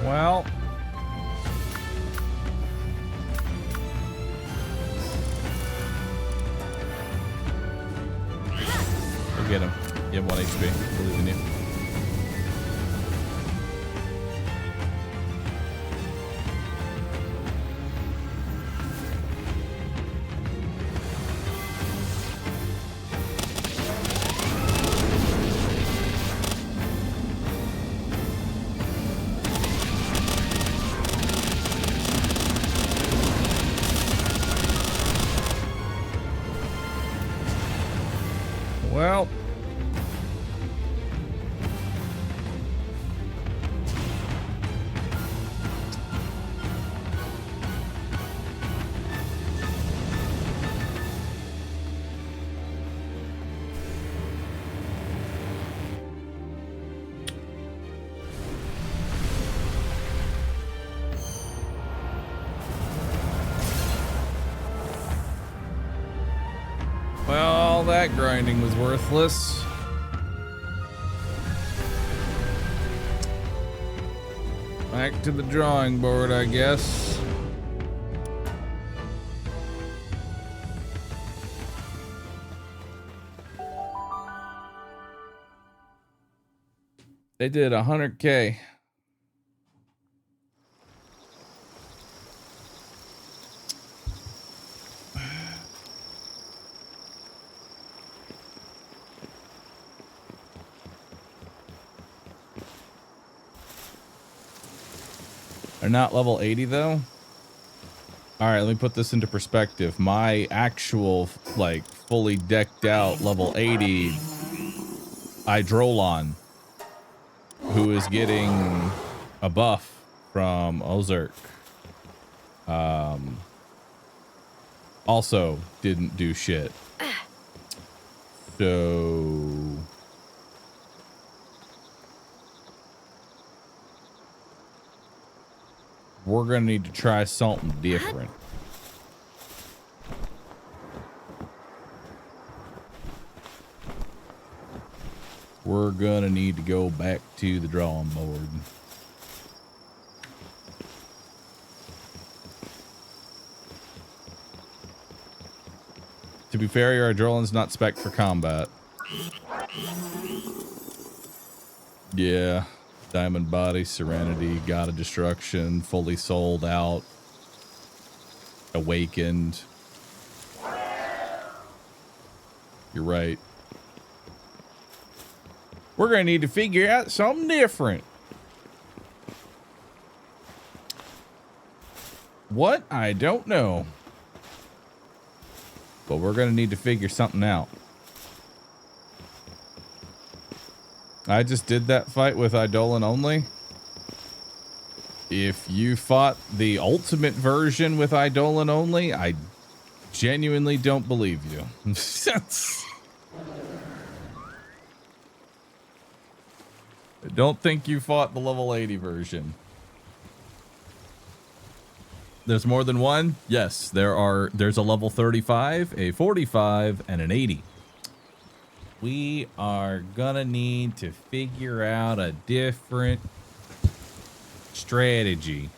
Well, go get him. You have 1 HP. Believe in you. Well, all that grinding was worthless. Back to the drawing board, I guess. They did 100K. They're not level 80 though. All right, let me put this into perspective. My actual, like, fully decked out level 80 Idrolon, who is getting a buff from Ozark, also didn't do shit. So we're gonna need to try something different. We're gonna need to go back to the drawing board. To be fair, your Adrenalin's not spec'd for combat. Yeah. Diamond Body, Serenity, God of Destruction, fully sold out, Awakened. You're right. We're gonna need to figure out something different. What? I don't know. But we're gonna need to figure something out. I just did that fight with Eidolon only. If you fought the ultimate version with Eidolon only, I genuinely don't believe you. I don't think you fought the level 80 version. There's more than one? Yes, there's a level 35, a 45, and an 80. We are gonna need to figure out a different strategy.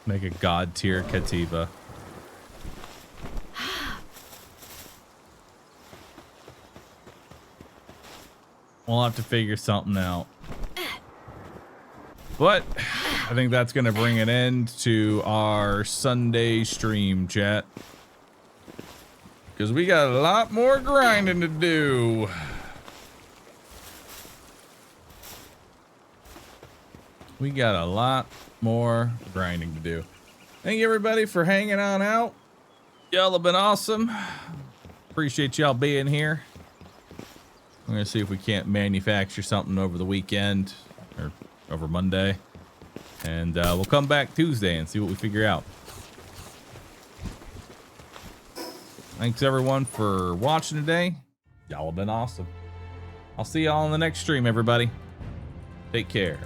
Make a god tier Kativa. We'll have to figure something out. But I think that's going to bring an end to our Sunday stream, chat. Because we got a lot more grinding to do. We got a lot more grinding to do. Thank you everybody for hanging on out. Y'all have been awesome. Appreciate y'all being here. I'm gonna see if we can't manufacture something over the weekend or over Monday, and we'll come back Tuesday and see what we figure out. Thanks everyone for watching today. Y'all have been awesome. I'll see y'all in the next stream, everybody. Take care.